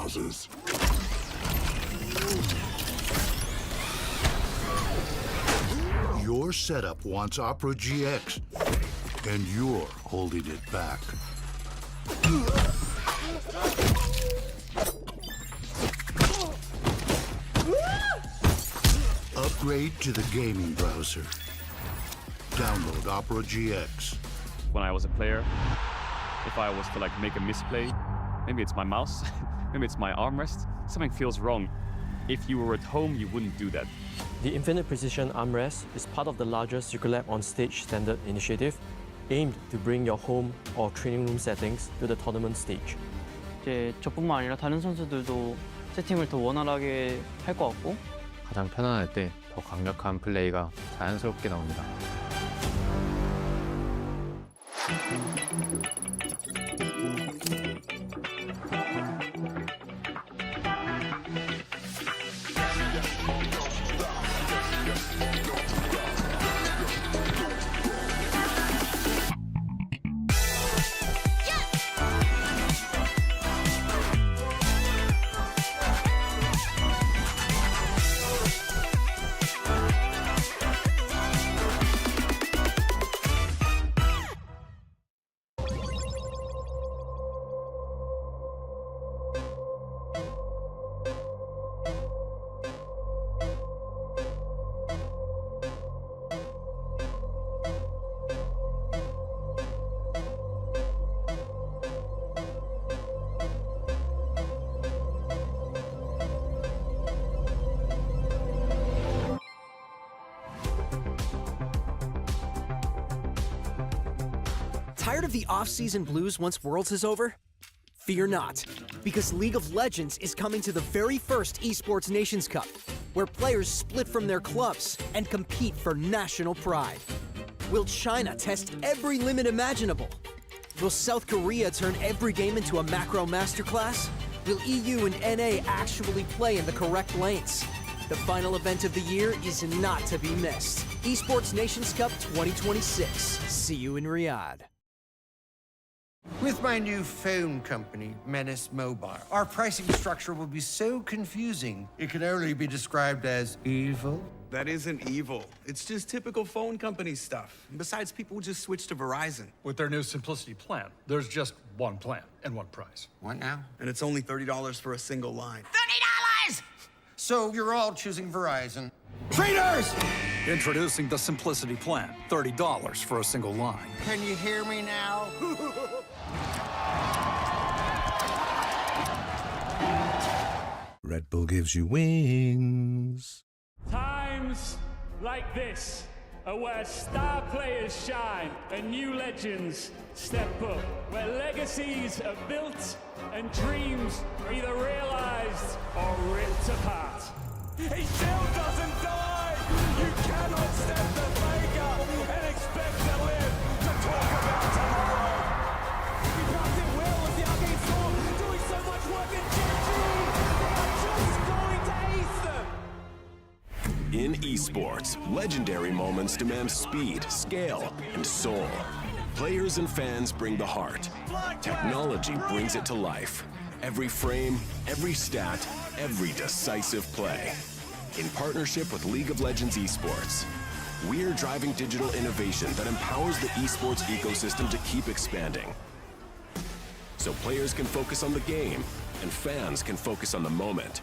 houses. Your setup wants Opera GX, and you're holding it back. Upgrade to the gaming browser. Download Opera GX. When I was a player, if I was to make a misplay, maybe it's my mouse, maybe it's my armrest, something feels wrong. If you were at home, you wouldn't do that. The Infinite Precision Armrest is part of the larger Secretlab on Stage standard initiative, aimed to bring your home or training room settings to the tournament stage. 이제 저뿐만 아니라 다른 선수들도 세팅을 더 원활하게 할 것 같고 가장 편안할 때 더 강력한 플레이가 자연스럽게 나옵니다. Tired of the off-season blues once Worlds is over? Fear not, because League of Legends is coming to the very first Esports Nations Cup, where players split from their clubs and compete for national pride. Will China test every limit imaginable? Will South Korea turn every game into a macro masterclass? Will EU and NA actually play in the correct lanes? The final event of the year is not to be missed. Esports Nations Cup 2026. See you in Riyadh. With my new phone company, Menace Mobile, our pricing structure will be so confusing, it can only be described as evil. That isn't evil. It's just typical phone company stuff. Besides, people just switch to Verizon. With their new Simplicity plan, there's just one plan and one price. What now? And it's only $30 for a single line. $30! So you're all choosing Verizon. Traitors! Introducing the Simplicity plan, $30 for a single line. Can you hear me now? Red Bull gives you wings. Times like this are where star players shine and new legends step up, where legacies are built and dreams are either realized or ripped apart. He still doesn't die! You cannot step the faker and expect to live to talk about tomorrow! He dropped it well with the Arcane Storm, doing so much work in GG! They are just going to ace them! In esports, legendary moments demand speed, scale, and soul. Players and fans bring the heart. Technology brings it to life. Every frame, every stat, every decisive play. In partnership with League of Legends Esports, we're driving digital innovation that empowers the esports ecosystem to keep expanding. So players can focus on the game, and fans can focus on the moment.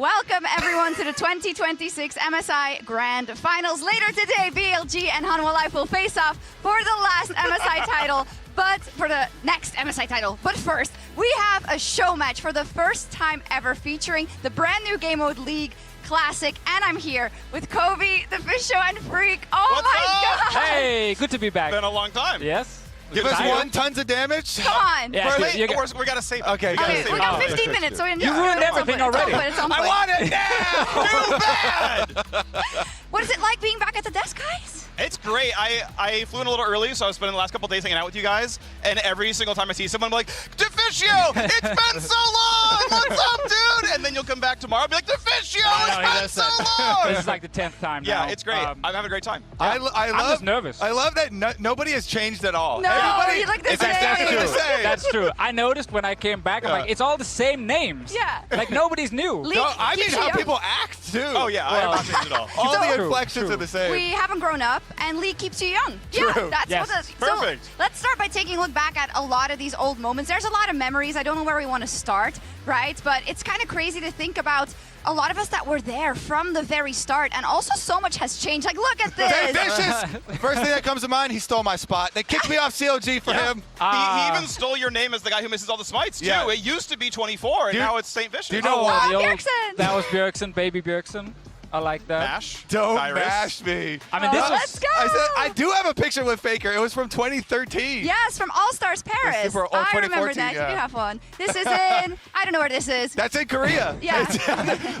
Welcome everyone to the 2026 MSI Grand Finals. Later today, BLG and Hanwha Life will face off for the last MSI title, but for the next MSI title. But first, we have a show match for the first time ever featuring the brand new Game Mode League Classic, and I'm here with Kobe, the Fish Show, and Freak. Oh What's my up? god! Hey, good to be back. Been a long time. Yes. Give us one tons of damage. Come on. Yeah, we gotta save it. Okay, we got 15 minutes, so we ruined everything already. I want it now! Too bad! What is it like being back at the desk, guys? It's great. I flew in a little early, so I was spending the last couple days hanging out with you guys, and every single time I see someone, I'm like, Deficio, it's been so long! What's up, dude? And then you'll come back tomorrow and be like, Deficio, it's been so long! This is like the 10th time now. Yeah, it's great. I'm having a great time. I'm just nervous. I love that nobody has changed at all. No, Everybody, you look the it's same. exactly the same. That's true. I noticed when I came back, I'm like, it's all the same names. Yeah. Like, nobody's new. League No, I mean keeps how you people act, too. Oh, yeah, I have not changed at all. All So- the inflections are the same. We haven't grown up, and League keeps you young. True. Yeah, that's Yes. what the, Perfect. So let's start by taking a look back at a lot of these old moments. There's a lot of memories. I don't know where we want to start, right? But it's kind of crazy to think about a lot of us that were there from the very start, and also so much has changed. Like, look at They're this. vicious. First thing that comes to mind, he stole my spot. They kicked me off COG for him. He even stole your name as the guy who misses all the smites, too. Yeah. It used to be 24, and Do you- now it's St. Vicious. do you know Oh, why? the old- Bjergsen. That was Bjergsen, baby Bjergsen. I like that. Mash? Don't Cyrus. bash me. I mean, this was... Let's go. I said I do have a picture with Faker. It was from 2013. Yes, from All Stars Paris. Super old I remember 2014, that. yeah. You do have one. This is in, I don't know where this is. That's in Korea. Yeah.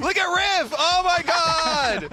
Look at Riv. Oh my God.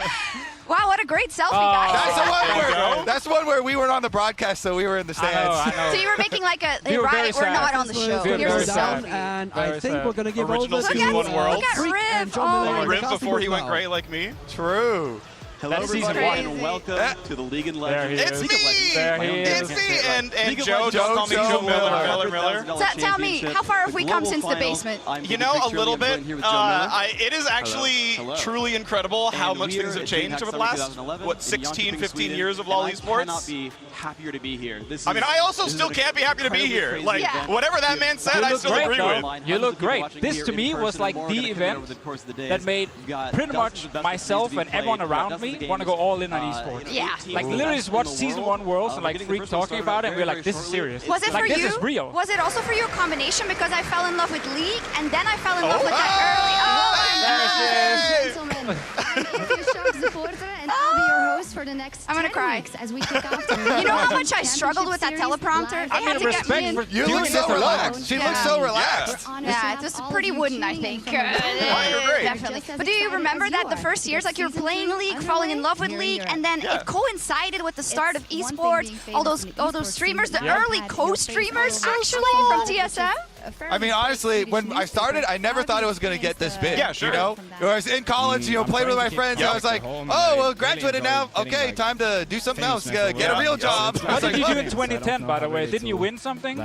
Wow, what a great selfie, guys. That's the one There you where go. that's the one where we weren't on the broadcast, so we were in the stands. I know. So you were making like a, We were right, very we're sad. not on the show. We were You're very so sad. selfie. And Very I think sad. we're going to give Original over Season to One World. Look at Freak Riv. and John Miller in the Riv casting before he booth went now. great like me. True. Hello, That's season everybody, one. and welcome to the League of There he Legends. is. It's me! There he It's is. me! And League of Joe, Legends don't call me Joe Joe Miller. Miller. So tell me, how far have we come since the basement? You know, a little bit. It is actually truly incredible how much things have changed over the last, what, 16, 15 years of LoL Esports? I cannot be happier to be here. I mean, I also still can't be happy to be here. Like, Yeah. whatever that man said, I still great, agree though. with. You look great. This, to me, was like the event that made pretty much myself and everyone around me want to go all in on esports. Yeah. Like, literally just watch Season 1 Worlds and, like, Freak talking about it, and we're like, this is serious. Was it like, for this you? is real. Was it also for you a combination because I fell in love with League and then I fell in love with that early? Gentlemen, I'm Fish supporter and I'll be your host for the next I'm gonna 10 cry. weeks as we kick off the You know how much I struggled with that teleprompter? I mean, respect for You doing look this so alone. relaxed. She looks so relaxed. Yeah, it was pretty wooden, I think. you're great. Definitely. But do you remember that the first years, like you were playing League, falling in love with League, and then it coincided with the start of esports, all those streamers, the early co-streamers actually from TSM? I mean, honestly, when I started, I never thought it was going to get this big. Yeah, sure. You know, I was in college, playing with my friends, and I was like, oh, well, graduated now. Okay, time to do something else. Get a real job. What did you do in 2010, by the way? Didn't you win something?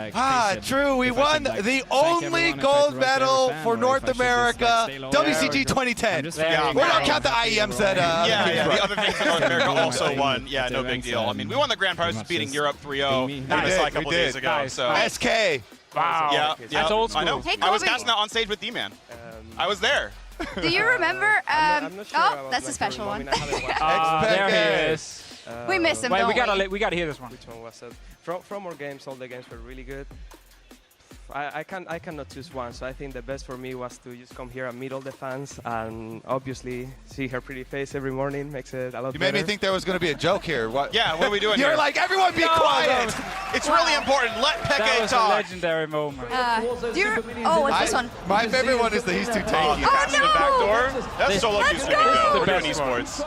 True. We won the only gold medal for North America, WCG 2010. We don't count the IEMs that. The other things in North America also won. Yeah, no big deal. I mean, we won the grand prize beating Europe 3-0 a couple days ago. So SK. Wow. Yeah, That's old school. I know. Hey, I was Kobe. casting out on stage with D-Man. I was there. Do you remember? Oh, that's a special one. There he is. We miss him, Wait, don't we gotta hear this one. Which one was it? From our games, all the games were really good. I cannot choose one, so I think the best for me was to just come here and meet all the fans, and obviously see her pretty face every morning makes it a lot You better. made me think there was going to be a joke here. What? Yeah, what are we doing You're here? like, everyone be quiet. It's really important. Let That Peke was a talk. legendary moment. What's this one? My favorite one is the he's too tanky. Pass in the back door. That's solo queue streaming, though. We're doing esports.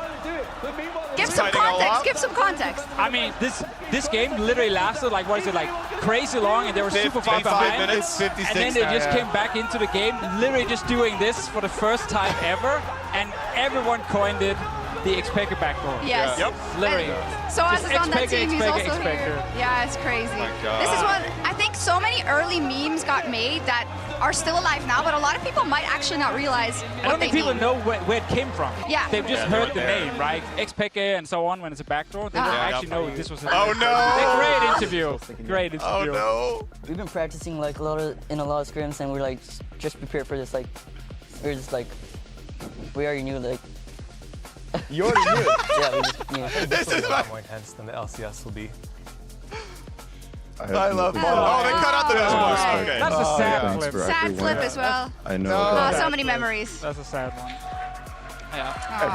Give some context. Give some context. I mean, this game literally lasted like, what is it, like crazy long, and they were super far 55 behind. minutes, 56 and then they now, just yeah. came back into the game, literally just doing this for the first time ever, and everyone coined it the X-Pecker backdoor. Yes. Yep. Literally. So as is on that team, he's also X-Pecker. here. Yeah, it's crazy. my God. This is what I think so many early memes got made that are still alive now, but a lot of people might actually not realize I what don't they think people mean. know where it came from. Yeah. They've just Yeah, heard the they're- name, right? X-Pecker and so on when it's a backdoor. They don't actually know this was a Oh, no. Great interview. Great interview. Oh, no. We've been practicing like in a lot of scrims, and we're like just prepared for this. Like we're just like We already knew, like... You already knew? Yeah, we just knew. This is a lot more intense than the LCS will be. I love ball. Oh, they cut out the best part. Okay. That's a sad flip. Sad flip as well. I know. Oh, so many memories. That's a sad one.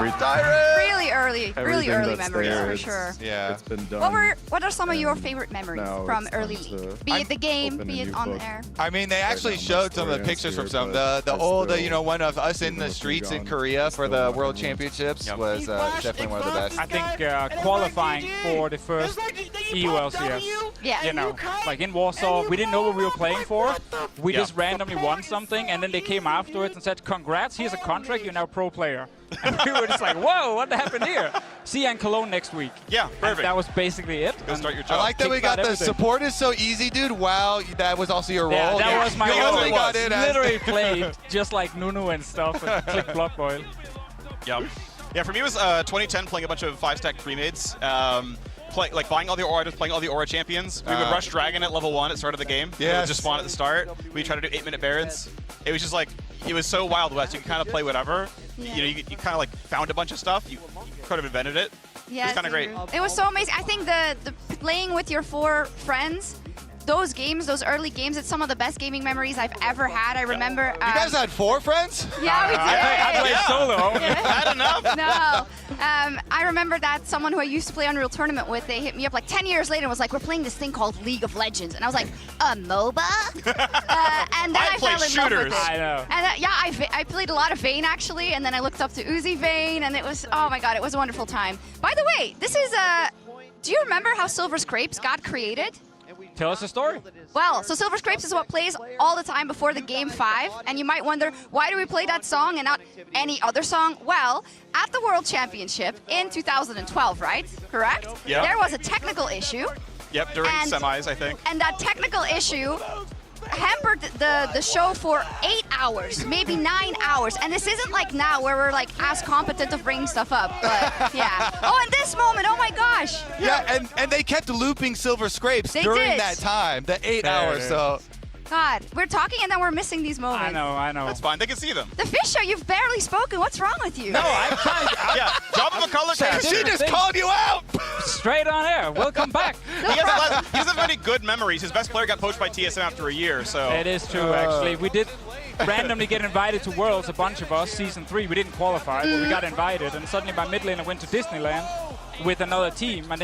Really early memories for sure. Yeah. It's been done. What are some of your favorite memories from early League? Be it the game, be it on air. I mean, they actually showed some of the pictures from some. The old, one of us in the streets in Korea for the World Championships was definitely one of the best. I think qualifying for the first EU LCS. Yeah. You know, like in Warsaw, we didn't know what we were playing for. We just randomly won something, and then they came afterwards and said, "Congrats, here's a contract. You're now a pro player." And we were just like, "Whoa, what happened here?" See you in Cologne next week. Yeah, perfect. And that was basically it. Go start your I job. like that we got the support is so easy, dude. Wow, that was also your role. Yeah, that was my you role. only got in literally played just like Nunu and stuff and click Blood Boil. Yep. Yeah, for me it was 2010 playing a bunch of 5-stack pre-mades. Like buying all the aura items, playing all the aura champions. We would rush Dragon at level 1 at the start of the game. Yeah. It would just spawn at the start. We try to do 8-minute Barons. It was just like, it was so Wild West. You could kind of play whatever. Yeah. You know, you kind of like found a bunch of stuff. You could have invented it. Yeah, it was kind of great. It was so amazing. I think the playing with your 4 friends, those games, those early games, it's some of the best gaming memories I've ever had. I remember. You guys had 4 friends? Yeah, we did. I played solo. Had enough? No. I remember that someone who I used to play Unreal Tournament with, they hit me up like 10 years later and was like, "We're playing this thing called League of Legends." And I was like, "A MOBA?" And then I fell in love with it. I know. And yeah, I played a lot of Vayne actually, and then I looked up to Uzi Vayne, and it was, oh my god, it was a wonderful time. By the way, this is, do you remember how Silver Scrapes got created? Tell us the story. Well, so Silver Scrapes is what plays all the time before the Game 5, and you might wonder, why do we play that song and not any other song? Well, at the World Championship in 2012, right? Correct? Yep. There was a technical issue. Yep, during semis, I think. And that technical issue hampered the show for 8 hours, maybe 9 hours. And this isn't like now where we're like as competent of bringing stuff up, but yeah. Oh, in this moment, oh my gosh. Yeah, and they kept looping Silver Scrapes during that time, the 8 hours, so. God, we're talking and then we're missing these moments. I know. That's fine, they can see them. The Fish Show, you've barely spoken. What's wrong with you? No, I'm trying. Yeah, drop him a color card. She just called you out! Straight on air. Welcome back. He doesn't have many good memories. His best player got poached by TSM after a year, so. It is true, actually. We did randomly get invited to Worlds, a bunch of us, Season 3. We didn't qualify, but we got invited, and suddenly by mid lane I went to Disneyland with another team, and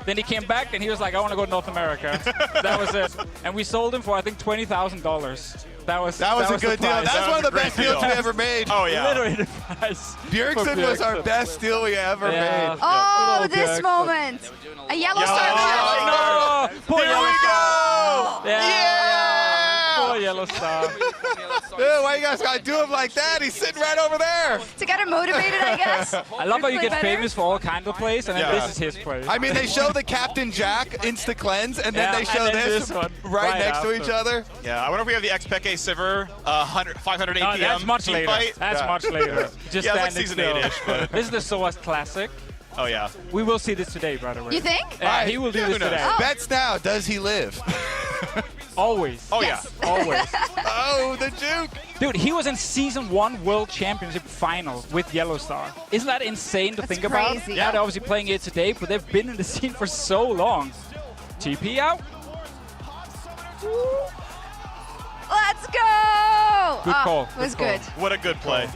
then he came back and he was like, "I want to go to North America." That was it, and we sold him for I think $20,000. That was a good deal. That was one of the best deals we ever made. Oh yeah, literally the price. Bjergsen was our best deal we ever made. Oh, this moment, a yellow star. No, poor Here we go! Yeah! Poor yellow star. Dude, why you guys gotta do him like that? He's sitting right over there. To get him motivated, I guess. I love how you get famous for all kinds of plays, and then this is his play. I mean, they show the Captain Jack Insta Cleanse, and then they show this one right next to each other. Yeah, I wonder if we have the X-Peke Sivir 500 APM that's much team later. fight. That's much later. Just yeah, like standing season still. 8-ish, but. This is the SOAS Classic. Oh yeah. We will see this today, by the way. You think? Yeah, he will do this today. Oh. Bets now. Does he live? Always. Oh Yes. yeah. Always. Oh, the juke. Dude, he was in Season 1 World Championship Finals with Yellow Star. Isn't that insane to think about? crazy. Yeah, they're obviously playing it today, but they've been in the scene for so long. TP out. Let's go! Good call. It was Good good. call. What a good play.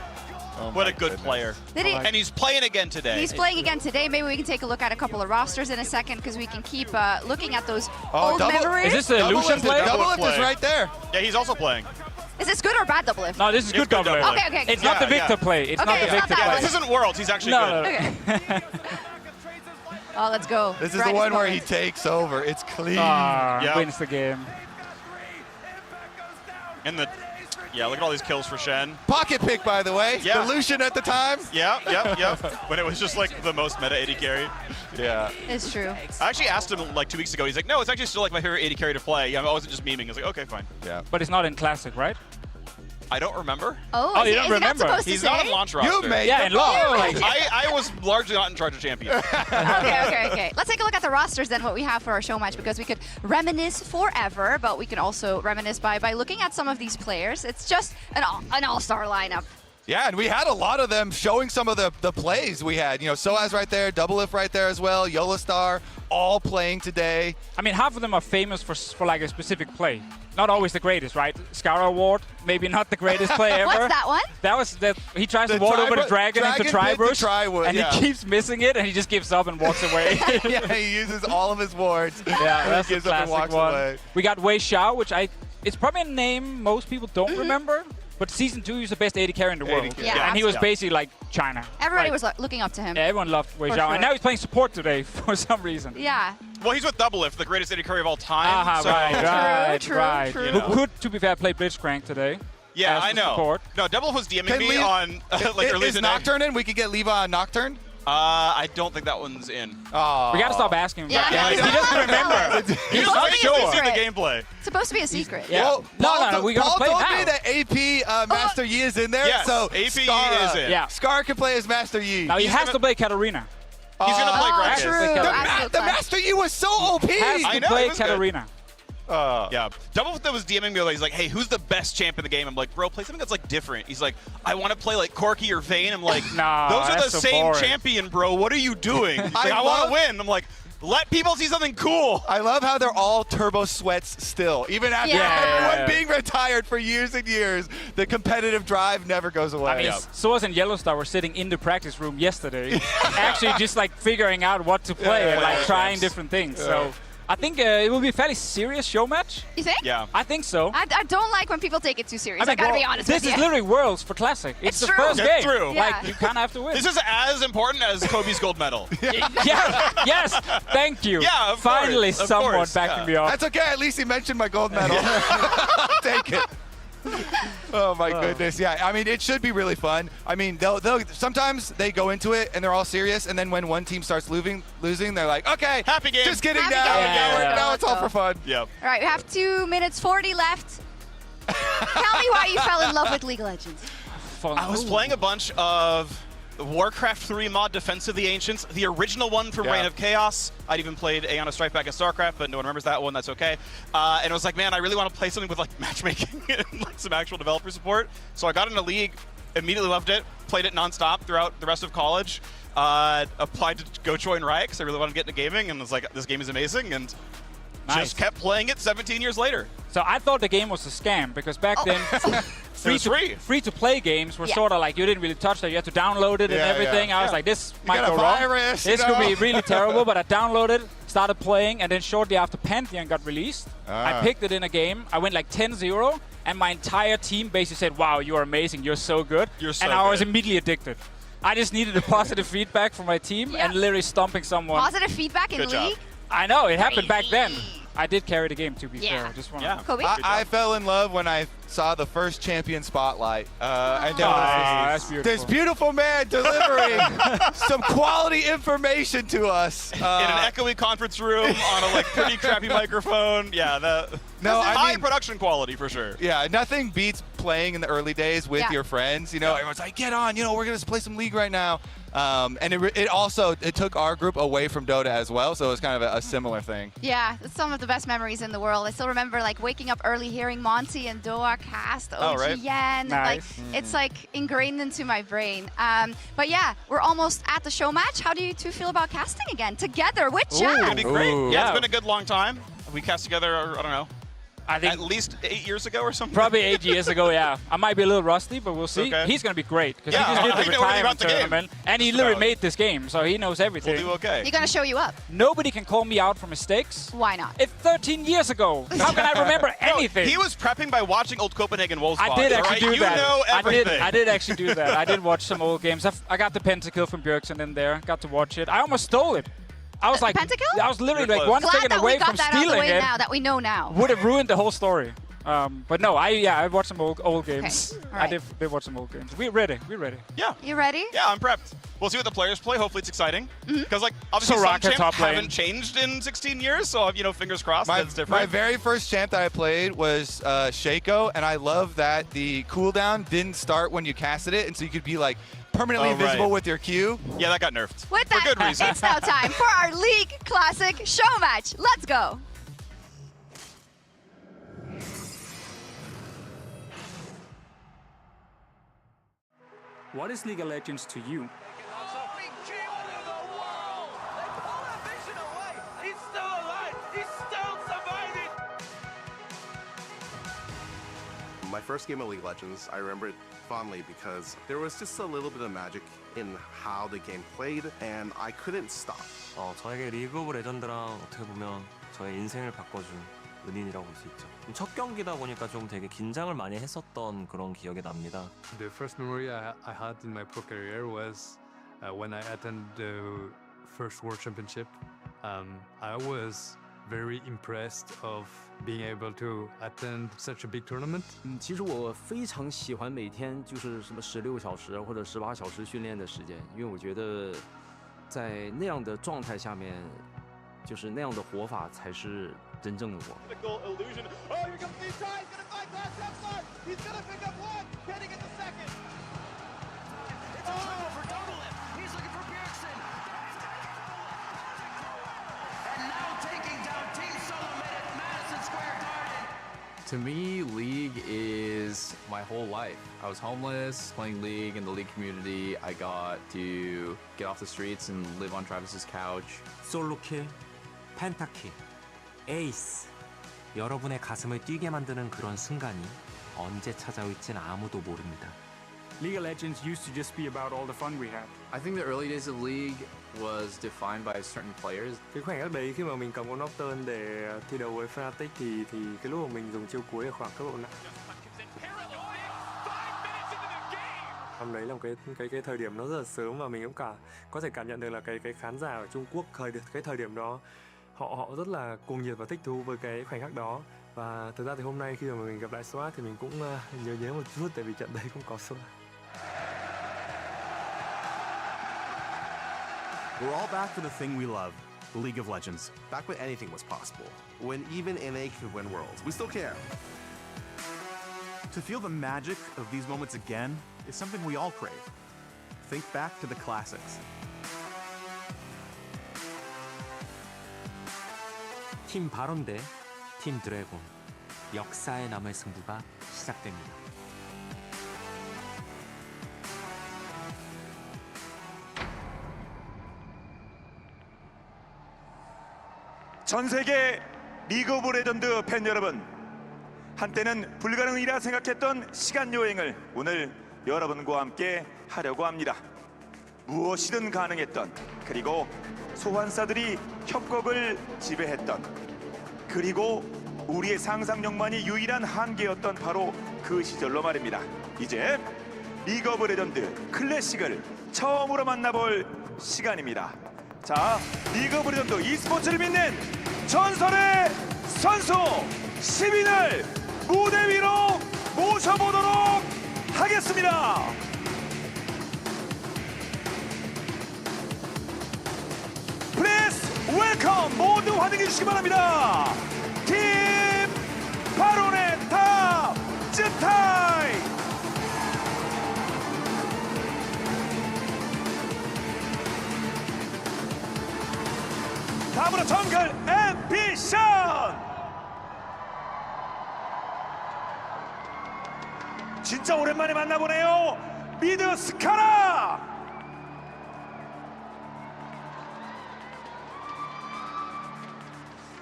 What a good player. Did he? And he's playing again today. He's playing again today. Maybe we can take a look at a couple of rosters in a second because we can keep looking at those old memories. Is this the illusion play? Double lift is right there. Yeah, he's also playing. Is this good or bad double lift? No, this is good double lift. Okay. It's not the Victor play. It's not the Victor that play. one. This isn't Worlds. He's actually good. Okay. Oh, let's go. This is the one where he takes over. It's clean. Wins the game. And yeah, look at all these kills for Shen. Pocket pick, by the way. Yeah. The Lucian at the time. Yep. When it was just like the most meta AD carry. Yeah. It's true. I actually asked him like 2 weeks ago. He's like, no, it's actually still like my favorite AD carry to play. Yeah, I wasn't just memeing. I was like, okay, fine. Yeah. But it's not in Classic, right? I don't remember. Oh, you don't remember? He's not on launch roster. You made Yeah, in launch. I was largely not in charge of champion. Okay. Let's take a look at the rosters then, what we have for our show match, because we could reminisce forever, but we can also reminisce by looking at some of these players. It's just an all-star lineup. Yeah, and we had a lot of them showing some of the plays we had. You know, Soaz right there, Double If right there as well, Yolastar, all playing today. I mean, half of them are famous for like a specific play. Not always the greatest, right? Scar Award, maybe not the greatest play ever. What's that one? That was that he tries to ward over the dragon into Tribush, and he keeps missing it, and he just gives up and walks away. Yeah, he uses all of his wards. Yeah, that's he a gives up and classic walks one. away. We got Wei Xiao, which it's probably a name most people don't remember. But Season 2, he's the best AD carry in the world. Yeah, and he was basically like China. Everybody like, was looking up to him. Yeah, everyone loved Wei For Xiao. sure. And now he's playing support today for some reason. Yeah. Well, he's with Double If, the greatest AD carry of all time. So Right. True. Who could, to be fair, play Blitzcrank today. Yeah, as I the know. Support. No, Double If was DMing me on like early Is today. Nocturne in? We could get Levi on Nocturne? I don't think that one's in. Oh. We got to stop asking him. Yeah, he doesn't remember. He's not sure. See the gameplay. It's supposed to be a secret. Yeah. Well, No, we got to play Paul now. told me that AP Master Yi is in there, Yes, so AP Yi is in. Yeah. Scar can play as Master Yi. Now he has to play Katarina. He's going to play Gragas. True. The Master Yi was so OP. Has I to know, play it was good. Katarina. Yeah. Double If was DMing me, he's like, hey, who's the best champ in the game? I'm like, bro, play something that's like different. He's like, I want to play like Corki or Vayne. I'm like, No, those are the that's so same boring. champion, bro. What are you doing? He's like, I want to win. I'm like, let people see something cool. I love how they're all turbo sweats still. Even after everyone being retired for years and years, the competitive drive never goes away. I mean, Soaz and Yellowstar were sitting in the practice room yesterday, actually just like figuring out what to play and like trying different things. So I think it will be a fairly serious show match. You think? Yeah. I think so. I don't like when people take it too serious. I I gotta be honest this with you. is literally Worlds for Classic. It's the true. first That's game. true. Yeah. Like, you kind of have to win. This is as important as Kobe's gold medal. Yes, thank you. Yeah, of Finally, course, of someone course, backing me up. That's okay. At least he mentioned my gold medal. I'll take it. Oh my goodness, yeah. I mean, it should be really fun. I mean, they'll sometimes they go into it and they're all serious, and then when one team starts losing, they're like, okay, happy game. Just kidding. Happy Now, game. now it's all for fun. Yep. All right, we have 2 minutes 40 left. Tell me why you fell in love with League of Legends. I was playing a bunch of Warcraft 3 mod Defense of the Ancients, the original one from Reign of Chaos. I'd even played Aeon Strike Back in StarCraft, but no one remembers that one. That's okay. And I was like, man, I really want to play something with like matchmaking and like some actual developer support. So I got into League, immediately loved it, played it nonstop throughout the rest of college. Applied to go join Riot because I really wanted to get into gaming, and was like, this game is amazing, and just kept playing it 17 years later. So I thought the game was a scam because back then free to play games were sort of like you didn't really touch that. You had to download it and everything. I was like, this might go wrong. This could be really terrible. But I downloaded, started playing, and then shortly after Pantheon got released, I picked it in a game. I went like 10-0, and my entire team basically said, wow, you're amazing. You're so good. You're so and I was good. immediately addicted. I just needed a positive feedback from my team and literally stomping someone. Positive feedback in Good job. League? I know, it happened back then. I did carry the game, to be fair. Just want Kobe? I fell in love when I saw the first champion spotlight. And that's beautiful. this beautiful man delivering some quality information to us. In an echoey conference room on a like pretty crappy microphone. Yeah, No, I high mean- production quality for sure. Yeah, nothing beats playing in the early days with your friends. You know, everyone's like, get on, we're going to play some League right now. And it took our group away from Dota as well, so it was kind of a similar thing. Yeah, it's some of the best memories in the world. I still remember like waking up early, hearing Monty and Doa cast OG Yen. Like it's like ingrained into my brain. But yeah, we're almost at the show match. How do you two feel about casting again together with It's Chad? gonna be great. Yeah, it's been a good long time. We cast together, I don't know, I think at least 8 years ago or something. Probably 8 years ago, yeah. I might be a little rusty, but we'll see. Okay. He's going to be great because Yeah, he just did I the know everything about retirement the game. tournament, and he Just literally about. made this game, so he knows everything. We'll do okay. You're gonna show you up. Nobody can call me out for mistakes. Why not? It's 13 years ago. How can I remember anything? He was prepping by watching old Copenhagen Wolves. I did actually do you that. know everything. I did actually do that. I did watch some old games. I got the pentakill from Bjergsen in there. Got to watch it. I almost stole it. I was like, Pentakill? I was literally You're like close. one Glad second that away we got from that out of the stealing way it. now that we know now. Would have ruined the whole story. But no, I watched some old games. Okay. I did watch some old games. We're ready. Yeah. You ready? Yeah, I'm prepped. We'll see what the players play. Hopefully it's exciting. Because like obviously Soraka some top champs lane. haven't changed in 16 years, so fingers crossed that's different. My very first champ that I played was Shaco, and I love that the cooldown didn't start when you casted it, and so you could be like permanently invisible with your Q. Yeah, that got nerfed. With For that, good reason. it's now time for our League Classic show match. Let's go. What is League of Legends to you? My first game of League of Legends, I remember it fondly because there was just a little bit of magic in how the game played, and I couldn't stop. 저에게 리그 오브 레전드랑 어떻게 보면 저의 인생을 바꿔준 은인이라고 볼 수 있죠. 첫 경기다 보니까 좀 되게 긴장을 많이 했었던 그런 기억이 납니다. The first memory I had in my pro career was when I attended the first World Championship. I was very impressed of being able to attend such a big tournament. 其实我非常喜欢每天就是什么16小时或者18小时训练的时间，因为我觉得在那样的状态下面，就是那样的活法才是真正的我。To me, League is my whole life. I was homeless, playing League in the League community. I got to get off the streets and live on Travis's couch. 솔로킬, 펜타킬, 에이스. 여러분의 가슴을 뛰게 만드는 그런 순간이 언제 찾아올진 아무도 모릅니다. League of Legends used to just be about all the fun we had. I think the early days of League was defined by certain players. Cái khoảnh khắc đấy khi mà mình cầm con Nocturne để thi đấu với Fnatic thì cái lúc mà mình dùng chiêu cuối là khoảng cấp độ nặng. Hôm đấy là một cái thời điểm nó rất là sớm và mình cũng có thể cảm nhận được là cái khán giả ở Trung Quốc cái thời điểm đó họ rất là cuồng nhiệt và thích thú với cái khoảnh khắc đó. Và thực ra thì hôm nay khi mà mình gặp lại Swat thì mình cũng nhớ một chút tại vì trận đấy cũng có Swat. We're all back for the thing we love, League of Legends. Back when anything was possible, when even NA could win worlds. We still can. To feel the magic of these moments again is something we all crave. Think back to the classics. 팀 바론 대 팀 드래곤. 역사에 남을 승부가 시작됩니다. 전 세계 리그 오브 레전드 팬 여러분, 한때는 불가능이라 생각했던 시간 여행을 오늘 여러분과 함께 하려고 합니다. 무엇이든 가능했던, 그리고 소환사들이 협곡을 지배했던, 그리고 우리의 상상력만이 유일한 한계였던 바로 그 시절로 말입니다. 이제 리그 오브 레전드 클래식을 처음으로 만나볼 시간입니다. 자, 리그 오브 레전드 e스포츠를 빛낸 전설의 선수 10인을 무대 위로 모셔보도록 하겠습니다. 플리즈 웰컴, 모두 환영해 주시기 바랍니다. 팀 바론의 탑 즈타이. 다음으로 정글 앰비션. 진짜 오랜만에 만나보네요. 미드 스카라.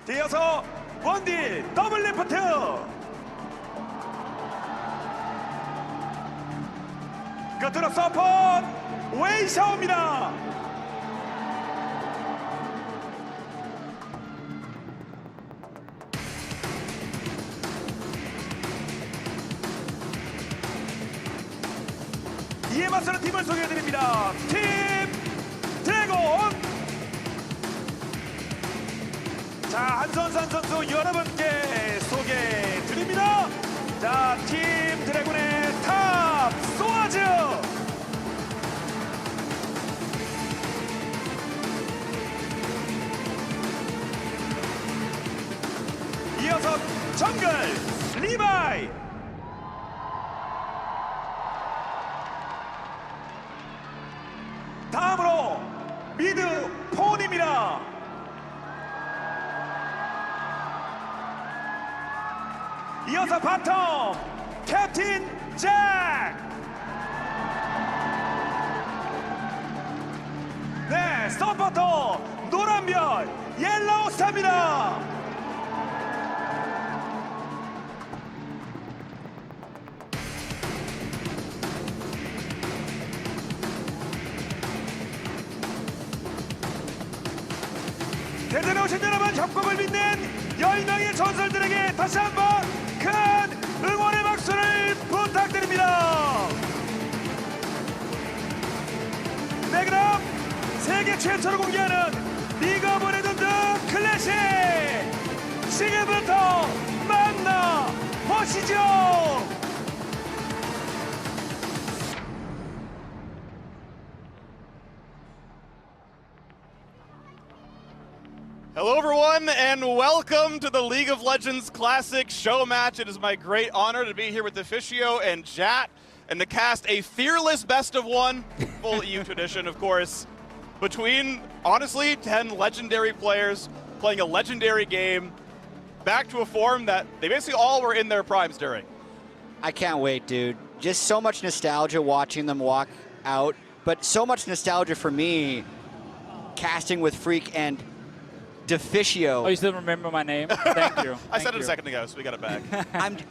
뒤이어서 원딜 더블 리프트. 끝으로 서포트 웨이샤오입니다. 이에 맞서는 팀을 소개해드립니다. 팀 드래곤. 자, 한선산 선수 여러분께 소개해드립니다. 자, 팀 드래곤의 탑 소아즈. 이어서 정글 리바이. 다음으로 미드 폰입니다. 이어서 바텀 캡틴 잭. 네, 서포터 노란별 옐로우 스타입니다. 대전에 오신 여러분, 협곡을 빛낸 10명의 전설들에게 다시 한번 큰 응원의 박수를 부탁드립니다. 네, 그럼 세계 최초로 공개하는 리그 오브 레전드 클래식 지금부터 만나보시죠. Hello, everyone, and welcome to the League of Legends Classic show match. It is my great honor to be here with Officio and Jat and to cast a fearless best of one, full EU tradition, of course, between, honestly, 10 legendary players playing a legendary game back to a form that they basically all were in their primes during. I can't wait, dude. Just so much nostalgia watching them walk out, but so much nostalgia for me casting with Freak and Daejeon. Oh, you still remember my name? Thank you. I said it a second ago, so we got it back.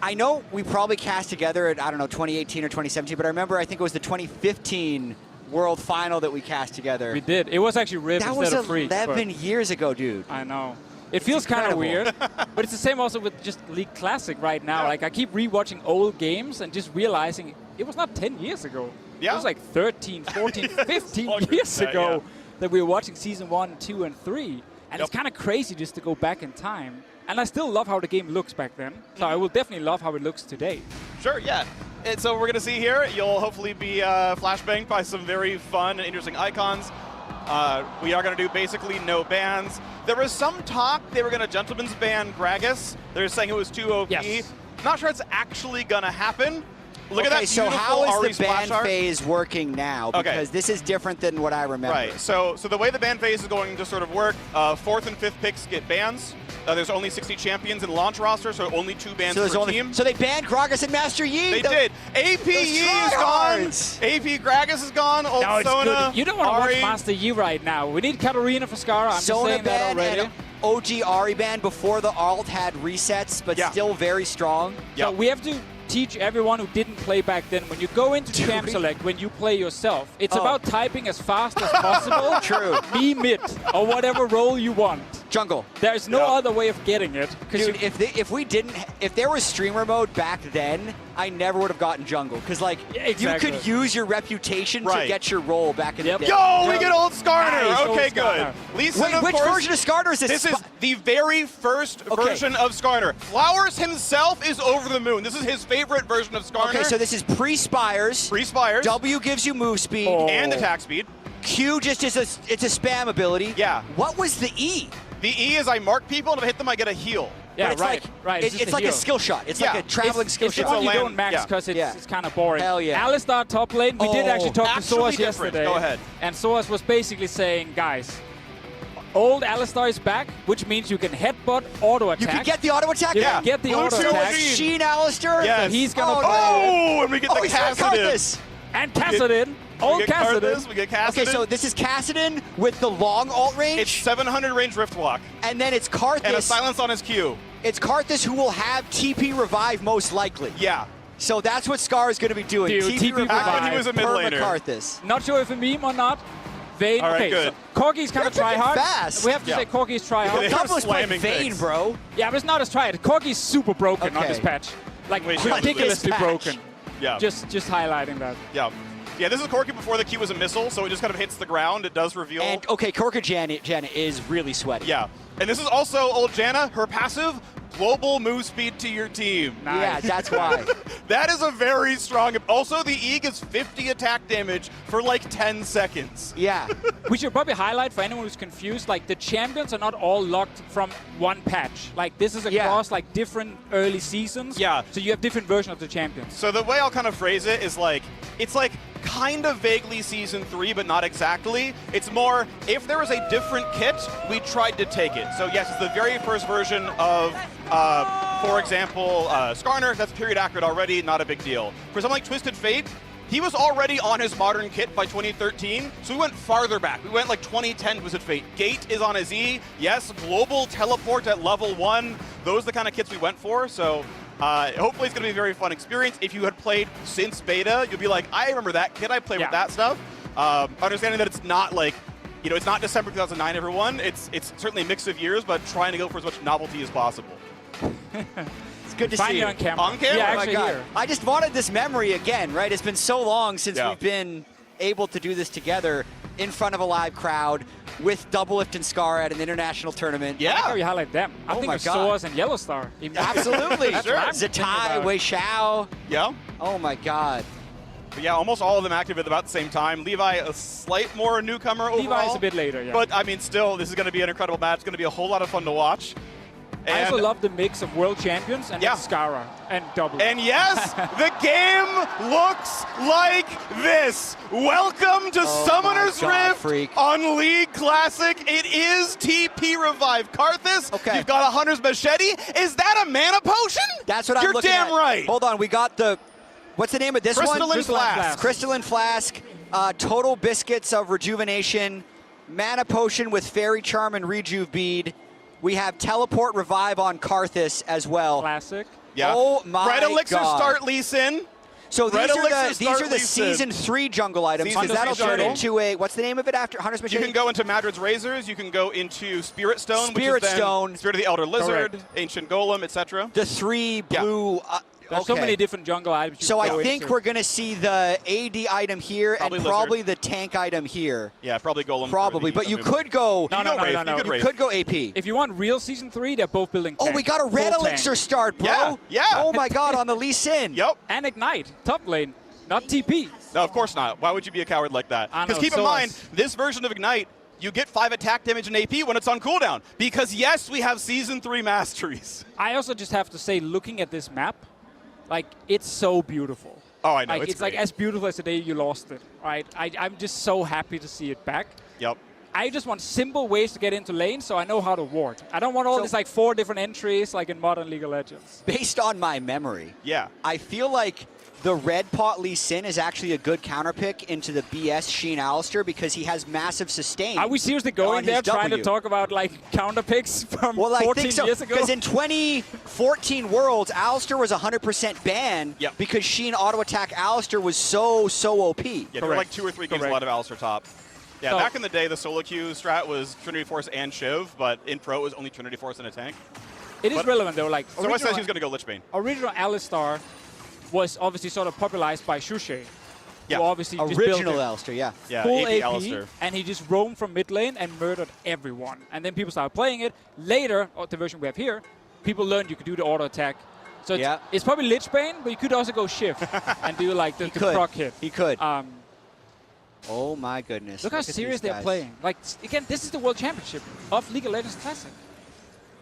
I know we probably cast together at, I don't know, 2018 or 2017, but I remember, I think it was the 2015 World Final that we cast together. We did. It was actually Riv instead of Freak. That was 11 years ago, dude. I know. It feels kind of weird, but it's the same also with just League Classic right now. Yeah. Like, I keep rewatching old games and just realizing it was not 10 years ago. Yeah. It was like 13, 14, 15 years ago that we were watching Season 1, 2, and 3. And it's kind of crazy just to go back in time. And I still love how the game looks back then. So I will definitely love how it looks today. Sure, yeah. And so we're going to see here, you'll hopefully be flashbanged by some very fun and interesting icons. We are going to do basically no bans. There was some talk they were going to gentleman's ban Gragas. They're saying it was too OP. Yes. Not sure it's actually going to happen. Look at that so beautiful how is Ari the ban splash art. phase working now? Because this is different than what I remember. Right, so the way the ban phase is going to sort of work, 4th and 5th picks get bans. There's only 60 champions in launch roster, so only 2 bans per team. So they banned Gragas and Master Yi. They did. AP Yi is gone. AP Gragas is gone. Old No, it's Sona, good. You don't want to Ari. watch Master Yi right now. We need Katarina for Scar. I'm just Sona saying that ban already. and OG Ari ban before the alt had resets, but still very strong. So we have to teach everyone who didn't play back then, when you go into Champ Select, when you play yourself, it's about typing as fast as possible. True. Be mid, or whatever role you want. Jungle. There's no other way of getting it. Dude, if there was streamer mode back then, I never would have gotten jungle. Because, like, you could use your reputation to get your role back in the day. Yo, we get old Skarner. Nice, Okay, old good. Skarner. Lisa, Wait, of which course, version of Skarner is this? This is the very first version of Skarner. Flowers himself is over the moon. This is his favorite version of Skarner. Okay, so this is pre-Spires. Pre-Spires. W gives you move speed. And attack speed. Q just is it's a spam ability. Yeah. What was the E? The E is I mark people, and if I hit them, I get a heal. Yeah, But it's right. It's like a skill shot. It's like a traveling skill it's shot. the one you don't max because it's kind of boring. Hell yeah. Alistar top lane, we did actually talk to actually Soas different. yesterday. Go ahead. And Soas was basically saying, guys, old Alistar is back, which means you can headbutt, auto attack. You can get the auto attack? You can get the auto attack. Sheen Alistair? Yes. He's going to Oh, and we get the he's got Kassadin. Karthus. And Kassadin. Old Kassadin. We get Kassadin. Okay, so this is Kassadin with the long ult range. It's 700 range Riftwalk. And then it's Karthus. And a silence on his Q. It's Karthus who will have TP revive most likely. Yeah. So that's what Scar is going to be doing. Dude, TP revive. Back when he was a mid laner. Karthus. Not sure if a meme or not. Vayne. All right, okay, good. so Corgi's kind of tryhard. fast. We have to say Corgi's tryhard. Double is playing slamming Vayne, picks. bro. Yeah, but it's not as tryhard. Corgi's super broken on Okay. this patch. Like, Wait, ridiculously on this patch. broken. Yeah. Just highlighting that. Yeah. Yeah, this is Corki before the Q was a missile, so it just kind of hits the ground. It does reveal. And, okay, Korka Janet is really sweaty. Yeah. And this is also old Janna, her passive, global move speed to your team. Yeah, that's why. That is a very strong. Also, the E gets 50 attack damage for like 10 seconds. Yeah. We should probably highlight for anyone who's confused, like the champions are not all locked from one patch. Like this is across like different early seasons. Yeah. So you have different versions of the champions. So the way I'll kind of phrase it is like, it's like kind of vaguely Season 3, but not exactly. It's more, if there was a different kit, we tried to take it. So yes, it's the very first version of, for example, Skarner. That's period accurate already, not a big deal. For something like Twisted Fate, he was already on his modern kit by 2013, so we went farther back. We went like 2010 Twisted Fate. Gate is on his E. Yes, global teleport at level 1. Those are the kind of kits we went for, so hopefully it's going to be a very fun experience. If you had played since beta, you'll be like, I remember that kit, I played with that stuff. Understanding that it's not like, you know, it's not December 2009, everyone. It's certainly a mix of years, but trying to go for as much novelty as possible. It's good to see you you on camera. On camera? Yeah, Oh my actually God. here. I just wanted this memory again, right? It's been so long since we've been able to do this together in front of a live crowd with Double Lift and Scar at an international tournament. I like how you highlight them. I think of Soaz and Yellow Star. Absolutely. That's what I'm thinking Zatai, about. Wei Xiao. Yeah. Oh my God. But yeah, almost all of them active at about the same time. Levi, a slight more newcomer overall. Levi's a bit later, yeah. But I mean, still, this is going to be an incredible match. It's going to be a whole lot of fun to watch. I also love the mix of world champions and Skara and Double. And yes, the game looks like this. Welcome to Summoner's Rift on League Classic. It is TP Revive Karthus. Okay. You've got a Hunter's Machete. Is that a mana potion? That's what I'm You're looking at. damn right. Hold on, we got the, what's the name of this one? Crystalline Flask. Crystalline Flask, Total Biscuits of Rejuvenation, Mana Potion with Fairy Charm and Rejuve Bead. We have Teleport Revive on Karthus as well. Classic. Yeah. Oh my Red Elixir God. start Lee Sin. So Red these Elixir are the start Lee Sin. Season 3 jungle items, Season because that'll 3 turn jungle. into a, what's the name of it after Hunter's You Machete? can go into Madrid's Razors. You can go into Spirit Stone, Spirit which is then Stone. Spirit of the Elder Lizard, Correct. Ancient Golem, etc. The 3 blue. There's so many different jungle items. You So can I go think into. we're going to see the AD item here Probably and Lizard. probably the tank item here. Yeah, probably Golem. Probably, but you could go. No. You could go AP. If you want real Season 3, they're both building Oh, tank. we got a red Full elixir tank. start, bro. Yeah. Oh my God, on the Lee Sin. Yep. And Ignite, top lane, not TP. No, of course not. Why would you be a coward like that? I know, Because keep in so mind, us. this version of Ignite, you get 5 attack damage and AP when it's on cooldown. Because yes, we have Season 3 masteries. I also just have to say, looking at this map, like, it's so beautiful. Oh, I know. Like, it's like great. as beautiful as the day you lost it, right? I'm just so happy to see it back. Yep. I just want simple ways to get into lane so I know how to ward. I don't want all these like 4 different entries like in modern League of Legends. Based on my memory, yeah, I feel like the red pot Lee Sin is actually a good counter pick into the BS Sheen Alistair because he has massive sustain. Are we seriously going on there his trying to W. talk about like counter picks from Well, I 14 think so, years ago? because in 2014 Worlds, Alistair was 100% banned because Sheen auto attack Alistair was so OP. Yeah, there were like 2 or 3 games allowed of Alistair top. Yeah, So- Oh. back in the day, the solo queue strat was Trinity Force and Shiv, but in Pro it was only Trinity Force and a tank. It is But- relevant though. Like So I said she was going to go Lich Bane. Original Alistar was obviously sort of popularized by Shushe. Yeah. Who obviously just Original built it. Alistair, yeah. Yeah, Full AP AP, Alistair. and he just roamed from mid lane and murdered everyone. And then people started playing it. Later, the version we have here, people learned you could do the auto attack. So it's probably Lich Bane, but you could also go Shift and do like the proc hit. He could. Um, Oh my goodness. Look how at serious these they're guys. playing. Like, again, this is the World Championship of League of Legends Classic.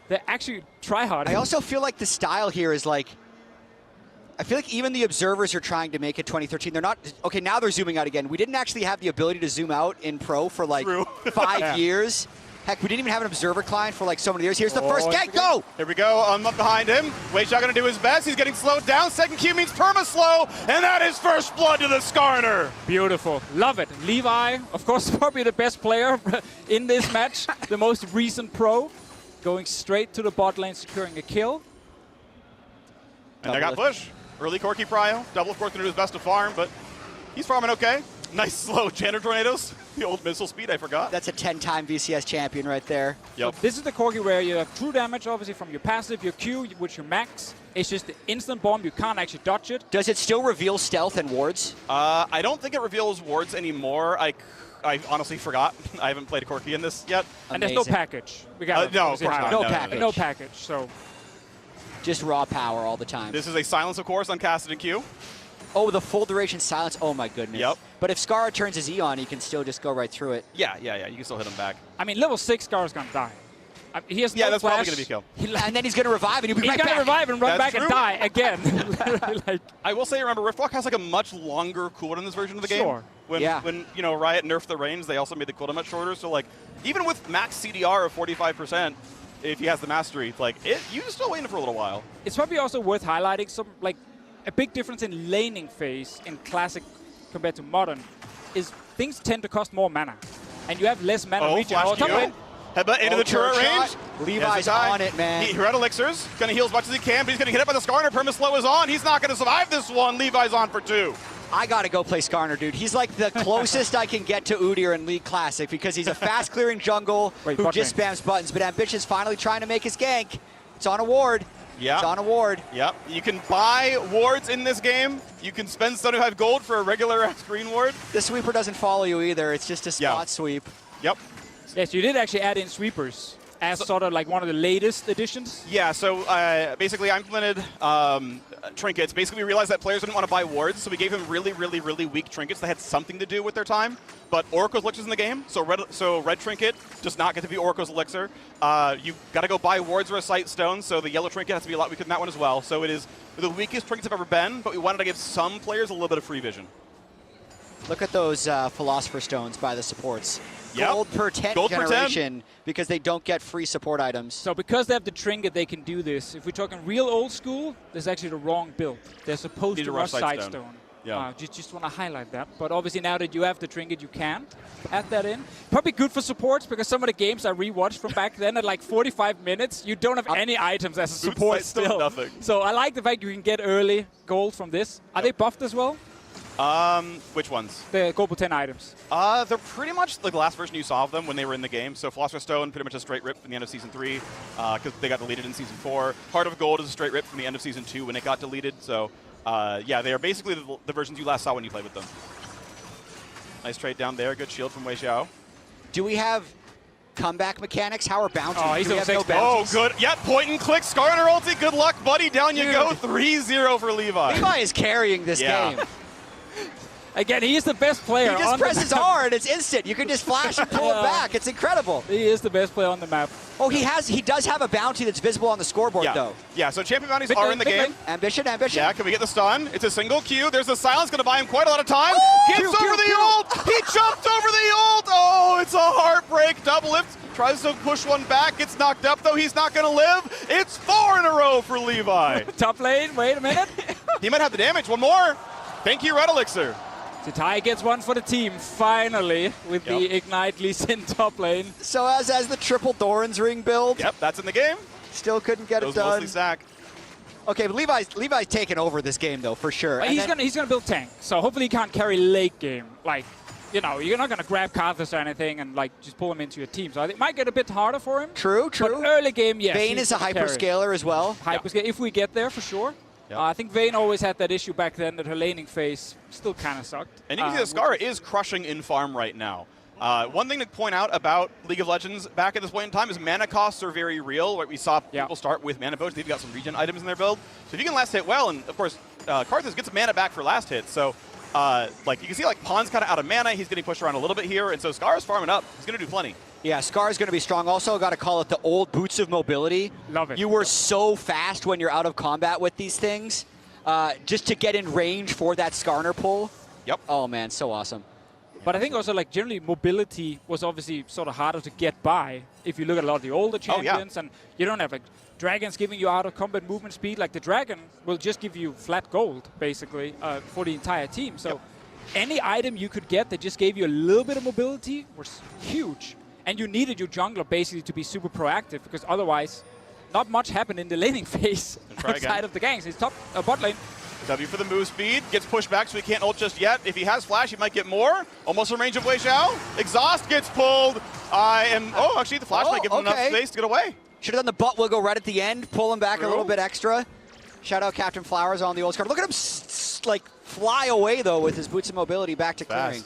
They actually try hard. I also feel like the style here is like, I feel like even the observers are trying to make it 2013. They're not, okay, now they're zooming out again. We didn't actually have the ability to zoom out in Pro for like 5 Yeah. years. Heck, we didn't even have an observer client for like so many years. Here's the first here gank, we go! Here we go, up behind him. Wei Xiao going to do his best. He's getting slowed down. Second Q means perma-slow, and that is first blood to the Skarner. Beautiful. Love it. Levi, of course, probably the best player in this match. The most recent pro. Going straight to the bot lane, securing a kill. And they got push. Early Corky Prio. Double, of course, going to do his best to farm, but he's farming okay. Nice slow Janitor Tornadoes. The old missile speed, I forgot. That's a 10-time VCS champion right there. Yep. So this is the Corgi where you have true damage, obviously, from your passive, your Q, which you max. It's just the instant bomb. You can't actually dodge it. Does it still reveal stealth and wards? I don't think it reveals wards anymore. I honestly forgot. I haven't played a Corky in this yet. And there's no package. We got no, of course not. No package. No package. So just raw power all the time. This is a silence, of course, on casted and Q. Oh, the full duration silence. Oh my goodness. Yep. But if Scar turns his E on, he can still just go right through it. Yeah. You can still hit him back. I mean, level 6 Scar is going to die. He has Yeah, no that's flash. probably going to be a kill. And then he's going to revive, and he'll be right He's back. going to revive and run That's back and true. die again. Like, I will say, remember, Riftwalk has like a much longer cooldown in this version of the game. Sure. When you know Riot nerfed the range, they also made the cooldown much shorter. So like, even with max CDR of 45%, if he has the mastery, like you're still waiting for a little while. it's probably also worth highlighting some like a big difference in laning phase in classic compared to modern is things tend to cost more mana, and you have less mana. Oh, region. flash Q. Headbutt into the turret range. Levi's on it, man. He red elixirs. Going to heal as much as he can, but he's going to get hit by the Skarner. Perma-slow is on. He's not going to survive this one. Levi's on for 2. I got to go play Skarner, dude. He's like the closest I can get to Udyr in League Classic because he's a fast-clearing jungle who just spams buttons. But Ambitious finally trying to make his gank. It's on a ward. Yeah. It's on a ward. Yep. You can buy wards in this game. You can spend 75 gold for a regular green ward. The sweeper doesn't follow you either. It's just a spot sweep. Yep. Yes, you did actually add in sweepers as sort of like one of the latest additions. Yeah, so basically I implemented trinkets. Basically we realized that players didn't want to buy wards, so we gave them really, really, really weak trinkets that had something to do with their time. But Oracle's Elixir's in the game, so red trinket does not get to be Oracle's Elixir. You got to go buy wards or a sight stone, so the yellow trinket has to be a lot weaker than that one as well. So it is the weakest trinkets I've ever been, but we wanted to give some players a little bit of free vision. Look at those Philosopher Stones by the supports. Yep. Gold per 10 Gold per generation because they don't get free support items. So because they have the trinket, they can do this. If we're talking real old school, this is actually the wrong build. They're supposed to rush Sightstone. Yeah. Just want to highlight that. But obviously now that you have the trinket, you can add that in. Probably good for supports because some of the games I rewatched from back then at like 45 minutes, you don't have any items as a support still. Nothing. So I like the fact you can get early gold from this. Are they buffed as well? Which ones? The gold per 10 items. They're pretty much like the last version you saw of them when they were in the game. So Philosopher's Stone, pretty much a straight rip from the end of Season 3, because they got deleted in Season 4. Heart of Gold is a straight rip from the end of Season 2 when it got deleted. So, yeah, they are basically the versions you last saw when you played with them. Nice trade down there. Good shield from Wei Xiao. Do we have comeback mechanics? How are bounties? Oh, he's Do we on have no 6 bounties? Oh, good. Yep, point and click. Skarner ulti. Good luck, buddy. Down you go. 3-0 for Levi. Levi is carrying this game. Again, he is the best player. He just presses R and it's instant. You can just flash and pull it back. It's incredible. He is the best player on the map. Oh, he does have a bounty that's visible on the scoreboard, though. Yeah, so champion bounties are in the game. Ambition. Yeah, can we get the stun? It's a single Q. There's the silence, going to buy him quite a lot of time. Gets over the ult. He jumped over the ult. Oh, it's a heartbreak. Double lift. Tries to push one back. Gets knocked up, though. He's not going to live. It's 4 in a row for Levi. Top lane. Wait a minute. He might have the damage. One more. Thank you, Red Elixir. Tatai gets one for the team, finally, with the Ignite Lee Sin top lane. So as the triple Doran's Ring build. Yep, that's in the game. Still couldn't get it done. Mostly sack. Okay, but Levi's taking over this game, though, for sure. But he's gonna build tank, so hopefully he can't carry late game. Like, you know, you're not gonna grab Karthus or anything and like just pull him into your team. So I think it might get a bit harder for him. True. But early game, yes. Vayne is a hyperscaler as well. Hyperscaler, if we get there, for sure. I think Vayne always had that issue back then that her laning phase still kind of sucked. And you can see the Scar is crushing in farm right now. One thing to point out about League of Legends back at this point in time is mana costs are very real. Right? We saw people start with mana boats. They've got some regen items in their build. So if you can last hit well, and of course, Karthus gets mana back for last hit. So like you can see, like Pawn's kind of out of mana. He's getting pushed around a little bit here, and so Scar's farming up. He's going to do plenty. Yeah, Scar's going to be strong. Also, got to call it the old boots of mobility. Love it. You were so fast when you're out of combat with these things. Just to get in range for that Skarner pull. Yep. Oh, man, so awesome. But I think also, like, generally mobility was obviously sort of harder to get by if you look at a lot of the older champions. And you don't have, like, dragons giving you out-of-combat movement speed. Like, the dragon will just give you flat gold, basically, for the entire team. So any item you could get that just gave you a little bit of mobility was huge. And you needed your jungler, basically, to be super proactive, because otherwise not much happened in the laning phase outside of the ganks. He's top bot lane. W for the move speed. Gets pushed back, so he can't ult just yet. If he has flash, he might get more. Almost in range of Wei Xiao. Exhaust gets pulled. Oh, actually, the flash might give him enough space to get away. Should have done the butt wiggle right at the end. Pull him back a little bit extra. Shout out Captain Flowers on the old card. Look at him like fly away, though, with his boots of mobility back to clearing.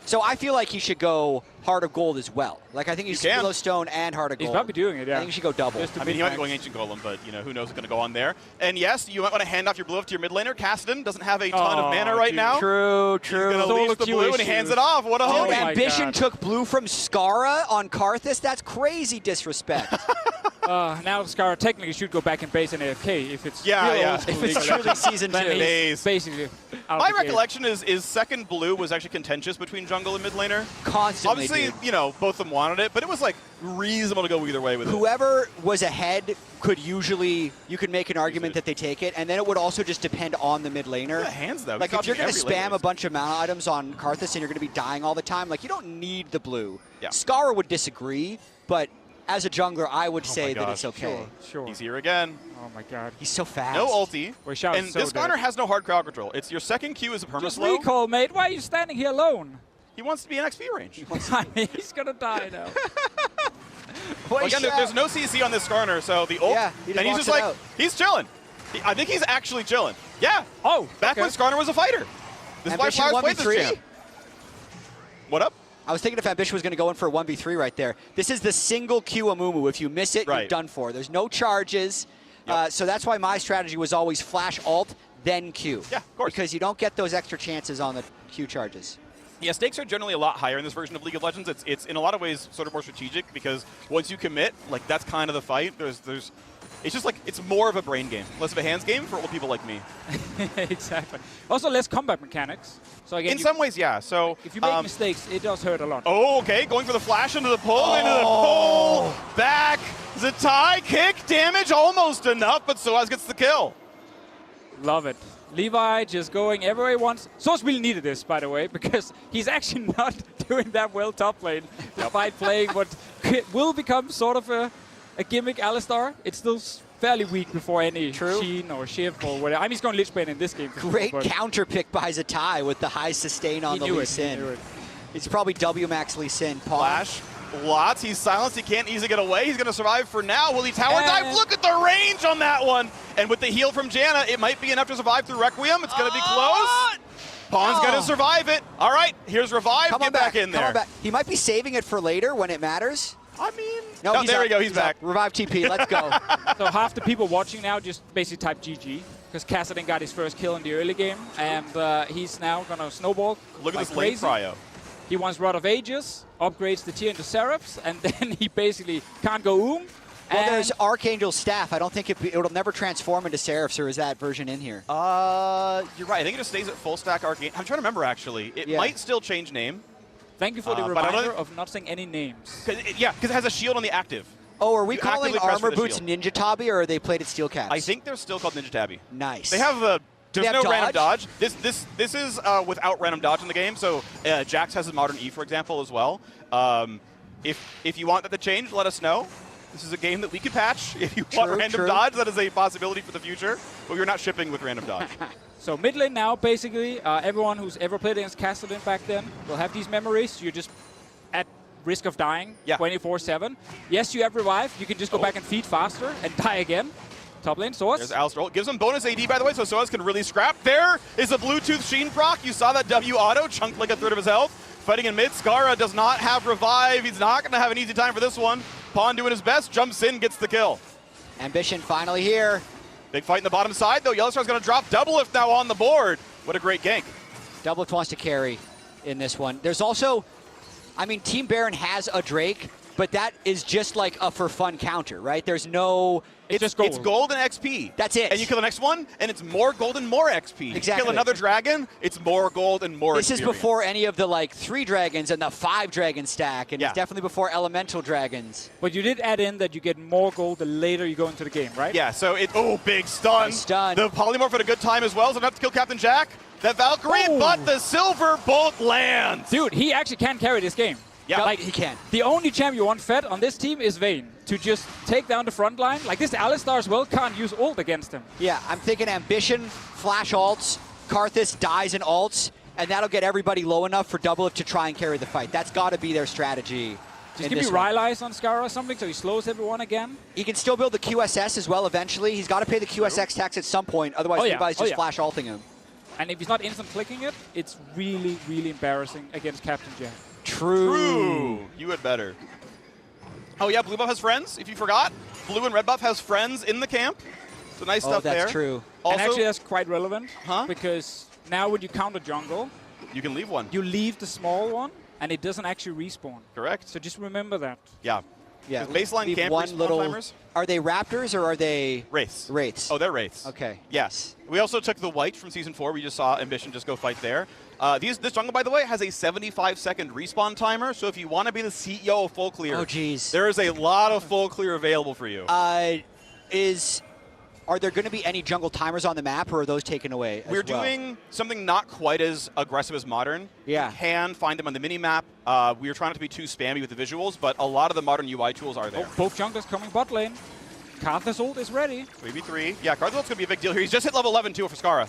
So I feel like he should go Heart of Gold as well. Like, I think he's Yellowstone and Heart of Gold. He's probably doing it, yeah. I think he should go double. I mean, he might be going Ancient Golem, but, you know, who knows what's going to go on there. And yes, you might want to hand off your blue to your mid laner. Cassidy doesn't have a ton of mana right now. True. He's going to leave the blue and he hands it off. What a homie. Ambition took blue from Skara on Karthus. That's crazy disrespect. Now Scar technically should go back in base and AFK if it's real old school If it's League of truly Legends. season Then 2. he's basically out My of the game. recollection is second blue was actually contentious between jungle and mid laner. Constantly, Obviously, dude. you know, both of them wanted it, but it was like reasonable to go either way with it. Whoever was ahead could usually, you could make an argument that they take it, and then it would also just depend on the mid laner. Hands though. Like He's if you're going to dodging every spam a bunch of mana items on Karthus and you're going to be dying all the time, like you don't need the blue. Yeah. Scar would disagree, but as a jungler, I would say that it's okay. Sure. He's here again. Oh my god. He's so fast. No ulti. Wait, Shao is And so this Garner dead. has no hard crowd control. It's your second Q is a perma Just slow. recall, mate. Why are you standing here alone? He wants to be in XP range. I mean, he's gonna die now. Well, again, there's no CC on this Garner, so the ult, Yeah, he just and he's walks just it like, out. he's chilling. I think he's actually chilling. Yeah. Oh, back when Skarner was a fighter. This is why Ambition Flowers played this 1v3? champ. What up? I was thinking if Ambition was going to go in for a 1v3 right there. This is the single Q Amumu. If you miss it, you're done for. There's no charges. So that's why my strategy was always flash alt, then Q. Yeah, of course. Because you don't get those extra chances on the Q charges. Yeah, stakes are generally a lot higher in this version of League of Legends. It's in a lot of ways sort of more strategic because once you commit, like that's kind of the fight. It's just like it's more of a brain game, less of a hands game for old people like me. Exactly. Also, less combat mechanics. So again, In some ways, yeah. So if you make mistakes, it does hurt a lot. Oh, okay. Going for the flash into the pull, into the pull, back. Zatai kick damage almost enough, but Soaz gets the kill. Love it. Levi just going everywhere he wants. Soaz really needed this, by the way, because he's actually not doing that well top lane, despite playing what will become sort of a gimmick Alistar. It's still fairly weak before any Sheen or Shiv or whatever. I mean, he's going Lich Bane in this game. Great counter pick by Zatai with the high sustain on the Lee Sin. It's probably W-Max Lee Sin. Flash. Lots. He's silenced. He can't easily get away. He's going to survive for now. Will he tower dive? Look at the range on that one. And with the heal from Janna, it might be enough to survive through Requiem. It's going to be close. Pawn's going to survive it. All right. Here's Revive. Get back in there. Come on back. He might be saving it for later when it matters. I mean, no, there we go. He's back. Revive TP. Let's go. So half the people watching now just basically type GG because Kassadin got his first kill in the early game, and he's now going to snowball. Look at like this late crazy. prio. He wants Rod of Ages, upgrades the tier into Seraphs, and then he basically can't go Well, there's Archangel's Staff. I don't think it'll never transform into Seraphs, or is that version in here? You're right. I think it just stays at full stack Arcane. I'm trying to remember, actually. It might still change name. Thank you for the but I don't reminder think- of not saying any names. Because it has a shield on the active. Oh, are we You calling actively press for Armor the Boots shield. Ninja Tabi, or are they played at Steel Caps? I think they're still called Ninja Tabby. Nice. They have Do there's they have no random dodge? dodge. This is without random dodge in the game. So Jax has his Modern E, for example, as well. If you want that to change, let us know. This is a game that we could patch. If you want random dodge, that is a possibility for the future. But we're not shipping with random dodge. So mid lane now, basically, everyone who's ever played against Kassadin back then will have these memories. You're just at risk of dying 24/7. Yes, you have revive. You can just go back and feed faster and die again. Top lane, Soaz. There's Alistar. Gives him bonus AD, by the way, so Soaz can really scrap. There is a Bluetooth Sheen proc. You saw that W auto, chunked like a third of his health. Fighting in mid, Skara does not have revive. He's not going to have an easy time for this one. Pawn doing his best, jumps in, gets the kill. Ambition finally here. Big fight in the bottom side, though. Yellowstar's going to drop double lift now on the board. What a great gank. Double Lift wants to carry in this one. There's also, I mean, Team Baron has a Drake, but that is just like a for fun counter, right? There's no... It's gold and XP. That's it. And you kill the next one, and it's more gold and more XP. Exactly. You kill another dragon, it's more gold and more This is experience. before any of the, like, 3 dragons and the 5 dragon stack, and it's definitely before elemental dragons. But you did add in that you get more gold the later you go into the game, right? Yeah, so big stun. Stun. The polymorph at a good time as well, so enough to kill Captain Jack. That Valkyrie, but the silver bolt lands. Dude, he actually can carry this game. Yeah, like, he can. The only champ you want fed on this team is Vayne to just take down the front line. Like this Alistar as well can't use ult against him. Yeah, I'm thinking Ambition, flash alts, Karthus dies in alts, and that'll get everybody low enough for double lift to try and carry the fight. That's got to be their strategy. Just give me Rylai's on Skara or something so he slows everyone again. He can still build the QSS as well eventually. He's got to pay the QSX tax at some point, otherwise Levi's just flash alting him. And if he's not instant clicking it, it's really, really embarrassing against Captain Jack. True. You had better. Oh yeah, blue buff has friends, if you forgot. Blue and red buff has friends in the camp. So nice stuff there. That's true. Also, and actually that's quite relevant, because now when you counter jungle, you can leave one. You leave the small one, and it doesn't actually respawn. Correct. So just remember that. Yeah. Yeah, baseline leave camp one respawn little. timers. Are they Raptors or are they Wraiths? Wraiths. Oh, they're Wraiths. Okay. Yes. We also took the white from Season 4. We just saw Ambition just go fight there. This jungle, by the way, has a 75-second respawn timer, so if you want to be the CEO of full clear, Oh, geez. there is a lot of full clear available for you. Are there going to be any jungle timers on the map, or are those taken away as We're well? doing something not quite as aggressive as Modern. Yeah. You can find them on the mini-map. We are trying not to be too spammy with the visuals, but a lot of the Modern UI tools are there. Oh, both junglers coming bot lane. Karthus ult is ready. 3v3. Yeah, Karthus ult's going to be a big deal here. He's just hit level 11, too, for Skara.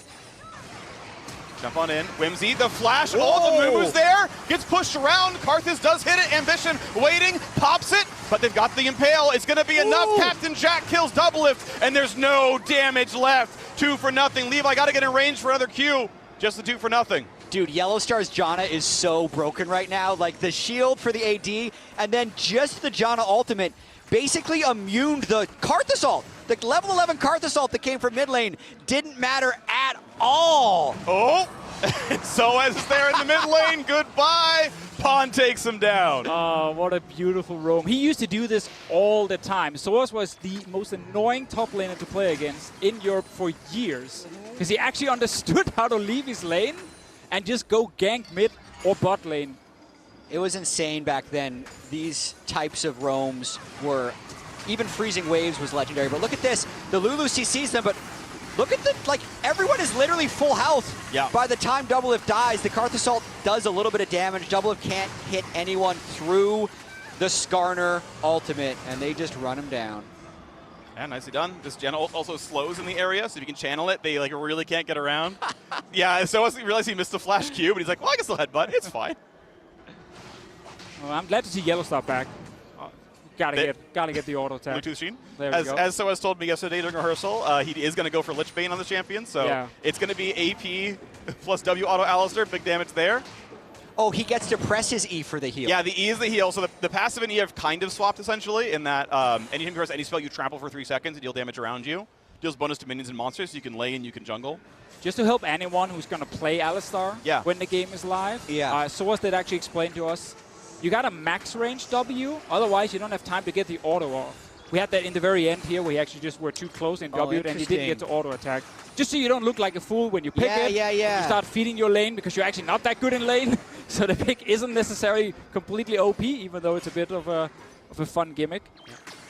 Jump on in. Whimsy, the flash, all the moves there. Gets pushed around. Karthus does hit it. Ambition waiting, pops it, but they've got the Impale. It's going to be enough. Captain Jack kills Doublelift, and there's no damage left. 2 for nothing. Levi got to get in range for another Q. Just the 2 for nothing. Dude, Yellowstar's Janna is so broken right now. Like, the shield for the AD, and then just the Janna ultimate basically immuned the Karthus ult. The level 11 Karthus ult that came from mid lane didn't matter at all. Oh, Soaz is there in the mid lane. Goodbye. Pawn takes him down. Oh, what a beautiful roam. He used to do this all the time. Soaz was the most annoying top laner to play against in Europe for years, because he actually understood how to leave his lane and just go gank mid or bot lane. It was insane back then. These types of roams were, even freezing waves was legendary. But look at this. The Lulu CCs them, but look at the, like, everyone is literally full health. Yeah. By the time Doublelift dies, the Karthus ult does a little bit of damage. Doublelift can't hit anyone through the Skarner ultimate, and they just run him down. Yeah, nicely done. This Gen ult also slows in the area, so if you can channel it, they like really can't get around. Yeah, so he realized he missed the flash Q, but he's like, well, I can still headbutt. It's fine. Well, I'm glad to see Yellowstar back. Gotta get the auto attack. Bluetooth Sheen. There we go. As Soaz told me yesterday during rehearsal, he is going to go for Lich Bane on the champion, so Yeah. it's going to be AP plus W auto Alistair. Big damage there. Oh, he gets to press his E for the heal. Yeah, the E is the heal. So the passive and E have kind of swapped essentially in that anytime you press any spell, you trample for 3 seconds and deal damage around you. Deals bonus to minions and monsters, so you can lane, you can jungle. Just to help anyone who's going to play Alistar Yeah. when the game is live, Yeah. Soaz did actually explain to us, you got a max range W, otherwise you don't have time to get the auto off. We had that in the very end here, where he actually just were too close in W and he didn't get to auto attack. Just so you don't look like a fool when you pick it. Yeah. You start feeding your lane because you're actually not that good in lane. So the pick isn't necessarily completely OP, even though it's a bit of a fun gimmick.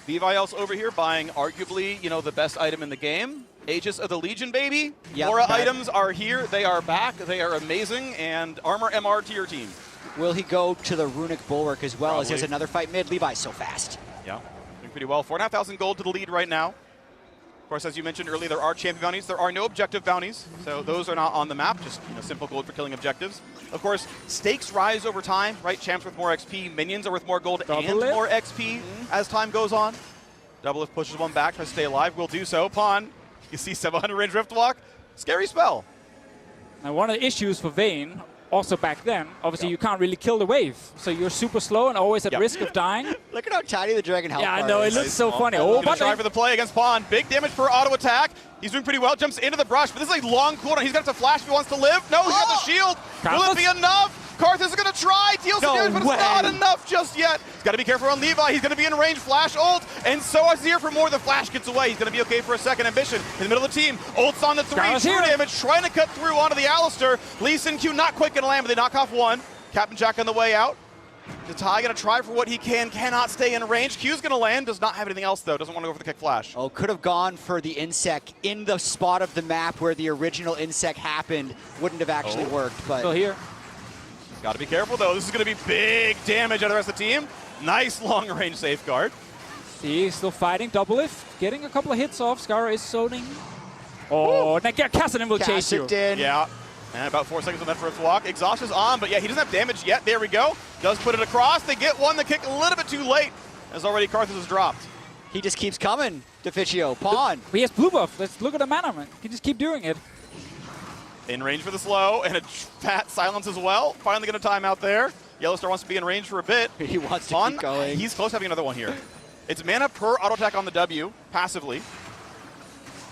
Levi also over here buying arguably, the best item in the game. Aegis of the Legion, baby. Yep. Aura items are here. They are back. They are amazing. And armor MR to your team. Will he go to the Runic Bulwark as well, as he has Probably. another fight mid? Levi's so fast. Yeah, doing pretty well. 4,500 gold to the lead right now. Of course, as you mentioned earlier, there are champion bounties. There are no objective bounties, so those are not on the map, just simple gold for killing objectives. Of course, stakes rise over time, right? Champs with more XP, minions are worth more gold and more XP as time goes on. Doublelift pushes one back, tries to stay alive, will do so. Pawn, you see 700 range Riftwalk. Scary spell. Now, one of the issues for Vayne, also back then, obviously you can't really kill the wave. So you're super slow and always at risk of dying. Look at how tiny the Dragon Health Yeah, I bar know, is. it looks so funny. Oh, Gonna try for the play against Pawn. Big damage per auto attack. He's doing pretty well. Jumps into the brush, but this is a long cooldown. He's got to flash if he wants to live. No, he's got the shield. Will it be enough? Karthus is going to try. Deals some damage, but it's not enough just yet. He's got to be careful on Levi. He's going to be in range. Flash ult. And Soaz is here for more. The flash gets away. He's going to be okay for a second. Ambition in the middle of the team. Ult's on the 3. True damage. Trying to cut through onto the Alistair. Lee Sin Q not quite going to land, but they knock off one. Captain Jack on the way out. Datai going to try for what he can. Cannot stay in range. Q's going to land. Does not have anything else, though. Doesn't want to go for the kick flash. Oh, could have gone for the Insect in the spot of the map where the original Insect happened. Wouldn't have actually worked, but... Still here. Got to be careful, though. This is going to be big damage on the rest of the team. Nice long-range safeguard. See, he's still fighting. Doublelift, getting a couple of hits off. Skara is zoning. Oh, now Kassadin will chase you. Yeah. And about 4 seconds left for a walk. Exhaust is on, but yeah, he doesn't have damage yet. There we go. Does put it across. They get one. The kick a little bit too late, as already Karthus has dropped. He just keeps coming, Deficio. Pawn. He has blue buff. Let's look at the mana, man. He can just keep doing it. In range for the slow, and a fat silence as well. Finally going to time out there. Yellowstar wants to be in range for a bit. He wants to keep going. He's close to having another one here. It's mana per auto attack on the W, passively.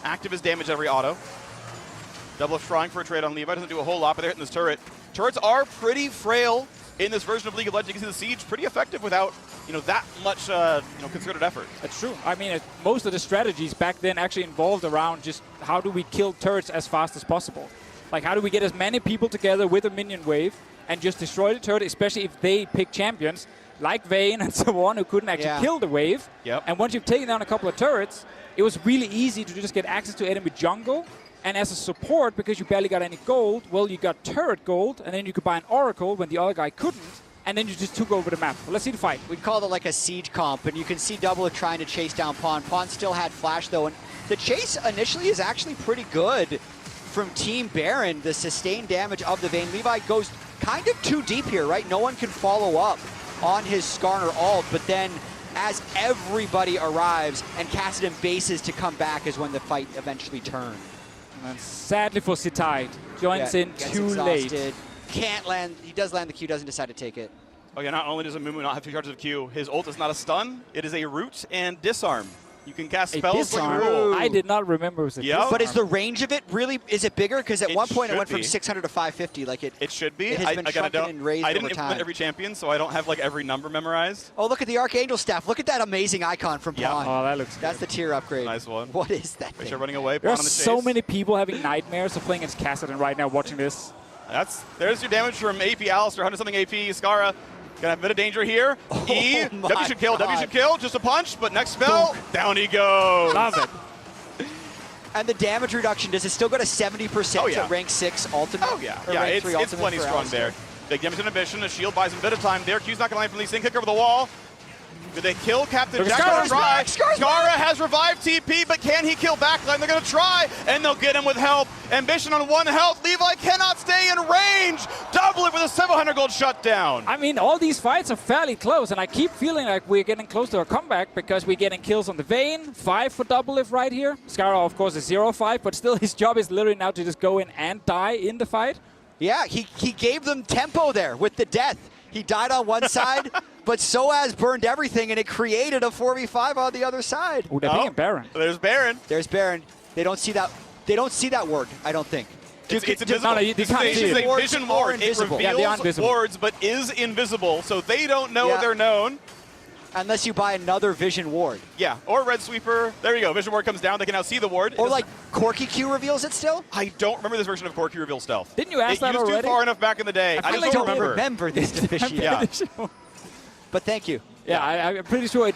Active is damage every auto. Double trying for a trade on Levi. Doesn't do a whole lot, but they're hitting this turret. Turrets are pretty frail in this version of League of Legends. You can see the siege pretty effective without that much concerted effort. That's true. I mean, most of the strategies back then actually involved around just how do we kill turrets as fast as possible. Like, how do we get as many people together with a minion wave and just destroy the turret, especially if they pick champions like Vayne and so on, who couldn't actually kill the wave. Yep. And once you've taken down a couple of turrets, it was really easy to just get access to enemy jungle. And as a support, because you barely got any gold, well, you got turret gold, and then you could buy an oracle when the other guy couldn't, and then you just took over the map. Well, let's see the fight. We'd call it like a siege comp, and you can see Double trying to chase down Pawn. Pawn still had flash, though, and the chase initially is actually pretty good from Team Baron. The sustained damage of the Vayne. Levi goes kind of too deep here, right? No one can follow up on his Skarner ult, but then as everybody arrives and Kassadin bases to come back is when the fight eventually turned. And sadly for Sitide, joins in too late. Can't land. He does land the Q, doesn't decide to take it. Oh yeah, not only does Amumu not have 2 charges of Q, his ult is not a stun, it is a root and disarm. You can cast spells like rule. I did not remember it was a disarm. But is the range of it really, is it bigger? Because at one point it went from be. 600 to 550. Like it should be. It has been shrunken and raised I didn't over implement time. every champion, so I don't have like every number memorized. Oh, look at the Archangel staff. Look at that amazing icon from Pawn. Oh, that looks That's the tier upgrade. Nice one. What is that Make thing? sure running away. There Pawn are on the so chase. many people having nightmares of playing against Kassadin right now watching this. There's your damage from AP Alistair, 100-something AP. Skara gonna have a bit of danger here. W should kill, W should kill. Just a punch, but next spell, down he goes. Love it. And the damage reduction, does it still go to 70% at rank 6 ultimate? Oh yeah, Or yeah, rank it's 3 ultimate plenty for strong Alistair? there. Big damage inhibition, a shield buys him a bit of time there. Q's not gonna land from Lee Sin, kick over the wall. Did they kill Captain Look, Jack? Skara's Try. back, Skara's Skara has revived TP, but can he kill backline? They're gonna try, and they'll get him with help. Ambition on 1 health. Levi cannot stay in range. Double it with a 700 gold shutdown. I mean, all these fights are fairly close, and I keep feeling like we're getting close to a comeback because we're getting kills on the Vayne. 5 for Doublelift right here. Skara, of course, is 0-5, but still his job is literally now to just go in and die in the fight. Yeah, he gave them tempo there with the death. He died on one side, but Soaz burned everything, and it created a 4v5 on the other side. Ooh, they're being Baron. There's Baron. There's Baron. They don't see that. They don't see that word, I don't think. It's invisible. No, you can't see It's it. a vision ward. It Yeah, they are reveals invisible. wards, but is invisible, so they don't know they're known. Unless you buy another vision ward. Yeah, or Red Sweeper. There you go. Vision ward comes down. They can now see the ward. Or like Corky Q reveals it still? I don't remember this version of Corky reveal stealth. Didn't you ask that It used already? too far enough back in the day. I just like don't don't remember. remember this deficiency. Yeah. But thank you. Yeah, I'm pretty sure it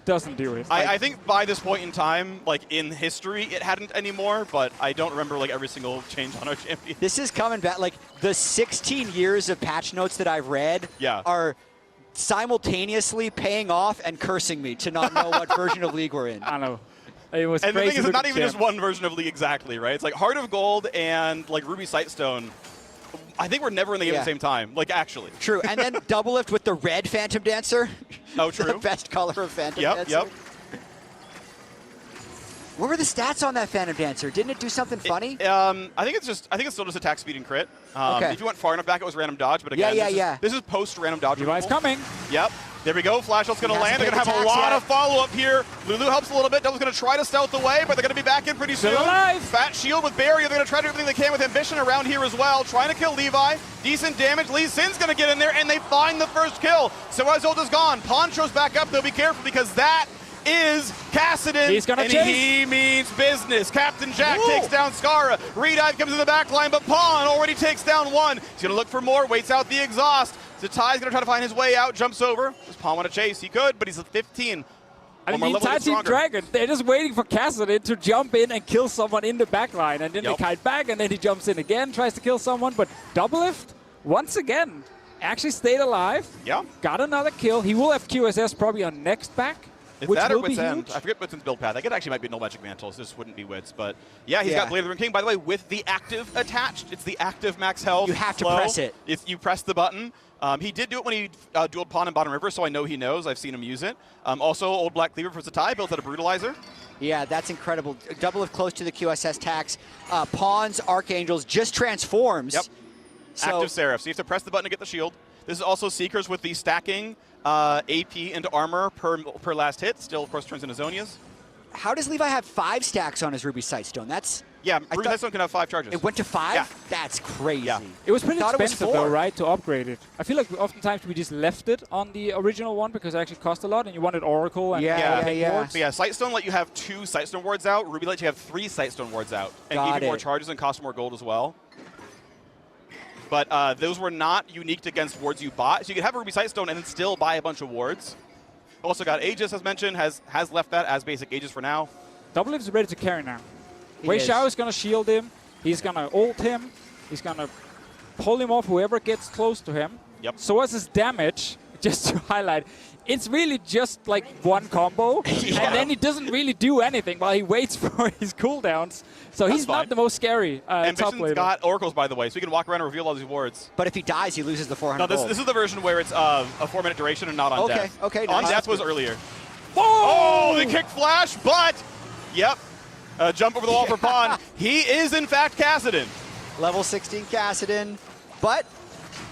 doesn't do it. I think by this point in time, like in history, it hadn't anymore, but I don't remember like every single change on our champion. This is coming back. Like the 16 years of patch notes that I've read are simultaneously paying off and cursing me to not know what version of League we're in. I know. It was And the crazy thing is, it's not even champ. just one version of League exactly, right? It's like Heart of Gold and like Ruby Sightstone. I think we're never in the game at the same time, like actually. True, and then Doublelift with the red Phantom Dancer. Oh, true. The best color of Phantom Dancer. Yep. What were the stats on that Phantom Dancer? Didn't it do something funny? I think it's still just attack speed and crit. Okay. If you went far enough back, it was random dodge. But again, this is post random dodge. Levi's coming. Yep. There we go. Flash ult's going to He land. hasn't They're going to paid have a the tax lot yet. of follow up here. Lulu helps a little bit. Double's going to try to stealth away, but they're going to be back in pretty soon. Still alive. Fat shield with barrier. They're going to try to do everything they can with ambition around here as well. Trying to kill Levi. Decent damage. Lee Sin's going to get in there, and they find the first kill. So ult is gone. Poncho's back up. They'll be careful because that is Kassadin, He's gonna and chase. he means business. Captain Jack takes down Skara. Redive comes in the back line, but Pawn already takes down one. He's going to look for more, waits out the exhaust. Zatai's going to try to find his way out, jumps over. Does Pawn want to chase? He could, but he's at 15. I mean, One the more level entire gets Team stronger. Dragon, they're just waiting for Kassadin to jump in and kill someone in the backline. And then they kite back, and then he jumps in again, tries to kill someone. But Doublelift, once again, actually stayed alive. Yeah. Got another kill. He will have QSS probably on next back. It's which that or will be Wit's End. huge. I forget Wit's End's build path. I think it actually might be No Magic Mantles. This wouldn't be Wit's, but yeah, he's got Blade of the Ring King. By the way, with the active attached, it's the active max health. You have to flow. press it. You press the button. He did do it when he dueled Pawn in Bottom River, so I know he knows. I've seen him use it. Also, Old Black Cleaver for Zatai built out a Brutalizer. Yeah, that's incredible. Doublelift close to the QSS tax. Pawn's Archangels just transforms. Yep. So, Active Seraph. So you have to press the button to get the shield. This is also Seekers with the stacking AP into armor per last hit. Still, of course, turns into Zonias. how does Levi have 5 stacks on his Ruby Sightstone? That's Yeah, Ruby Sightstone can have 5 charges. It went to 5? Yeah. That's crazy. Yeah. It was pretty expensive it was 4. though, right, to upgrade it. I feel like oftentimes we just left it on the original one because it actually cost a lot, and you wanted Oracle and But yeah, Sightstone let you have 2 Sightstone wards out. Ruby let you have 3 Sightstone wards out, and gave you more charges and cost more gold as well. But those were not unique against wards you bought, so you could have a Ruby Sightstone and then still buy a bunch of wards. Also got Aegis, as mentioned, has left that as basic Aegis for now. Double is ready to carry now. He Wei is. Xiao is going to shield him. He's going to ult him. He's going to pull him off whoever gets close to him. Yep. So as his damage, just to highlight, it's really just like one combo, and then he doesn't really do anything while he waits for his cooldowns. So he's not the most scary top Ambition's laner. got Oracles, by the way, so he can walk around and reveal all these wards. But if he dies, he loses the 400 No, gold. this is the version where it's a 4-minute duration and not on death. Okay, On nice. death was earlier. Oh, the kick flash, but, yep. Jump over the wall for Pawn. He is, in fact, Kassadin. Level 16 Kassadin. But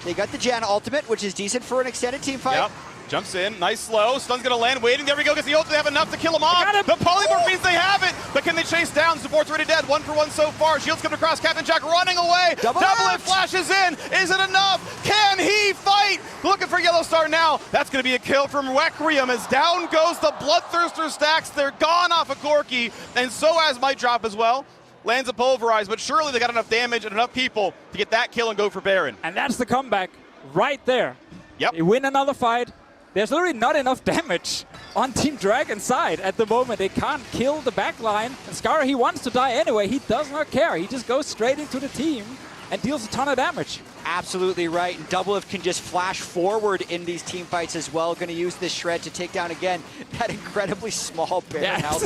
they got the Janna ultimate, which is decent for an extended team fight. Yep. Jumps in, nice slow. Stun's gonna land, waiting. There we go. Gets the ult. They have enough to kill him off. The polymorph means they have it, but can they chase down? Support's already dead. 1 for 1 so far. Shields coming across. Captain Jack running away. Double it flashes in. Is it enough? Can he fight? Looking for Yellow Star now. That's gonna be a kill from Requiem as down goes the Bloodthirster stacks. They're gone off of Corki, and so has Might Drop as well. Lands a Pulverize, but surely they got enough damage and enough people to get that kill and go for Baron. And that's the comeback right there. Yep. They win another fight. There's literally not enough damage on Team Dragon's side at the moment. They can't kill the backline. And Scar, he wants to die anyway. He does not care. He just goes straight into the team and deals a ton of damage. Absolutely right. And Double-Lift can just flash forward in these team fights as well. Going to use this shred to take down again that incredibly small Baron health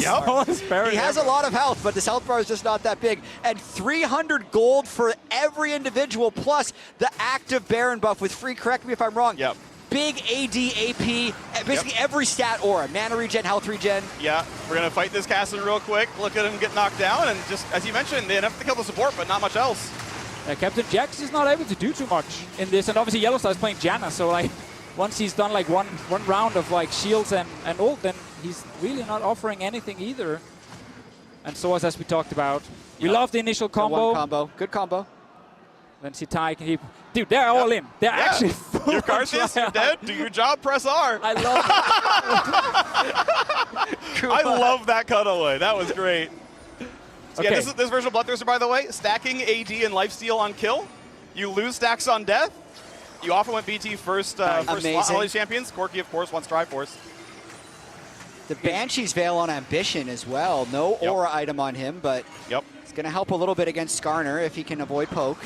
bar. He has a lot of health, but this health bar is just not that big. And 300 gold for every individual, plus the active Baron buff with free, correct me if I'm wrong. Yep. Big AD, AP, basically every stat aura. Mana regen, health regen. Yeah, we're going to fight this Kassadin real quick. Look at him get knocked down, and just, as you mentioned, they have to kill the support, but not much else. Captain Jax is not able to do too much in this, and obviously Yellowstar is playing Janna, so like once he's done like one round of like shields and ult, then he's really not offering anything either. And so as we talked about, we love the initial combo. One combo, good combo. Then Sitai can keep. Dude, they're all in. They're actually full. Your Karthus, you're dead. Do your job, press R. I love I love that cutaway. That was great. So Okay. Yeah, this version of Bloodthirster, by the way, stacking AD and lifesteal on kill. You lose stacks on death. You often went BT first Amazing. all these champions. Corki, of course, wants Triforce. The Banshee's Veil on Ambition as well. No aura item on him, but it's going to help a little bit against Skarner if he can avoid poke.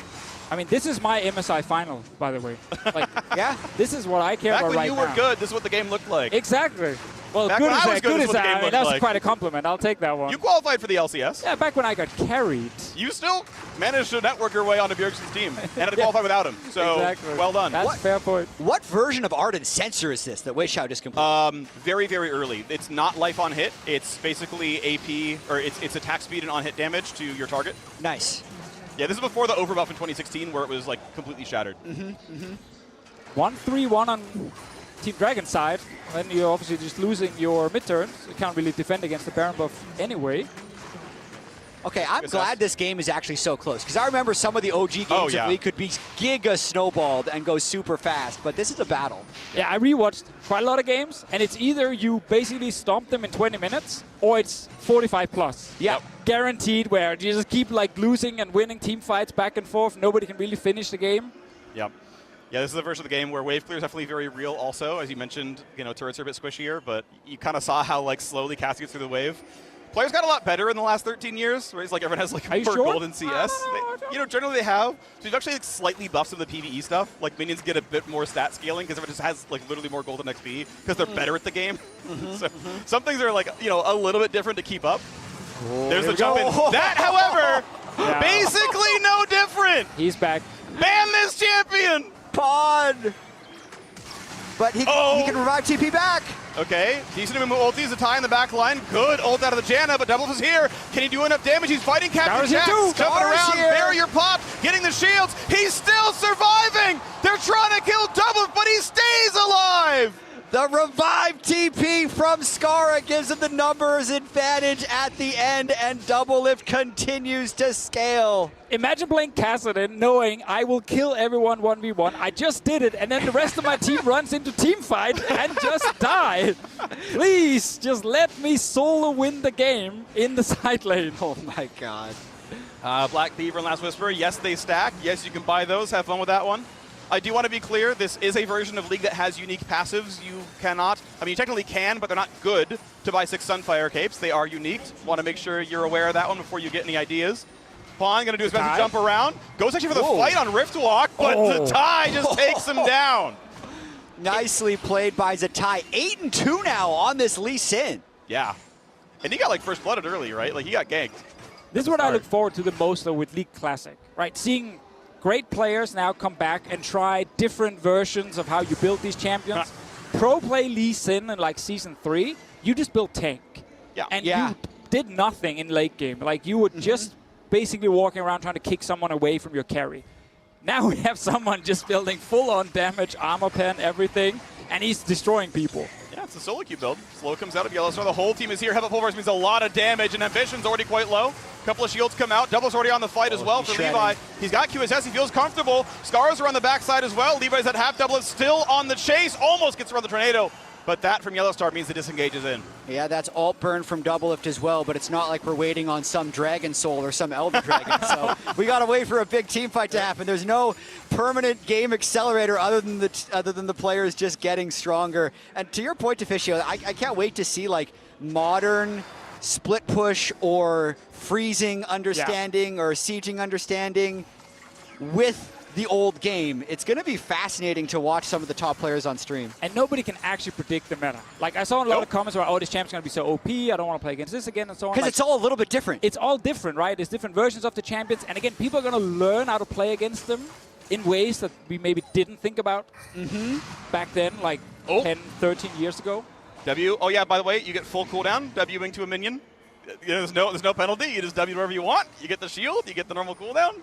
I mean, this is my MSI final, by the way. Like, yeah, this is what I care Back about when right you now. were good, this is what the game looked like. Exactly. Well, Back good when as I was that. good, Good this as is what the game that. I mean, looked that was like. quite a compliment. I'll take that one. You qualified for the LCS. Yeah, back when I got carried. You still managed to network your way onto Bjergsen's team and had to qualify without him. So, Exactly. well done. That's a fair point. What version of Ardent Sensor is this that Wei Xiao just completed? Very, very early. It's not life on hit. It's basically AP, or it's attack speed and on hit damage to your target. Nice. Yeah, this is before the overbuff in 2016 where it was like completely shattered. 1-3-1 on Team Dragon's side. Then you're obviously just losing your mid-turns. You can't really defend against the Baron buff anyway. Okay, I'm glad this game is actually so close, because I remember some of the OG games of League could be giga snowballed and go super fast, but this is a battle. Yeah, I rewatched quite a lot of games, and it's either you basically stomp them in 20 minutes, or it's 45 plus. Yeah. Guaranteed, where you just keep like losing and winning team fights back and forth. Nobody can really finish the game. Yep. Yeah, this is the version of the game where wave clear is definitely very real also. As you mentioned, you know, turrets are a bit squishier, but you kind of saw how like slowly Cass gets through the wave. Players got a lot better in the last 13 years, where it's like everyone has like Are you more sure? gold in CS. You know, generally they have. So you've actually like, slightly buffed some of the PvE stuff. Like minions get a bit more stat scaling because everyone just has like literally more gold and XP because they're better at the game. So some things are like, you know, a little bit different to keep up. There's the jump in. That, however, basically no different. He's back. Ban this champion. Pod. But he can revive TP back. Okay, decent move ultis, a tie in the back line. Good ult out of the Janna, but Double is here. Can he do enough damage? He's fighting Captain Jack. Jumping around, barrier pop, getting the shields. He's still surviving. They're trying to kill Double, but he stays alive. The revive TP from Skara gives him the numbers advantage at the end, and Doublelift continues to scale. Imagine playing Kassadin knowing I will kill everyone 1v1. I just did it, and then the rest of my team runs into team fight and just die. Please, just let me solo win the game in the side lane. Oh my god. Black Beaver and Last Whisper, yes, they stack. Yes, you can buy those. Have fun with that one. I do want to be clear, this is a version of League that has unique passives. You cannot, I mean, you technically can, but they're not good to buy 6 Sunfire Capes. They are unique. Want to make sure you're aware of that one before you get any ideas. Pawn going to do his best to jump around. Goes actually for the fight on Riftwalk, but Zatai just takes him down. Nicely played by Zatai. 8-2 now on this Lee Sin. Yeah. And he got like first blooded early, right? Like he got ganked. This is what I look forward to the most though with League Classic, right? Seeing great players now come back and try different versions of how you build these champions. Pro play Lee Sin in like Season 3, you just built tank. Yeah. And you did nothing in late game. Like you would just basically walking around trying to kick someone away from your carry. Now we have someone just building full-on damage, armor pen, everything, and he's destroying people. Yeah, it's a solo queue build. Slow comes out of Yellowstar. The whole team is here. Heavy Pulverize means a lot of damage, and Ambition's already quite low. Couple of shields come out. Double's already on the fight as well for Levi. He's got QSS. He feels comfortable. Scars are on the backside as well. Levi's at half. Double is still on the chase. Almost gets around the tornado. But that from Yellowstar means the disengage is in. Yeah, that's alt burn from Doublelift as well, but it's not like we're waiting on some Dragon Soul or some Elder Dragon. So we got to wait for a big team fight to happen. There's no permanent game accelerator other than the players just getting stronger. And to your point, Deficio, I can't wait to see like modern split push or freezing understanding or sieging understanding with the old game. It's going to be fascinating to watch some of the top players on stream. And nobody can actually predict the meta. Like I saw a lot of comments about, oh, this champion's going to be so OP, I don't want to play against this again, and so on. Because like, it's all a little bit different. It's all different, right? There's different versions of the champions. And again, people are going to learn how to play against them in ways that we maybe didn't think about back then, like 10, 13 years ago. W, oh yeah, by the way, you get full cooldown, Wing to a minion. You know, there's no penalty, you just W wherever you want. You get the shield, you get the normal cooldown.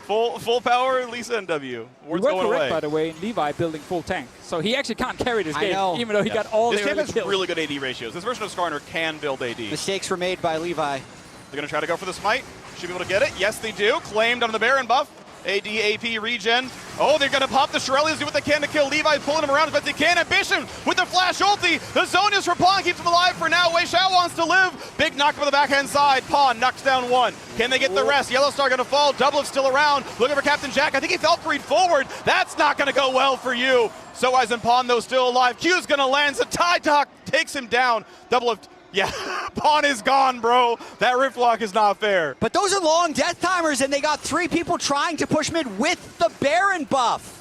Full power, Lisa and W. Word's going correct, away. By the way, in Levi building full tank. So he actually can't carry this game, even though he got all the early kills. This game has really good AD ratios. This version of Skarner can build AD. Mistakes were made by Levi. They're going to try to go for the smite. Should be able to get it. Yes, they do. Claimed on the Baron buff. AD, AP, regen. Oh, they're going to pop the Shirelles, do what they can to kill Levi, pulling him around as best they can. Ambition with the flash ulti. The zone is for Pawn, keeps him alive for now. Wei Xiao wants to live. Big knock from the backhand side. Pawn knocks down one. Can they get the rest? Yellowstar going to fall. Doublelift still around. Looking for Captain Jack. I think he Valkyrie'd forward. That's not going to go well for you. So as in Pawn, though, still alive. Q's going to land. So tie talk takes him down. Doublelift. Yeah, Pawn is gone, bro. That Riftwalk is not fair. But those are long death timers, and they got 3 people trying to push mid with the Baron buff.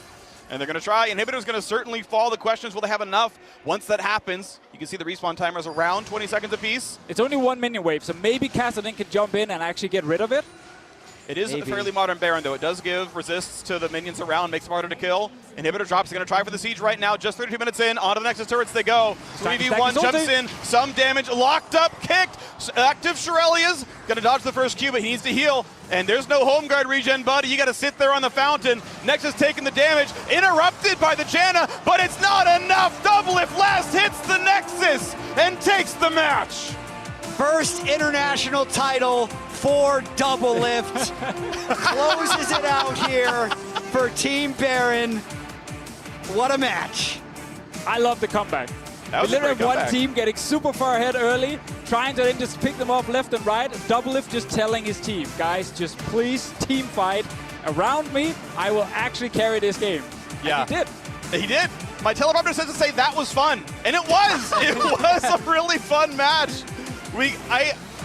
And they're going to try. Inhibitor's going to certainly fall. The question is, will they have enough? Once that happens, you can see the respawn timer is around 20 seconds apiece. It's only 1 minion wave, so maybe Kassadin can jump in and actually get rid of it. It is a fairly modern Baron, though. It does give resists to the minions around, makes it harder to kill. Inhibitor drops. He's going to try for the siege right now. Just 32 minutes in. On to the Nexus turrets they go. 3v1 jumps in. Some damage. Locked up. Kicked. Active Shirelia's going to dodge the first Q, but he needs to heal. And there's no home guard regen, buddy. You got to sit there on the fountain. Nexus taking the damage. Interrupted by the Janna, but it's not enough. Doublelift last hits the Nexus and takes the match. First international title for Doublelift. Closes it out here for Team Baron. What a match. I love the comeback. That was we literally a great have one comeback. team getting super far ahead early, trying to then just pick them off left and right. Doublelift just telling his team, guys, just please team fight around me. I will actually carry this game. Yeah. And he did. He did. My teleprompter says to say that was fun. And it was. It was a really fun match.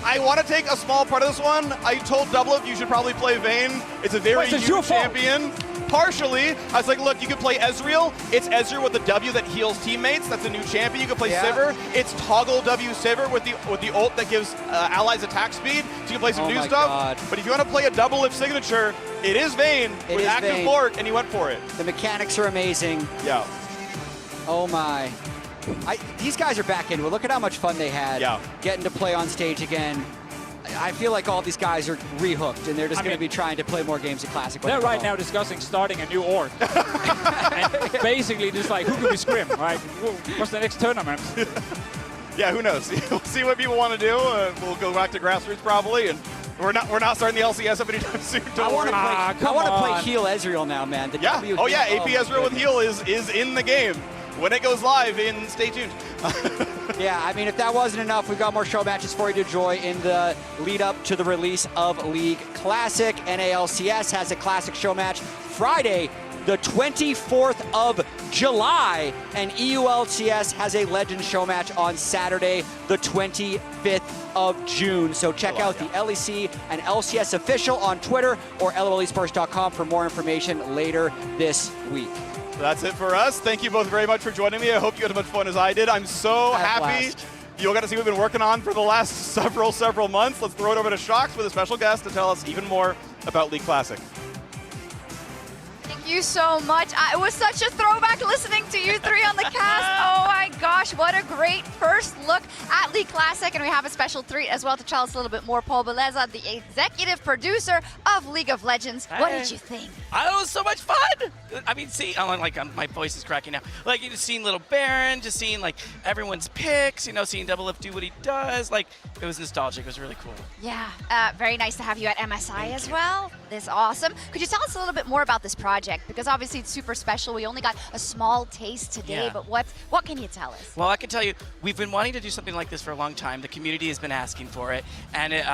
I want to take a small part of this one. I told Doublelift you should probably play Vayne. It's a very new champion. Partially, I was like, look, you can play Ezreal. It's Ezreal with the W that heals teammates. That's a new champion. You can play Sivir. It's toggle W Sivir with the ult that gives allies attack speed. So you can play some new stuff. God. But if you want to play a Doublelift signature, it is Vayne with active Bork, and he went for it. The mechanics are amazing. Yeah. Oh my. These guys are back into it. Look at how much fun they had getting to play on stage again. I feel like all these guys are rehooked, and they're just going to be trying to play more games of Classic. They're right now discussing starting a new org. And basically just like, who could we scrim, right? What's the next tournament? Yeah, who knows? We'll see what people want to do. We'll go back to grassroots probably, and we're not starting the LCS up anytime soon. I want to play Heal Ezreal now, man. The W Oh yeah, Heal. AP Ezreal with Heal is in the game. When it goes live, stay tuned. Yeah, I mean, if that wasn't enough, we've got more show matches for you to enjoy in the lead up to the release of League Classic. NALCS has a Classic show match Friday, the 24th of July, and EULCS has a Legends show match on Saturday, the 25th of June. So check out the LEC and LCS official on Twitter or LoLesports.com for more information later this week. That's it for us. Thank you both very much for joining me. I hope you had as much fun as I did. I'm so happy you all got to see what we've been working on for the last several months. Let's throw it over to Shox with a special guest to tell us even more about League Classic. Thank you so much. It was such a throwback listening to you three on the cast. Oh my gosh, what a great first look at League Classic. And we have a special treat as well to tell us a little bit more. Paul Beleza, the executive producer of League of Legends. What did you think? It was so much fun. I mean, my voice is cracking now. Like, you just seeing Little Baron, just seeing like everyone's picks, seeing Double Lift do what he does. Like, it was nostalgic. It was really cool. Yeah, very nice to have you at MSI as well. This is awesome. Could you tell us a little bit more about this project? Because obviously it's super special. We only got a small taste today, but what can you tell us? Well, I can tell you, we've been wanting to do something like this for a long time. The community has been asking for it, and it,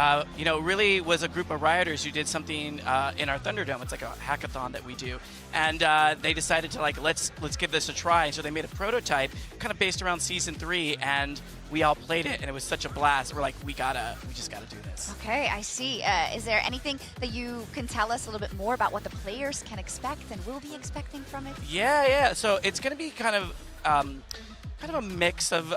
really was a group of rioters who did something in our Thunderdome. It's like a hackathon that we do, and they decided to let's give this a try. And so they made a prototype, kind of based around Season 3, and we all played it, and it was such a blast. We're like, we just gotta do this. Okay, I see. Is there anything that you can tell us a little bit more about what the players can expect and will be expecting from it? Yeah. So it's gonna be kind of a mix of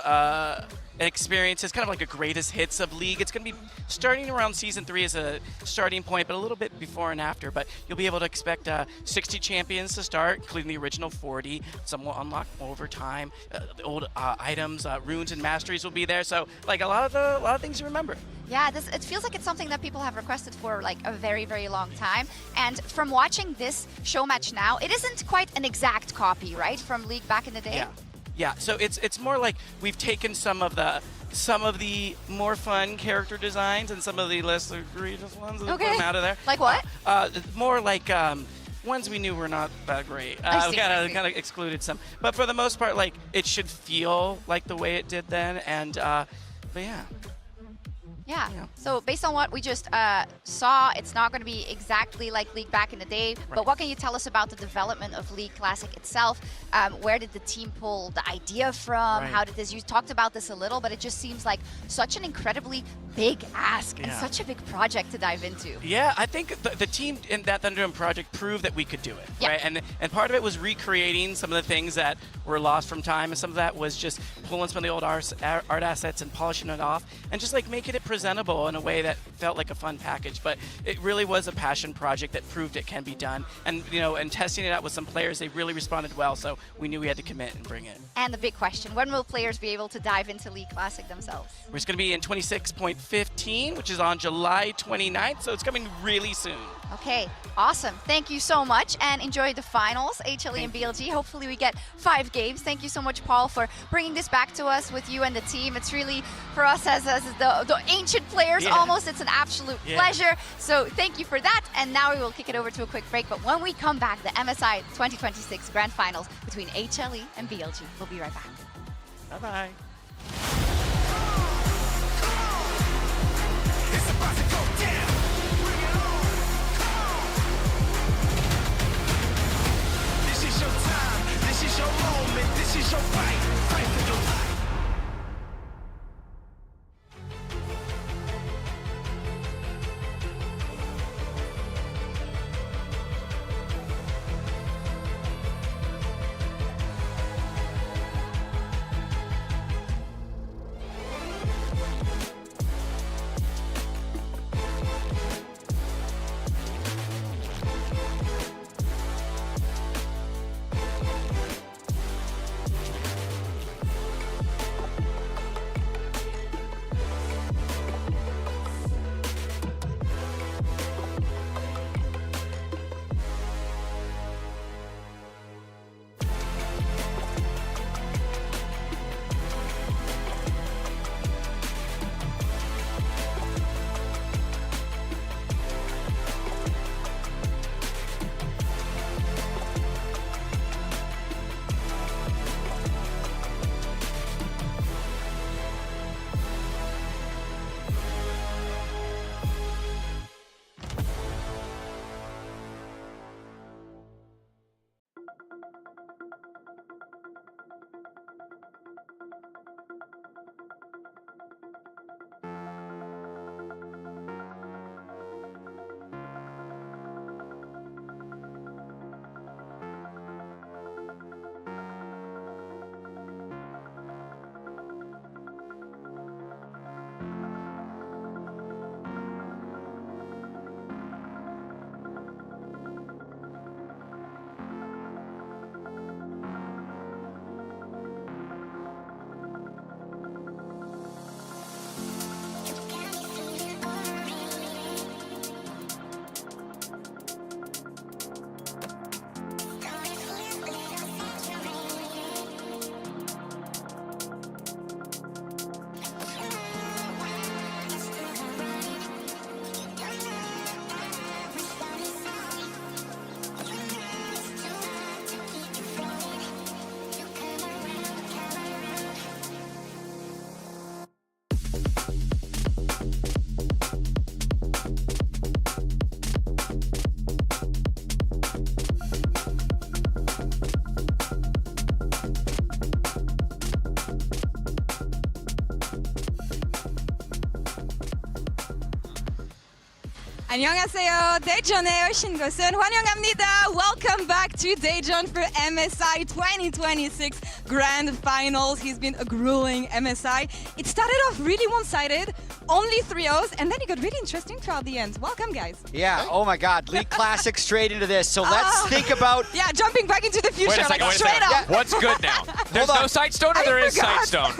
experiences, kind of like a greatest hits of League. It's going to be starting around Season 3 as a starting point, but a little bit before and after. But you'll be able to expect 60 champions to start, including the original 40. Some will unlock over time. The old items, runes, and masteries will be there. So, like a lot of things you remember. Yeah, it feels like it's something that people have requested for like a very, very long time. And from watching this show match now, it isn't quite an exact copy, right, from League back in the day? Yeah, so it's more like we've taken some of the more fun character designs and some of the less egregious ones and put them out of there. Like what? More like ones we knew were not that great. We kind of excluded some, but for the most part, like it should feel like the way it did then. And but yeah. Yeah. So based on what we just saw, it's not going to be exactly like League back in the day. But what can you tell us about the development of League Classic itself? Where did the team pull the idea from? How did this? You talked about this a little, but it just seems like such an incredibly big ask and such a big project to dive into. Yeah, I think the team in that Thunderdome project proved that we could do it, right? And part of it was recreating some of the things that were lost from time, and some of that was just pulling some of the old art assets and polishing it off, and just like making it presentable in a way that felt like a fun package. But it really was a passion project that proved it can be done, and and testing it out with some players, they really responded well. So we knew we had to commit and bring it. And the big question: when will players be able to dive into League Classic themselves? We're just going to be in 26.15, which is on July 29th, so it's coming really soon. Okay, awesome. Thank you so much, and enjoy the finals, HLE and BLG. Hopefully we get 5 games. Thank you so much, Paul, for bringing this back to us with you and the team. It's really, for us as the ancient players almost, it's an absolute pleasure. So thank you for that, and now we will kick it over to a quick break. But when we come back, the MSI 2026 Grand Finals between HLE and BLG. We'll be right back. Bye-bye. This is your time, this is your moment, this is your fight for your life. 안녕하세요. 대전에 오신 것은 환영합니다. Welcome back to Daejeon for MSI 2026 Grand Finals. He's been a grueling MSI. It started off really one-sided, only 3-0s, and then it got really interesting throughout the end. Welcome, guys. Yeah, oh my God, League Classic straight into this. So let's think about... Yeah, jumping back into the future, Wait a second, like straight up. What's good now? There's no Sightstone, or there is Sightstone?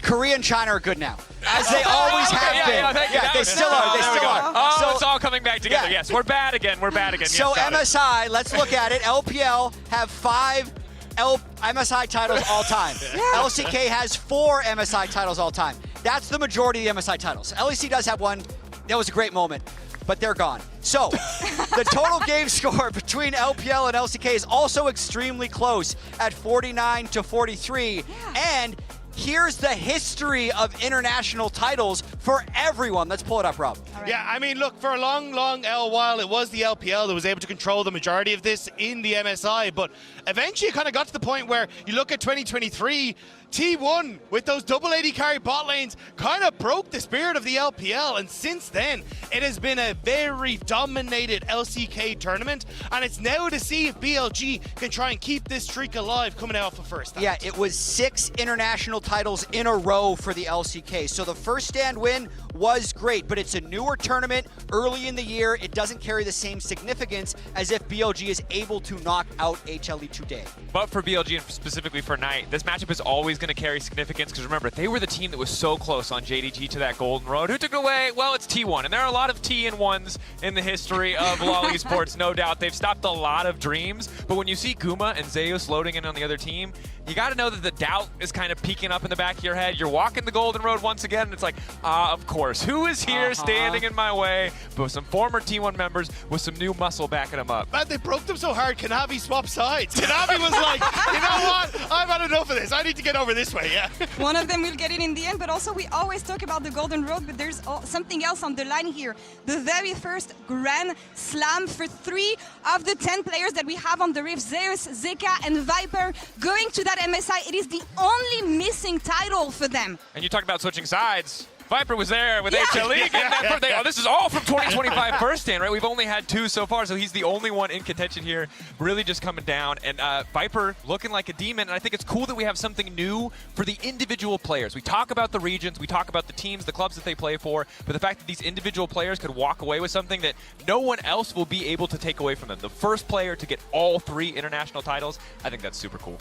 Korea and China are good now, as they always have been. Yeah, they still are. They still are. Oh, So- it's all coming back together. Yes, we're bad again. We're bad again. So yes, got it. MSI, let's look at it. LPL have 5 MSI titles all time. LCK has 4 MSI titles all time. That's the majority of the MSI titles. LEC does have one. That was a great moment, but they're gone. So the total game score between LPL and LCK is also extremely close at 49-43. And here's the history of international titles for everyone. Let's pull it up, Rob. Yeah, I mean, look, for a long while, it was the LPL that was able to control the majority of this in the MSI, but eventually it kind of got to the point where you look at 2023, T1 with those double AD carry bot lanes kind of broke the spirit of the LPL, and since then it has been a very dominated LCK tournament, and it's now to see if BLG can try and keep this streak alive coming out of first stand. Yeah, it was 6 international titles in a row for the LCK. So the first stand win was great, but it's a newer tournament early in the year. It doesn't carry the same significance as if BLG is able to knock out HLE today. But for BLG and specifically for Knight, this matchup is always going to carry significance because remember, they were the team that was so close on JDG to that golden road. Who took it away? Well, it's T1. And there are a lot of T&1s in the history of LoL Esports, no doubt. They've stopped a lot of dreams. But when you see Guma and Zeus loading in on the other team, you got to know that the doubt is kind of peeking up in the back of your head. You're walking the golden road once again, and it's like, of course. Who is here standing in my way? But with some former T1 members with some new muscle backing them up. Man, they broke them so hard, Kanavi swapped sides. Kanavi was like, you know what? I've had enough of this. I need to get over this way, yeah. One of them will get it in the end, but also we always talk about the golden road, but there's something else on the line here. The very first Grand Slam for 3 of the 10 players that we have on the Rift, Zeus, Zeka, and Viper, going to that MSI. It is the only missing title for them. And you talk about switching sides. Viper was there with HLE. Getting that birthday. Oh, this is all from 2025 first stand, right? We've only had 2 so far, so he's the only one in contention here, really just coming down. And Viper looking like a demon, and I think it's cool that we have something new for the individual players. We talk about the regions, we talk about the teams, the clubs that they play for, but the fact that these individual players could walk away with something that no one else will be able to take away from them. The first player to get all 3 international titles, I think that's super cool.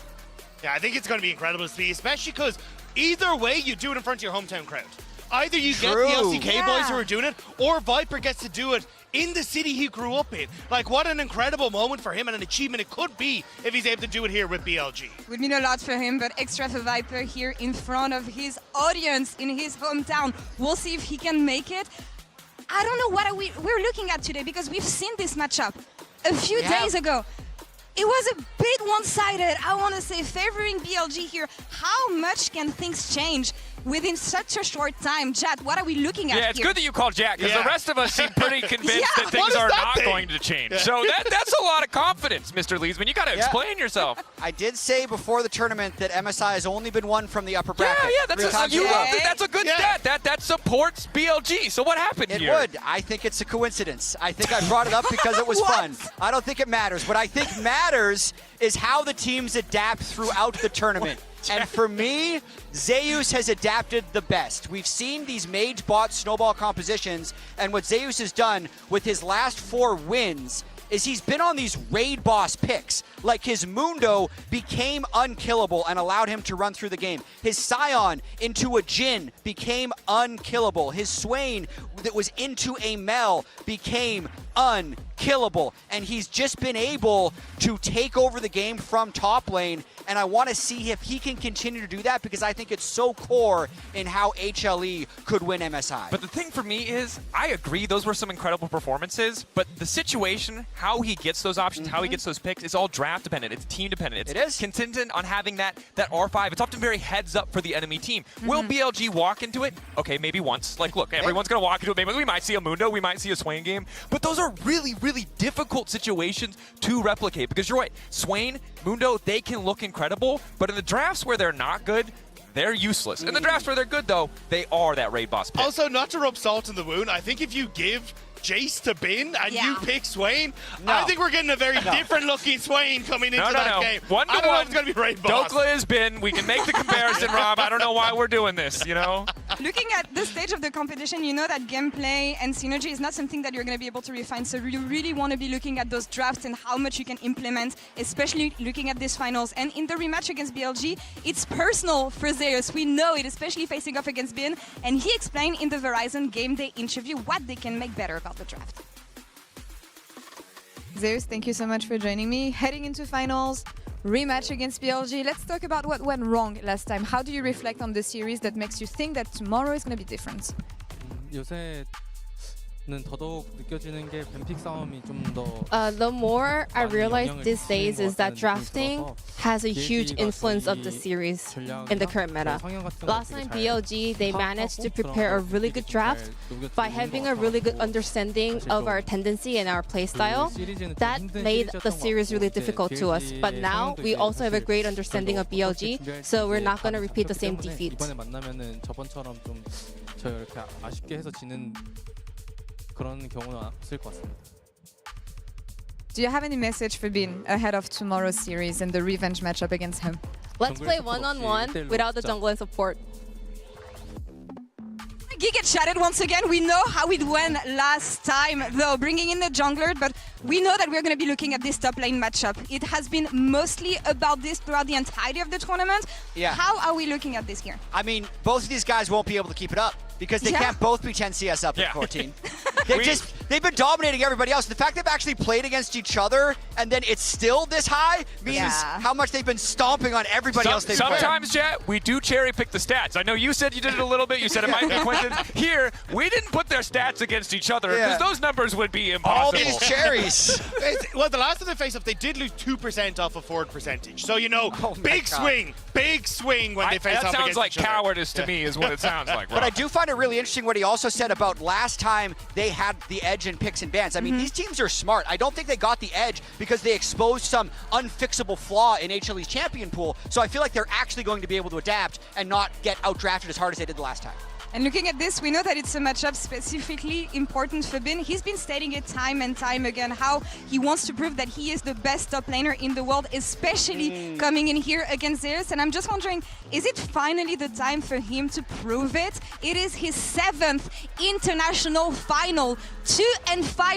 Yeah, I think it's going to be incredible to see, especially because either way, you do it in front of your hometown crowd. Either you get the LCK boys who are doing it, or Viper gets to do it in the city he grew up in. Like, what an incredible moment for him and an achievement it could be if he's able to do it here with BLG. Would mean a lot for him, but extra for Viper here in front of his audience in his hometown. We'll see if he can make it. I don't know what we're looking at today, because we've seen this matchup a few days ago. It was a bit one-sided, I want to say, favoring BLG here. How much can things change within such a short time? Jad, what are we looking at Yeah, it's here? good that you called Jack, because the rest of us seem pretty convinced that things are not going to change. So that's a lot of confidence, Mr. Leesman. You got to explain yourself. I did say before the tournament that MSI has only been won from the upper bracket. Yeah, that's a good stat. That supports BLG. So what happened here? It would. I think it's a coincidence. I think I brought it up because it was fun. I don't think it matters. What I think matters is how the teams adapt throughout the tournament. And for me, Zeus has adapted the best. We've seen these mage bot snowball compositions, and what Zeus has done with his last 4 wins is he's been on these raid boss picks. Like his Mundo became unkillable and allowed him to run through the game. His Scion into a Jhin became unkillable. His Swain that was into a Mel became unkillable. And he's just been able to take over the game from top lane. And I want to see if he can continue to do that, because I think it's so core in how HLE could win MSI. But the thing for me is, I agree, those were some incredible performances, but the situation, how he gets those options, how he gets those picks, is all draft dependent. It's team dependent. It's contingent on having that R5. It's often very heads up for the enemy team. Will BLG walk into it? Okay, maybe once. Like, look, everyone's going to walk into it. Maybe we might see a Mundo, we might see a Swain game, but those are really, really difficult situations to replicate, because you're right, Swain, Mundo, they can look incredible, but in the drafts where they're not good, they're useless. In the drafts where they're good, though, they are that raid boss pick. Also, not to rub salt in the wound, I think if you give Jace to Bin and Yeah. you pick Swain, No. I think we're getting a very different looking Swain coming into that game. One I to don't know one. if it's going to be Raid Boss. Dokla has been. We can make the comparison, Rob. I don't know why we're doing this, you know? Looking at the stage of the competition, you know that gameplay and synergy is not something that you're going to be able to refine. So you really want to be looking at those drafts and how much you can implement, especially looking at these finals. And in the rematch against BLG, it's personal for Zeus. We know it, especially facing off against Bin. And he explained in the Verizon Game Day interview what they can make better about the draft. Zeus, thank you so much for joining me. Heading into finals, rematch against BLG. Let's talk about what went wrong last time. How do you reflect on the series that makes you think that tomorrow is going to be different? 더더욱 느껴지는 게 뱀픽 싸움이 좀 더 The more I realize these days is that drafting has a huge influence of the series in the current meta. Last time BLG, they managed to prepare a really good draft by having a really good understanding of our tendency and our playstyle. That made the series really difficult to us. But now we also have a great understanding of BLG, so we're not going to repeat the same defeat. 이번에 만나면은 저번처럼 좀 저 이렇게 아쉽게 해서 지는 그런 경우는 없을 것 같습니다. Do you have any message for Bin ahead of tomorrow's series and the revenge matchup against him? Let's play one-on-one without the jungle and support. Giga chatted once again. We know how it went last time, though, bringing in the jungler, but we know that we're going to be looking at this top lane matchup. It has been mostly about this throughout the entirety of the tournament. Yeah. How are we looking at this here? I mean, both of these guys won't be able to keep it up because they can't both be 10 CS up at 14. They've been dominating everybody else. The fact they've actually played against each other and then it's still this high means how much they've been stomping on everybody else they've played. Sometimes, Jet, we do cherry pick the stats. I know you said you did it a little bit. You said it might be Quentin. Here, we didn't put their stats against each other because those numbers would be impossible. All these cherries. Well, the last of the face-off, they did lose 2% off of forward percentage. So, you know, big swing when they face off against each other. That sounds like cowardice to me is what it sounds like, But I do find it really interesting what he also said about last time they had the edge in picks and bans. I mean, these teams are smart. I don't think they got the edge because they exposed some unfixable flaw in HLE's champion pool. So I feel like they're actually going to be able to adapt and not get outdrafted as hard as they did the last time. And looking at this, we know that it's a matchup specifically important for Bin. He's been stating it time and time again, how he wants to prove that he is the best top laner in the world, especially coming in here against Zeus. And I'm just wondering, is it finally the time for him to prove it? It is his 7th international final, 2-5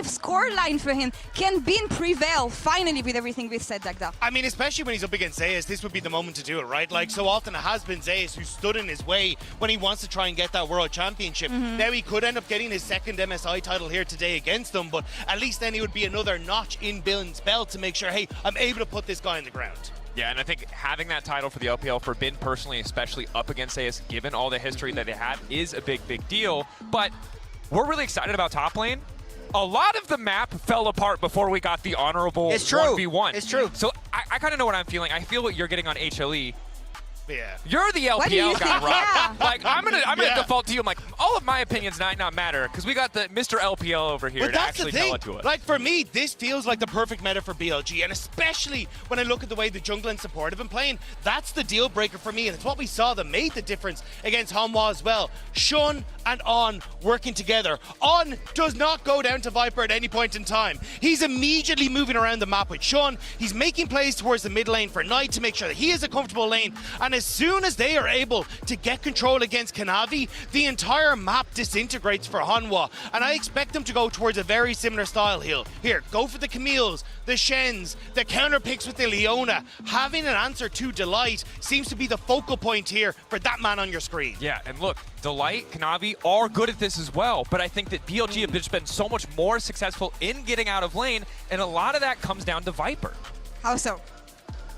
scoreline for him. Can Bin prevail finally with everything we've said, Dagda? I mean, especially when he's up against Zeus, this would be the moment to do it, right? Like, so often it has been Zeus who stood in his way when he wants to try and get that World Championship. Now he could end up getting his 2nd MSI title here today against them, but at least then he would be another notch in Bin's belt to make sure, hey, I'm able to put this guy on the ground. Yeah, and I think having that title for the LPL for Bin personally, especially up against Zeus, given all the history that they have, is a big, big deal. But we're really excited about top lane. A lot of the map fell apart before we got the honorable 1v1. It's true. So I kind of know what I'm feeling. I feel what you're getting on HLE. Yeah. You're the LPL guy, Rob. Yeah. Like, I'm gonna default to you. I'm like, all of my opinions might not matter because we got the Mr. LPL over here But to actually tell it to us. Like, for me, this feels like the perfect meta for BLG, and especially when I look at the way the jungle and support have been playing, that's the deal breaker for me, and it's what we saw that made the difference against Hanwha as well. Shun and On working together. On does not go down to Viper at any point in time. He's immediately moving around the map with Shun. He's making plays towards the mid lane for Knight to make sure that he is a comfortable lane, and as soon as they are able to get control against Kanavi, the entire map disintegrates for Hanwha, and I expect them to go towards a very similar style here. Go for the Camille's, the Shens, the counter picks with the Leona. Having an answer to Delight seems to be the focal point here for that man on your screen. Yeah, and look, Delight, Kanavi are good at this as well, but I think that BLG have just been so much more successful in getting out of lane, and a lot of that comes down to Viper. How so?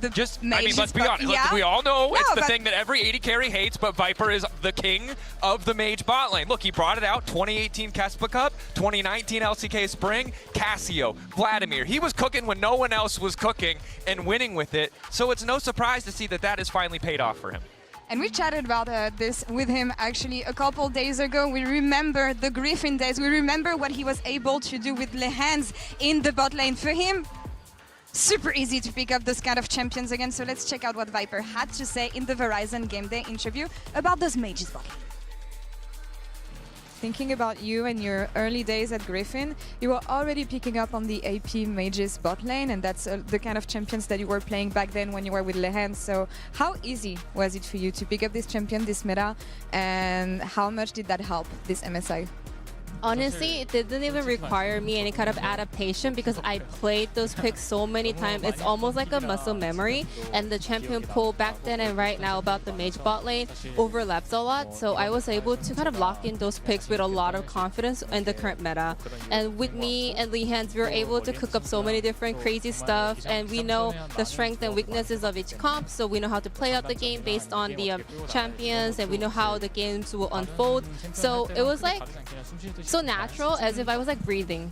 I mean, let's be honest. Yeah? We all know No, it's the but thing that every AD carry hates, but Viper is the king of the mage bot lane. Look, he brought it out. 2018 Kespa Cup, 2019 LCK Spring, Cassio, Vladimir. He was cooking when no one else was cooking and winning with it. So it's no surprise to see that that has finally paid off for him. And we chatted about this with him actually a couple days ago. We remember the Griffin days. We remember what he was able to do with Lehans in the bot lane. For him, super easy to pick up those kind of champions again. So let's check out what Viper had to say in the Verizon Game Day interview about those mages bot lane. thinking about you and your early days at Griffin, you were already picking up on the AP Mages bot lane, and that's the kind of champions that you were playing back then when you were with Lehen. So how easy was it for you to pick up this champion, this meta, and how much did that help this MSI? Honestly, it didn't even require me any kind of adaptation because I played those picks so many times. It's almost like a muscle memory. And the champion pool back then and right now about the mage bot lane overlaps a lot. So I was able to kind of lock in those picks with a lot of confidence in the current meta. And with me and Lee Hans, we were able to cook up so many different crazy stuff. And we know the strengths and weaknesses of each comp. So we know how to play out the game based on the champions. And we know how the games will unfold. So it was like so natural, as if I was like breathing.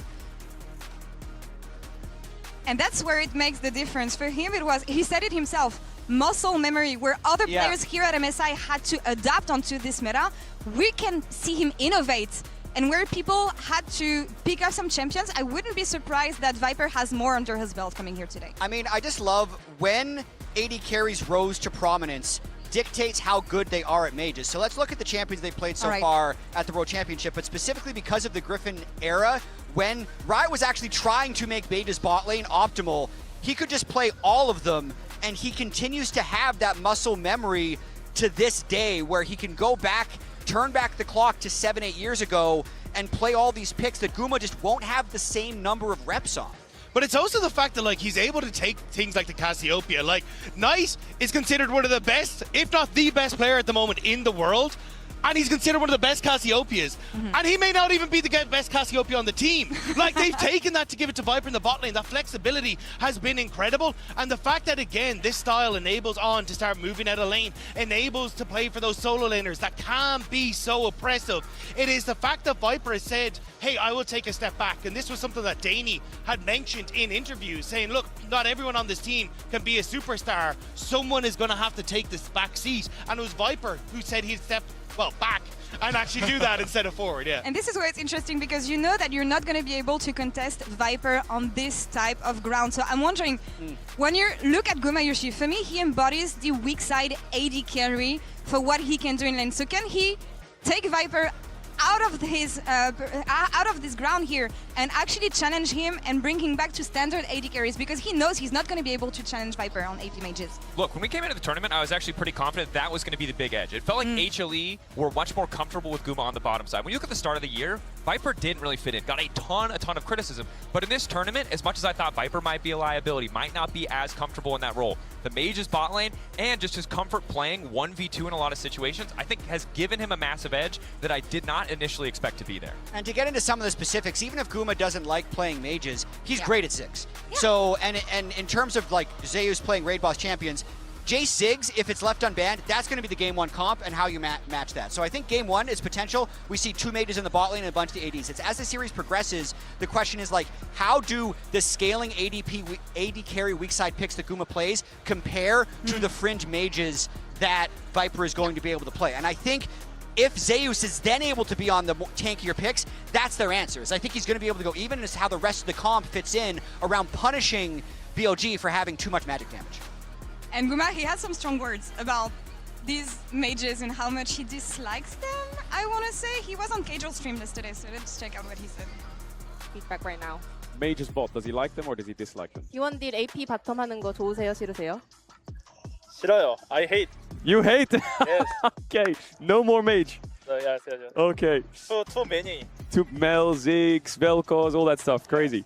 And that's where it makes the difference. For him, it was, he said it himself, muscle memory, where other players here at MSI had to adapt onto this meta. We can see him innovate. And where people had to pick up some champions, I wouldn't be surprised that Viper has more under his belt coming here today. I mean, I just love when AD carries rose to prominence, dictates how good they are at mages. So let's look at the champions they've played so far at the World Championship, but specifically because of the Griffin era, when Riot was actually trying to make mages bot lane optimal, he could just play all of them, and he continues to have that muscle memory to this day where he can go back, turn back the clock to 7-8 years ago and play all these picks that Guma just won't have the same number of reps on. But it's also the fact that, like, he's able to take things like the Cassiopeia. Like, Knight is considered one of the best, if not the best player at the moment in the world. And he's considered one of the best Cassiopeias. And he may not even be the best Cassiopeia on the team. Like, they've taken that to give it to Viper in the bot lane. That flexibility has been incredible. And the fact that, again, this style enables On to start moving out of lane, enables to play for those solo laners that can be so oppressive. It is the fact that Viper has said, hey, I will take a step back. And this was something that Daney had mentioned in interviews, saying, look, not everyone on this team can be a superstar. Someone is going to have to take this back seat. And it was Viper who said he'd step back and actually do that instead of forward, And this is where it's interesting because you know that you're not going to be able to contest Viper on this type of ground. So I'm wondering, when you look at Gumayushi, for me, he embodies the weak side AD carry for what he can do in lane. So can he take Viper out of this ground here and actually challenge him and bring him back to standard AD carries, because he knows he's not going to be able to challenge Viper on AP mages? Look, when we came into the tournament, I was actually pretty confident that was going to be the big edge. It felt like HLE were much more comfortable with Guma on the bottom side. When you look at the start of the year, Viper didn't really fit in. Got a ton of criticism. But in this tournament, as much as I thought Viper might be a liability, might not be as comfortable in that role, the mage's bot lane and just his comfort playing 1v2 in a lot of situations, I think has given him a massive edge that I did not initially expect to be there. And to get into some of the specifics, even if Guma doesn't like playing mages, he's great at Ziggs. So, and in terms of like Zeus playing Raid Boss champions, Jay Ziggs, if it's left unbanned, that's going to be the game one comp and how you match that. So I think game one is potential. We see 2 mages in the bot lane and a bunch of the ADs. It's as the series progresses, the question is like, how do the scaling AD carry weak side picks that Guma plays compare to the fringe mages that Viper is going to be able to play? And I think if Zeus is then able to be on the tankier picks, that's their answers. I think he's going to be able to go even as how the rest of the comp fits in around punishing BLG for having too much magic damage. And Guma, he had some strong words about these mages and how much he dislikes them. I want to say he was on Casual stream yesterday, so let's check out what he said. Feedback right now. Mage's bot, does he like them or does he dislike them? T1딜 AP 바텀 하는 거 좋으세요, 싫으세요? 싫어요. I hate. You hate? Yes. Okay, no more mage. Yes. Okay. Too many. Too Mel, Ziggs, Vel'Koz, all that stuff. Crazy.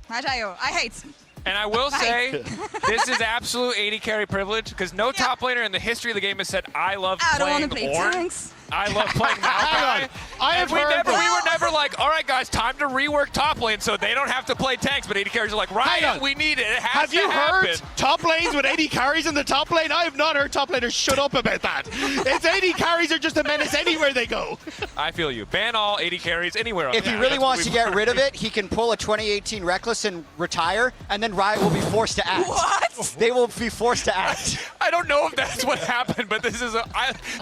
맞아요. I hate. And I will say, this is absolute AD carry privilege, because no top laner in the history of the game has said, I love playing Ornn. I love playing Maokai. We were never like, all right, guys, time to rework top lane so they don't have to play tanks. But AD carries are like, right, we need it. It has to happen. Have you heard top lanes with AD carries in the top lane? I have not heard top laners shut up about that. It's AD carries are just a menace anywhere they go. I feel you. Ban all AD carries anywhere. If he really wants to get rid of it, he can pull a 2018 Reckless and retire, and then Riot will be forced to act. What? They will be forced to act. I don't know if that's what happened, but this is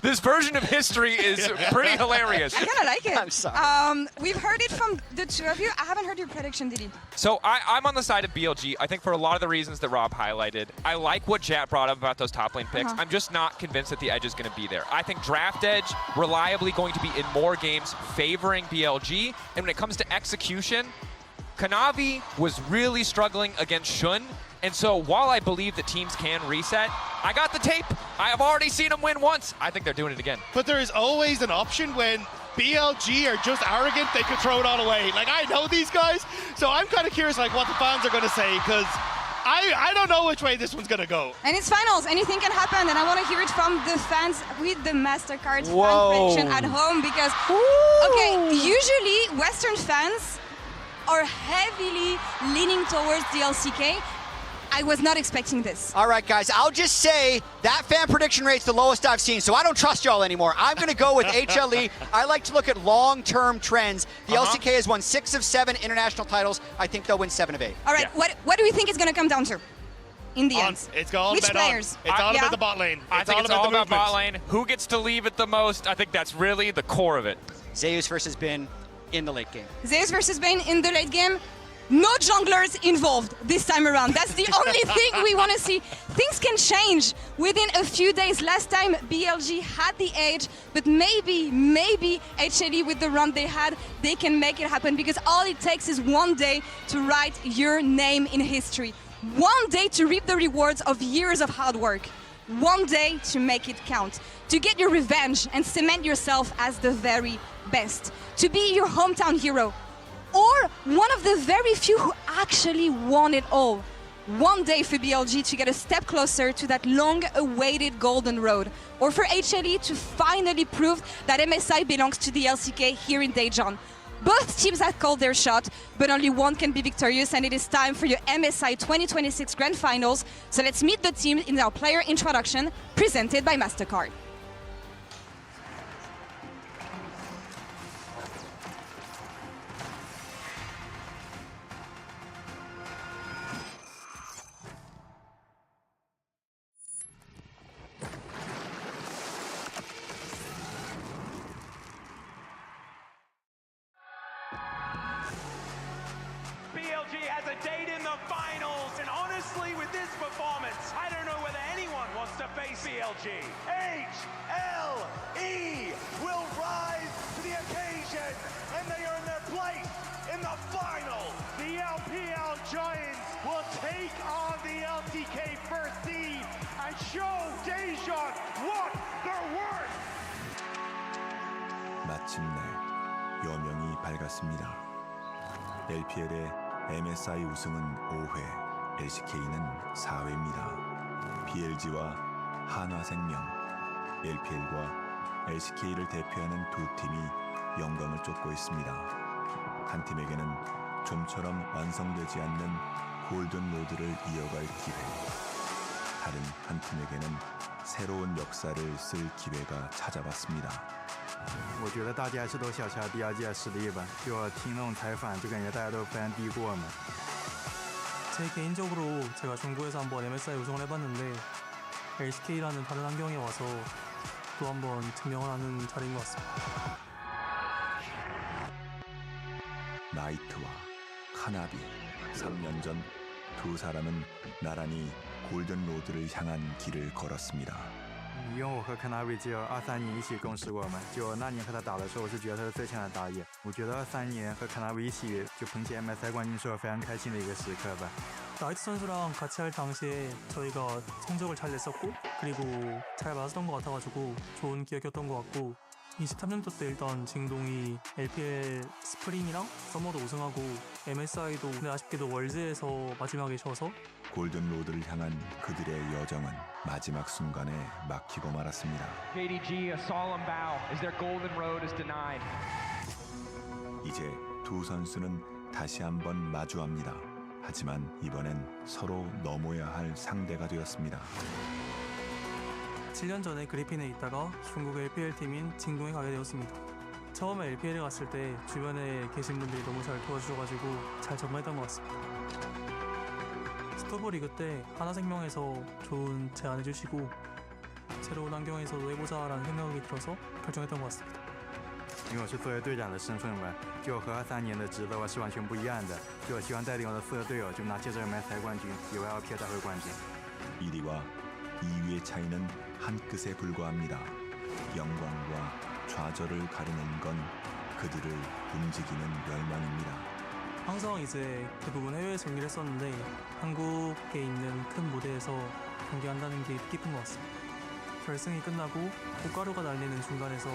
this version of history is pretty hilarious. I kind of like it. I'm sorry. We've heard it from the two of you. I haven't heard your prediction, Didi. So I'm on the side of BLG, I think for a lot of the reasons that Rob highlighted. I like what Jat brought up about those top lane picks. I'm just not convinced that the edge is going to be there. I think draft edge reliably going to be in more games favoring BLG. And when it comes to execution, Kanavi was really struggling against Shun. And so while I believe that teams can reset, I got the tape. I have already seen them win once. I think they're doing it again. But there is always an option when BLG are just arrogant, they could throw it all away. Like, I know these guys, so I'm kind of curious like what the fans are going to say, because I don't know which way this one's going to go. And it's finals. Anything can happen, and I want to hear it from the fans with the MasterCard fan prediction at home, because, okay, usually Western fans are heavily leaning towards the LCK. I was not expecting this. All right, guys, I'll just say that fan prediction rate's the lowest I've seen, so I don't trust y'all anymore. I'm going to go with HLE. I like to look at long-term trends. The LCK has won 6 of 7 international titles. I think they'll win 7 of 8. All right, what do we think it's going to come down to in the end? It's all Which about players? It's all about the bot lane. I think it's all about bot lane. Who gets to leave it the most? I think that's really the core of it. Zeus versus Bin in the late game. Zeus versus Bane in the late game. No junglers involved this time around. That's the only thing we want to see. Things can change within a few days. Last time BLG had the edge, but maybe HLE with the run they had, they can make it happen, because all it takes is one day to write your name in history. One day to reap the rewards of years of hard work. One day to make it count. To get your revenge and cement yourself as the very best. To be your hometown hero. Or one of the very few who actually won it all. One day for BLG to get a step closer to that long-awaited golden road. Or for HLE to finally prove that MSI belongs to the LCK here in Daejeon. Both teams have called their shot, but only one can be victorious, and it is time for your MSI 2026 Grand Finals. So let's meet the team in our player introduction, presented by MasterCard. BLG has a date in the finals, and honestly, with this performance, I don't know whether anyone wants to face BLG. HLE will rise to the occasion, and they earn their place in the final. The LPL Giants will take on the LCK first seed and show Daejeon what they're worth. 마침내 여명이 밝았습니다. LPL의 MSI 우승은 5회, LCK는 4회입니다. BLG와 한화생명, LPL과 LCK를 대표하는 두 팀이 영광을 쫓고 있습니다. 한 팀에게는 좀처럼 완성되지 않는 골든 로드를 이어갈 기회, 다른 한 팀에게는 새로운 역사를 쓸 기회가 찾아왔습니다. 我觉得大家是都小瞧第二届实力吧，就听那种采访，就感觉大家都非常低估我们。 제 개인적으로 제가 중국에서 한번 MSI 우승을 해봤는데 LCK라는 다른 환경에 와서 또 한번 증명을 하는 자리인 것 같습니다. 나이트와 카나비 3년 전 두 사람은 나란히 골든 로드를 향한 길을 걸었습니다. 因为我和 Kanavi 只有23年一起共事过嘛，就那年和他打的时候，我是觉得他是最强的打野。我觉得23年和 Kanavi 一起就捧起 MSI 冠军是我非常开心的一个时刻吧。 나이트 선수랑 같이 할 당시에 저희가 성적을 잘 냈었고 그리고 잘 맞았던 것 같아가지고 좋은 기억이었던 것 같고 23년도 때 일단 징동이 LPL 스프링이랑 서머도 우승하고 MSI도 근데 아쉽게도 월즈에서 마지막에 져서 골든 로드를 향한 그들의 여정은 마지막 순간에 막히고 말았습니다. JDG a solemn bow as their golden road is denied. 이제 두 선수는 다시 한번 마주합니다. 하지만 이번엔 서로 넘어야 할 상대가 되었습니다. 7년 전에 그리핀에 있다가 중국 LPL 팀인 징동에 가게 되었습니다. 처음에 LPL에 갔을 때 주변에 계신 분들이 너무 잘 도와주셔가지고 잘 적응했던 것 같습니다. 스토브 리그 때 하나생명에서 좋은 제안을 주시고 새로운 환경에서도 해보자라는 생각이 들어서 결정했던 것 같습니다. 因为我是作为队长的身份嘛，就和23年的职责是完全不一样的。就我希望带领我的4个队友就拿下这个MSI冠军，有 LPL大会冠军。 1위와 2위의 차이는 한 끗에 불과합니다. 영광과 좌절을 가르는 건 그들을 움직이는 열망입니다. 항상 이제 대부분 해외에서 경기를 했었는데 한국에 있는 큰 무대에서 경기한다는 게 뜻깊은 것 같습니다. 결승이 끝나고 꽃가루가 날리는 중간에서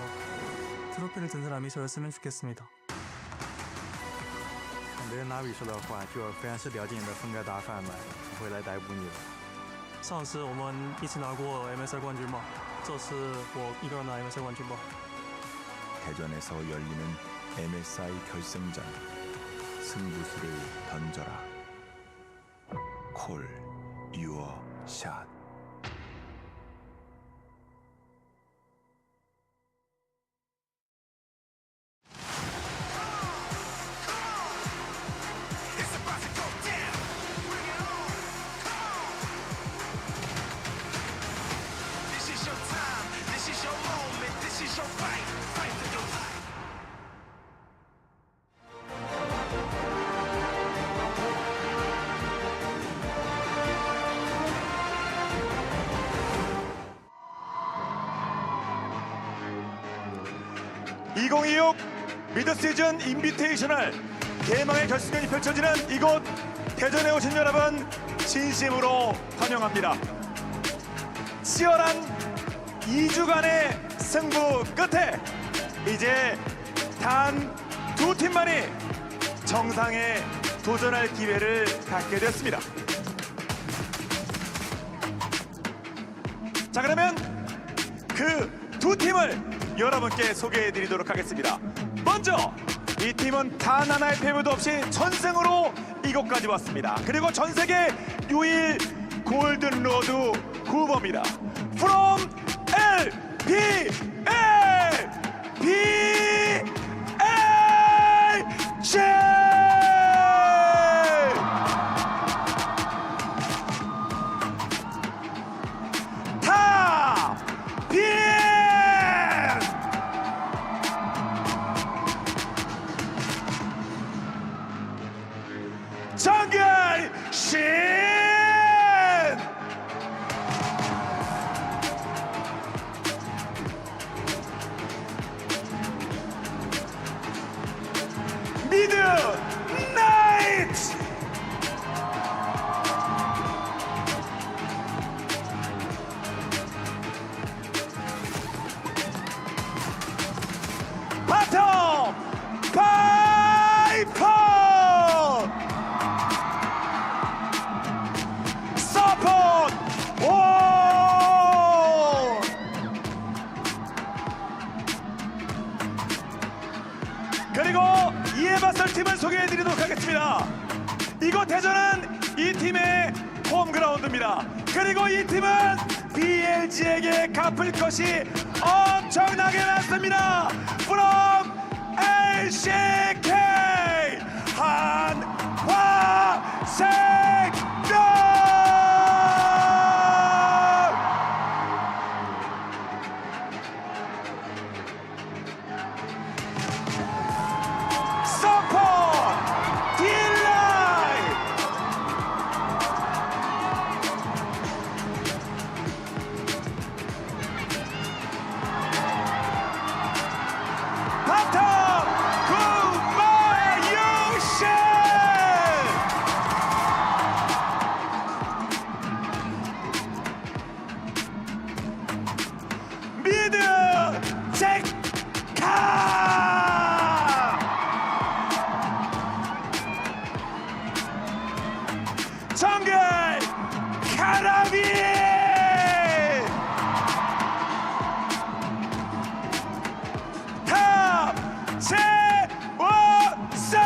트로피를 든 사람이 저였으면 좋겠습니다. 别人拿比说的话，就我非常是了解你的风格打法嘛，不会来逮捕你的。上次我们一起拿过 MSI 冠军嘛，这次我一个人拿 MSI 冠军吧。 대전에서 열리는 MSI 결승전 승부수를 던져라. 콜 유어 샷. (2026) 미드시즌 인비테이셔널 대망의 결승전이 펼쳐지는 이곳 대전에 오신 여러분 진심으로 환영합니다. 치열한 2주간의 승부 끝에 이제 단 두 팀만이 정상에 도전할 기회를 갖게 됐습니다. 자, 그러면 그 두 팀을 여러분께 소개해드리도록 하겠습니다. 먼저 이 팀은 단 하나의 패배도 없이 전승으로 이곳까지 왔습니다. 그리고 전세계 유일 골든로드 후보입니다. From LPL BLG 타 BL 정결신 미드 나이트 바텀 파이퍼 서포트 오 그리고 이에 맞설 팀을 소개해드리도록 하겠습니다. 이곳 대전은 이 팀의 홈그라운드입니다. 그리고 이 팀은 BLG에게 갚을 것이 엄청나게 많습니다. From LCK 한화생명 서포트 딜라이 바텀 구마유신 미드 잭카 정글 카라비 탑 제워서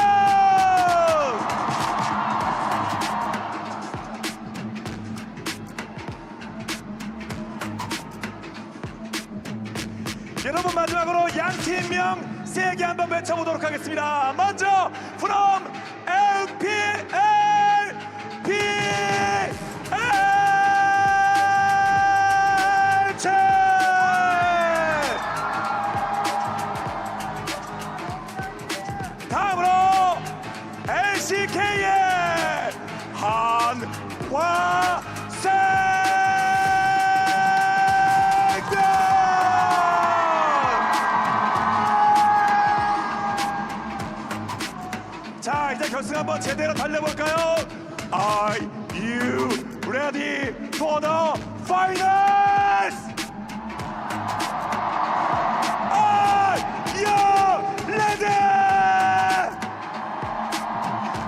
여러분 마지막으로 양 팀명 세게 한번 외쳐보도록 하겠습니다. 먼저 from LPL BLG 결승 한번 제대로 달려볼까요? Are you ready for the finals? Are you ready?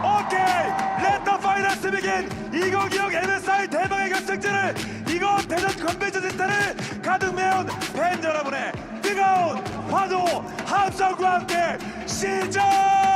Okay, let the finals begin. 2026 MSI 대망의 결승전을 이곳 대전 컨벤션 센터를 가득 메운 팬 여러분의 뜨거운 파도 함성과 함께 시작하겠습니다.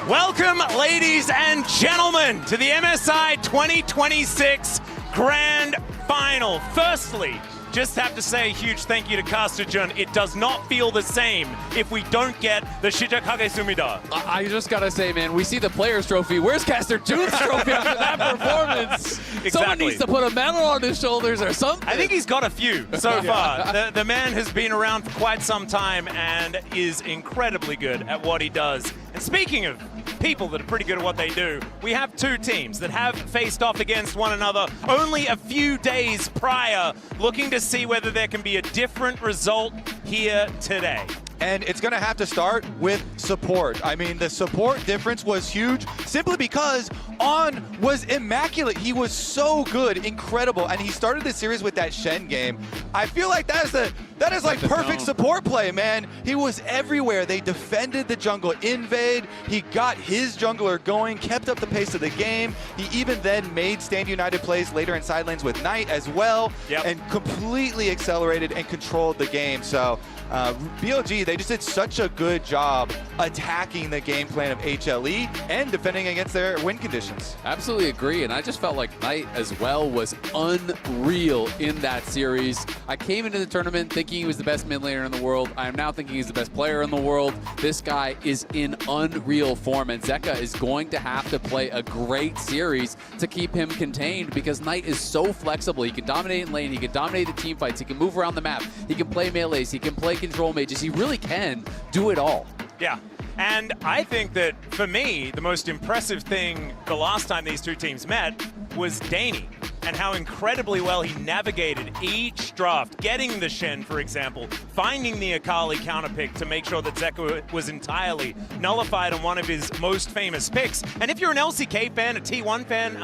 Welcome, ladies and gentlemen, to the MSI 2026 Grand Final. Firstly, just have to say a huge thank you to Daejeon. It does not feel the same if we don't get the Shijakage Sumida. I just gotta say, man, we see the Players' Trophy. Where's Caster June's trophy after that performance? Exactly. Someone needs to put a medal on his shoulders or something. I think he's got a few so far. The man has been around for quite some time and is incredibly good at what he does. And speaking of people that are pretty good at what they do, we have two teams that have faced off against one another only a few days prior, looking to see whether there can be a different result here today. And it's going to have to start with support. I mean, the support difference was huge simply because On was immaculate. He was so good, incredible. And he started the series with that Shen game. I feel like that is like perfect support play, man. He was everywhere. They defended the jungle invade. He got his jungler going, kept up the pace of the game. He even then made Stand United plays later in side lanes with Knight as well, and completely accelerated and controlled the game. So BLG, they just did such a good job attacking the game plan of HLE and defending against their win conditions. Absolutely agree, and I just felt like Knight as well was unreal in that series. I came into the tournament thinking he was the best mid laner in the world. I am now thinking he's the best player in the world. This guy is in unreal form, and Zeka is going to have to play a great series to keep him contained because Knight is so flexible. He can dominate in lane, he can dominate the team fights, he can move around the map, he can play melees, he can play control mages. He really can do it all. Yeah. And I think that, for me, the most impressive thing the last time these two teams met was Daejeon and how incredibly well he navigated each draft, getting the Shen, for example, finding the Akali counterpick to make sure that Zeka was entirely nullified on one of his most famous picks. And if you're an LCK fan, a T1 fan,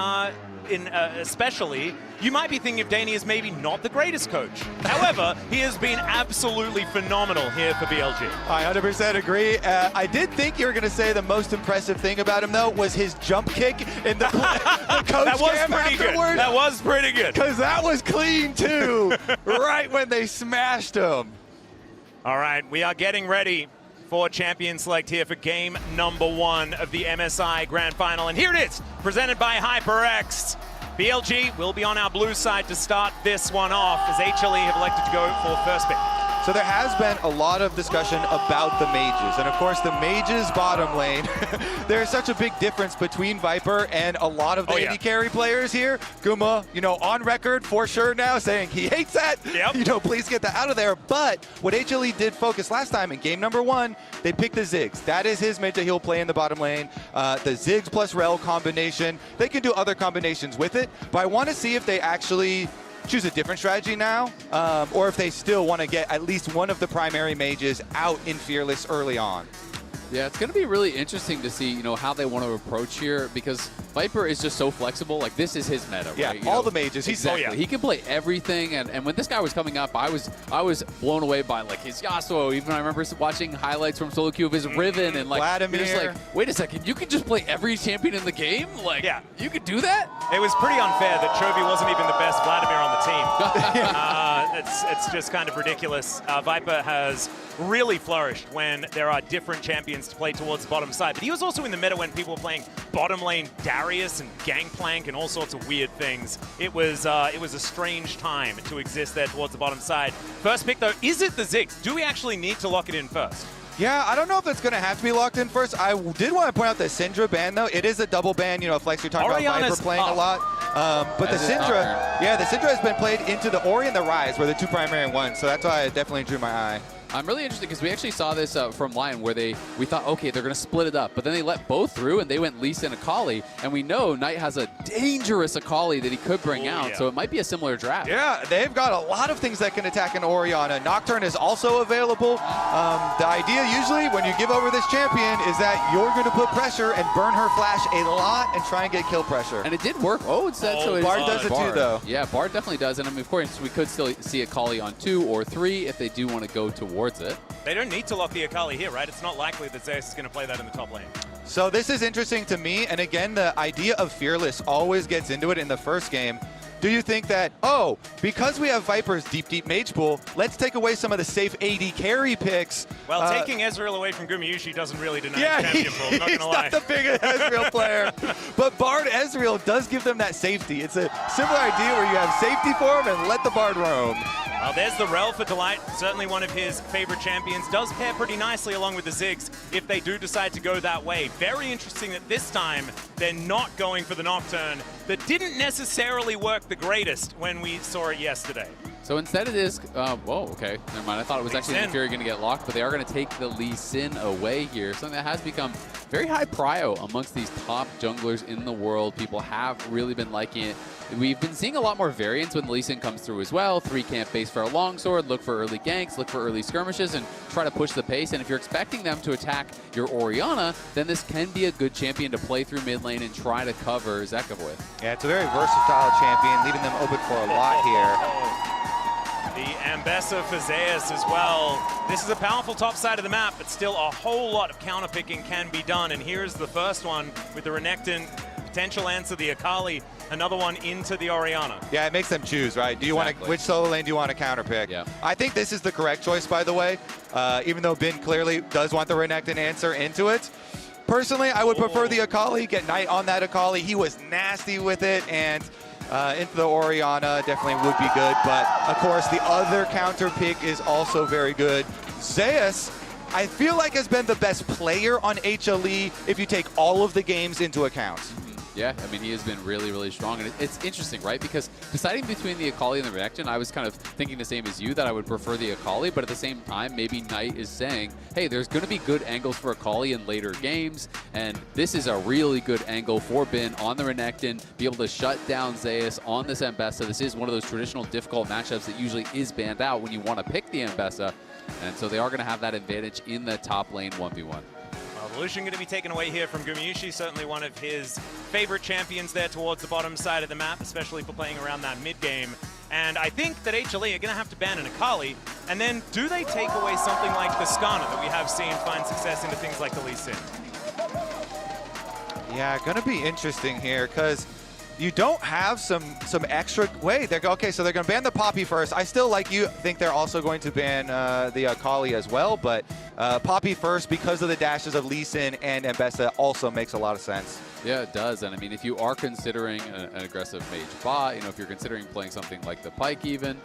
especially, you might be thinking of Daejeon as maybe not the greatest coach. However, he has been absolutely phenomenal here for BLG. I 100% agree. I did think you were going to say the most impressive thing about him, though, was his jump kick in the coach That was cam pretty good. afterward. That was pretty good. Because that was clean, too, right when they smashed him. All right, we are getting ready for Champion Select here for game number 1 of the MSI Grand Final. And here it is, presented by HyperX. BLG will be on our blue side to start this one off as HLE have elected to go for first pick. So there has been a lot of discussion about the mages. And of course, the mages bottom lane, there's such a big difference between Viper and a lot of the AD carry players here. Guma, on record for sure now saying he hates that. Please get that out of there. But what HLE did focus last time in game number 1, they picked the Ziggs. That is his mid that he'll play in the bottom lane. The Ziggs plus Rel combination. They can do other combinations with it, but I want to see if they actually choose a different strategy now, or if they still want to get at least one of the primary mages out in Fearless early on. Yeah, it's going to be really interesting to see, how they want to approach here because Viper is just so flexible. Like, this is his meta, yeah, right? All the mages. Exactly. He can play everything, and when this guy was coming up, I was blown away by, like, his Yasuo. Even I remember watching highlights from solo queue of his Riven, and, like, Vladimir. you're just like, wait a second, you can just play every champion in the game? Like, you could do that? It was pretty unfair that Chovy wasn't even the best Vladimir on the team. It's just kind of ridiculous. Viper has really flourished when there are different champions to play towards the bottom side. But he was also in the meta when people were playing bottom lane Darius and Gangplank and all sorts of weird things. It was a strange time to exist there towards the bottom side. First pick, though, is it the Ziggs? Do we actually need to lock it in first? Yeah, I don't know if it's going to have to be locked in first. I did want to point out the Syndra ban, though. It is a double ban. Flex, you're talking about Viper playing a lot. But the Syndra has been played into the Ori and the Rise, were the two primary ones. So that's why it definitely drew my eye. I'm really interested because we actually saw this from Lion where we thought, okay, they're going to split it up. But then they let both through and they went Lee Sin Akali. And we know Knight has a dangerous Akali that he could bring out. Yeah. So it might be a similar draft. Yeah, they've got a lot of things that can attack an Orianna. Nocturne is also available. The idea usually when you give over this champion is that you're going to put pressure and burn her flash a lot and try and get kill pressure. And it did work. Oh, it said so. Bard does it too, though. Yeah, Bard definitely does. And I mean, of course, we could still see Akali on 2 or 3 if they do want to go towards it. They don't need to lock the Akali here, right? It's not likely that Zeus is going to play that in the top lane. So this is interesting to me. And again, the idea of Fearless always gets into it in the first game. Do you think that, oh, because we have Viper's deep mage pool, let's take away some of the safe AD carry picks? Well, taking Ezreal away from Gumayusi doesn't really deny yeah, the champion pool, I'm not he's going to lie. not the biggest Ezreal player. But Bard Ezreal does give them that safety. It's a similar idea where you have safety for him and let the Bard roam. Well, there's the Rel for Delight, certainly one of his favorite champions. Does pair pretty nicely along with the Ziggs if they do decide to go that way. Very interesting that this time they're not going for the Nocturne that didn't necessarily work the greatest when we saw it yesterday. So instead it is, whoa, okay, never mind. I thought it was actually the Fury going to get locked, but they are going to take the Lee Sin away here. Something that has become very high prio amongst these top junglers in the world. People have really been liking it. We've been seeing a lot more variance when Lee Sin comes through as well. 3 camp base for a longsword, look for early ganks, look for early skirmishes, and try to push the pace. And if you're expecting them to attack your Orianna, then this can be a good champion to play through mid lane and try to cover Zekov with. Yeah, it's a very versatile champion, leaving them open for a lot here. The Ambessa for Zeus as well. This is a powerful top side of the map, but still a whole lot of counterpicking can be done. And here's the first one with the Renekton, potential answer the Akali, another one into the Orianna. Yeah, it makes them choose, right? Do you want to, which solo lane do you want to counterpick? Yeah. I think this is the correct choice, by the way, even though Bin clearly does want the Renekton answer into it. Personally, I would prefer the Akali, get Knight on that Akali. He was nasty with it, and into the Orianna definitely would be good. But, of course, the other counter pick is also very good. Zeus, I feel like has been the best player on HLE if you take all of the games into account. Yeah, I mean, he has been really, really strong. And it's interesting, right? Because deciding between the Akali and the Renekton, I was kind of thinking the same as you, that I would prefer the Akali. But at the same time, maybe Knight is saying, hey, there's going to be good angles for Akali in later games. And this is a really good angle for Bin on the Renekton, be able to shut down Zeus on this Ambessa. This is one of those traditional difficult matchups that usually is banned out when you want to pick the Ambessa. And so they are going to have that advantage in the top lane 1v1. Lucian going to be taken away here from Gumayusi, certainly one of his favorite champions there towards the bottom side of the map, especially for playing around that mid game. And I think that HLE are going to have to ban an Akali, and then do they take away something like the Skana that we have seen find success into things like the Lee Sin? Yeah, going to be interesting here, because you don't have some extra way. They're okay, so they're going to ban the Poppy first. I still, like you, think they're also going to ban the Akali as well, but Poppy first because of the dashes of Lee Sin and Ambessa also makes a lot of sense. Yeah, it does. And I mean, if you are considering an aggressive mage bot, if you're considering playing something like the Pyke even,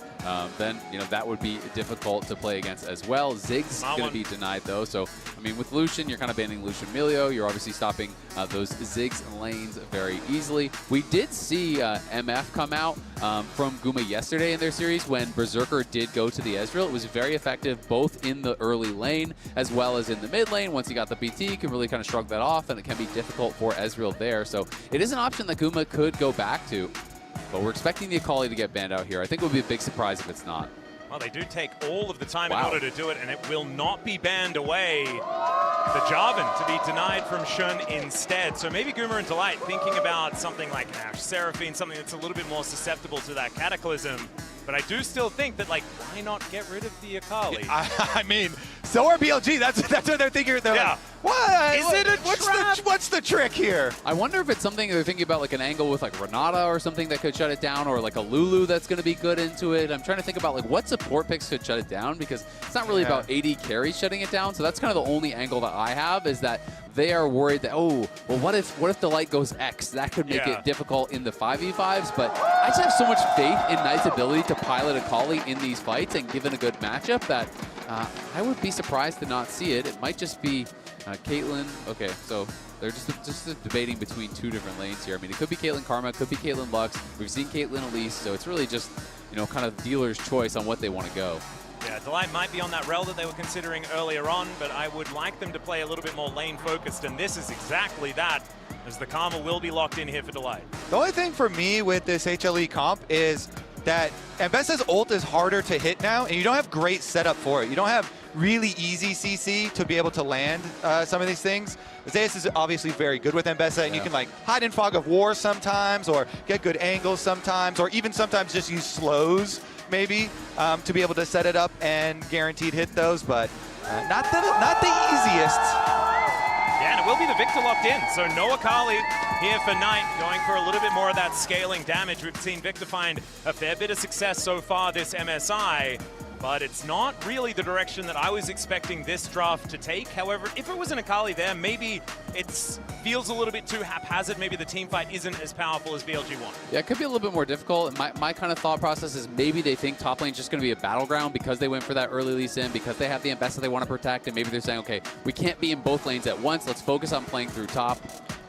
then, that would be difficult to play against as well. Ziggs going to be denied though. So, I mean, with Lucian, you're kind of banning Lucian Milio. You're obviously stopping those Ziggs lanes very easily. We did see MF come out from Guma yesterday in their series when Berserker did go to the Ezreal. It was very effective both in the early lane as well as in the mid lane. Once he got the BT, you can really kind of shrug that off, and it can be difficult for Ezreal there. So it is an option that Guma could go back to, but we're expecting the Akali to get banned out here. I think it would be a big surprise if it's not. Well, they do take all of the time in order to do it, and it will not be banned away. The Jarvan to be denied from Shun instead. So maybe Guma and Delight thinking about something like an Ash Seraphine, something that's a little bit more susceptible to that Cataclysm. But I do still think that, why not get rid of the Akali? I mean, so are BLG. That's what they're thinking. They're like, what? Is it a trap? What's the trick here? I wonder if it's something they're thinking about, like an angle with Renata or something that could shut it down, or like a Lulu that's going to be good into it. I'm trying to think about what support picks could shut it down, because it's not really about AD carry shutting it down. So that's kind of the only angle that I have, is that they are worried that, oh, well, what if the light goes X? That could make it difficult in the 5v5s. But I just have so much faith in Knight's ability to pilot Akali in these fights, and given a good matchup, that I would be surprised to not see it. It might just be Caitlyn. Okay, so they're just debating between two different lanes here. I mean, it could be Caitlyn Karma, it could be Caitlyn Lux. We've seen Caitlyn Elise, so it's really just, kind of dealer's choice on what they want to go. Yeah, Delight might be on that rel that they were considering earlier on, but I would like them to play a little bit more lane-focused, and this is exactly that, as the Karma will be locked in here for Delight. The only thing for me with this HLE comp is that MSI's ult is harder to hit now, and you don't have great setup for it. You don't have really easy CC to be able to land some of these things. Zeus is obviously very good with M.B.E.S.A, and you can like hide in fog of war sometimes, or get good angles sometimes, or even sometimes just use slows maybe to be able to set it up and guaranteed hit those, but not the easiest. Yeah, and it will be the Victor locked in, so no Akali here for Knight, going for a little bit more of that scaling damage. We've seen Victor find a fair bit of success so far this MSI, but it's not really the direction that I was expecting this draft to take. However, if it was an Akali there, maybe it feels a little bit too haphazard. Maybe the team fight isn't as powerful as BLG won. Yeah, it could be a little bit more difficult. My kind of thought process is maybe they think top lane's just going to be a battleground because they went for that early Lee Sin, because they have the M.B.E.S.A they want to protect, and maybe they're saying, okay, we can't be in both lanes at once. Let's focus on playing through top.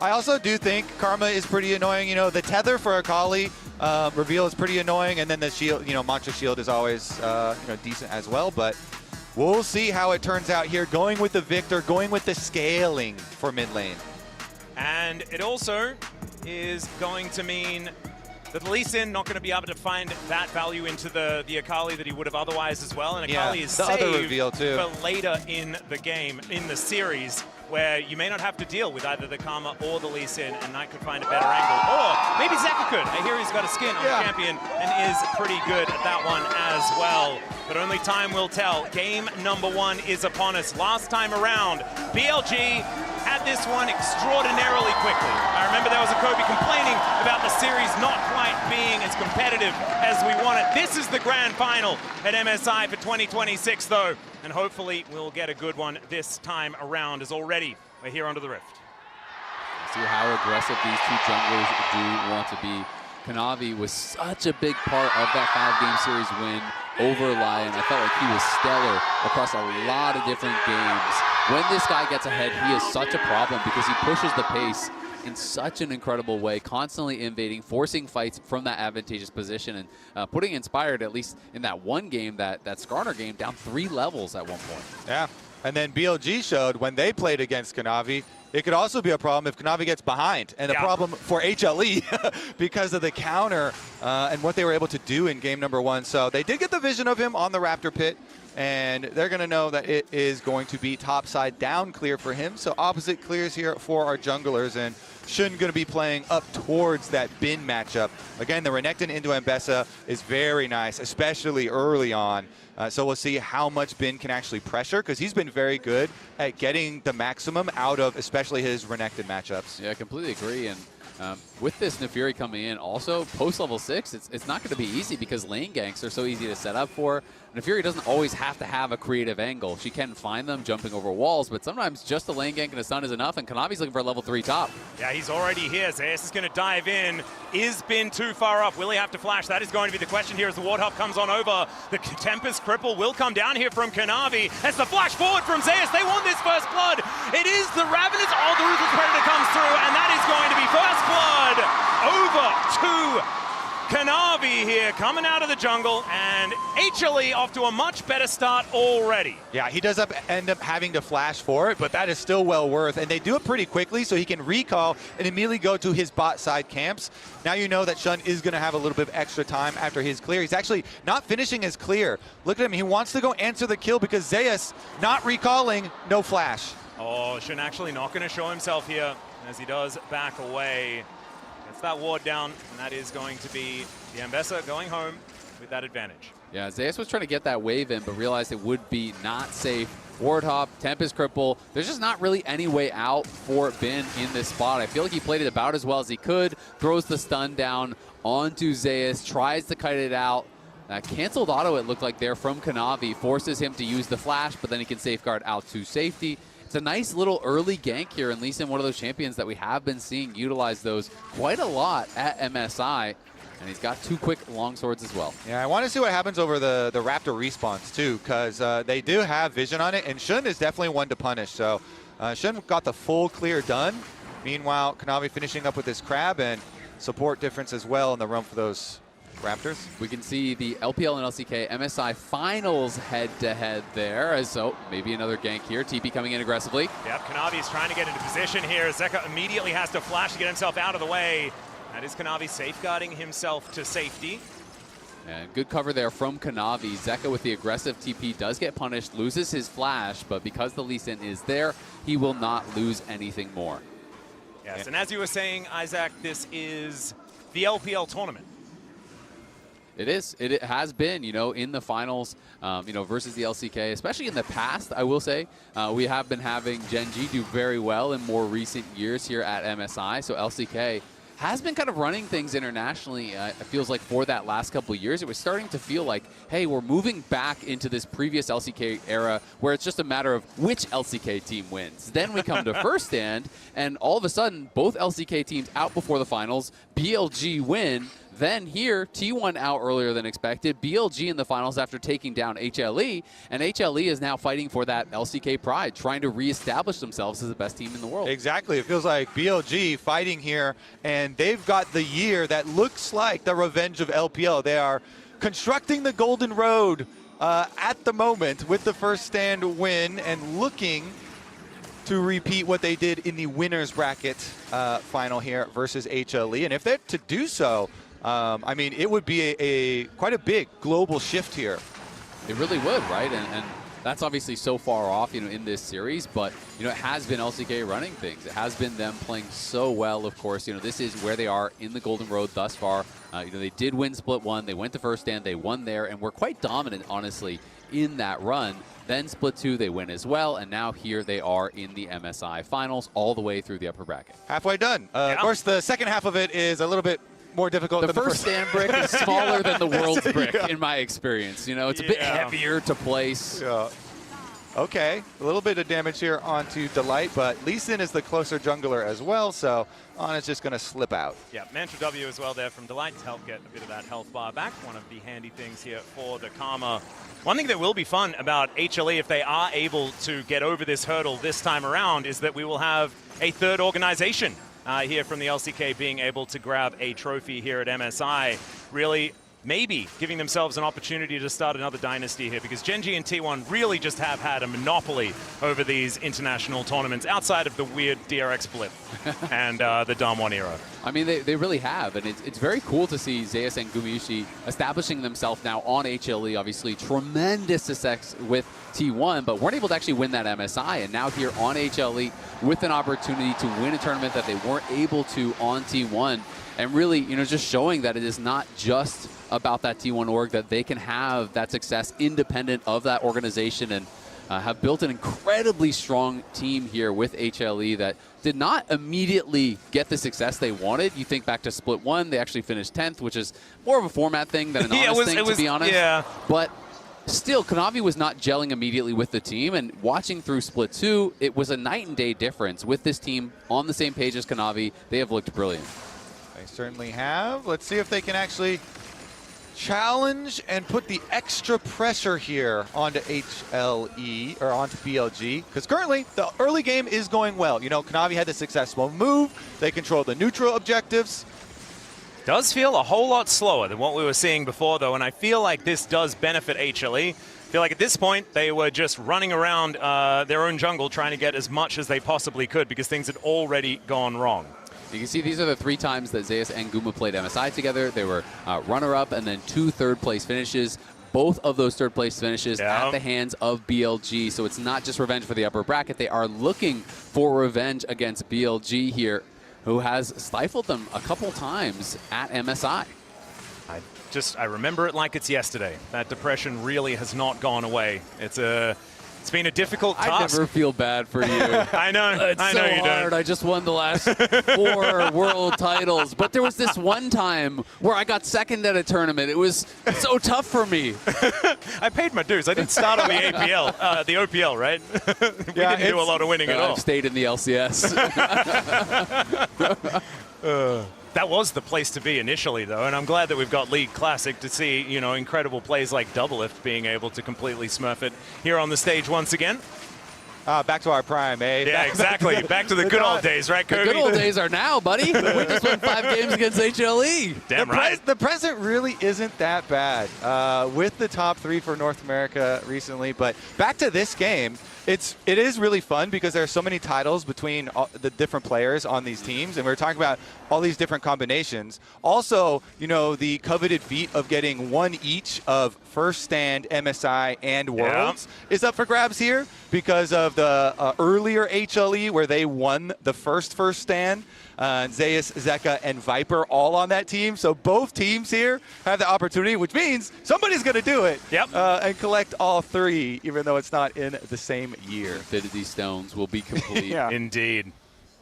I also do think Karma is pretty annoying. You know, the tether for Akali reveal is pretty annoying, and then the shield, you know, Mantra Shield is always decent as well, but we'll see how it turns out here. Going with the Victor, going with the scaling for mid lane. And it also is going to mean that Lee Sin not going to be able to find that value into the Akali that he would have otherwise as well. And Akali is the other saved reveal too for later in the game, in the series, where you may not have to deal with either the Karma or the Lee Sin, and Knight could find a better angle. Or maybe Zeka could. I hear he's got a skin on the champion and is pretty good at that one as well. But only time will tell. Game number 1 is upon us. Last time around, BLG had this one extraordinarily quickly. I remember there was a Kobe complaining about the series not quite being as competitive as we wanted. This is the grand final at MSI for 2026 though, and hopefully we'll get a good one this time around, as already we're here under the Rift. See how aggressive these two junglers do want to be. Kanavi was such a big part of that 5-game series win over Lion. I felt like he was stellar across a lot of different games. When this guy gets ahead, he is such a problem because he pushes the pace in such an incredible way, constantly invading, forcing fights from that advantageous position, and putting Inspired, at least in that one game, that Skarner game, down 3 levels at one point. Yeah, and then BLG showed when they played against Kanavi, it could also be a problem if Kanavi gets behind, and the problem for HLE because of the counter and what they were able to do in game number 1. So they did get the vision of him on the Raptor pit, and they're going to know that it is going to be topside down clear for him. So opposite clears here for our junglers, and Shun going to be playing up towards that bin matchup. Again, the Renekton into M.B.E.S.A is very nice, especially early on. So we'll see how much Bin can actually pressure, because he's been very good at getting the maximum out of especially his Renekton matchups. Yeah, I completely agree. And with this Nefiri coming in, also post level 6, it's not going to be easy because lane ganks are so easy to set up for. Nefiri doesn't always have to have a creative angle. She can find them jumping over walls, but sometimes just a lane gank and a stun is enough, and Kanavi's looking for a level 3 top. Yeah, he's already here. Zeus is going to dive in. Is Bin too far up? Will he have to flash? That is going to be the question here as the Warthog comes on over. The Tempest Cripple will come down here from Kanavi. As the flash forward from Zeus, they want this first blood. It is the Ravenous. Oh, the Ruthless Predator comes through, and that is going to be first blood over to Kanavi here, coming out of the jungle, and HLE off to a much better start already. Yeah, he does end up having to flash for it, but that is still well worth, and they do it pretty quickly, so he can recall and immediately go to his bot side camps. Now you know that Shun is going to have a little bit of extra time after his clear. He's actually not finishing his clear. Look at him, he wants to go answer the kill because Zeus not recalling, no flash. Oh, Shun actually not going to show himself here as he does back away. Gets that ward down, and that is going to be the M.B.E.S.A going home with that advantage. Yeah, Zeus was trying to get that wave in, but realized it would be not safe. Ward hop, Tempest Cripple. There's just not really any way out for Bin in this spot. I feel like he played it about as well as he could. Throws the stun down onto Zeus, tries to kite it out. Canceled auto, it looked like there from Kanavi, forces him to use the flash, but then he can safeguard out to safety. It's a nice little early gank here, and Lee Sin, one of those champions that we have been seeing utilize those quite a lot at MSI. And he's got 2 quick long swords as well. Yeah, I want to see what happens over the Raptor respawns too, because they do have vision on it, and Shun is definitely one to punish. So Shun got the full clear done. Meanwhile, Kanavi finishing up with his crab, and support difference as well in the run for those Raptors. We can see the LPL and LCK MSI finals head-to-head there. So maybe another gank here. TP coming in aggressively. Yep, Kanavi is trying to get into position here. Zeka immediately has to flash to get himself out of the way. That is Kanavi safeguarding himself to safety. And good cover there from Kanavi. Zeka with the aggressive TP does get punished, loses his flash, but because the Lee Sin is there, he will not lose anything more. Yes, and as you were saying, Isaac, this is the LPL tournament. It is. It has been, in the finals, versus the LCK, especially in the past, I will say. We have been having Gen.G do very well in more recent years here at MSI. So LCK has been kind of running things internationally. It feels like for that last couple of years, it was starting to feel like, hey, we're moving back into this previous LCK era where it's just a matter of which LCK team wins. Then we come to First Stand, and all of a sudden, both LCK teams out before the finals, BLG win. Then here, T1 out earlier than expected. BLG in the finals after taking down HLE. And HLE is now fighting for that LCK pride, trying to reestablish themselves as the best team in the world. Exactly. It feels like BLG fighting here, and they've got the year that looks like the revenge of LPL. They are constructing the Golden Road at the moment with the First Stand win and looking to repeat what they did in the winner's bracket final here versus HLE. And if they're to do so, I mean, it would be quite a big global shift here. It really would, right? And that's obviously so far off, in this series, but, it has been LCK running things. It has been them playing so well, of course. This is where they are in the Golden Road thus far. They did win Split 1. They went to First Stand. They won there and were quite dominant, honestly, in that run. Then Split 2, they win as well, and now here they are in the MSI finals all the way through the upper bracket. Halfway done. Of course, the second half of it is a little bit more difficult the than first stand brick is smaller than the world's brick, yeah. in my experience. It's a bit heavier to place. Yeah. Okay, a little bit of damage here onto Delight, but Lee Sin is the closer jungler as well, so Ana's just going to slip out. Yeah, Mantra W as well there from Delight to help get a bit of that health bar back. One of the handy things here for the Karma. One thing that will be fun about HLE, if they are able to get over this hurdle this time around, is that we will have a third organization here from the LCK being able to grab a trophy here at MSI. Really, maybe giving themselves an opportunity to start another dynasty here, because Gen.G and T1 really just have had a monopoly over these international tournaments outside of the weird DRX blip and the Dom 1 era. I mean, they really have, and it's very cool to see Zeus and Gumayushi establishing themselves now on HLE. Obviously, tremendous success with T1, but weren't able to actually win that MSI, and now here on HLE with an opportunity to win a tournament that they weren't able to on T1, and really, just showing that it is not just about that T1 org, that they can have that success independent of that organization, and have built an incredibly strong team here with HLE that did not immediately get the success they wanted. You think back to Split 1, they actually finished 10th, which is more of a format thing than an honest thing, to be honest. Yeah. But still, Kanavi was not gelling immediately with the team, and watching through Split 2, it was a night and day difference. With this team on the same page as Kanavi, they have looked brilliant. They certainly have. Let's see if they can actually challenge and put the extra pressure here onto HLE, or onto BLG, because currently the early game is going well. Kanavi had the successful move. They control the neutral objectives. Does feel a whole lot slower than what we were seeing before, though, and I feel like this does benefit HLE. I feel like at this point they were just running around their own jungle trying to get as much as they possibly could because things had already gone wrong. You can see these are the 3 times that Zeus and Guma played MSI together. They were runner-up and then 2 third-place finishes. Both of those third-place finishes at the hands of BLG. So it's not just revenge for the upper bracket. They are looking for revenge against BLG here, who has stifled them a couple times at MSI. I remember it like it's yesterday. That depression really has not gone away. It's been a difficult task. I never feel bad for you. I know. It's I know so you hard. don't. I just won the last 4 world titles. But there was this one time where I got second at a tournament. It was so tough for me. I paid my dues. I didn't start on the APL, the OPL, right? We didn't do a lot of winning at all. I've stayed in the LCS. That was the place to be initially, though, and I'm glad that we've got League Classic to see, incredible plays like Double Lift being able to completely smurf it here on the stage once again. Back to our prime, eh? Yeah, exactly. Back to the good old days, right, Kobe? The good old days are now, buddy. We just won 5 games against HLE. Damn right. The present really isn't that bad with the top 3 for North America recently. But back to this game, it is really fun because there are so many titles between the different players on these teams, and we're talking about all these different combinations. Also, you know, the coveted feat of getting 1 each of First Stand, MSI, and Worlds is up for grabs here because of the earlier HLE where they won the first Stand. Zeus, Zeka, and Viper all on that team. So both teams here have the opportunity, which means somebody's going to do it and collect all 3, even though it's not in the same year. Infinity Stones will be complete. Indeed.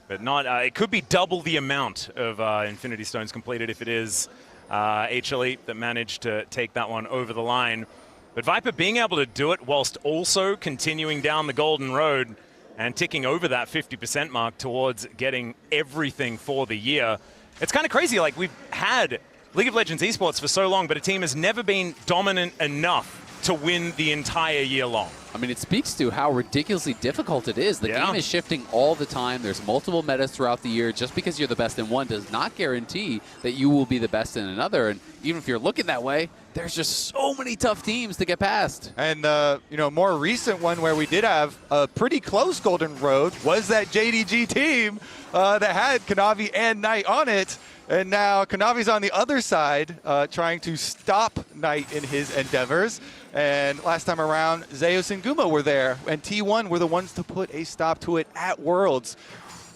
But not. It could be double the amount of Infinity Stones completed if it is HLE that managed to take that one over the line. But Viper being able to do it whilst also continuing down the golden road and ticking over that 50% mark towards getting everything for the year. It's kind of crazy. Like, we've had League of Legends Esports for so long, but a team has never been dominant enough to win the entire year long. I mean, it speaks to how ridiculously difficult it is. The game is shifting all the time. There's multiple metas throughout the year. Just because you're the best in one does not guarantee that you will be the best in another. And even if you're looking that way, there's just so many tough teams to get past. And, you know, more recent one where we did have a pretty close golden road was that JDG team that had Kanavi and Knight on it. And now Kanavi's on the other side trying to stop Knight in his endeavors. And last time around, Zeus and Guma were there, and T1 were the ones to put a stop to it at Worlds.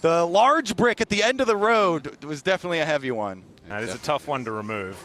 The large brick at the end of the road was definitely a heavy one. That is a tough one to remove.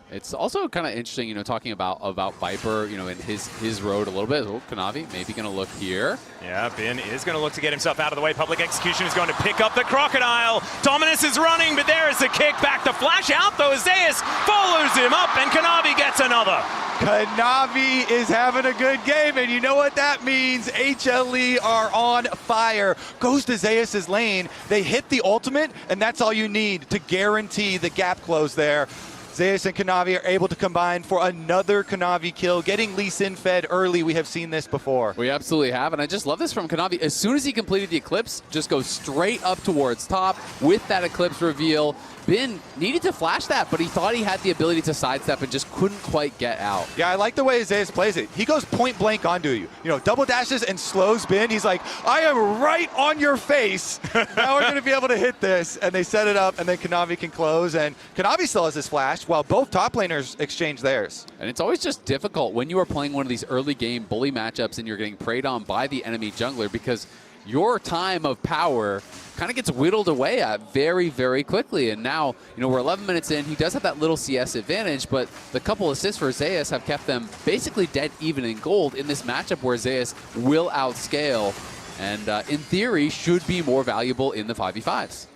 It's also kind of interesting, you know, talking about Viper, you know, in his road a little bit. Oh, Kanavi maybe going to look here. Yeah, Bin is going to look to get himself out of the way. Public Execution is going to pick up the Crocodile. Dominus is running, but there is the kick back. The flash out, though. Zeus follows him up, and Kanavi gets another. Kanavi is having a good game, and you know what that means. HLE are on fire. Goes to Zeus's lane. They hit the ultimate, and that's all you need to guarantee the gap close there. Zeus and Kanavi are able to combine for another Kanavi kill, getting Lee Sin fed early. We have seen this before. We absolutely have, and I just love this from Kanavi. As soon as he completed the Eclipse, just goes straight up towards top with that Eclipse reveal. Bin needed to flash that, but he thought he had the ability to sidestep and just couldn't quite get out. Yeah, I like the way Zeus plays it. He goes point blank onto you. You know, double dashes and slows Bin. He's like, I am right on your face. Now we're going to be able to hit this. And they set it up, and then Kanavi can close. And Kanavi still has his flash, while both top laners exchange theirs. And it's always just difficult when you are playing one of these early game bully matchups and you're getting preyed on by the enemy jungler, because your time of power kind of gets whittled away at very, very quickly. And now, you know, we're 11 minutes in. He does have that little CS advantage, but the couple assists for Zeus have kept them basically dead even in gold in this matchup where Zeus will outscale and, in theory, should be more valuable in the 5v5s.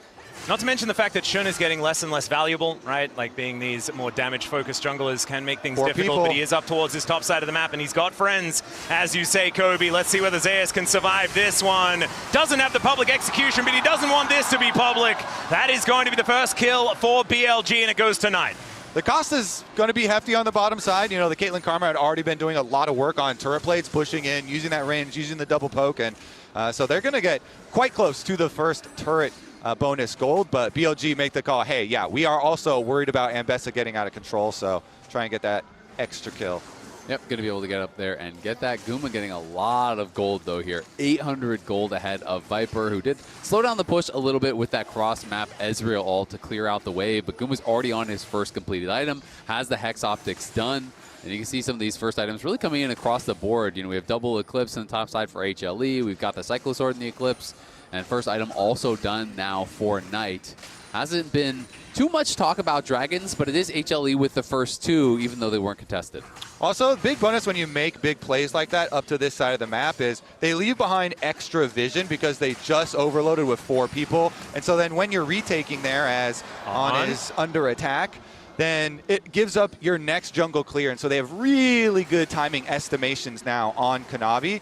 Not to mention the fact that Shun is getting less and less valuable, right? Like, being these more damage-focused junglers can make things difficult, but he is up towards his top side of the map, and he's got friends, as you say, Kobe. Let's see whether Zeus can survive this one. Doesn't have the public execution, but he doesn't want this to be public. That is going to be the first kill for BLG, and it goes to Knight. The cost is going to be hefty on the bottom side. You know, the Caitlyn Karma had already been doing a lot of work on turret plates, pushing in, using that range, using the double poke, and so they're going to get quite close to the first turret bonus gold, but BLG make the call, hey, yeah, we are also worried about Ambessa getting out of control, so try and get that extra kill. Yep, going to be able to get up there and get that. Guma getting a lot of gold, though, here. 800 gold ahead of Viper, who did slow down the push a little bit with that cross-map Ezreal ult to clear out the wave, but Guma's already on his first completed item, has the Hex Optics done, and you can see some of these first items really coming in across the board. You know, we have double Eclipse on the top side for HLE, we've got the Cyclo Sword in the Eclipse, and first item also done now for Knight. Hasn't been too much talk about Dragons, but it is HLE with the first 2, even though they weren't contested. Also, big bonus when you make big plays like that up to this side of the map is they leave behind extra vision because they just overloaded with 4 people. And so then when you're retaking there as On is under attack, then it gives up your next jungle clear. And so they have really good timing estimations now on Kanavi.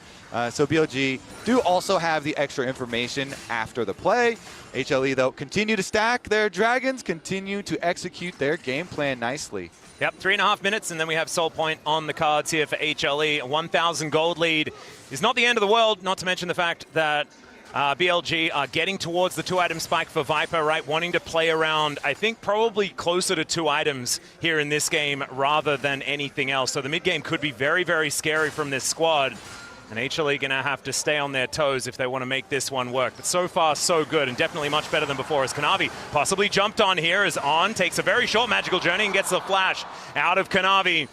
So BLG do also have the extra information after the play. HLE, though, continue to stack their dragons, continue to execute their game plan nicely. Yep, 3.5 minutes, and then we have Soul Point on the cards here for HLE. A 1,000 gold lead is not the end of the world, not to mention the fact that BLG are getting towards the 2-item spike for Viper, right? Wanting to play around, I think, probably closer to 2 items here in this game rather than anything else. So the mid game could be very, very scary from this squad. And HLE going to have to stay on their toes if they want to make this one work. But so far, so good, and definitely much better than before, as Kanavi possibly jumped on here, as On takes a very short magical journey and gets the flash out of Kanavi.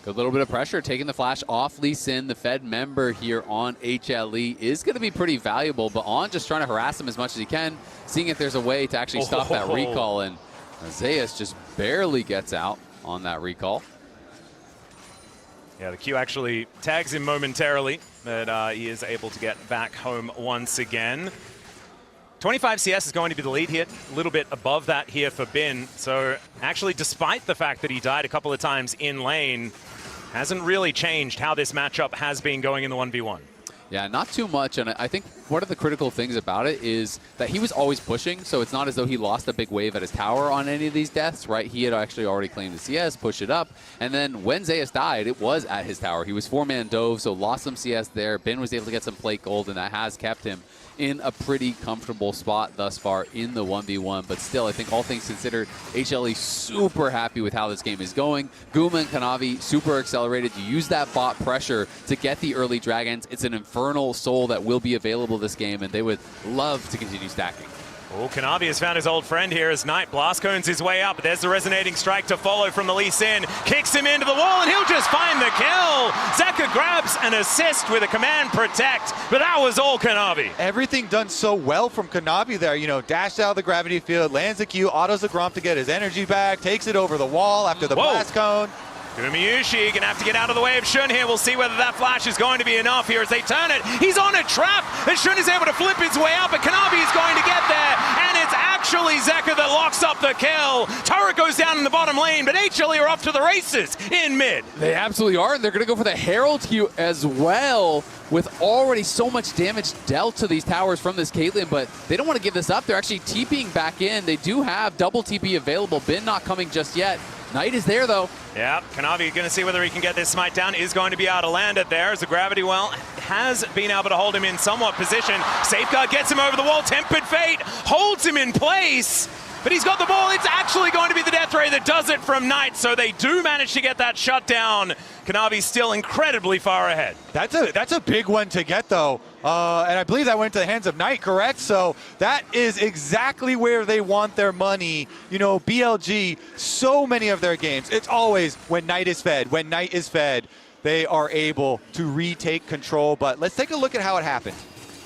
Good little bit of pressure, taking the flash off Lee Sin. The Fed member here on HLE is going to be pretty valuable, but On just trying to harass him as much as he can, seeing if there's a way to actually stop that recall, and Zeus just barely gets out on that recall. Yeah, the Q actually tags him momentarily, but he is able to get back home once again. 25 CS is going to be the lead here, a little bit above that here for Bin. So actually, despite the fact that he died a couple of times in lane, hasn't really changed how this matchup has been going in the 1v1. Yeah, not too much, and I think one of the critical things about it is that he was always pushing, so it's not as though he lost a big wave at his tower on any of these deaths, right? He had actually already claimed the CS, push it up, and then when Zeus died, it was at his tower. He was 4-man dove, so lost some CS there. Bin was able to get some plate gold, and that has kept him in a pretty comfortable spot thus far in the 1v1. But still, I think all things considered, HLE super happy with how this game is going. Guma and Kanavi super accelerated to use that bot pressure to get the early dragons. It's an infernal soul that will be available this game, and they would love to continue stacking. Oh, Kanavi has found his old friend here as Knight blast cones his way up. There's the resonating strike to follow from the Lee Sin. Kicks him into the wall, and he'll just find the kill. Zeka grabs an assist with a command protect, but that was all Kanavi. Everything done so well from Kanavi there. You know, dashed out of the gravity field, lands a Q, autos the Gromp to get his energy back, takes it over the wall after the blast cone. Gumiyushi gonna have to get out of the way of Shun here. We'll see whether that flash is going to be enough here as they turn it. He's on a trap, and Shun is able to flip his way out, but Kanavi is going to get there, and it's actually Zeka that locks up the kill. Turret goes down in the bottom lane, but HLE are off to the races in mid. They absolutely are, and they're gonna go for the Herald Q as well, with already so much damage dealt to these towers from this Caitlyn, but they don't want to give this up. They're actually TPing back in. They do have double TP available. Bin not coming just yet. Knight is there, though. Yeah, Kanavi going to see whether he can get this smite down. Is going to be able to land it there as the gravity well has been able to hold him in somewhat position. Safeguard gets him over the wall. Tempered Fate holds him in place. But he's got the ball. It's actually going to be the Death Ray that does it from Knight. So they do manage to get that shutdown. Kanavi's still incredibly far ahead. That's a big one to get, though. And I believe that went to the hands of Knight, correct? So that is exactly where they want their money. You know, BLG, so many of their games, it's always when Knight is fed. When Knight is fed, they are able to retake control. But let's take a look at how it happened.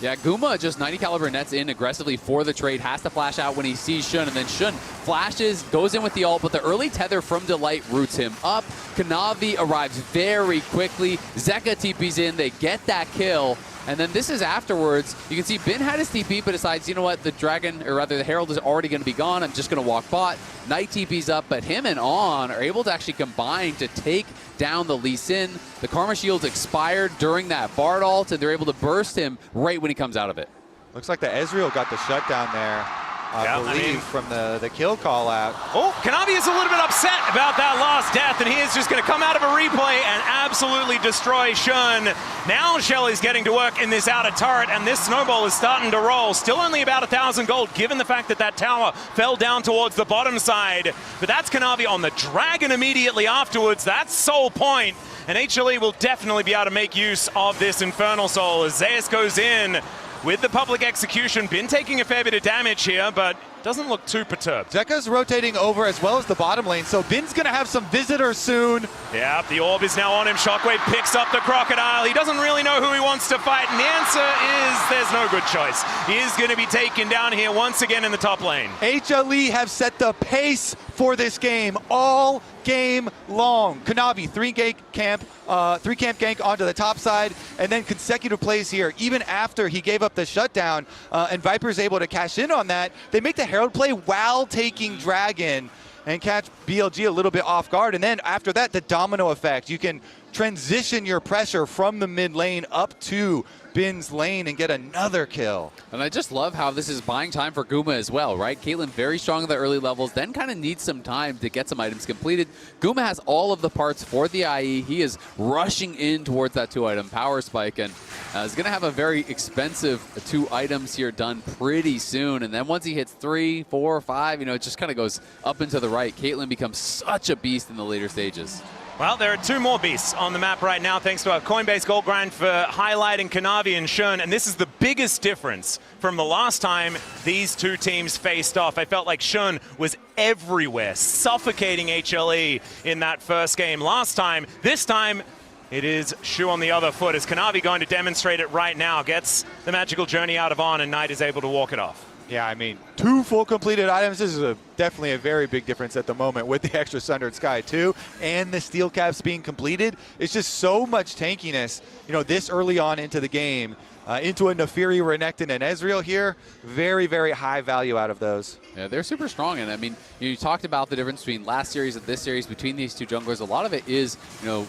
Yeah, Guma just 90 caliber nets in aggressively for the trade, has to flash out when he sees Shun, and then Shun flashes, goes in with the ult, but the early tether from Delight roots him up. Kanavi arrives very quickly. Zeka TP's in, they get that kill. And then this is afterwards. You can see Bin had his TP, but decides, you know what, the Dragon, or rather the Herald is already going to be gone. I'm just going to walk bot. Knight TP's up, but him and On are able to actually combine to take down the Lee Sin. The Karma Shield's expired during that Bard ult, and they're able to burst him right when he comes out of it. Looks like the Ezreal got the shutdown there. I believe from the kill call out. Oh, Kanavi is a little bit upset about that lost death, and he is just going to come out of a replay and absolutely destroy Shun. Now Shelly's getting to work in this outer turret, and this snowball is starting to roll. Still only about 1,000 gold, given the fact that that tower fell down towards the bottom side. But that's Kanavi on the Dragon immediately afterwards. That's Soul Point, and HLE will definitely be able to make use of this Infernal Soul as Zeus goes in with the public execution. Been taking a fair bit of damage here, but doesn't look too perturbed. Zeka's rotating over as well as the bottom lane, so Bin's going to have some visitors soon. Yeah, the orb is now on him. Shockwave picks up the Crocodile. He doesn't really know who he wants to fight, and the answer is there's no good choice. He is going to be taken down here once again in the top lane. HLE have set the pace for this game all game long. Kanavi, three camp gank onto the top side, and then consecutive plays here. Even after he gave up the shutdown, and Viper's able to cash in on that, they make the Herald play while taking Dragon. and catch BLG a little bit off guard. And then after that, the domino effect. You can transition your pressure from the mid lane up to Bin's lane and get another kill. And I just love how this is buying time for Guma as well, right? Caitlyn very strong in the early levels, then kind of needs some time to get some items completed. Guma has all of the parts for the IE. He is rushing in towards that 2-item power spike and is going to have a very expensive 2 items here done pretty soon. And then once he hits 3, 4, 5, it just kind of goes up and to the right. Caitlyn becomes such a beast in the later stages. Well, there are 2 more beasts on the map right now, thanks to our Coinbase Gold Grind for highlighting Kanavi and Shun. And this is the biggest difference from the last time these 2 teams faced off. I felt like Shun was everywhere, suffocating HLE in that first game last time. This time, it is Shu on the other foot. Is Kanavi going to demonstrate it right now? Gets the magical journey out of On, and Knight is able to walk it off. Yeah, I mean, 2 full completed items. This is definitely a very big difference at the moment with the extra Sundered Sky too, and the steel caps being completed. It's just so much tankiness, this early on into the game. Into a Nefiri, Renekton, and Ezreal here. Very, very high value out of those. Yeah, they're super strong. And I mean, you talked about the difference between last series and this series between these 2 junglers. A lot of it is,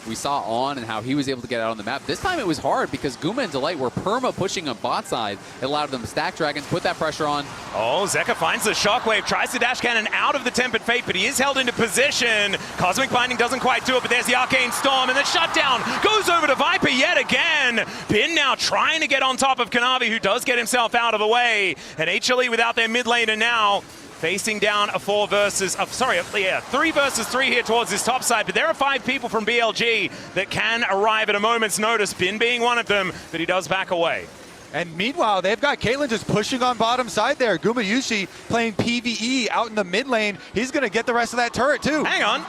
we saw On and how he was able to get out on the map. This time it was hard because Guma and Delight were perma pushing on bot side. It allowed them to stack dragons, put that pressure on. Oh, Zeka finds the shockwave, tries to dash cannon out of the Tempered Fate, but he is held into position. Cosmic Binding doesn't quite do it, but there's the Arcane Storm, and the shutdown goes over to Viper yet again. Bin now trying to get on top of Kanavi, who does get himself out of the way. And HLE without their mid laner now, facing down a 3 versus 3 here towards this top side, but there are 5 people from BLG that can arrive at a moment's notice, Bin being one of them, but he does back away. And meanwhile, they've got Caitlyn just pushing on bottom side there. Guma Yushi playing PvE out in the mid lane. He's going to get the rest of that turret too. Hang on.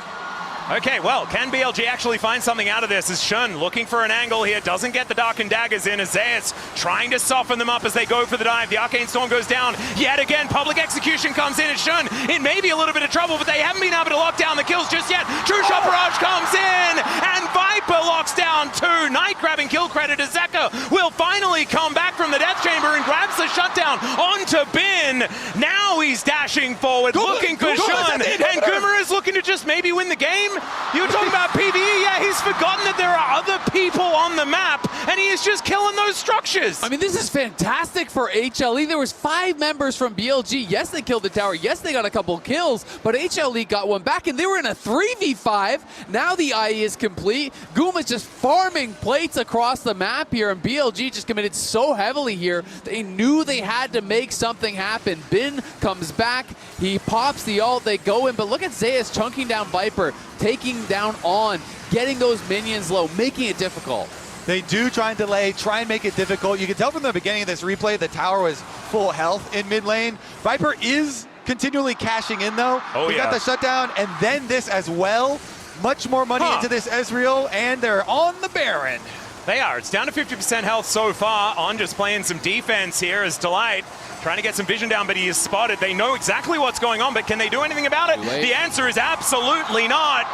Okay, well, can BLG actually find something out of this? As Shun looking for an angle here, doesn't get the Darkened Daggers in. As Zeus trying to soften them up as they go for the dive. The Arcane Storm goes down yet again. Public Execution comes in, and Shun in maybe a little bit of trouble, but they haven't been able to lock down the kills just yet. True Shot Barrage comes in, and Viper locks down 2. Knight grabbing kill credit as Zeka will finally come back from the Death Chamber and grabs the shutdown onto Bin. Now he's dashing forward, looking for Shun, and Guma is looking to just maybe win the game. You were talking about PvE, yeah, he's forgotten that there are other people on the map, and he is just killing those structures. I mean, this is fantastic for HLE. There was 5 members from BLG. Yes, they killed the tower. Yes, they got a couple kills, but HLE got one back, and they were in a 3v5. Now the IE is complete. Guma's just farming plates across the map here, and BLG just committed so heavily here. They knew they had to make something happen. Bin comes back. He pops the ult. They go in, but look at Zeus chunking down Viper, taking down On, getting those minions low, making it difficult. They do try and delay, try and make it difficult. You can tell from the beginning of this replay the tower was full health in mid lane. Viper is continually cashing in though. He got the shutdown and then this as well. Much more money into this Ezreal, and they're on the Baron. They are. It's down to 50% health so far. On just playing some defense here as Delight trying to get some vision down, but he is spotted. They know exactly what's going on, but can they do anything about it? The answer is absolutely not.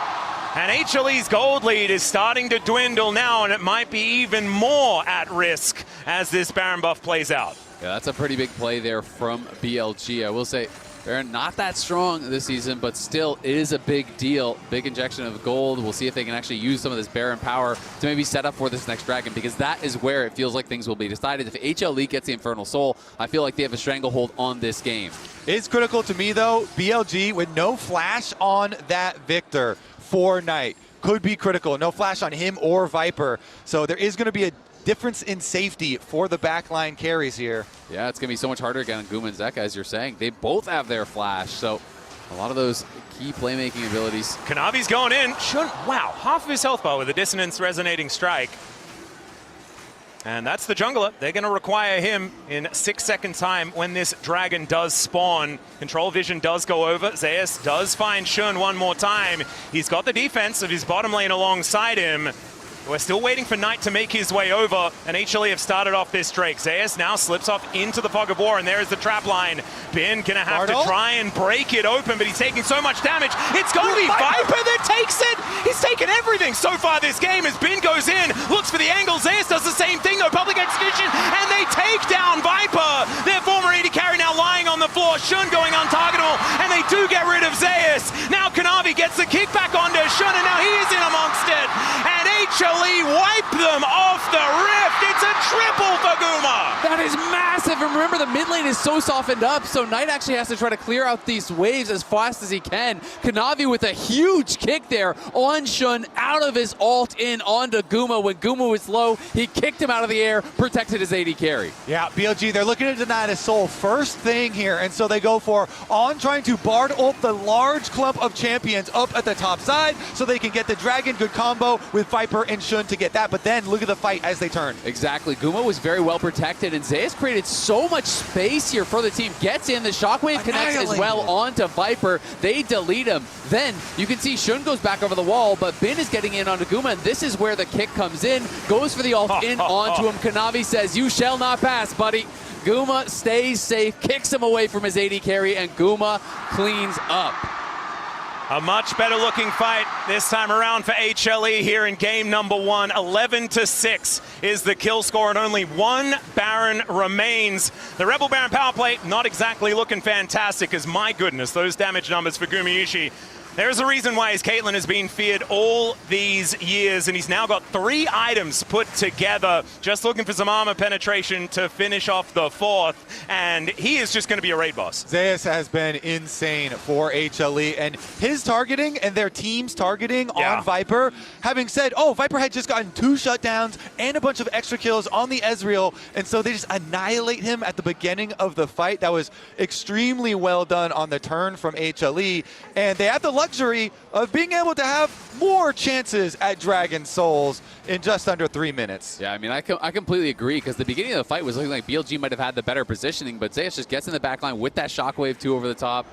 And HLE's gold lead is starting to dwindle now, and it might be even more at risk as this Baron buff plays out. Yeah, that's a pretty big play there from BLG. I will say they're not that strong this season, but still it is a big deal. Big injection of gold. We'll see if they can actually use some of this Baron power to maybe set up for this next dragon, because that is where it feels like things will be decided. If HLE gets the Infernal Soul, I feel like they have a stranglehold on this game. It's critical to me though, BLG with no flash on that Victor for Knight could be critical. No flash on him or Viper. So there is going to be a difference in safety for the backline carries here. Yeah, it's going to be so much harder again on Guma and Zeka, as you're saying. They both have their flash, so a lot of those key playmaking abilities. Kanavi's going in. Wow, half of his health bar with a Dissonance Resonating Strike. And that's the jungler. They're going to require him in 6 seconds time when this dragon does spawn. Control vision does go over. Zeus does find Shun one more time. He's got the defense of his bottom lane alongside him. We're still waiting for Knight to make his way over, and HLE have started off this Drake. Zeus now slips off into the fog of war, and there is the trap line. Bin gonna have to try and break it open, but he's taking so much damage. It's gonna be Viper that takes it! He's taken everything so far this game as Bin goes in, looks for the angle. Zeus does the same thing though, public execution, and they take down Viper! Their former AD carry now lying on the floor, Shun going untargetable, and they do get rid of Zeus. Now HLE wipe them off the rift. It's a triple for Guma. That is massive. And remember, the mid lane is so softened up, so Knight actually has to try to clear out these waves as fast as he can. Kanavi with a huge kick there on Shun, out of his ult in onto Guma. When Guma was low, he kicked him out of the air, protected his AD carry. Yeah, BLG, they're looking to deny his soul first thing here, and so they go for on trying to Bard ult the large clump of champions up at the top side so they can get the Dragon, good combo with Viper and Shun to get that, but then look at the fight as they turn. Exactly, Guma was very well protected, and Zeus created so much space here for the team. Gets in, the Shockwave connects as well onto Viper. They delete him. Then you can see Shun goes back over the wall, but Bin is getting in onto Guma, and this is where the kick comes in. Goes for the ult in onto him. Kanavi says, "You shall not pass, buddy." Guma stays safe, kicks him away from his AD carry, and Guma cleans up. A much better looking fight this time around for HLE here in game number 1. 11-6 is the kill score, and only one Baron remains. The Rebel Baron power play not exactly looking fantastic, as my goodness, those damage numbers for Gumayusi. There's a reason why his Caitlyn has been feared all these years, and he's now got 3 items put together, just looking for some armor penetration to finish off the 4th, and he is just going to be a raid boss. Zeus has been insane for HLE, and his targeting and their team's targeting on Viper, having said, oh, Viper had just gotten 2 shutdowns and a bunch of extra kills on the Ezreal, and so they just annihilate him at the beginning of the fight. That was extremely well done on the turn from HLE, and they have the luxury of being able to have more chances at Dragon Souls in just under 3 minutes. Yeah, I mean, I completely agree, because the beginning of the fight was looking like BLG might have had the better positioning, but Zeus just gets in the backline with that Shockwave 2 over the top,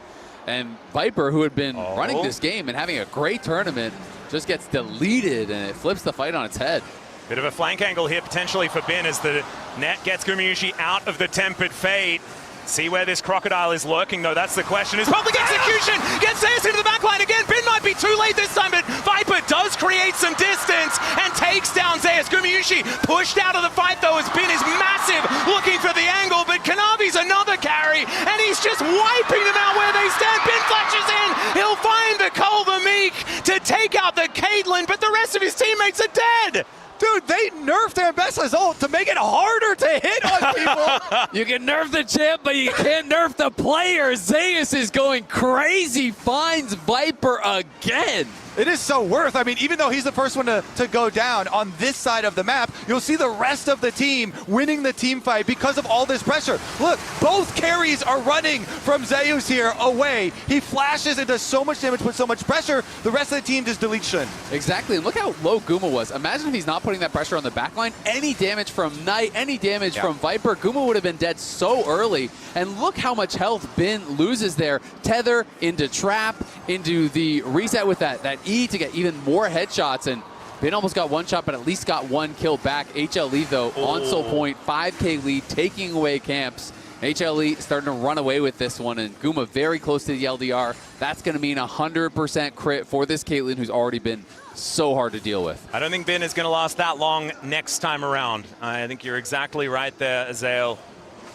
and Viper, who had been running this game and having a great tournament, just gets deleted, and it flips the fight on its head. Bit of a flank angle here potentially for Bin as the net gets Gumayusi out of the Tempered Fate. See where this Crocodile is lurking, though. That's the question. His public execution gets Zeus into the backline again. Bin might be too late this time, but Viper does create some distance and takes down Zeus. Gumayusi pushed out of the fight, though, as Bin is massive, looking for the angle, but Kanavi's another carry, and he's just wiping them out where they stand. Bin flashes in. He'll find the Cole the Meek to take out the Caitlyn, but the rest of his teammates are dead. Dude, they nerfed Ambessa's ult to make it harder to hit on people. You can nerf the champ, but you can't nerf the player. Zeus is going crazy, finds Viper again. It is so worth. I mean, even though he's the first one to go down on this side of the map, you'll see the rest of the team winning the team fight because of all this pressure. Look, both carries are running from Zeus here away. He flashes and does so much damage, puts so much pressure, the rest of the team just deletes Shun. Exactly, and look how low Guma was. Imagine if he's not putting that pressure on the backline. Any damage from Knight, any damage from Viper, Guma would have been dead so early. And look how much health Bin loses there. Tether into Trap, into the reset with that E to get even more headshots, and Bin almost got 1 shot, but at least got 1 kill back. HLE, though, on Soul Point, 5K lead, taking away camps. HLE starting to run away with this one, and Guma very close to the LDR. That's going to mean 100% crit for this Caitlyn, who's already been so hard to deal with. I don't think Bin is going to last that long next time around. I think you're exactly right there, Azael.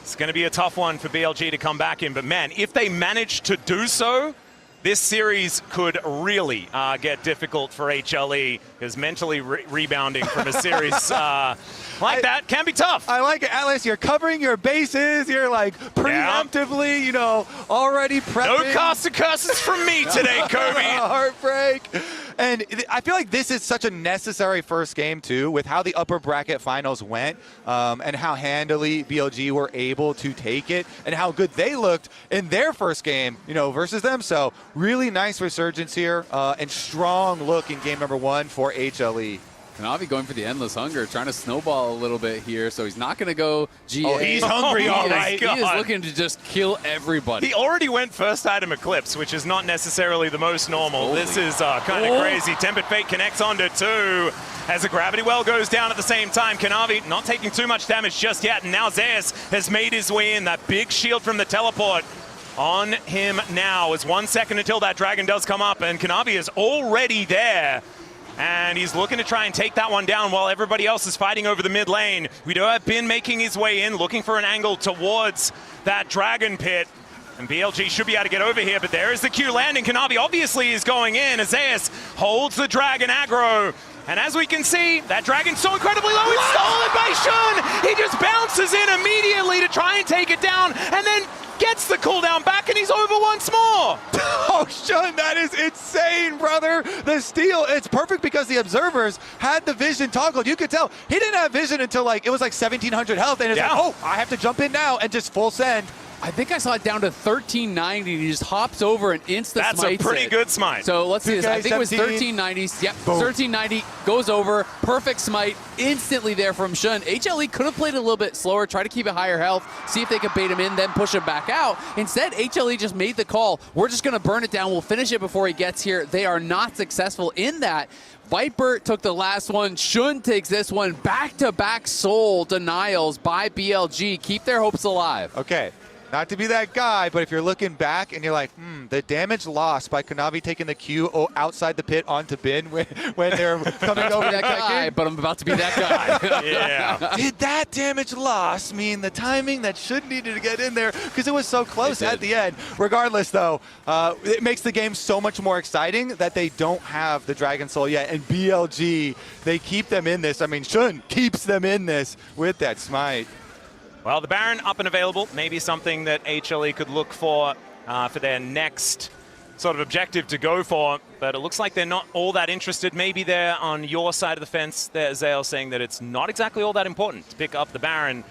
It's going to be a tough one for BLG to come back in, but man, if they manage to do so, this series could really get difficult for HLE, because mentally rebounding from a series like that can be tough. I like it, Atlas. You're covering your bases. You're like preemptively, you know, already prepping. No casting curses from me today, Kobe. Heartbreak. And I feel like this is such a necessary first game, too, with how the upper bracket finals went and how handily BLG were able to take it and how good they looked in their first game, you know, versus them. So really nice resurgence here and strong look in game number 1 for HLE. Kanavi going for the Endless Hunger, trying to snowball a little bit here, so he's not going to go GA. Oh, he's hungry, all right. He is looking to just kill everybody. He already went first item Eclipse, which is not necessarily the most normal. This is kind of crazy. Tempered Fate connects onto 2 as the Gravity Well goes down at the same time. Kanavi not taking too much damage just yet, and now Zeus has made his way in. That big shield from the teleport on him now. It's 1 second until that dragon does come up, and Kanavi is already there. And he's looking to try and take that one down while everybody else is fighting over the mid lane. We do have Bin making his way in, looking for an angle towards that dragon pit. And BLG should be able to get over here, but there is the Q landing. Kanavi obviously is going in. Zeus holds the dragon aggro. And as we can see, that dragon's so incredibly low, it's stolen by Shun! He just bounces in immediately to try and take it down, and then gets the cooldown back, and he's over once more! Oh, Shun, that is insane, brother! The steal, it's perfect because the observers had the vision toggled. You could tell he didn't have vision until like it was like 1,700 health, and it's like, oh, I have to jump in now, and just full send. I think I saw it down to 1390. He just hops over and insta smites. That's a pretty good smite. So let's see this. I think it was 17. 1390. Yep, Boom. 1390 goes over. Perfect smite instantly there from Shun. HLE could have played it a little bit slower, try to keep it higher health, see if they could bait him in, then push him back out. Instead, HLE just made the call. We're just going to burn it down. We'll finish it before he gets here. They are not successful in that. Viper took the last one. Shun takes this one. Back-to-back soul denials by BLG. Keep their hopes alive. Okay. Not to be that guy, but if you're looking back and you're like, the damage lost by Kanavi taking the Q outside the pit onto Bin when they're coming over that guy, but I'm about to be that guy. Yeah. Did that damage loss mean the timing that Shun needed to get in there? Because it was so close at the end. Regardless, though, it makes the game so much more exciting that they don't have the Dragon Soul yet. And BLG, they keep them in this. I mean, Shun keeps them in this with that smite. Well, the Baron up and available, maybe something that HLE could look for their next sort of objective to go for, but it looks like they're not all that interested. Maybe they're on your side of the fence there, Zale, saying that it's not exactly all that important to pick up the Baron,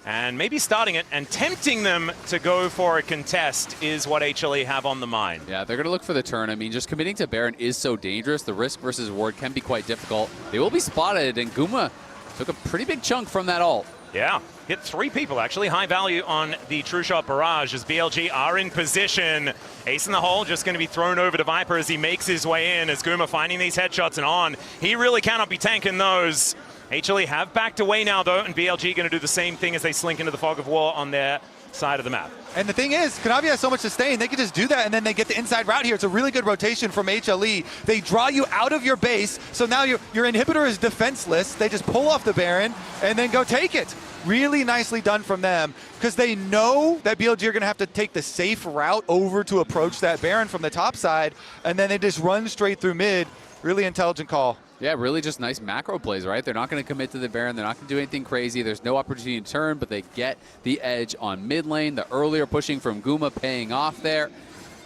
and maybe starting it and tempting them to go for a contest is what HLE have on the mind. Yeah, they're going to look for the turn. I mean, just committing to Baron is so dangerous. The risk versus reward can be quite difficult. They will be spotted, and Guma took a pretty big chunk from that ult. Yeah, hit 3 people actually. High value on the True Shot Barrage as BLG are in position. Ace in the hole just going to be thrown over to Viper as he makes his way in, as Guma finding these headshots and on. He really cannot be tanking those. HLE have backed away now though, and BLG going to do the same thing as they slink into the fog of war on their side of the map. And the thing is, Kanavi has so much sustain, they can just do that, and then they get the inside route here. It's a really good rotation from HLE. They draw you out of your base, so now your inhibitor is defenseless. They just pull off the Baron and then go take it. Really nicely done from them, because they know that BLG are going to have to take the safe route over to approach that Baron from the top side, and then they just run straight through mid. Really intelligent call. Yeah, really just nice macro plays, right? They're not going to commit to the Baron. They're not going to do anything crazy. There's no opportunity to turn, but they get the edge on mid lane. The earlier pushing from Guma paying off there.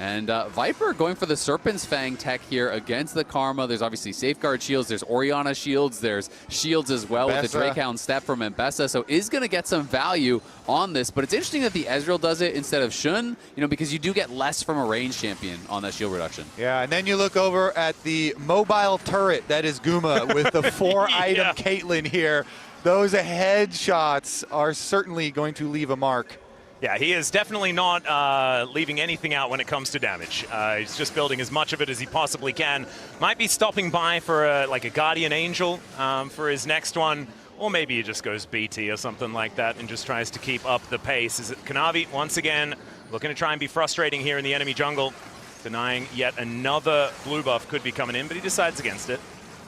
And Viper going for the Serpent's Fang tech here against the Karma. There's obviously Safeguard shields. There's Orianna shields. There's shields as well with the Drakehound step from Mbessa. So is going to get some value on this. But it's interesting that the Ezreal does it instead of Shun, because you do get less from a range champion on that shield reduction. Yeah, and then you look over at the mobile turret that is Guma with the 4-item Caitlyn here. Those headshots are certainly going to leave a mark. Yeah, he is definitely not leaving anything out when it comes to damage. He's just building as much of it as he possibly can. Might be stopping by for like a Guardian Angel for his next one, or maybe he just goes BT or something like that and just tries to keep up the pace. Is it Kanavi, once again, looking to try and be frustrating here in the enemy jungle, denying yet another blue buff could be coming in, but he decides against it.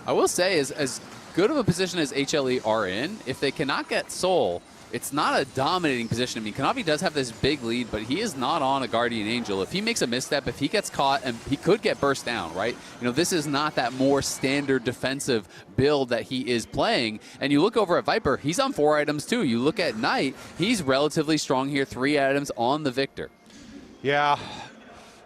I will say, as good of a position as HLE are in, if they cannot get Soul, it's not a dominating position. I mean, Kanavi does have this big lead, but he is not on a Guardian Angel. If he makes a misstep, if he gets caught, and he could get burst down, right? This is not that more standard defensive build that he is playing. And you look over at Viper, he's on 4 items too. You look at Knight, he's relatively strong here, 3 items on the Victor. Yeah,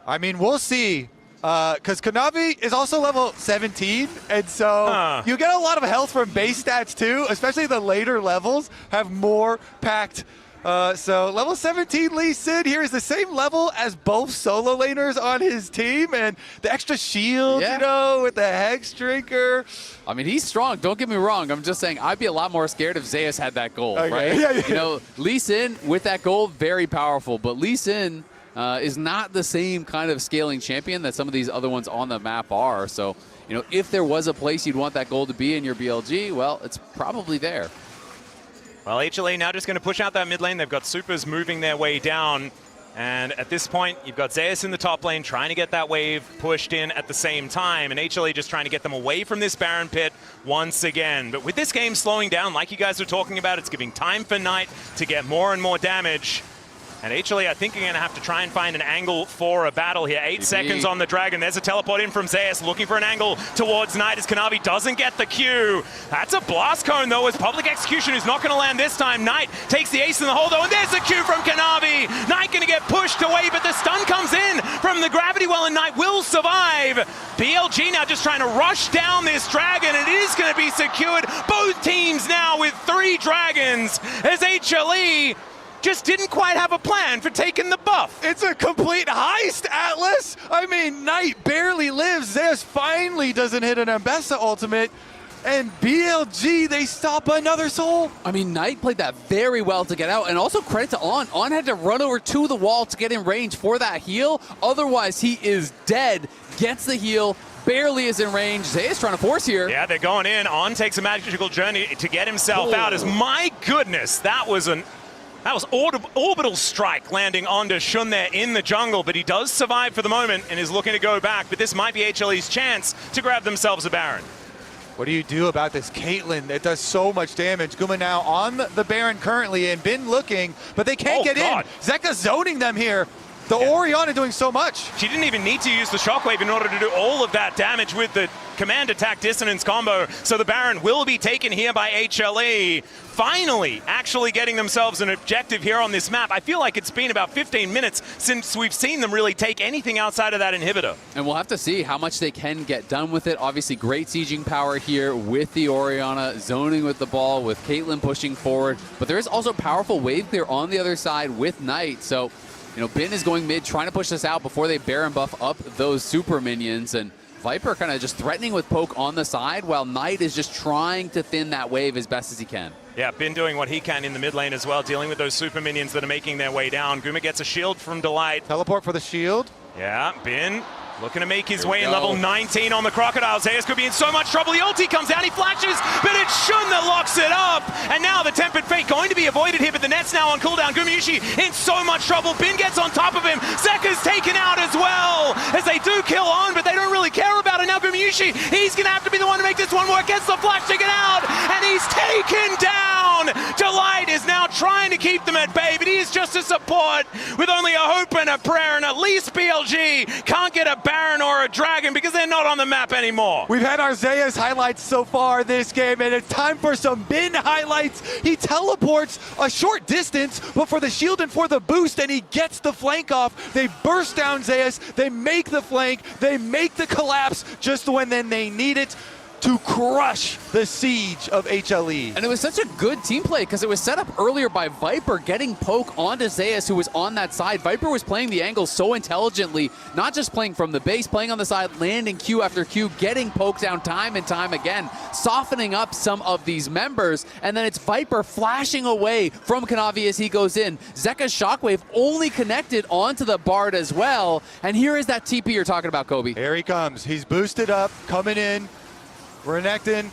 I mean, we'll see. Because Kanavi is also level 17, and so you get a lot of health from base stats too, especially the later levels have more packed. So level 17 Lee Sin here is the same level as both solo laners on his team, and the extra shield, with the Hex Drinker. I mean, he's strong, don't get me wrong. I'm just saying I'd be a lot more scared if Zeus had that gold, right? Yeah. Lee Sin with that gold, very powerful, but Lee Sin is not the same kind of scaling champion that some of these other ones on the map are. So, if there was a place you'd want that gold to be in your BLG, well, it's probably there. Well, HLE now just going to push out that mid lane. They've got supers moving their way down. And at this point, you've got Zeus in the top lane trying to get that wave pushed in at the same time. And HLE just trying to get them away from this Baron pit once again. But with this game slowing down, like you guys are talking about, it's giving time for Knight to get more and more damage. And HLE, I think, are going to have to try and find an angle for a battle here. 8 seconds on the Dragon. There's a teleport in from Zeus, looking for an angle towards Knight as Kanavi doesn't get the Q. That's a blast cone, though, as Public Execution is not going to land this time. Knight takes the ace in the hole, though, and there's the Q from Kanavi. Knight going to get pushed away, but the stun comes in from the gravity well, and Knight will survive. BLG now just trying to rush down this Dragon, and it is going to be secured. Both teams now with 3 Dragons as HLE just didn't quite have a plan for taking the buff. It's a complete heist, Atlas. I mean, Knight barely lives. Zeus finally doesn't hit an Ambessa ultimate. And BLG, they stop another soul. I mean, Knight played that very well to get out. And also credit to On. On had to run over to the wall to get in range for that heal. Otherwise, he is dead. Gets the heal. Barely is in range. Zeus trying to force here. Yeah, they're going in. On takes a magical journey to get himself out. As my goodness, that was orbital strike landing onto Shun there in the jungle, but he does survive for the moment and is looking to go back, but this might be HLE's chance to grab themselves a Baron. What do you do about this Caitlyn? It does so much damage. Guma now on the Baron currently and been looking, but they can't get in. Zeka zoning them here. The Orianna doing so much. She didn't even need to use the Shockwave in order to do all of that damage with the command attack dissonance combo. So the Baron will be taken here by HLE. Finally, actually getting themselves an objective here on this map. I feel like it's been about 15 minutes since we've seen them really take anything outside of that inhibitor. And we'll have to see how much they can get done with it. Obviously, great sieging power here with the Orianna, zoning with the ball, with Caitlyn pushing forward. But there is also powerful wave clear on the other side with Knight. So, you know, Bin is going mid, trying to push this out before they Baron buff up those super minions. And Viper kind of just threatening with poke on the side, while Knight is just trying to thin that wave as best as he can. Yeah, Bin doing what he can in the mid lane as well, dealing with those super minions that are making their way down. Guma gets a shield from Delight. Teleport for the shield. Yeah, Bin looking to make his way in level 19 on the Crocodile. Zeus could be in so much trouble. The ulti comes down, he flashes, but it's Shun that locks it up. And now the Tempered Fate going to be avoided here, but the net's now on cooldown. Gumayushi in so much trouble. Bin gets on top of him. Zeka's taken out as well, as they do kill On, but they don't really care about it. Now Gumayushi, he's going to have to be the one to make this one work. Gets the flash taken out, and he's taken down. Delight is now trying to keep them at bay, but he is just a support with only a hope and a prayer, and at least BLG can't get a Baron or a Dragon because they're not on the map anymore. We've had our Zeus highlights so far this game, and it's time for some Bin highlights. He teleports a short distance, but for the shield and for the boost, and he gets the flank off. They burst down Zeus, they make the flank, they make the collapse just when then they need it to crush the siege of HLE. And it was such a good team play because it was set up earlier by Viper getting poke onto Zeus, who was on that side. Viper was playing the angle so intelligently, not just playing from the base, playing on the side, landing Q after Q, getting poked down time and time again, softening up some of these members, and then it's Viper flashing away from Kanavi as he goes in. Zeka's Shockwave only connected onto the Bard as well, and here is that TP you're talking about, Kobe. Here he comes. He's boosted up, coming in. Renekton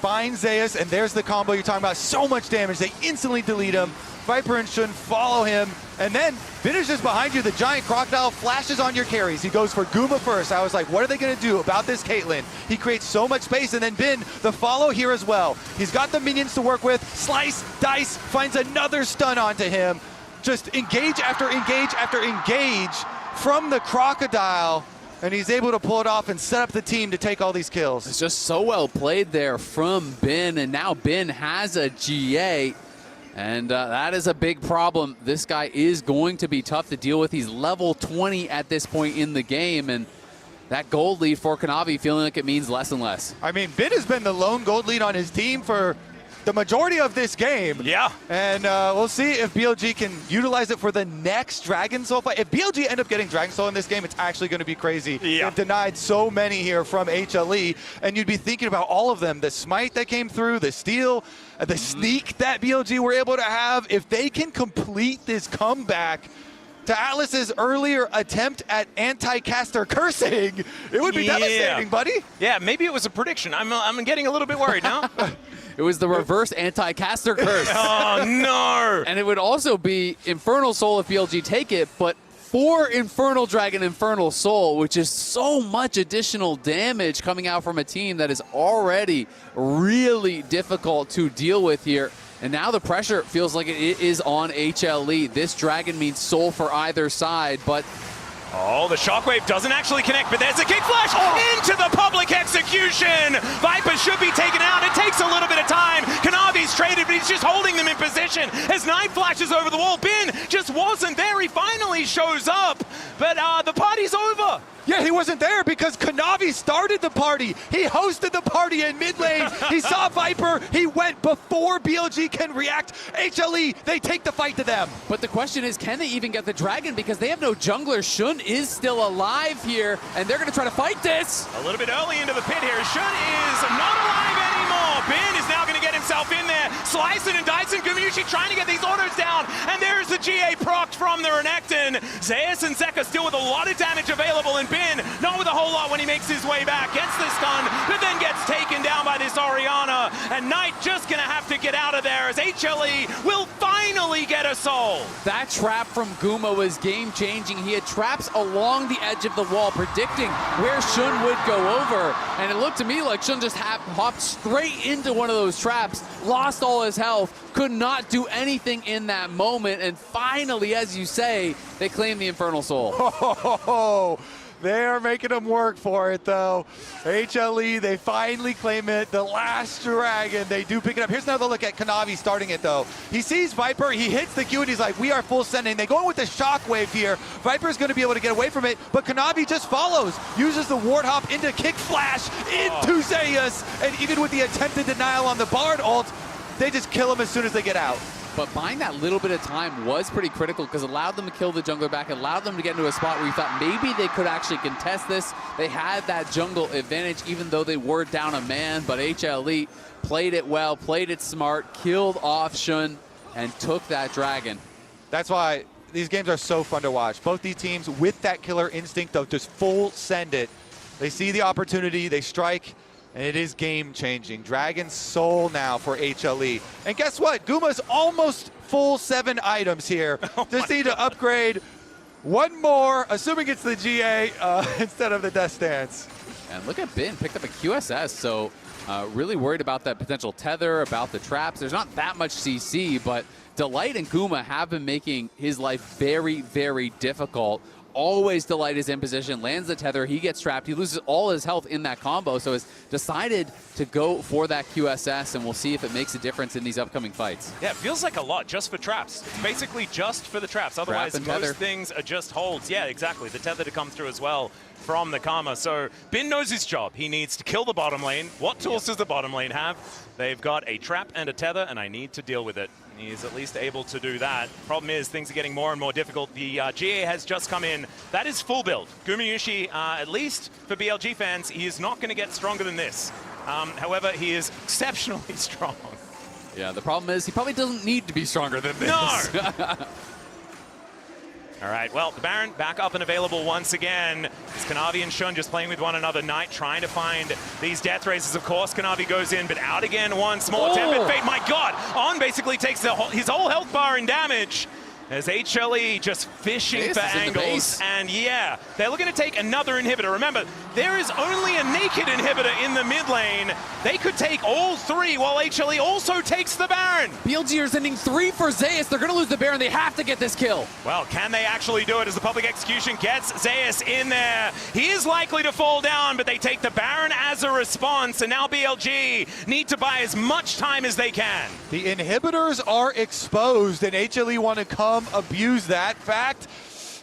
finds Zeus, and there's the combo you're talking about. So much damage, they instantly delete him. Viper and Shun follow him, and then finishes behind you. The giant crocodile flashes on your carries. He goes for Guma first. I was like, what are they going to do about this Caitlyn? He creates so much space, and then Bin, the follow here as well. He's got the minions to work with. Slice, dice, finds another stun onto him. Just engage after engage after engage from the crocodile. And he's able to pull it off and set up the team to take all these kills. It's just so well played there from Bin, and now Bin has a GA, and that is a big problem. This guy is going to be tough to deal with. He's level 20 at this point in the game, and that gold lead for Kanavi feeling like it means less and less. I mean, Bin has been the lone gold lead on his team for the majority of this game. Yeah. And we'll see if BLG can utilize it for the next Dragon Soul fight. If BLG end up getting Dragon Soul in this game, it's actually going to be crazy. Yeah. They've denied so many here from HLE, and you'd be thinking about all of them. The Smite that came through, the Steal, the Sneak that BLG were able to have. If they can complete this comeback to Atlas's earlier attempt at anti-caster cursing, it would be devastating, buddy. Yeah, maybe it was a prediction. I'm getting a little bit worried now. It was the reverse anti-caster curse. Oh, no! And it would also be Infernal Soul if BLG take it, but 4 Infernal Dragon Infernal Soul, which is so much additional damage coming out from a team that is already really difficult to deal with here. And now the pressure feels like it is on HLE. This Dragon means soul for either side, but oh, the shockwave doesn't actually connect, but there's a kick flash into the public execution. Viper should be taken out. It takes a little bit of time. Kanavi's traded, but he's just holding them in position as Knight flashes over the wall. Bin just wasn't there. He finally shows up, but the party's over. Yeah, he wasn't there because Kanavi started the party. He hosted the party in mid lane. He saw Viper. He went before BLG can react. HLE, they take the fight to them. But the question is, can they even get the Dragon? Because they have no jungler. Shun is still alive here, and they're going to try to fight this. A little bit early into the pit here. Shun is not alive anymore. Bin is now going to get himself in there. Slicing and dicing. Gumayusi trying to get these autos down. And there's the GA proc from the Renekton. Zeus and Zeka still with a lot of damage available, and Bin not with a whole lot when he makes his way back. Gets the stun, but then gets taken down by this Orianna. And Knight just going to have to get out of there as HLE will finally get a soul. That trap from Guma was game-changing. He had traps along the edge of the wall, predicting where Shun would go over. And it looked to me like Shun just hopped straight into one of those traps, lost all his health, could not do anything in that moment. And finally, as you say, they claim the Infernal Soul. They are making them work for it, though. HLE, they finally claim it. The last Dragon, they do pick it up. Here's another look at Kanavi starting it, though. He sees Viper, he hits the Q, and he's like, we are full sending. They go in with the shockwave here. Viper's going to be able to get away from it, but Kanavi just follows, uses the ward hop into kick flash into Zeus, and even with the attempted denial on the Bard ult, they just kill him as soon as they get out. But buying that little bit of time was pretty critical because it allowed them to kill the jungler back, allowed them to get into a spot where you thought maybe they could actually contest this. They had that jungle advantage even though they were down a man, but HLE played it well, played it smart, killed off Shun, and took that Dragon. That's why these games are so fun to watch. Both these teams with that killer instinct of just full send it. They see the opportunity, they strike, and it is game-changing. Dragon's soul now for HLE. And guess what? Guma's almost full 7 items here. Just need to upgrade one more, assuming it's the GA instead of the Death Stance. And look at Bin, picked up a QSS, so really worried about that potential tether, about the traps. There's not that much CC, but Delight and Guma have been making his life very, very difficult. Always Delight is in position, lands the tether, he gets trapped, he loses all his health in that combo, so has decided to go for that QSS, and we'll see if it makes a difference in these upcoming fights. Yeah, it feels like a lot just for traps. It's basically just for the traps. Otherwise, Trap and most tether. things are just holds. Yeah, exactly. The tether to come through as well from the Karma. So Bin knows his job. He needs to kill the bottom lane. What tools does the bottom lane have? They've got a trap and a tether, and I need to deal with it. He's at least able to do that. Problem is, things are getting more and more difficult. The GA has just come in. That is full build. Gumayusi, at least for BLG fans, he is not going to get stronger than this. However, he is exceptionally strong. Yeah, the problem is he probably doesn't need to be stronger than this. No! All right, well, the Baron back up and available once again. It's Kanavi and Shun just playing with one another. Knight trying to find these death races. Of course, Kanavi goes in, but out again once more. Tempest Fate, my God! On basically takes his whole health bar in damage. As HLE just fishing for angles. And yeah, they're looking to take another inhibitor. Remember, there is only a naked inhibitor in the mid lane. They could take all 3 while HLE also takes the Baron. BLG are sending 3 for Zeus. They're going to lose the Baron. They have to get this kill. Well, can they actually do it as the public execution gets Zeus in there? He is likely to fall down, but they take the Baron as a response. And now BLG need to buy as much time as they can. The inhibitors are exposed, and HLE want to come abuse that fact.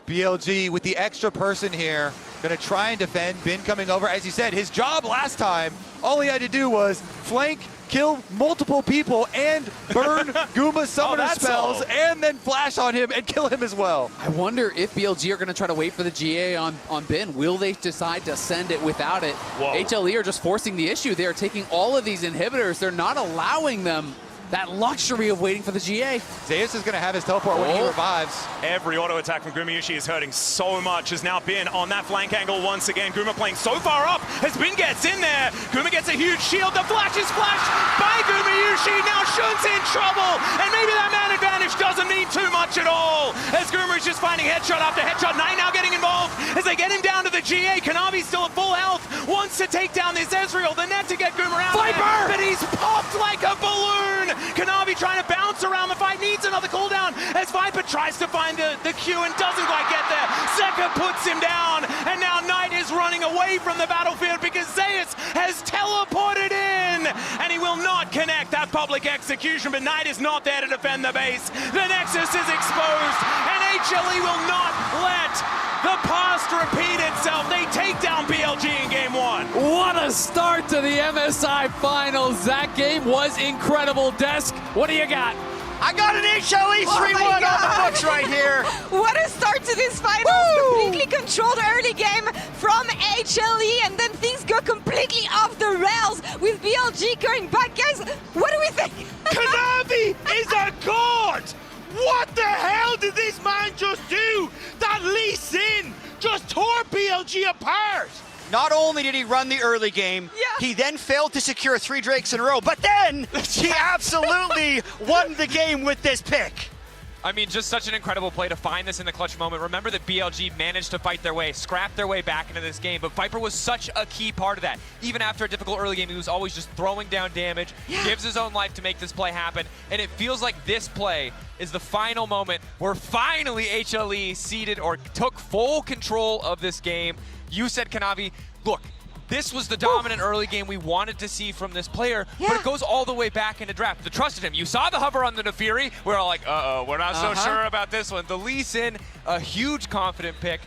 BLG with the extra person here, gonna try and defend. Bin coming over. As you said, his job last time, all he had to do was flank, kill multiple people, and burn Guma's summoner spells, and then flash on him and kill him as well. I wonder if BLG are going to try to wait for the GA on Bin. Will they decide to send it without it? Whoa. HLE are just forcing the issue. They're taking all of these inhibitors. They're not allowing them that luxury of waiting for the GA. Zeus is going to have his teleport when he revives. Every auto attack from Gumayusi is hurting so much. Has now been on that flank angle once again. Guma playing so far up as Bin gets in there. Guma gets a huge shield. The flash is flashed by Gumayusi. Now Shun's in trouble. And maybe that man advantage doesn't mean too much at all. As Gumayusi is just finding headshot after headshot. Knight now getting involved as they get him down to the GA. Kanavi's still at full health. Wants to take down this Ezreal. The net to get Guma out. Viper! But he's popped like a balloon. Kanavi trying to bounce around the fight, needs another cooldown as Viper tries to find the Q and doesn't quite get there. Zeka puts him down, and now Knight is running away from the battlefield because Zeus has teleported in, and he will not connect that public execution, but Knight is not there to defend the base. The Nexus is exposed, and HLE will not let the past repeat itself. They take down BLG in game 1. What a start to the MSI finals. That game was incredible. Desk, what do you got? I got an HLE 3-1 on the books right here. What a start to this finals. Completely controlled early game from HLE, and then things go completely off the rails with BLG going back. Guys, what do we think? Kanavi is a god! What the hell did this man just do? That Lee Sin just tore BLG apart. Not only did he run the early game, he then failed to secure 3 Drakes in a row, but then he absolutely won the game with this pick. I mean, just such an incredible play to find this in the clutch moment. Remember that BLG managed to fight their way, scrap their way back into this game, but Viper was such a key part of that. Even after a difficult early game, he was always just throwing down damage, gives his own life to make this play happen, and it feels like this play is the final moment where finally HLE ceded or took full control of this game. You said, Kanavi, look, this was the dominant early game we wanted to see from this player, but it goes all the way back into draft. The trust in him. You saw the hover on the Nefiri. We're all like, uh-oh, we're not so sure about this one. The Lee Sin, a huge confidence pick,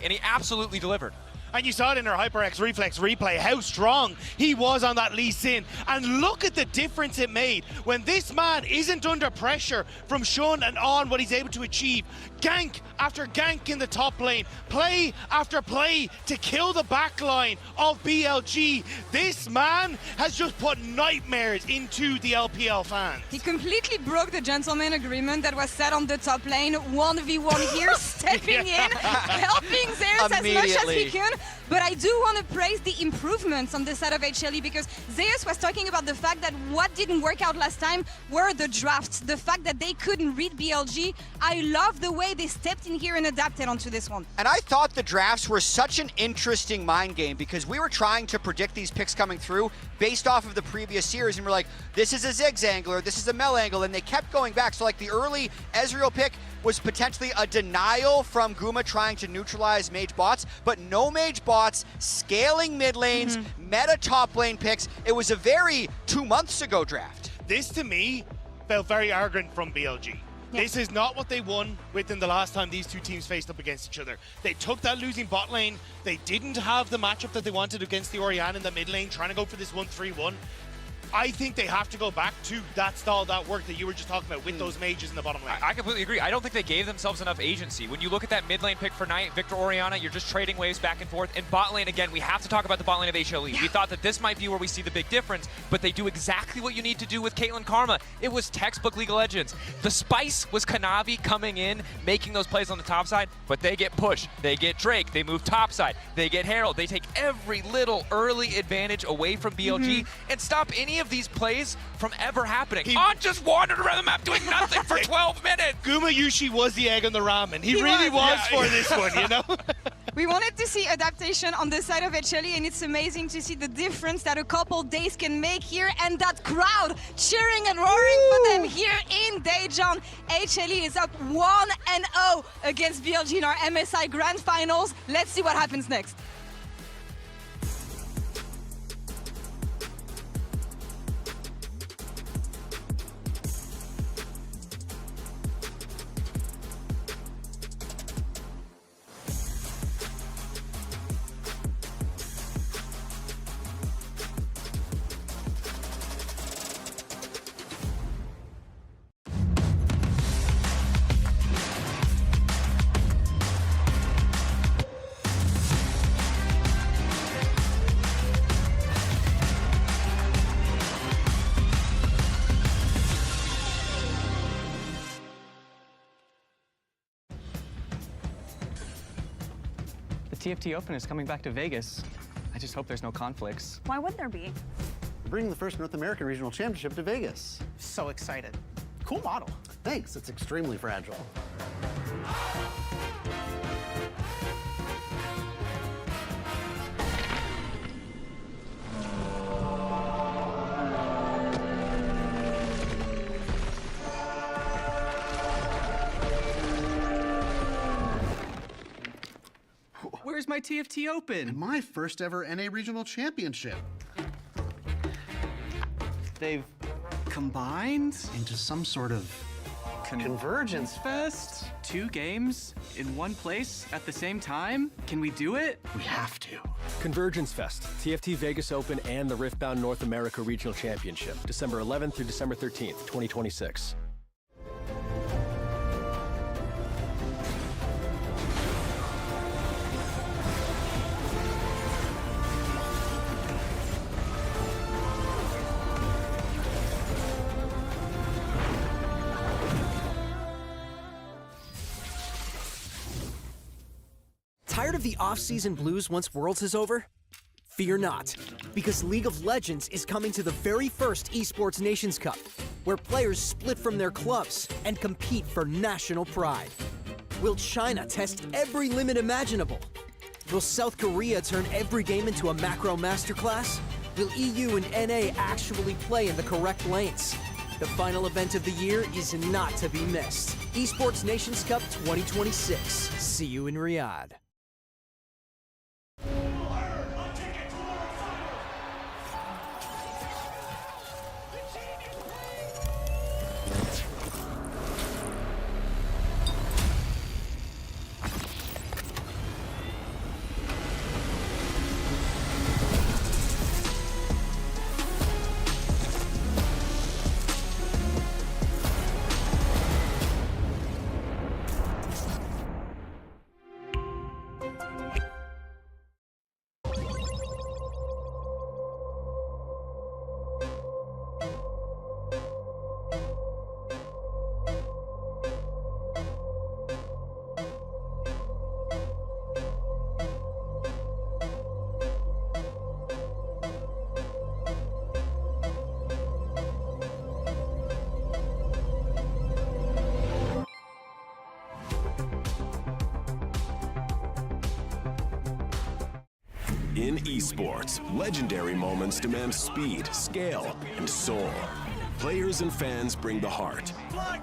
and he absolutely delivered. And you saw it in our HyperX Reflex replay, how strong he was on that Lee Sin. And look at the difference it made when this man isn't under pressure from Shun and on what he's able to achieve. Gank after gank in the top lane, play after play to kill the back line of BLG. This man has just put nightmares into the LPL fans. He completely broke the gentleman agreement that was set on the top lane. 1v1 here, stepping in, helping Zeus as much as he can. But I do want to praise the improvements on the side of HLE, because Zeus was talking about the fact that what didn't work out last time were the drafts, the fact that they couldn't read BLG. I love the way they stepped in here and adapted onto this one. And I thought the drafts were such an interesting mind game, because we were trying to predict these picks coming through based off of the previous series, and we're like, this is a Ziggs angler, this is a Mel angle, and they kept going back. So like the early Ezreal pick was potentially a denial from Guma trying to neutralize mage bots, but no mage bots, scaling mid lanes, meta top lane picks. It was a very 2 months ago draft. This to me felt very arrogant from BLG. This is not what they won within the last time these two teams faced up against each other. They took that losing bot lane. They didn't have the matchup that they wanted against the Orianna in the mid lane, trying to go for this 1-3-1. I think they have to go back to that style, that work that you were just talking about with those mages in the bottom lane. I completely agree. I don't think they gave themselves enough agency. When you look at that mid lane pick for Knight, Victor Orianna, you're just trading waves back and forth. And bot lane, again, we have to talk about the bot lane of HLE. We thought that this might be where we see the big difference, but they do exactly what you need to do with Caitlyn Karma. It was textbook League of Legends. The spice was Kanavi coming in, making those plays on the top side, but they get pushed. They get Drake. They move top side. They get Herald. They take every little early advantage away from BLG and stop any of these plays from ever happening. He just wandered around the map doing nothing for 12 minutes. Guma Yushi was the egg on the ramen. He really was for this one, you know? We wanted to see adaptation on the side of HLE, and it's amazing to see the difference that a couple days can make here, and that crowd cheering and roaring for them here in Daejeon. HLE is up 1-0 against BLG in our MSI Grand Finals. Let's see what happens next. The TFT Open is coming back to Vegas. I just hope there's no conflicts. Why would there be? We're bringing the first North American Regional Championship to Vegas. So excited. Cool model. Thanks, it's extremely fragile. my TFT Open. And my first ever NA Regional Championship. They've combined Into some sort of Convergence Fest. 2 games in one place at the same time? Can we do it? We have to. Convergence Fest, TFT Vegas Open, and the Riftbound North America Regional Championship, December 11th through December 13th, 2026. Tired of the off-season blues once Worlds is over? Fear not, because League of Legends is coming to the very first Esports Nations Cup, where players split from their clubs and compete for national pride. Will China test every limit imaginable? Will South Korea turn every game into a macro masterclass? Will EU and NA actually play in the correct lanes? The final event of the year is not to be missed. Esports Nations Cup 2026. See you in Riyadh. In esports, legendary moments demand speed, scale, and soul. Players and fans bring the heart.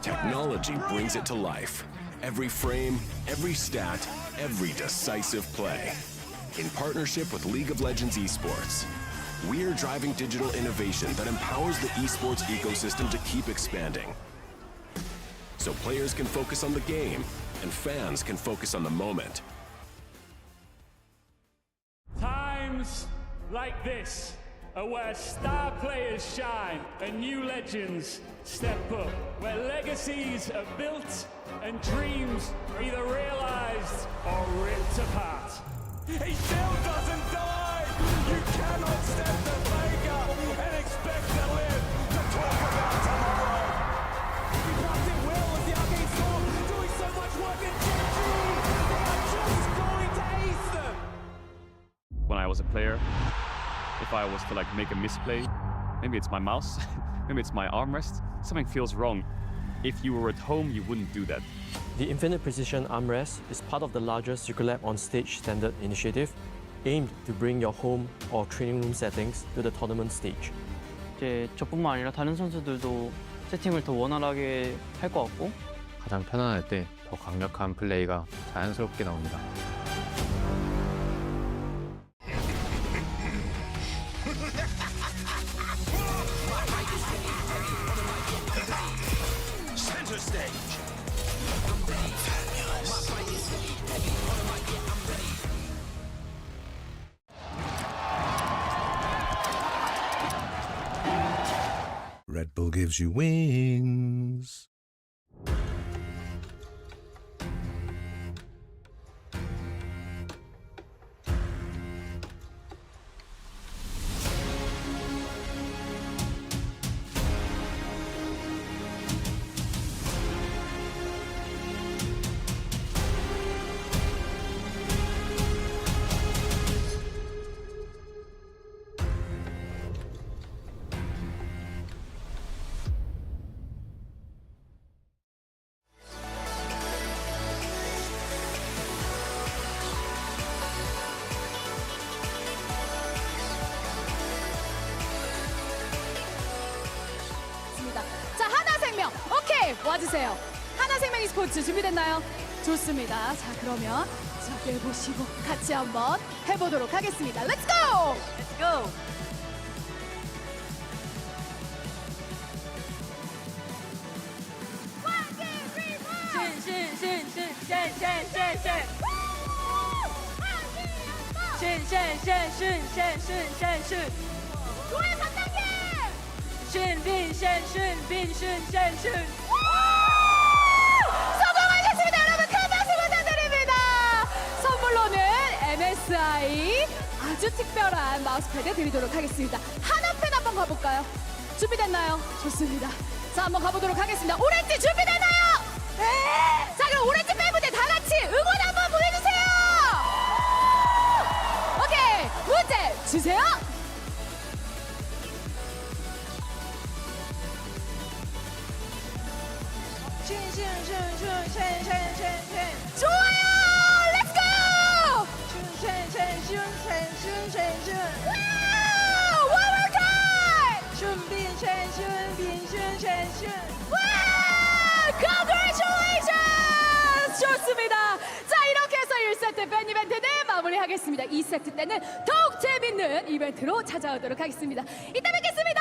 Technology brings it to life. Every frame, every stat, every decisive play. In partnership with League of Legends Esports, we're driving digital innovation that empowers the esports ecosystem to keep expanding. So players can focus on the game, and fans can focus on the moment. Times like this are where star players shine and new legends step up, where legacies are built and dreams are either realized or ripped apart. He still doesn't die! You cannot step the Vega and expect to live to talk about tomorrow! He blocked it well with the Arcane Storm, doing so much work in GG! They are just going to ace them! When I was a player, if I was to make a misplay, maybe it's my mouse, maybe it's my armrest, something feels wrong. If you were at home, you wouldn't do that. The Infinite Precision Armrest is part of the larger Circulab on Stage standard initiative, aimed to bring your home or training room settings to the tournament stage. 이제 저뿐만 아니라 다른 선수들도 세팅을 더 원활하게 할 것 같고 가장 편안할 때 더 강력한 플레이가 자연스럽게 나옵니다. Center stage! Red Bull gives you wings. 자, 하나생명. 오케이, 와주세요. 하나생명 e스포츠 준비됐나요? 좋습니다. 자, 그러면 자, 내보시고 같이 한번 해보도록 하겠습니다. Let's go! Let's go! 노래 선장님! 训练线训练线训练线 성공하셨습니다. 여러분 큰 박수 부탁드립니다. 선물로는 MSI 아주 특별한 마우스패드 드리도록 하겠습니다. 하나팬 한번 가볼까요? 준비됐나요? 좋습니다. 자, 한번 가보도록 하겠습니다. 오렌지 준비됐나요? 네! 자, 그럼 오렌지 팬분들 다 같이 응원 한번 보내주세요! 오케이, 문제 주세요! 좋아요! Let's go! Wow! One more time! Wow! Congratulations! 좋습니다. 자, 이렇게 해서 1세트 팬 이벤트는 마무리하겠습니다. 2세트 때는 더욱 재밌는 이벤트로 찾아오도록 하겠습니다. 이따 뵙겠습니다.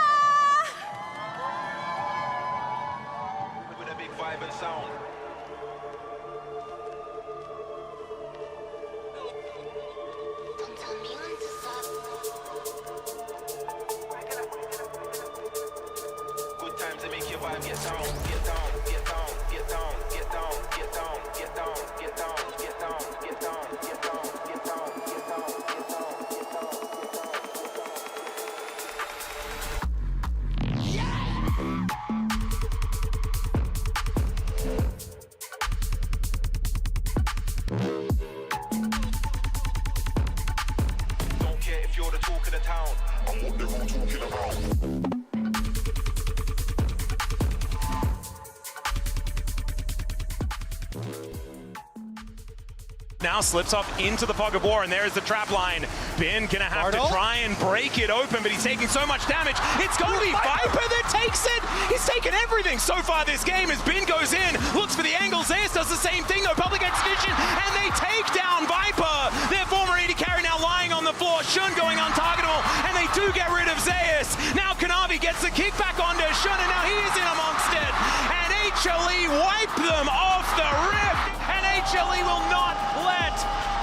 Now slips off into the fog of war, and there's the trap line. Bin gonna have to try and break it open, but he's taking so much damage. It's gonna be Viper that takes it. He's taken everything so far this game as Bin goes in, looks for the angles. Zeus does the same thing though, public execution, and they take down Viper. Their former AD carry now lying on the floor. Shun going untargetable, and they do get rid of Zeus. Now Kanavi gets the kickback onto Shun, and now he is in amongst it. And HLE wipe them off the rift, and HLE will not let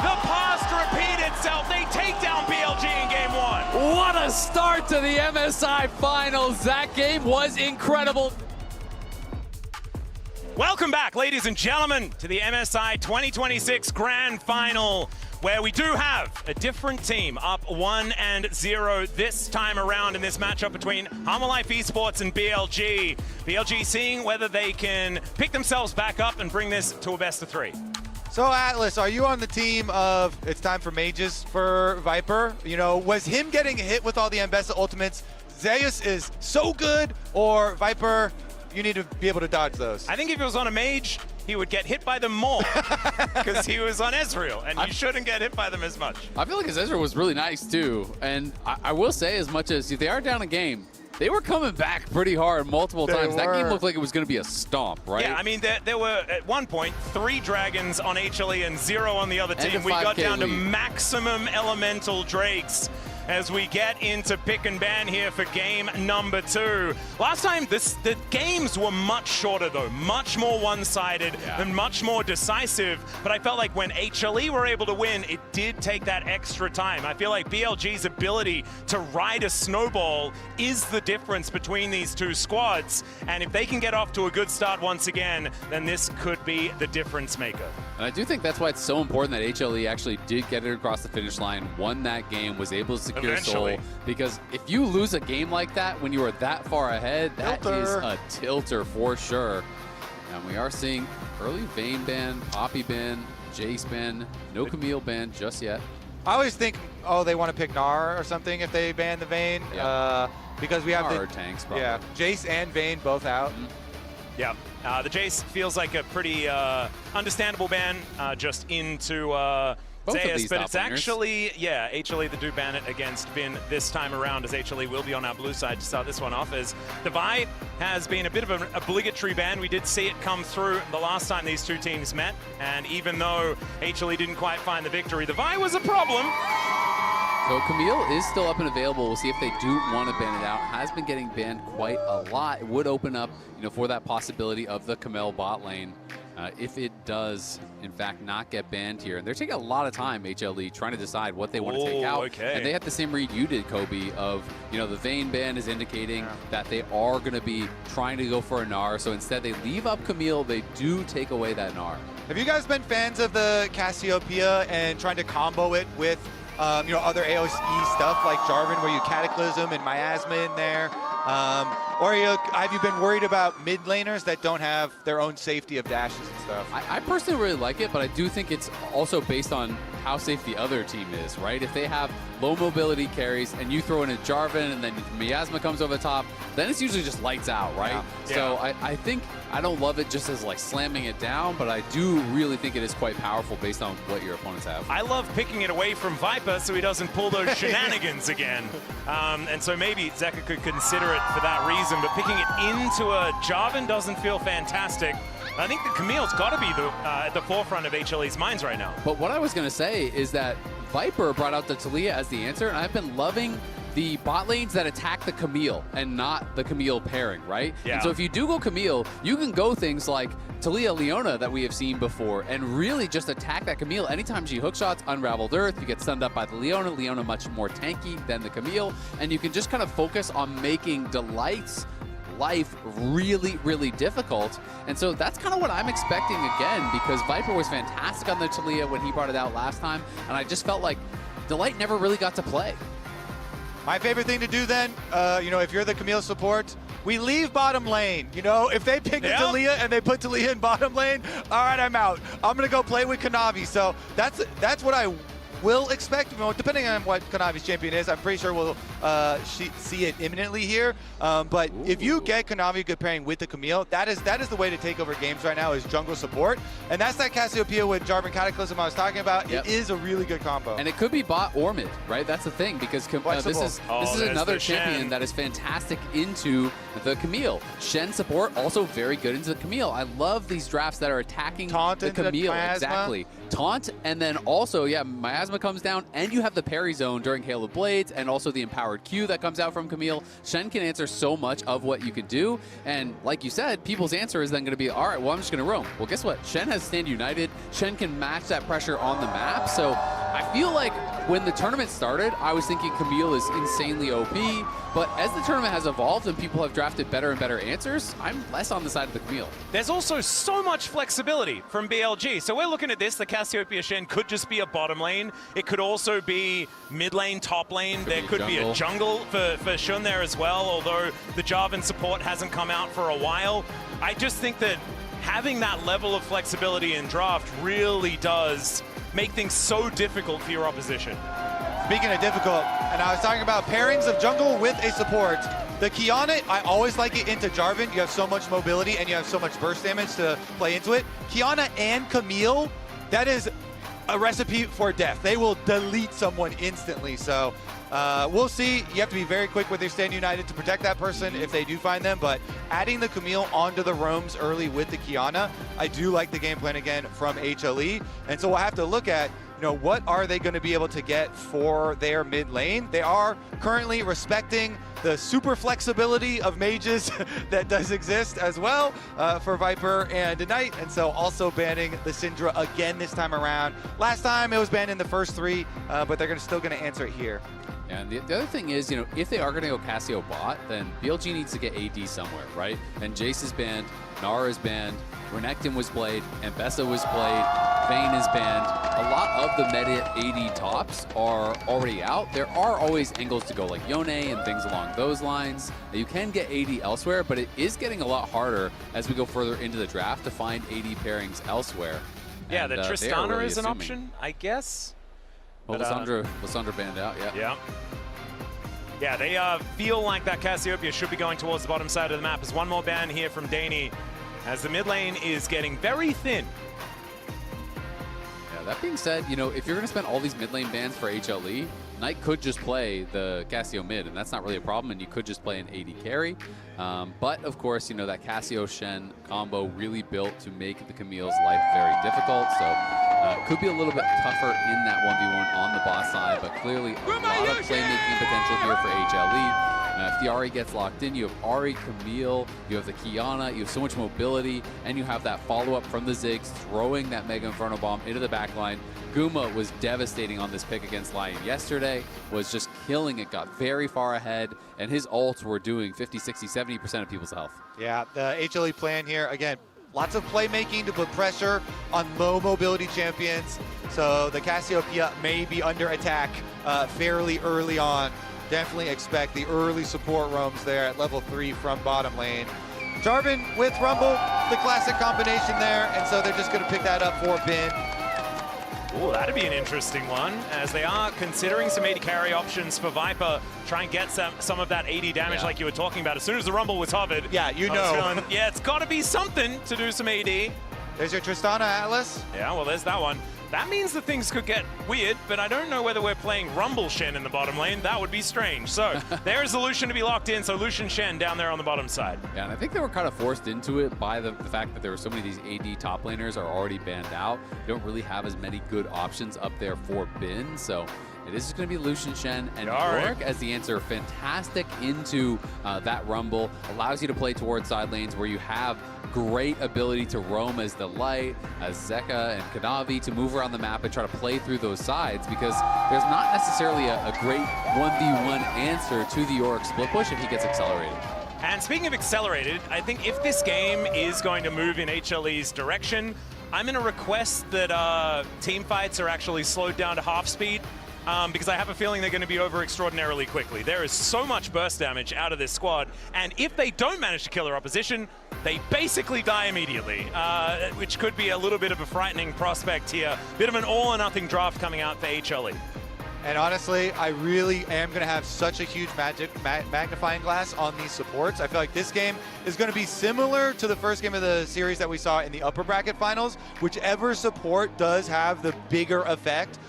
the past repeat itself. They take down BLG in game one. What a start to the MSI finals. That game was incredible. Welcome back, ladies and gentlemen, to the MSI 2026 Grand Final, where we do have a different team up 1-0 this time around in this matchup between Life Esports and BLG. BLG seeing whether they can pick themselves back up and bring this to a best of 3. So Atlas, are you on the team of it's time for mages for Viper? You know, was him getting hit with all the Ambessa ultimates, Zeus is so good, or Viper, you need to be able to dodge those? I think if he was on a mage, he would get hit by them more because he was on Ezreal, and you shouldn't get hit by them as much. I feel like his Ezreal was really nice too, and I will say, as much as they are down a game, they were coming back pretty hard multiple times. That game looked like it was going to be a stomp, right? Yeah, I mean, there were, at one point, 3 dragons on HLE and 0 on the other team. We got down to maximum elemental drakes as we get into pick and ban here for game number 2. Last time, the games were much shorter though, much more one-sided and much more decisive, but I felt like when HLE were able to win, it did take that extra time. I feel like BLG's ability to ride a snowball is the difference between these two squads, and if they can get off to a good start once again, then this could be the difference maker. And I do think that's why it's so important that HLE actually did get it across the finish line, won that game, was able to secure Soul. Because if you lose a game like that when you are that far ahead, that is a tilter for sure. And we are seeing early Vayne ban, Poppy ban, Jace ban, no Camille ban just yet. I always think, oh, they want to pick Gnar or something if they ban the Vayne, because we have the tanks, probably. Yeah, Jace and Vayne both out. Yeah, the Jace feels like a pretty understandable ban just into both of Zayas, these but top it's laners. actually, yeah, HLE that do ban it against Bin this time around, as HLE will be on our blue side to start this one off, as Divide has been a bit of an obligatory ban. We did see it come through the last time these two teams met, and even though HLE didn't quite find the victory, Divide was a problem. So Camille is still up and available. We'll see if they do want to ban it out. Has been getting banned quite a lot. It would open up, for that possibility of the Camille bot lane. If it does, in fact, not get banned here. And they're taking a lot of time, HLE, trying to decide what they want to take out. Okay. And they had the same read you did, Kobe, of, the Vayne ban is indicating that they are going to be trying to go for a Gnar. So instead, they leave up Camille. They do take away that Gnar. Have you guys been fans of the Cassiopeia and trying to combo it with other AOE stuff like Jarvan, where you Cataclysm and Miasma in there? Or have you been worried about mid laners that don't have their own safety of dashes and stuff? I personally really like it, but I do think it's also based on how safe the other team is, right? If they have low mobility carries and you throw in a Jarvan and then Miasma comes over the top, then it's usually just lights out, right? Yeah. So I think I don't love it just as like slamming it down, but I do really think it is quite powerful based on what your opponents have. I love picking it away from Viper so he doesn't pull those shenanigans again. And so maybe Zeka could consider it for that reason, but picking it into a Jarvan doesn't feel fantastic. I think the Camille's got to be at the forefront of HLE's minds right now. But what I was going to say is that Viper brought out the Taliyah as the answer, and I've been loving the bot lanes that attack the Camille and not the Camille pairing, right? Yeah. And so if you do go Camille, you can go things like Taliyah Leona that we have seen before and really just attack that Camille. Anytime she hookshots Unraveled Earth, you get stunned up by the Leona. Leona much more tanky than the Camille, and you can just kind of focus on making Delight's life really, really difficult. And so that's kind of what I'm expecting again, because Viper was fantastic on the Taliyah when he brought it out last time, and I just felt like Delight never really got to play. My favorite thing to do then, if you're the Camille support, we leave bottom lane. If they pick a Taliyah and they put Taliyah in bottom lane, all right, I'm out. I'm going to go play with Kanavi. So that's what I will expect, depending on what Kanavi's champion is. I'm pretty sure we'll see it imminently here. But if you get Kanavi good pairing with the Camille, that is the way to take over games right now, is jungle support. And that's that Cassiopeia with Jarvan Cataclysm I was talking about. Yep. It is a really good combo. And it could be bot or mid, right? That's the thing, because this is another champion that is fantastic into the Camille. Shen support also very good into the Camille. I love these drafts that are attacking the Camille. Exactly. Taunt, and then also, Miasma comes down, and you have the parry zone during Hail of Blades, and also the empowered Q that comes out from Camille. Shen can answer so much of what you can do, and like you said, people's answer is then going to be, all right, well, I'm just going to roam. Well, guess what? Shen has Stand United. Shen can match that pressure on the map, so I feel like when the tournament started, I was thinking Camille is insanely OP, but as the tournament has evolved and people have drafted better and better answers, I'm less on the side of the Camille. There's also so much flexibility from BLG. So we're looking at this. The Cassiopeia Shen could just be a bottom lane. It could also be mid lane, top lane. There could be a jungle for Shun there as well, although the Jarvan support hasn't come out for a while. I just think that having that level of flexibility in draft really does make things so difficult for your opposition. Speaking of difficult, and I was talking about pairings of jungle with a support. The Kiana, I always like it into Jarvan. You have so much mobility and you have so much burst damage to play into it. Kiana and Camille, that is a recipe for death. They will delete someone instantly. So we'll see. You have to be very quick with your Stand United to protect that person if they do find them. But adding the Camille onto the roams early with the Kiana, I do like the game plan again from HLE. And so we'll have to look at, what are they going to be able to get for their mid lane? They are currently respecting the super flexibility of mages that does exist as well for Viper and Ignite, and so also banning the Syndra again this time around. Last time it was banned in the first 3, but they're still going to answer it here. And the other thing is, if they are going to go Cassio bot, then BLG needs to get AD somewhere, right? And Jace is banned, Nara is banned, Renekton was played, Ambessa was played, Vayne is banned. A lot of the meta AD tops are already out. There are always angles to go, like Yone and things along those lines. You can get AD elsewhere, but it is getting a lot harder as we go further into the draft to find AD pairings elsewhere. Yeah, and, the Tristana really is an assuming. option, I guess. Well, Lissandra banned out, yeah. Yeah, they feel like that Cassiopeia should be going towards the bottom side of the map. There's one more ban here from Daejeon as the mid lane is getting very thin. Yeah, That being said, you know, if you're going to spend all these mid lane bans for HLE, Knight could just play the Cassio mid, and that's not really a problem, and you could just play an AD carry. But, of course, you know, that Cassio-Shen combo really built to make the Camille's life very difficult, so could be a little bit tougher in that 1v1 on the bot side, but clearly a lot of playmaking potential here for HLE. If the Ahri gets locked in, you have Ahri, Camille, you have the Qiyana, you have so much mobility, and you have that follow-up from the Ziggs, throwing that Mega Inferno Bomb into the backline. Guma was devastating on this pick against Lion yesterday, was just killing it, got very far ahead, and his ults were doing 50, 60, 70% of people's health. Yeah, the HLE plan here, again, lots of playmaking to put pressure on low mobility champions. So the Cassiopeia may be under attack fairly early on. Definitely expect the early support roams there at level 3 from bottom lane. Jarvan with Rumble, the classic combination there, and so they're just going to pick that up for Bin. Oh, that'd be an interesting one, as they are considering some AD carry options for Viper. Try and get some of that AD damage like you were talking about. As soon as the Rumble was hovered, yeah, you know. Yeah, it's got to be something to do some AD. There's your Tristana Atlas. Yeah, well, there's that one. That means that things could get weird, but I don't know whether we're playing Rumble Shen in the bottom lane. That would be strange. So there is a Lucian to be locked in, so Lucian Shen down there on the bottom side. Yeah, and I think they were kind of forced into it by the fact that there were so many of these AD top laners are already banned out. You don't really have as many good options up there for Bin, so it is just going to be Lucian Shen and Yorick as the answer. Fantastic into that Rumble. Allows you to play towards side lanes where you have great ability to roam as the Light, as Zeka and Kanavi to move around the map and try to play through those sides, because there's not necessarily a great 1v1 answer to the Yorick split push if he gets accelerated. And speaking of accelerated, I think if this game is going to move in HLE's direction, I'm going to request that team fights are actually slowed down to half speed. Because I have a feeling they're going to be over extraordinarily quickly. There is so much burst damage out of this squad, and if they don't manage to kill their opposition, they basically die immediately, which could be a little bit of a frightening prospect here. Bit of an all-or-nothing draft coming out for HLE. And honestly, I really am going to have such a huge magnifying glass on these supports. I feel like this game is going to be similar to the first game of the series that we saw in the upper bracket finals. Whichever support does have the bigger effect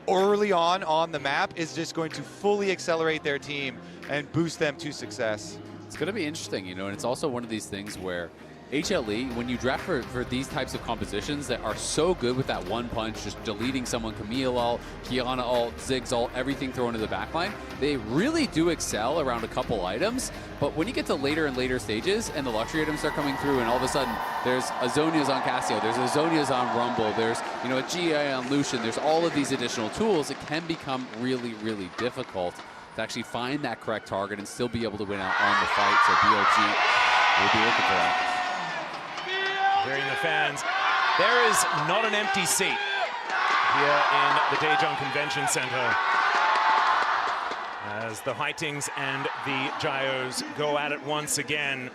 early on the map is just going to fully accelerate their team and boost them to success. It's going to be interesting, you know, and it's also one of these things where HLE, when you draft for these types of compositions that are so good with that one punch, just deleting someone, Camille ult, Qiyana ult, Ziggs ult, everything thrown into the backline, they really do excel around a couple items. But when you get to later and later stages and the luxury items start coming through and all of a sudden there's Azonia's on Cassio, there's Azonia's on Rumble, there's, you know, a GA on Lucian, there's all of these additional tools, it can become really, really difficult to actually find that correct target and still be able to win out on the fight. So BLG will be looking for that. Hearing the fans, there is not an empty seat here in the Daejeon Convention Center as the Haitings and the Gyos go at it once again.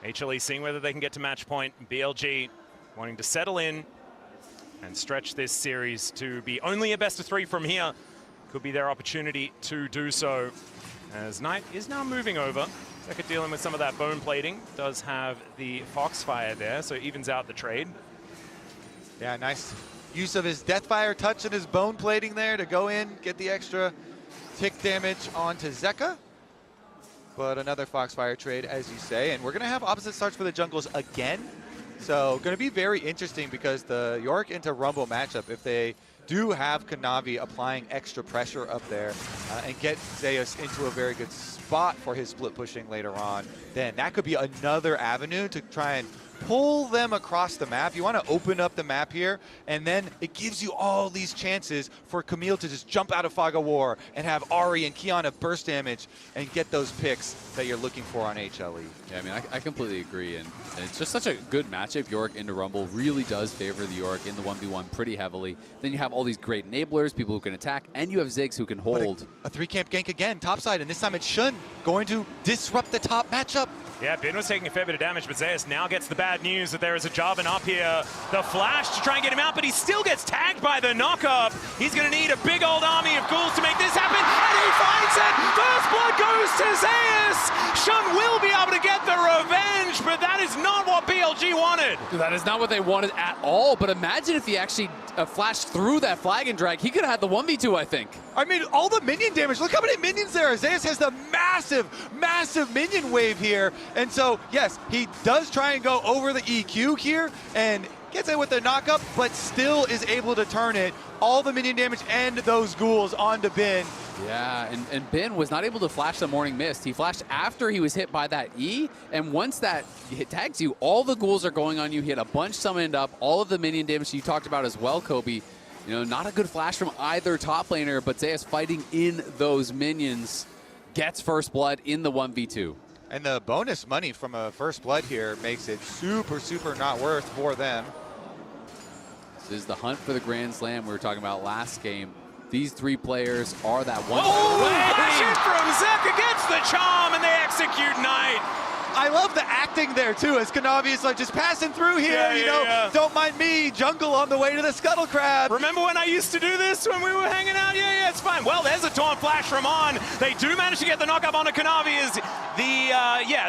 HLE seeing whether they can get to match point. BLG wanting to settle in and stretch this series to be only a best of 3 from here. Could be their opportunity to do so, as Knight is now moving over. Zeka dealing with some of that bone plating. Does have the Foxfire there, so evens out the trade. Yeah, nice use of his Deathfire touch and his bone plating there to go in, get the extra tick damage onto Zeka. But another Foxfire trade, as you say, and we're going to have opposite starts for the jungles again. So going to be very interesting because the Yorick into Rumble matchup, if they do have Kanavi applying extra pressure up there and get Zeus into a very good spot for his split pushing later on, then that could be another avenue to try and pull them across the map. You want to open up the map here, and then it gives you all these chances for Camille to just jump out of Fog of War and have Ahri and Qiyana burst damage and get those picks that you're looking for on HLE. Yeah, I mean, I completely agree, and it's just such a good matchup. Yorick into Rumble really does favor the Yorick in the 1v1 pretty heavily. Then you have all these great enablers, people who can attack, and you have Ziggs who can hold. A 3-camp gank again, topside, and this time it's Shun going to disrupt the top matchup. Yeah, Bin was taking a fair bit of damage, but Zeus now gets the bad news that there is a Jarvan up here. The flash to try and get him out, but he still gets tagged by the knock-up. He's going to need a big old army of ghouls to make this happen, and he finds it! First blood goes to Zeus! Shun will be able to get the revenge, but that is not what BLG wanted. That is not what they wanted at all, but imagine if he actually flashed through that flag and drag. He could have had the 1v2, I think. I mean, all the minion damage. Look how many minions there. Zeus has the massive, massive minion wave here. And so, yes, he does try and go over the EQ here and gets it with the knockup, but still is able to turn it. All the minion damage and those ghouls onto Bin. Yeah, and Bin was not able to flash the Morning Mist. He flashed after he was hit by that E, and once that hit tags you, all the ghouls are going on you. He had a bunch summoned up, all of the minion damage you talked about as well, Kobe. You know, not a good flash from either top laner, but Zeus fighting in those minions gets first blood in the 1v2. And the bonus money from a first blood here makes it super, super not worth for them. This is the hunt for the Grand Slam we were talking about last game. These three players are that one. Oh, flash in from Zeka gets the charm, and they execute Knight. I love the acting there, too, as Kanavi is like, just passing through here, you know, don't mind me, jungle on the way to the Scuttle Crab. Remember when I used to do this when we were hanging out? Yeah, it's fine. Well, there's a taunt flash from On. They do manage to get the knock up onto Kanavi as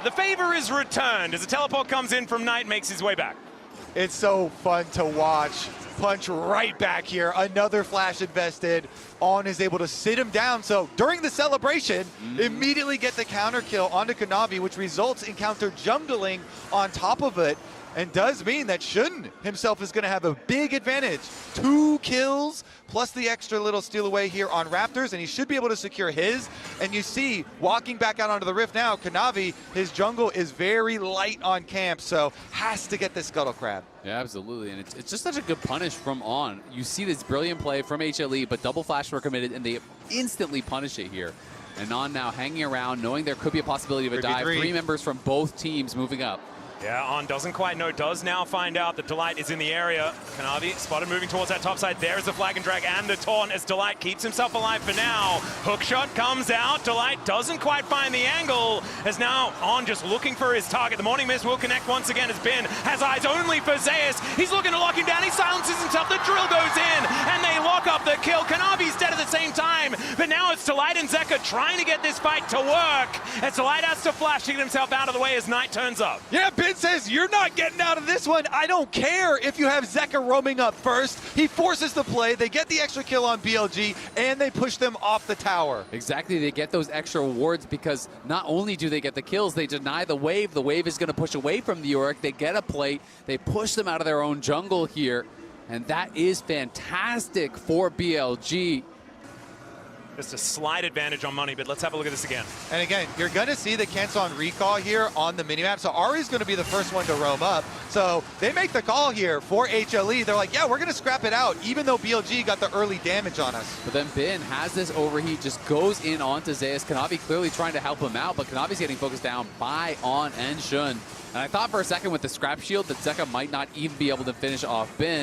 the favor is returned as a teleport comes in from Knight, makes his way back. It's so fun to watch. Punch right back here. Another flash invested. On is able to sit him down. So during the celebration, immediately get the counter kill onto Kanavi, which results in counter jungling on top of it. And does mean that Shun himself is going to have a big advantage. 2 kills plus the extra little steal away here on Raptors, and he should be able to secure his. And you see, walking back out onto the Rift now, Kanavi, his jungle is very light on camp, so has to get this Scuttle Crab. Yeah, absolutely, and it's just such a good punish from On. You see this brilliant play from HLE, but double flash were committed, and they instantly punish it here. And On now hanging around, knowing there could be a possibility of a dive. 3 members from both teams moving up. Yeah, On doesn't quite know, does now find out that Delight is in the area. Kanavi spotted moving towards that top side. There's the flag and drag and the taunt as Delight keeps himself alive for now. Hookshot comes out. Delight doesn't quite find the angle as now On just looking for his target. The Morning Mist will connect once again as Bin has eyes only for Zeus. He's looking to lock him down. He silences himself. The drill goes in and they lock up the kill. Kanavi's dead at the same time, but now it's Delight and Zeka trying to get this fight to work as Delight has to flash to get himself out of the way as Knight turns up. Yeah, Bin says, you're not getting out of this one. I don't care if you have Zeka roaming up first. He forces the play. They get the extra kill on BLG, and they push them off the tower. Exactly. They get those extra rewards because not only do they get the kills, they deny the wave. The wave is going to push away from the Yorick. They get a plate. They push them out of their own jungle here, and that is fantastic for BLG. Just a slight advantage on money, but let's have a look at this again. And again, you're going to see the cancel on recall here on the minimap. So Ari's going to be the first one to roam up. So they make the call here for HLE. They're like, yeah, we're going to scrap it out, even though BLG got the early damage on us. But then Bin has this overheat, just goes in onto Zeus. Kanavi clearly trying to help him out, but Kanavi's getting focused down by On and Shun. And I thought for a second with the scrap shield that Zeka might not even be able to finish off Bin.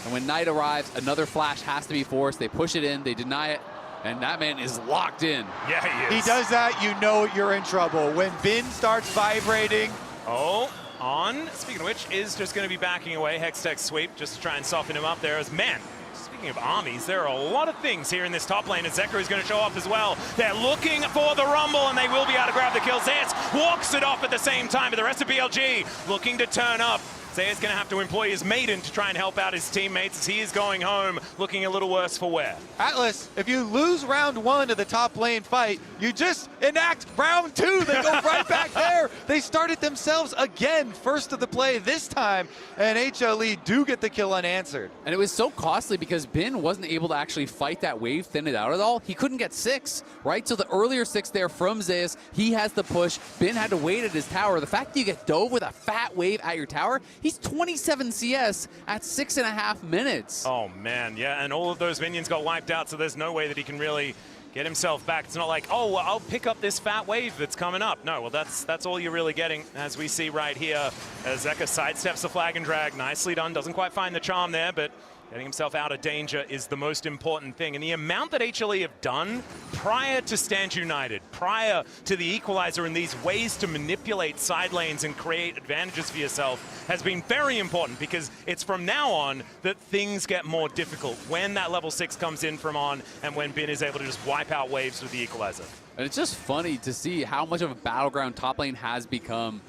And when Knight arrives, another flash has to be forced. They push it in, they deny it. And that man is locked in. Yeah, he is. He does that, you know you're in trouble. When Bin starts vibrating. Oh, On, speaking of which, is just going to be backing away. Hextech sweep just to try and soften him up there as man. Speaking of armies, there are a lot of things here in this top lane, and Zeka is going to show up as well. They're looking for the rumble, and they will be able to grab the kill. Zeus walks it off at the same time, but the rest of BLG looking to turn up. Zeus going to have to employ his maiden to try and help out his teammates as he is going home, looking a little worse for wear. Atlas, if you lose round 1 of the top lane fight, you just enact round 2. They go right back there. They started themselves again, first of the play this time, and HLE do get the kill unanswered. And it was so costly because Bin wasn't able to actually fight that wave, thin it out at all. He couldn't get 6, right? So the earlier 6 there from Zeus, he has the push. Bin had to wait at his tower. The fact that you get dove with a fat wave at your tower, he's 27 CS at 6.5 minutes. Oh, man, yeah, and all of those minions got wiped out, so there's no way that he can really get himself back. It's not like, oh, well, I'll pick up this fat wave that's coming up. No, well, that's all you're really getting, as we see right here, as Zeka sidesteps the flag and drag. Nicely done. Doesn't quite find the charm there, but Getting himself out of danger is the most important thing. And the amount that HLE have done prior to Stand United, prior to the equalizer, and these ways to manipulate side lanes and create advantages for yourself has been very important, because it's from now on that things get more difficult when that level 6 comes in from on and when Bin is able to just wipe out waves with the equalizer. And it's just funny to see how much of a battleground top lane has become.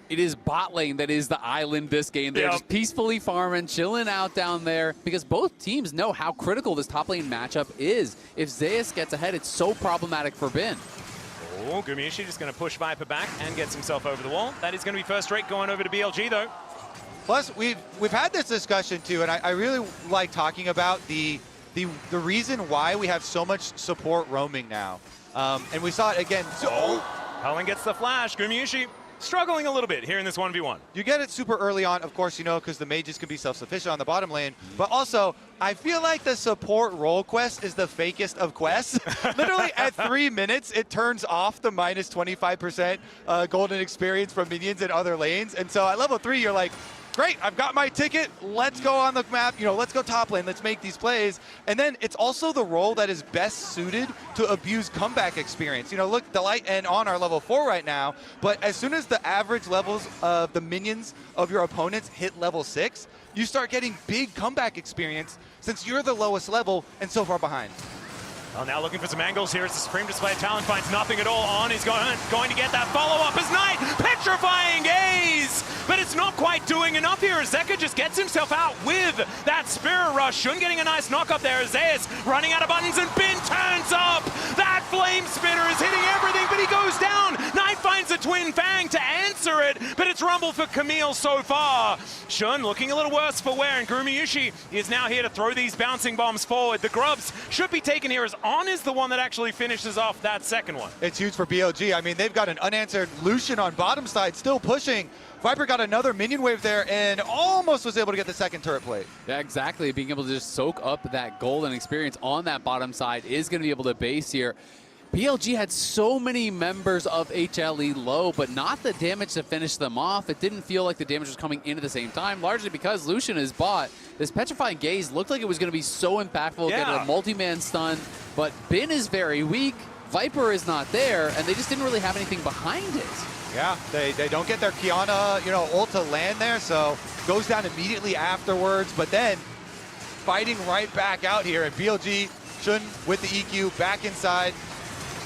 It is bot lane that is the island this game. They're just peacefully farming, chilling out down there, because both teams know how critical this top lane matchup is. If Zeus gets ahead, it's so problematic for Bin. Oh, Gumiushi just going to push Viper back and gets himself over the wall. That is going to be first rate going over to BLG, though. Plus, we've had this discussion too, and I really like talking about the reason why we have so much support roaming now. And we saw it again. Helen gets the flash. Gumiushi struggling a little bit here in this 1v1. You get it super early on, of course, you know, because the mages can be self-sufficient on the bottom lane. But also, I feel like the support role quest is the fakest of quests. Literally at 3 minutes, it turns off the minus 25% golden experience from minions in other lanes. And so at level 3, you're like, great, I've got my ticket. Let's go on the map. You know, let's go top lane. Let's make these plays. And then it's also the role that is best suited to abuse comeback experience. You know, look, Delight and On are level 4 right now, but as soon as the average levels of the minions of your opponents hit level 6, you start getting big comeback experience since you're the lowest level and so far behind. Well, now looking for some angles here as the Supreme Display of Talent finds nothing at all. On, he's going to get that follow-up as Knight, petrifying gaze! But it's not quite doing enough here as Zeka just gets himself out with that Spirit Rush. Shun getting a nice knock up there as Zeus running out of buttons, and Bin turns up! That Flame Spitter is hitting everything, but he goes down! Knight finds a Twin Fang to answer it, but it's Rumble for Camille so far. Shun looking a little worse for wear, and Gumiushi is now here to throw these bouncing bombs forward. The Grubs should be taken here as On is the one that actually finishes off that second one. It's huge for BLG. I mean, they've got an unanswered Lucian on bottom side, still pushing. Viper got another minion wave there and almost was able to get the second turret plate. Yeah, exactly. Being able to just soak up that golden experience on that bottom side is going to be able to base here. BLG had so many members of HLE low, but not the damage to finish them off. It didn't feel like the damage was coming in at the same time, largely because Lucian is bot. This Petrifying Gaze looked like it was going to be so impactful, get a multi-man stun, but Bin is very weak, Viper is not there, and they just didn't really have anything behind it. Yeah, they don't get their Kiana, you know, ult to land there, so goes down immediately afterwards, but then fighting right back out here, and BLG, Shun with the EQ back inside.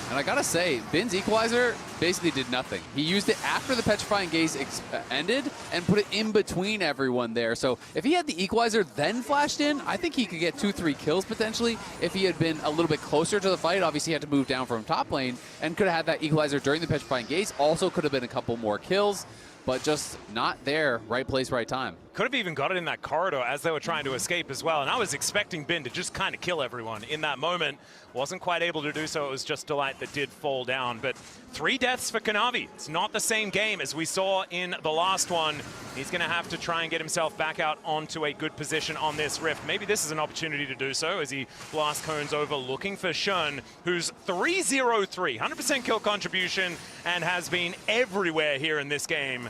And I gotta say, Bin's equalizer basically did nothing. He used it after the Petrifying Gaze ended and put it in between everyone there. So if he had the equalizer then flashed in, I think he could get 2-3 kills potentially. If he had been a little bit closer to the fight, obviously he had to move down from top lane and could have had that equalizer during the Petrifying Gaze. Also could have been a couple more kills, but just not there. Right place, right time. Could have even got it in that corridor as they were trying to escape as well. And I was expecting Bin to just kind of kill everyone in that moment. Wasn't quite able to do so. It was just Delight that did fall down. But 3 deaths for Kanavi. It's not the same game as we saw in the last one. He's going to have to try and get himself back out onto a good position on this rift. Maybe this is an opportunity to do so as he blast cones over, looking for Shun, who's 3-0-3, 100% kill contribution, and has been everywhere here in this game.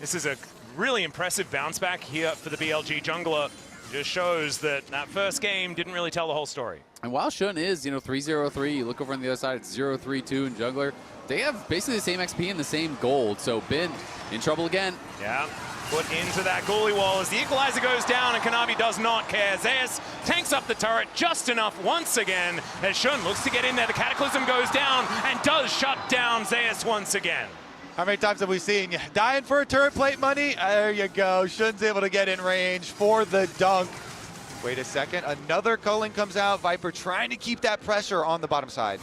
This is a really impressive bounce back here for the BLG jungler. Just shows that that first game didn't really tell the whole story. And while Shun is, 3-0-3, you look over on the other side, it's 0-3-2 in jungler. They have basically the same XP and the same gold. So Bin in trouble again. Yeah, put into that goalie wall as the equalizer goes down, and Kanavi does not care. Zeus tanks up the turret just enough once again as Shun looks to get in there. The Cataclysm goes down and does shut down Zeus once again. How many times have we seen you dying for a turret plate money? There you go. Shun's able to get in range for the dunk. Wait a second. Another culling comes out. Viper trying to keep that pressure on the bottom side.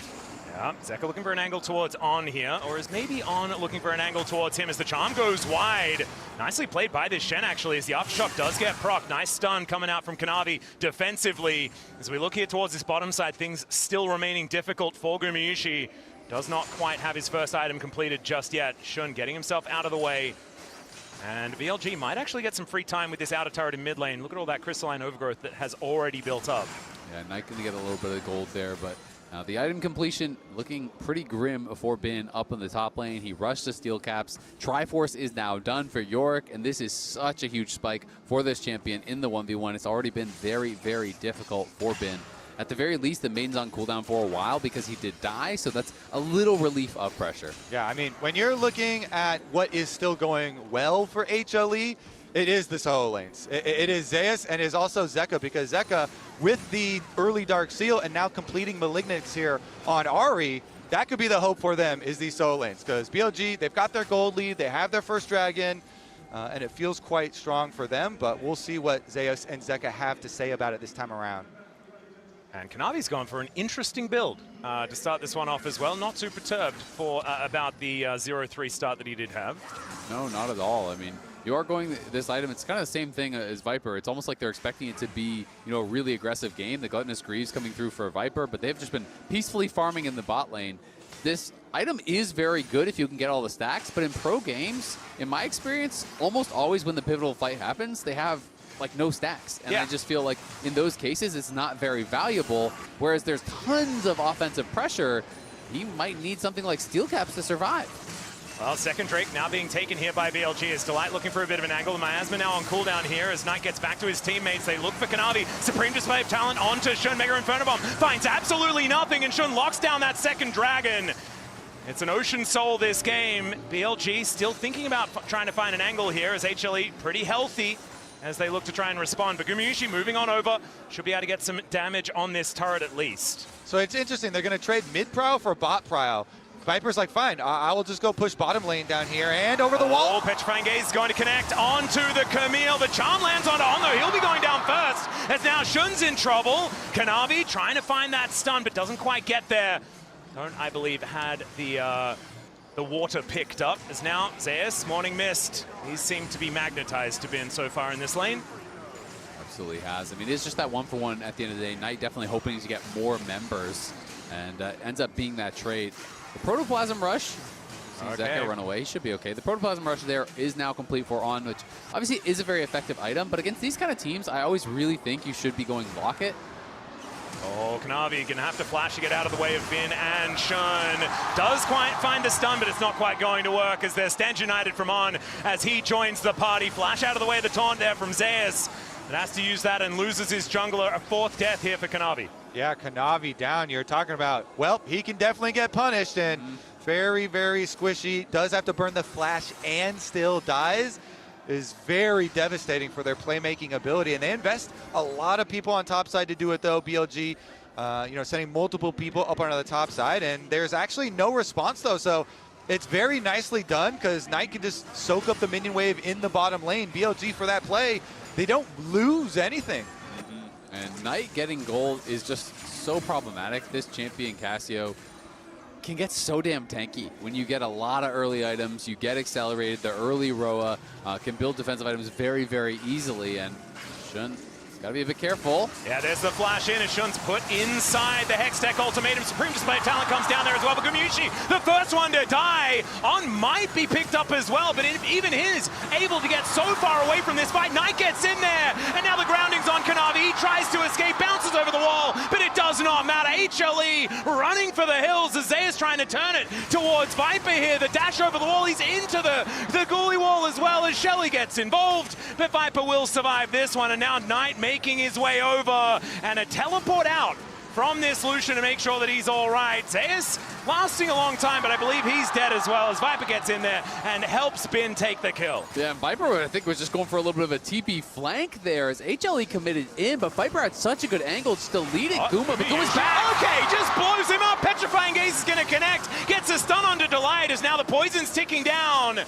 Yeah, Zeka looking for an angle towards On here, or is maybe On looking for an angle towards him as the charm goes wide. Nicely played by this Shen, actually, as the Aftershock does get proc. Nice stun coming out from Kanavi defensively. As we look here towards this bottom side, things still remaining difficult for Gumiushi. Does not quite have his first item completed just yet. Shun getting himself out of the way. And BLG might actually get some free time with this outer turret in mid lane. Look at all that crystalline overgrowth that has already built up. Yeah, Knight going to get a little bit of gold there, but Now the item completion looking pretty grim for Bin up in the top lane. He rushed the steel caps. Triforce is now done for Yorick, and this is such a huge spike for this champion in the 1v1. It's already been very, very difficult for Bin. At the very least, the Maiden's on cooldown for a while because he did die, so that's a little relief of pressure. Yeah, I mean, when you're looking at what is still going well for HLE, it is the solo lanes. It is Zeus and it is also Zeka, because Zeka, with the early Dark Seal and now completing Malignance here on Ahri, that could be the hope for them, is these solo lanes. Because BLG, they've got their gold lead, they have their first dragon, and it feels quite strong for them, but we'll see what Zeus and Zeka have to say about it this time around. And Kanavi's gone for an interesting build to start this one off as well. Not too perturbed for about the 0-3 start that he did have. No, not at all. I mean, you are going this item. It's kind of the same thing as Viper. It's almost like they're expecting it to be, a really aggressive game. The Gluttonous Greaves coming through for Viper, but they've just been peacefully farming in the bot lane. This item is very good if you can get all the stacks, but in pro games, in my experience, almost always when the pivotal fight happens, they have like no stacks. And I just feel like in those cases, it's not very valuable. Whereas there's tons of offensive pressure, he might need something like steel caps to survive. Well, second Drake now being taken here by BLG. Is Delight looking for a bit of an angle. Miasma now on cooldown here as Knight gets back to his teammates. They look for Kanavi. Supreme display of talent onto Shun. Mega Inferno Bomb finds absolutely nothing, and Shun locks down that second dragon. It's an Ocean Soul this game. BLG still thinking about trying to find an angle here as HLE pretty healthy as they look to try and respond. But Gumayusi moving on over. Should be able to get some damage on this turret at least. So it's interesting. They're going to trade mid prow for bot prow. Viper's like, fine, I will just go push bottom lane down here and over the wall. Petrifying Gaze is going to connect onto the Camille. The charm lands onto Onno. He'll be going down first as now Shun's in trouble. Kanavi trying to find that stun but doesn't quite get there. Don't, I believe, had the water picked up as now Zeus, Morning Mist. He seemed to be magnetized to Bin so far in this lane. Absolutely has. I mean, it's just that 1-for-1 at the end of the day. Knight definitely hoping to get more members, and ends up being that trade. The Protoplasm Rush, Zeka run away, he should be okay. The Protoplasm Rush there is now complete for On, which obviously is a very effective item, but against these kind of teams, I always really think you should be going Locket. Oh, Kanavi gonna have to flash to get out of the way of Bin, and Shun does quite find the stun, but it's not quite going to work as they're stand united from On as he joins the party. Flash out of the way of the taunt there from Zeus, and has to use that and loses his jungler. A fourth death here for Kanavi. Yeah, Kanavi down. You're talking about, well, he can definitely get punished, and very, very squishy. Does have to burn the flash and still dies. Is very devastating for their playmaking ability, and they invest a lot of people on top side to do it though. BLG, sending multiple people up onto the top side, and there's actually no response though, so it's very nicely done because Knight can just soak up the minion wave in the bottom lane. BLG for that play, they don't lose anything. And Knight getting gold is just so problematic. This champion Cassio can get so damn tanky when you get a lot of early items, you get accelerated, the early Roa can build defensive items very, very easily, and Shun gotta be a bit careful. Yeah, there's the flash in, and Shun's put inside the Hex Tech ultimatum. Supreme display of talent comes down there as well, but Gumayusi, the first one to die. On might be picked up as well, but even his able to get so far away from this fight. Knight gets in there, and now the grounding's on Kanavi. He tries to escape, bounces over the wall, but it does not matter. HLE running for the hills as Zeus trying to turn it towards Viper here. The dash over the wall, he's into the ghoulie wall as well as Shelly gets involved, but Viper will survive this one, and now Knight making his way over, and a teleport out from this Lucian to make sure that he's all right. Zeus lasting a long time, but I believe he's dead as well as Viper gets in there and helps Bin take the kill. Yeah, Viper, I think, was just going for a little bit of a TP flank there as HLE committed in, but Viper had such a good angle just to lead it. Guma, but Guma's back. Okay, just blows him up. Petrifying Gaze is going to connect. Gets a stun onto Delight as now the poison's ticking down.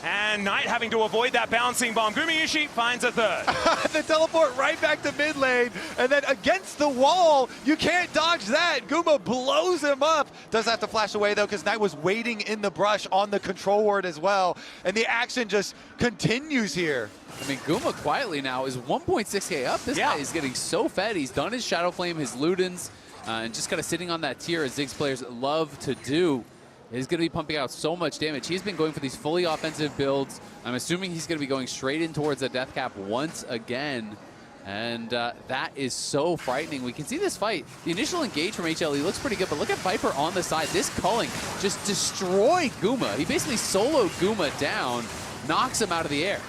And Knight having to avoid that bouncing bomb. Gumayusi finds a third. The teleport right back to mid lane, and then against the wall, you can't dodge that. Guma blows him up. Does have to flash away though, because Knight was waiting in the brush on the control ward as well, and the action just continues here. I mean, Guma quietly now is 1.6k up. This guy is getting so fed. He's done his Shadow Flame, his Ludens, and just kind of sitting on that tier as Ziggs players love to do. He's going to be pumping out so much damage. He's been going for these fully offensive builds. I'm assuming he's going to be going straight in towards the death cap once again. And that is so frightening. We can see this fight. The initial engage from HLE looks pretty good, but look at Viper on the side. This culling just destroyed Guma. He basically soloed Guma down, knocks him out of the air.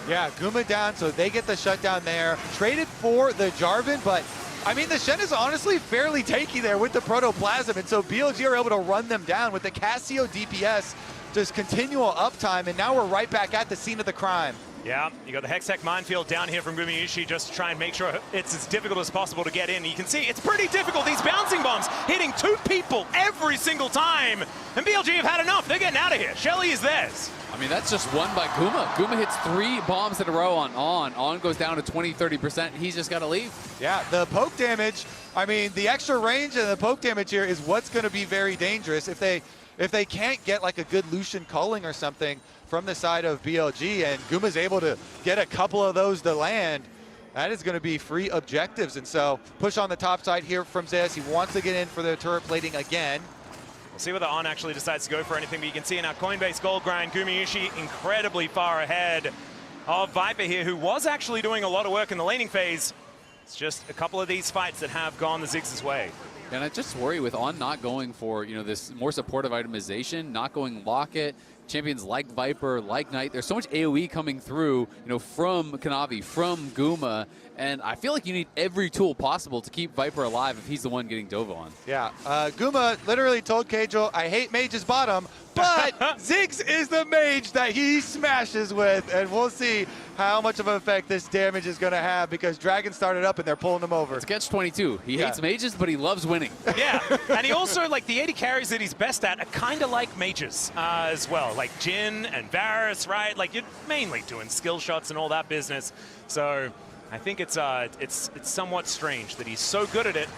Yeah, Guma down, so they get the shutdown there. Traded for the Jarvan, but I mean, the Shen is honestly fairly tanky there with the Protoplasm, and so BLG are able to run them down with the Cassio DPS, just continual uptime, and now we're right back at the scene of the crime. Yeah, you got the Hextech minefield down here from Gumayushi just to try and make sure it's as difficult as possible to get in. You can see it's pretty difficult. These bouncing bombs hitting 2 people every single time. And BLG have had enough. They're getting out of here. HLE is theirs. I mean, that's just one by Guma. Guma hits 3 bombs in a row on On. On goes down to 20-30%. He's just got to leave. Yeah, the poke damage, I mean, the extra range and the poke damage here is what's going to be very dangerous. If they can't get like a good Lucian culling or something from the side of BLG, and Guma's able to get a couple of those to land, that is going to be free objectives. And so push on the top side here from Zeus. He wants to get in for the turret plating again. We'll see whether On actually decides to go for anything, but you can see in our Coinbase gold grind, Gumayushi incredibly far ahead of Viper here, who was actually doing a lot of work in the laning phase. It's just a couple of these fights that have gone the Ziggs' way. And I just worry with On not going for, this more supportive itemization, not going Locket, champions like Viper, like Knight. There's so much AoE coming through, from Kanavi, from Guma, and I feel like you need every tool possible to keep Viper alive if he's the one getting dove on. Yeah, Guma literally told Kagel, I hate Mage's bottom, but Ziggs is the mage that he smashes with, and we'll see how much of an effect this damage is going to have because Dragon started up and they're pulling him over. It's catch-22. He hates mages, but he loves winning. Yeah, and he also, the 80 carries that he's best at are kind of like mages as well, like Jhin and Varus, right? You're mainly doing skill shots and all that business. So I think it's somewhat strange that he's so good at it,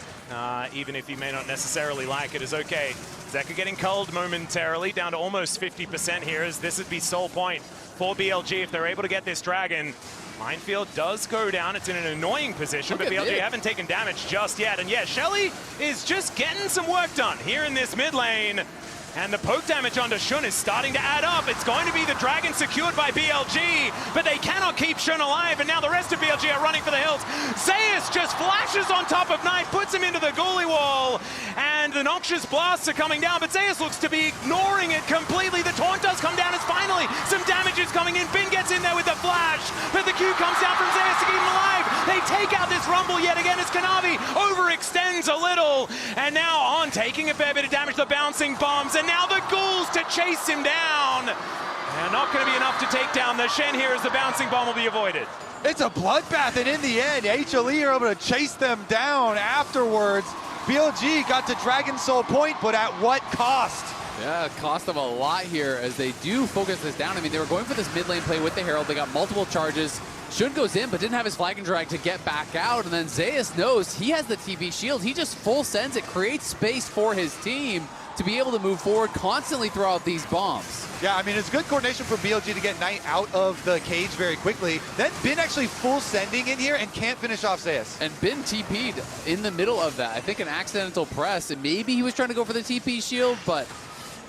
even if he may not necessarily like it, is okay. Zeka getting culled momentarily, down to almost 50% here, as this would be sole point for BLG if they're able to get this Dragon. Minefield does go down. It's in an annoying position, but BLG haven't taken damage just yet. And yeah, HLE is just getting some work done here in this mid lane. And the poke damage onto Shun is starting to add up. It's going to be the Dragon secured by BLG, but they cannot keep Shun alive, and now the rest of BLG are running for the hills. Zeus just flashes on top of Knight, puts him into the goalie wall, and the Noxious Blasts are coming down, but Zeus looks to be ignoring it completely. The taunt does come down as finally some damage is coming in. Bin gets in there with the flash, but the Q comes down from Zeus to keep him alive. They take out this Rumble yet again as Kanavi overextends a little, and now On taking a fair bit of damage, the bouncing bombs, and now the ghouls to chase him down. And not going to be enough to take down the Shen here as the bouncing bomb will be avoided. It's a bloodbath, and in the end, HLE are able to chase them down afterwards. BLG got to Dragon Soul Point, but at what cost? Yeah, cost of a lot here as they do focus this down. I mean, they were going for this mid lane play with the Herald. They got multiple charges. Shun goes in, but didn't have his flag and drag to get back out. And then Zeus knows he has the TP shield. He just full sends it, creates space for his team to be able to move forward constantly throughout these bombs. Yeah, I mean, it's good coordination for BLG to get Knight out of the cage very quickly. Then Bin actually full sending in here and can't finish off Zeus. And Bin TP'd in the middle of that. I think an accidental press, and maybe he was trying to go for the TP shield, but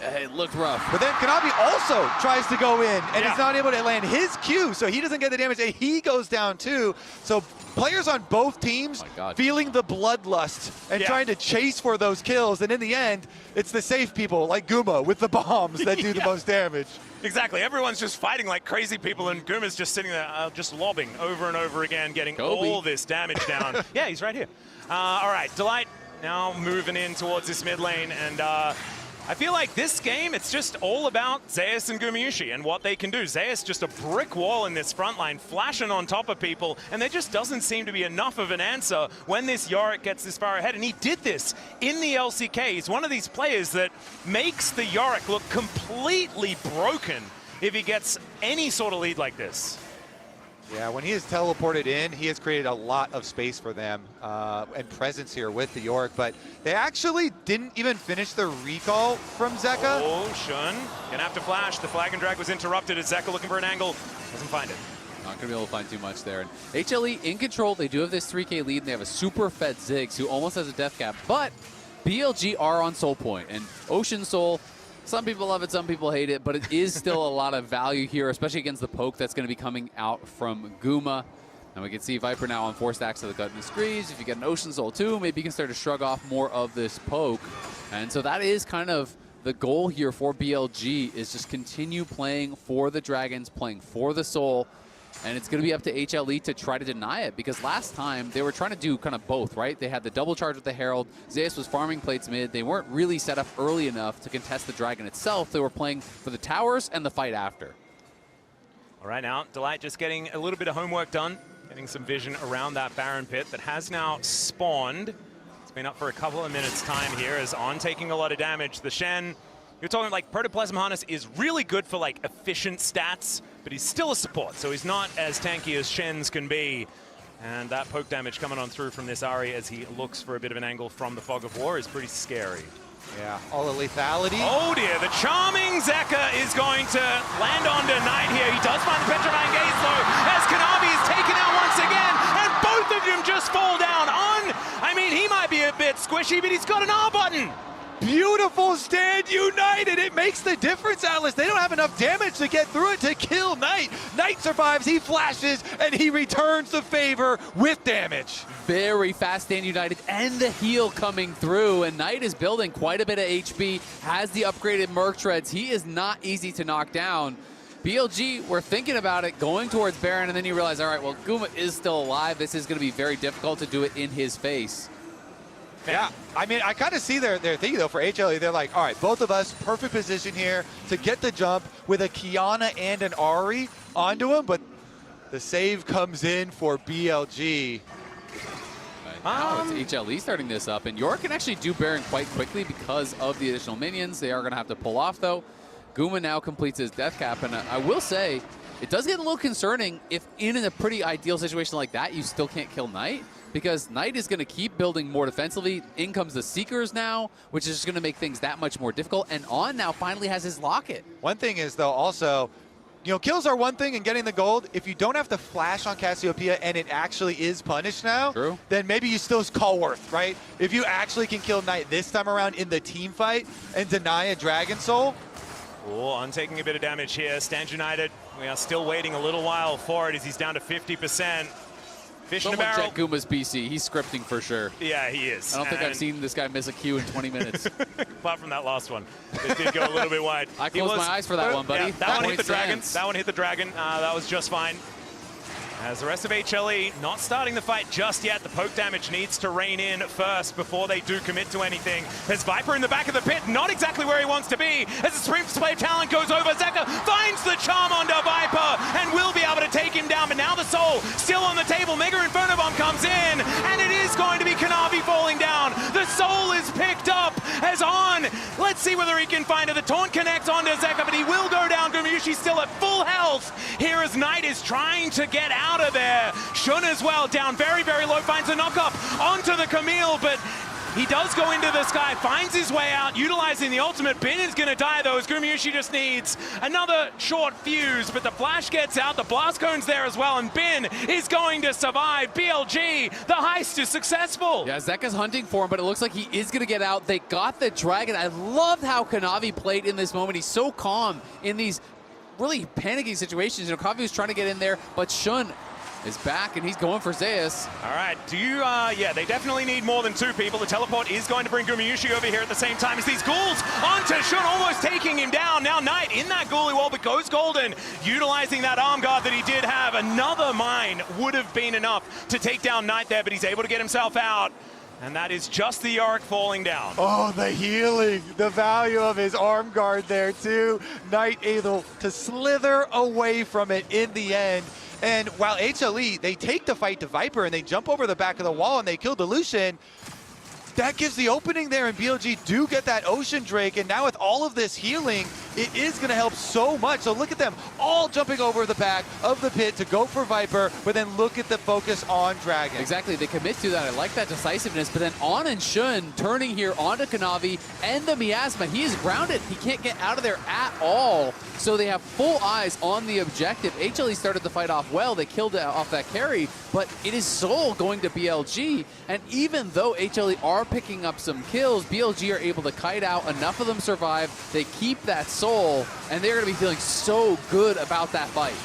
it looked rough. But then Kanavi also tries to go in and is not able to land his Q, so he doesn't get the damage, and he goes down too. So players on both teams feeling the bloodlust and trying to chase for those kills, and in the end, it's the safe people like Guma with the bombs that do the most damage. Exactly. Everyone's just fighting like crazy people, and Guma's just sitting there just lobbing over and over again, getting all this damage down. Yeah, he's right here. All right, Delight now moving in towards this mid lane, and I feel like this game, it's just all about Zeus and Gumayushi and what they can do. Zeus just a brick wall in this front line, flashing on top of people, and there just doesn't seem to be enough of an answer when this Yorick gets this far ahead. And he did this in the LCK. He's one of these players that makes the Yorick look completely broken if he gets any sort of lead like this. Yeah, when he is teleported in, he has created a lot of space for them and presence here with the Yorick, but they actually didn't even finish the recall from Zeka. Oh, Shun gonna have to flash. The flag and drag was interrupted as Zeka looking for an angle. Doesn't find it. Not gonna be able to find too much there. And HLE in control, they do have this 3K lead, and they have a super fed Ziggs who almost has a death cap, but BLG are on Soul Point, and Ocean Soul, some people love it, some people hate it, but it is still a lot of value here, especially against the poke that's going to be coming out from Guma. And we can see Viper now on 4 stacks of the gut and the Screeds. If you get an Ocean Soul too, maybe you can start to shrug off more of this poke. And so that is kind of the goal here for BLG, is just continue playing for the Dragons, playing for the Soul. And it's going to be up to HLE to try to deny it, because last time they were trying to do kind of both, right? They had the double charge with the Herald. Zeus was farming plates mid. They weren't really set up early enough to contest the Dragon itself. They were playing for the towers and the fight after. All right, now Delight just getting a little bit of homework done, getting some vision around that Baron pit that has now spawned. It's been up for a couple of minutes time here as On taking a lot of damage. The Shen, you're talking like Protoplasm Harness is really good for like efficient stats, but he's still a support, so he's not as tanky as Shen's can be. And that poke damage coming on through from this Ahri as he looks for a bit of an angle from the Fog of War is pretty scary. Yeah, all the lethality. Oh dear, the charming Zeka is going to land onto Knight here. He does find the Petrifying Gaze though, as Kanavi is taken out once again, and both of them just fall down. I mean, he might be a bit squishy, but he's got an R button. Beautiful stand united. It makes the difference, Atlas. They don't have enough damage to get through it to kill Knight. Knight survives, he flashes, and he returns the favor with damage. Very fast stand united, and the heal coming through, and Knight is building quite a bit of HP, has the upgraded Merc Treads. He is not easy to knock down. BLG were thinking about it, going towards Baron, and then you realize, all right, well, Guma is still alive. This is going to be very difficult to do it in his face. Yeah, I mean, I kind of see their thinking, though, for HLE. They're like, all right, both of us, perfect position here to get the jump with a Kiana and an Ahri onto him, but the save comes in for BLG. Now it's HLE starting this up, and York can actually do Baron quite quickly because of the additional minions. They are going to have to pull off, though. Guma now completes his death cap, and I will say, it does get a little concerning if in a pretty ideal situation like that, you still can't kill Knight, because Knight is going to keep building more defensively. In comes the Seekers now, which is just going to make things that much more difficult, and On now finally has his Locket. One thing is, though, also, you know, kills are one thing and getting the gold. If you don't have to flash on Cassiopeia and it actually is punished now, True. Then maybe you still call worth, right? If you actually can kill Knight this time around in the team fight and deny a Dragon Soul. Oh, On taking a bit of damage here. Stand United, we are still waiting a little while for it as he's down to 50%. Fish in a barrel. Check Guma's BC. He's scripting for sure. Yeah, he is. I don't think I've seen this guy miss a Q in 20 minutes. Apart from that last one. It did go a little bit wide. I closed my eyes for that one, buddy. Yeah, that one hit the dragon. Sense. That one hit the dragon. That was just fine. As the rest of HLE not starting the fight just yet. The poke damage needs to rein in first before they do commit to anything. There's Viper in the back of the pit, not exactly where he wants to be. As the Supreme Display of Talent goes over, Zeka finds the charm onto Viper and will be able to take him down. But now the Soul still on the table. Mega Inferno Bomb comes in, and it is going to be Kanavi falling down. The Soul is picked up as On. Let's see whether he can find it. The taunt connects onto Zeka, but he will go down. Gumayushi still at full health. Here as Knight is trying to get out of there. Shun as well, down very, very low, finds a knock-up onto the Camille, but he does go into the sky, finds his way out, utilizing the ultimate. Bin is going to die, though, as Gumayushi just needs another short fuse, but the flash gets out, the blast cone's there as well, and Bin is going to survive. BLG, the heist is successful. Yeah, Zeka's hunting for him, but it looks like he is going to get out. They got the dragon. I loved how Kanavi played in this moment. He's so calm in these really panicking situations. You know, Kanavi was trying to get in there, but Shun is back, and he's going for Zeus. All right, yeah, they definitely need more than 2 people. The teleport is going to bring Gumayushi over here at the same time as these ghouls onto Shun, almost taking him down. Now Knight in that ghoulie wall, but goes golden, utilizing that arm guard that he did have. Another mine would have been enough to take down Knight there, but he's able to get himself out. And that is just the Yorick falling down. Oh, the healing, the value of his arm guard there too. Knight able to slither away from it in the end. And while HLE, they take the fight to Viper and they jump over the back of the wall and they kill Delusion, that gives the opening there, and BLG do get that Ocean Drake, and now with all of this healing, it is going to help so much. So look at them all jumping over the back of the pit to go for Viper, but then look at the focus on Dragon. Exactly, they commit to that. I like that decisiveness, but then On and Shun turning here onto Kanavi and the Miasma. He is grounded. He can't get out of there at all. So they have full eyes on the objective. HLE started the fight off well. They killed it off that carry, but it is Soul going to BLG, and even though HLE are picking up some kills, BLG are able to kite out. Enough of them survive. They keep that Soul, and they're going to be feeling so good about that fight.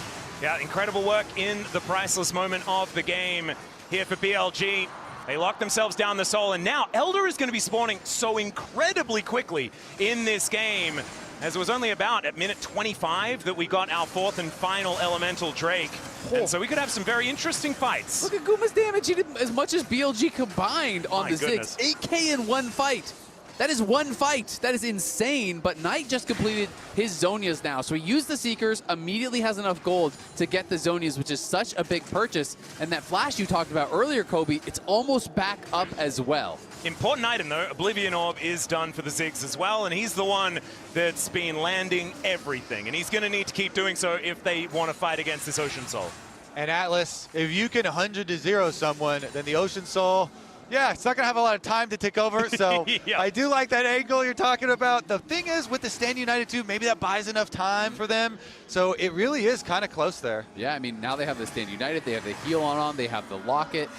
Yeah, incredible work in the priceless moment of the game here for BLG. They lock themselves down the Soul, and now Elder is going to be spawning so incredibly quickly in this game, as it was only about at minute 25 that we got our fourth and final Elemental Drake. And so we could have some very interesting fights. Look at Guma's damage. He did as much as BLG combined on the goodness. 6. 8K in one fight. That is one fight. That is insane. But Knight just completed his Zonias now. So he used the Seekers, immediately has enough gold to get the Zonias, which is such a big purchase. And that flash you talked about earlier, Kobe, it's almost back up as well. Important item, though. Oblivion Orb is done for the Ziggs as well, and he's the one that's been landing everything. And he's going to need to keep doing so if they want to fight against this Ocean Soul. And Atlas, if you can 100-0 someone, then the Ocean Soul, yeah, it's not going to have a lot of time to take over. So Yeah. I do like that angle you're talking about. The thing is, with the Stand United 2, maybe that buys enough time for them. So it really is kind of close there. Yeah, I mean, now they have the Stand United. They have the heal on, they have the Locket.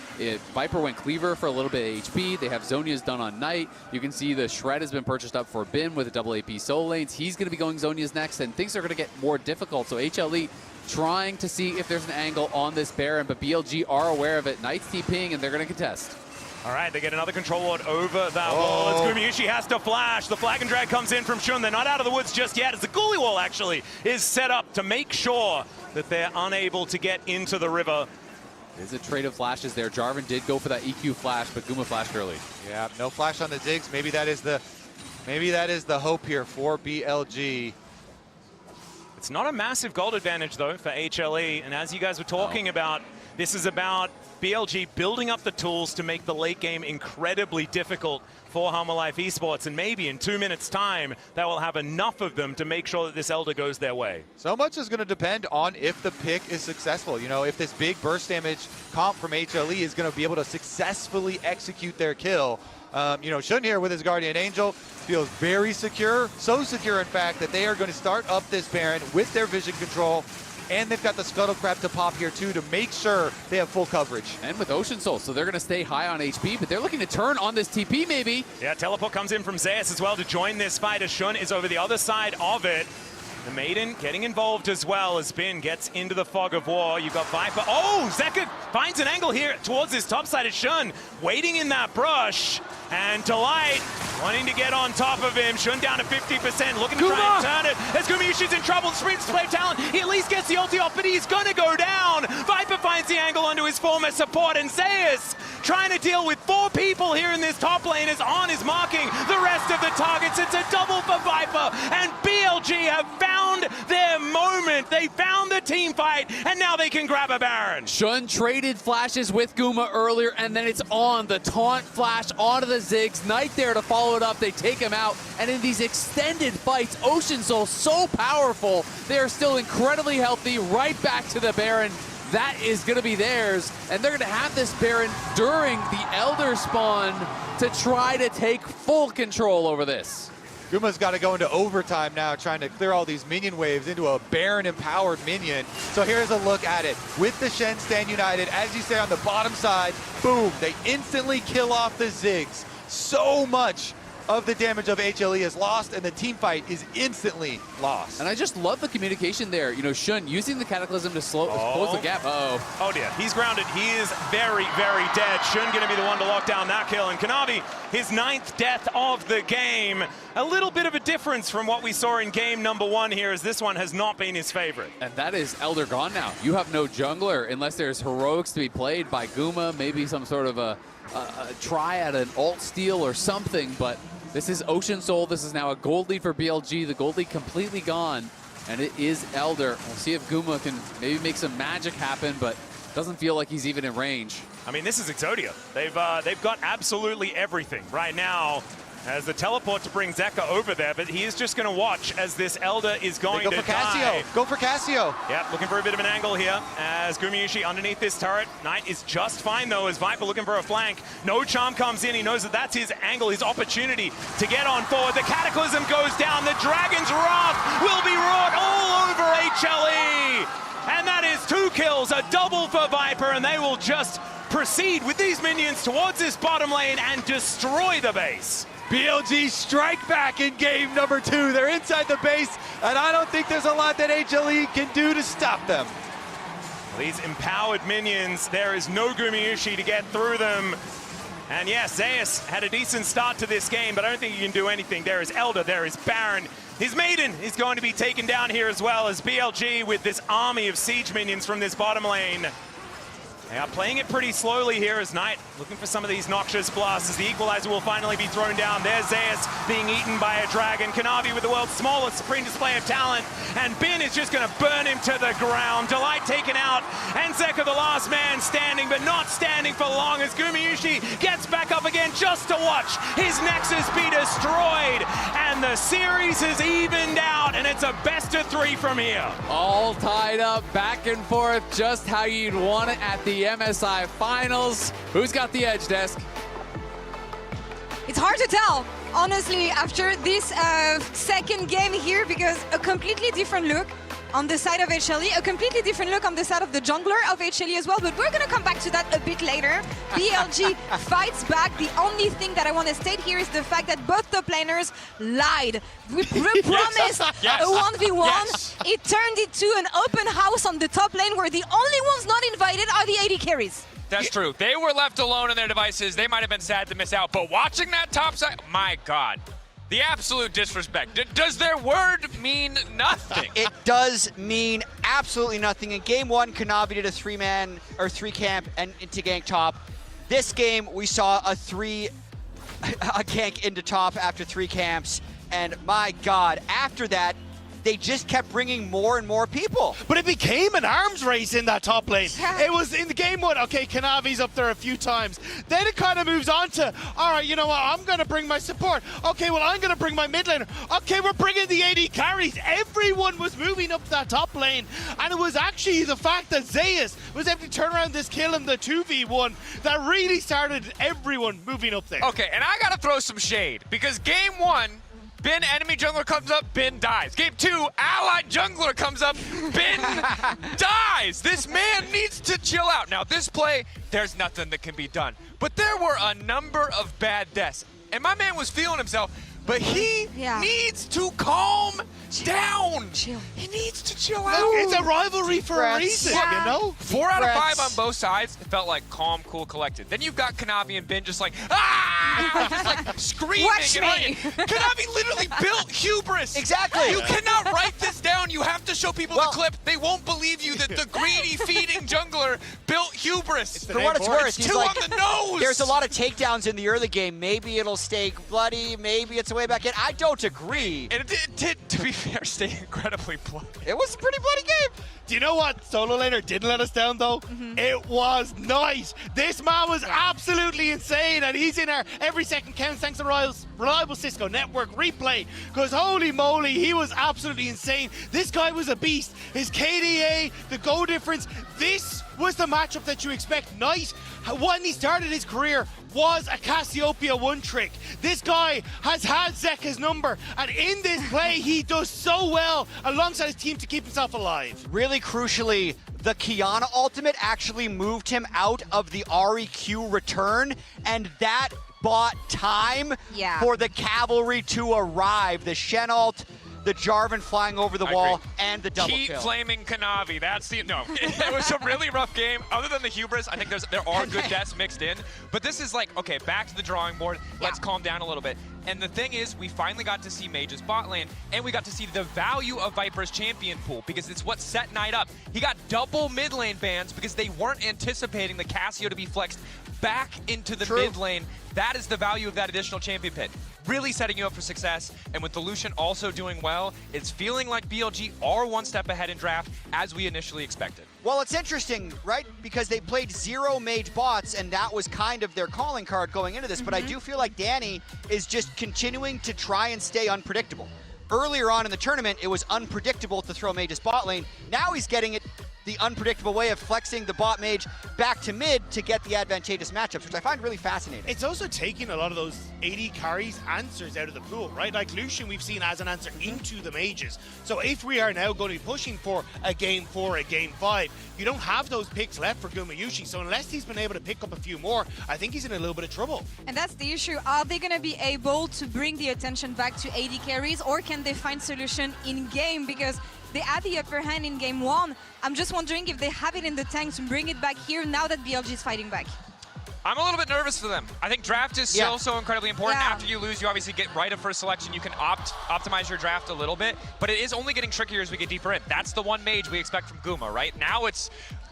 Viper went Cleaver for a little bit of HP. They have Zonias done on Knight. You can see the Shred has been purchased up for Bin with a double AP Soul Lanes. He's going to be going Zonias next, and things are going to get more difficult. So HLE trying to see if there's an angle on this Baron, but BLG are aware of it. Knight's TPing, and they're going to contest. All right, they get another control ward over that wall. As Gumayushi has to flash. The flag and drag comes in from Shun. They're not out of the woods just yet, as the Ghoulie wall actually is set up to make sure that they're unable to get into the river. There's a trade of flashes there. Jarvan did go for that EQ flash, but Guma flashed early. Yeah, no flash on the Ziggs. Maybe that is the hope here for BLG. It's not a massive gold advantage, though, for HLE. And as you guys were talking about, this is about BLG building up the tools to make the late game incredibly difficult for Humble Life Esports. And maybe in 2 minutes' time, that will have enough of them to make sure that this Elder goes their way. So much is going to depend on if the pick is successful. You know, if this big burst damage comp from HLE is going to be able to successfully execute their kill. You know, Shun here with his Guardian Angel feels very secure. So secure, in fact, that they are going to start up this Baron with their vision control. And they've got the Scuttle Crab to pop here, too, to make sure they have full coverage. And with Ocean Soul, so they're going to stay high on HP, but they're looking to turn on this TP, maybe. Yeah, teleport comes in from Zeus as well to join this fight, as Shun is over the other side of it. The Maiden getting involved as well as Bin gets into the fog of war. You've got Viper. Oh, Zeka finds an angle here towards this top side of Shun, waiting in that brush. And Delight wanting to get on top of him. Shun down to 50%, looking to try and turn it. As Gumayushi's in trouble, sprints to play talent. He at least gets the ulti off, but he's going to go down. Viper finds the angle onto his former support, and Zeus trying to deal with 4 people here in this top lane as On is marking the rest of the targets. It's a double for Viper, and BLG have found their moment. They found the team fight, and now they can grab a Baron. Shun traded flashes with Guma earlier, and then it's on the taunt flash onto the Ziggs. Knight there to follow it up. They take him out, and in these extended fights, Ocean Soul so powerful. They are still incredibly healthy. Right back to the Baron. That is going to be theirs, and they're going to have this Baron during the Elder spawn to try to take full control over this. Guma's got to go into overtime now, trying to clear all these minion waves into a Baron-empowered minion. So here's a look at it. With the Shen Stand United, as you say, on the bottom side, boom, they instantly kill off the Ziggs. So much of the damage of HLE is lost, and the team fight is instantly lost. And I just love the communication there. You know, Shun using the Cataclysm to close the gap. Oh dear, he's grounded. He is very, very dead. Shun going to be the one to lock down that kill. And Kanavi, his 9th death of the game. A little bit of a difference from what we saw in game number 1 here, as this one has not been his favorite. And that is Elder gone now. You have no jungler unless there's heroics to be played by Guma, maybe some sort of a try at an alt steal or something, but this is Ocean Soul. This is now a gold lead for BLG. The gold lead completely gone, and it is Elder. We'll see if Guma can maybe make some magic happen, but doesn't feel like he's even in range. I mean, this is Exodia. They've got absolutely everything right now. As the teleport to bring Zeka over there, but he is just going to watch as this Elder is going to die. Go for Cassio. Yep, looking for a bit of an angle here as Gumayushi underneath this turret. Knight is just fine, though, as Viper looking for a flank. No Charm comes in. He knows that that's his angle, his opportunity to get on forward. The Cataclysm goes down. The Dragon's Wrath will be wrought all over HLE. And that is 2 kills, a double for Viper, and they will just proceed with these minions towards this bottom lane and destroy the base. BLG strike back in game number 2. They're inside the base, and I don't think there's a lot that HLE can do to stop them. These empowered minions, there is no Gumayusi to get through them. And yes, Zeus had a decent start to this game, but I don't think he can do anything. There is Elder, there is Baron. His Maiden is going to be taken down here as well as BLG with this army of siege minions from this bottom lane. They are playing it pretty slowly here as Knight looking for some of these noxious blasts as the equalizer will finally be thrown down. There's Zeus being eaten by a dragon. Kanavi with the world's smallest supreme display of talent. And Bin is just going to burn him to the ground. Delight taken out. And Zeka the last man standing, but not standing for long as Gumayusi gets back up again just to watch his Nexus be destroyed. And the series has evened out, and it's a best of 3 from here. All tied up, back and forth, just how you'd want it at the MSI Finals. Who's got the edge, Desk? It's hard to tell, honestly, after this second game here, because a completely different look on the side of HLE, a completely different look on the side of the jungler of HLE as well, but we're going to come back to that a bit later. BLG fights back. The only thing that I want to state here is the fact that both top laners lied. We promised a 1v1. Yes. It turned into an open house on the top lane where the only ones not invited are the AD carries. That's true. They were left alone in their devices. They might have been sad to miss out, but watching that top side, my God. The absolute disrespect. Does their word mean nothing? It does mean absolutely nothing. In game 1, Kanavi did a 3-man or 3-camp and into gank top. This game, we saw a gank into top after 3 camps. And my God, after that, they just kept bringing more and more people. But it became an arms race in that top lane. It was in the game 1, okay, Kanavi's up there a few times. Then it kind of moves on to, all right, you know what, I'm going to bring my support. Okay, well, I'm going to bring my mid laner. Okay, we're bringing the AD carries. Everyone was moving up that top lane. And it was actually the fact that Zeus was able to turn around this kill in the 2v1 that really started everyone moving up there. Okay, and I got to throw some shade because game 1, Bin enemy jungler comes up, Bin dies. Game 2, allied jungler comes up, Bin dies. This man needs to chill out. Now this play, there's nothing that can be done. But there were a number of bad deaths. And my man was feeling himself, but he needs to calm down. He needs to chill out. It's a rivalry for a reason, you know? 4 out of 5 on both sides. It felt like calm, cool, collected. Then you've got Kanavi and Bin just like, just like screaming. Watch and me. running. Kanavi literally built hubris. Exactly. You cannot write this down. You have to show people the clip. They won't believe you that the greedy feeding jungler built hubris. For what it's worth, it's 2 on the nose. There's a lot of takedowns in the early game. Maybe it'll stay bloody. Maybe it's a way back in. I don't agree. And it did, to be fair, stay incredibly bloody. It was a pretty bloody game. Do you know what solo laner didn't let us down though? It was Knight. This man was absolutely insane, and he's in our every second counts thanks to reliable Cisco network replay. Because holy moly, he was absolutely insane. This guy was a beast. His KDA, the goal difference. This was the matchup that you expect. Knight, when he started his career, was a Cassiopeia one trick. This guy has had Zeka's number, and in this play, he does so well alongside his team to keep himself alive. Really crucially, the Kiana ultimate actually moved him out of the REQ return, and that bought time for the cavalry to arrive. The Shen ult, the Jarvan flying over the wall, and the double Keep kill. flaming Kanavi. That's the no. It was a really rough game. Other than the hubris, I think there are good deaths mixed in. But this is like, okay, back to the drawing board. Let's calm down a little bit. And the thing is, we finally got to see Mage's bot lane, and we got to see the value of Viper's champion pool because it's what set Knight up. He got double mid lane bans because they weren't anticipating the Cassio to be flexed back into the mid lane. That is the value of that additional champion pit. Really setting you up for success, and with the Lucian also doing well, it's feeling like BLG are one step ahead in draft as we initially expected. Well, it's interesting, right? Because they played 0 mage bots, and that was kind of their calling card going into this. But I do feel like Danny is just continuing to try and stay unpredictable. Earlier on in the tournament, it was unpredictable to throw mage's bot lane. Now he's getting it the unpredictable way of flexing the bot mage back to mid to get the advantageous matchups, which I find really fascinating. It's also taking a lot of those AD carries answers out of the pool, right? Like Lucian we've seen as an answer into the mages. So if we are now going to be pushing for a game 4, a game 5, you don't have those picks left for Gumayusi. So unless he's been able to pick up a few more, I think he's in a little bit of trouble. And that's the issue. Are they going to be able to bring the attention back to AD carries, or can they find solution in game? Because They had the upper hand in game 1. I'm just wondering if they have it in the tank to bring it back here now that BLG is fighting back. I'm a little bit nervous for them. I think draft is still so incredibly important. After you lose, you obviously get right of first selection. You can optimize your draft a little bit, but it is only getting trickier as we get deeper in. That's the one mage we expect from Guma, right? Now it's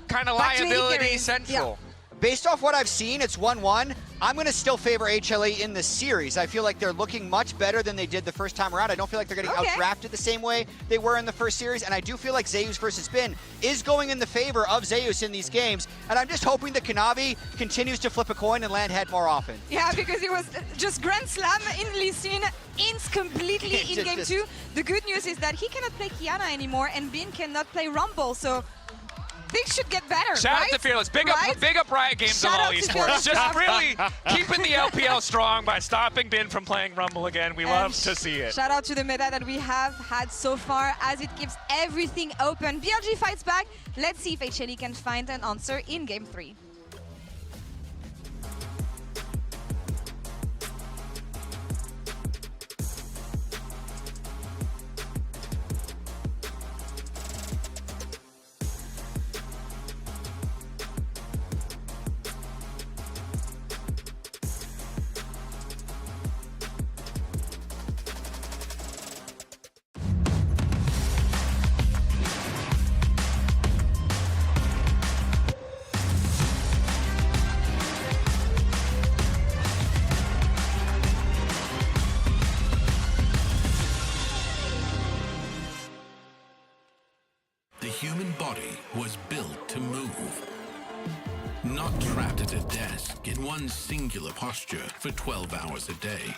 kind of liability central. Based off what I've seen, it's 1-1. I'm going to still favor HLE in the series. I feel like they're looking much better than they did the first time around. I don't feel like they're getting outdrafted the same way they were in the first series, and I do feel like Zeus versus Bin is going in the favor of Zeus in these games, and I'm just hoping that Kanavi continues to flip a coin and land head more often. Yeah, because it was just Grand Slam in Lee Sin, Ints completely in game 2. The good news is that he cannot play Kiana anymore, and Bin cannot play Rumble, so things should get better, Shout out to Fearless. Big up Riot Games of LoL Esports. Just really keeping the LPL strong by stopping Bin from playing Rumble again. We love to see it. Shout out to the meta that we have had so far as it keeps everything open. BLG fights back. Let's see if HLE can find an answer in game 3. The human body was built to move, not trapped at a desk in one singular posture for 12 hours a day.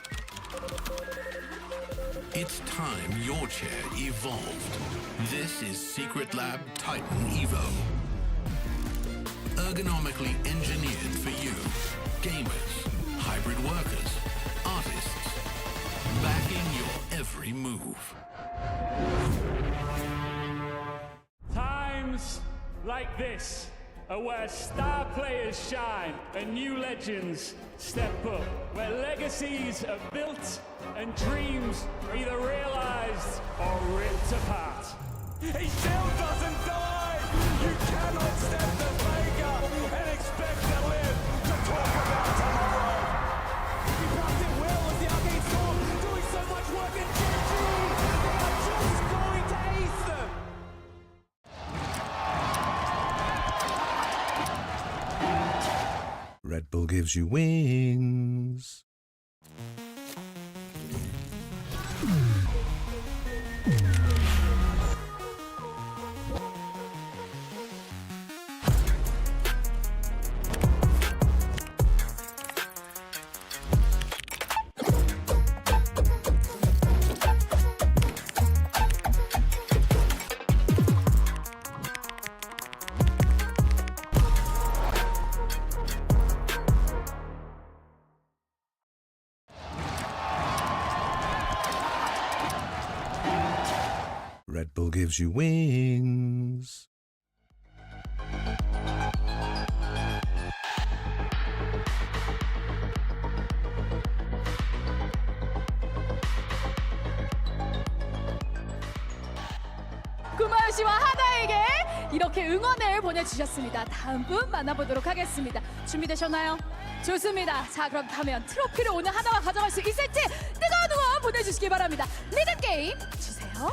It's time your chair evolved. This is Secret Lab Titan Evo. Ergonomically engineered for you, gamers, hybrid workers, artists, backing your every move. Times like this are where star players shine and new legends step up, where legacies are built and dreams are either realized or ripped apart. He still doesn't die! You cannot step the Vega and expect to live to talk about tomorrow! He passed it well as the Arcade Storm doing so much work in GG! They are just going to ace them! Red Bull gives you wings. Red Bull gives you wings. 구마유 씨와 하나에게 이렇게 응원을 보내주셨습니다. 다음 분 만나보도록 하겠습니다. 준비되셨나요? 좋습니다. 자, 그렇다면 트로피를 오늘 하나와 가져갈 수 있을지 뜨거운 응원 보내주시기 바랍니다. 리듬 게임 주세요.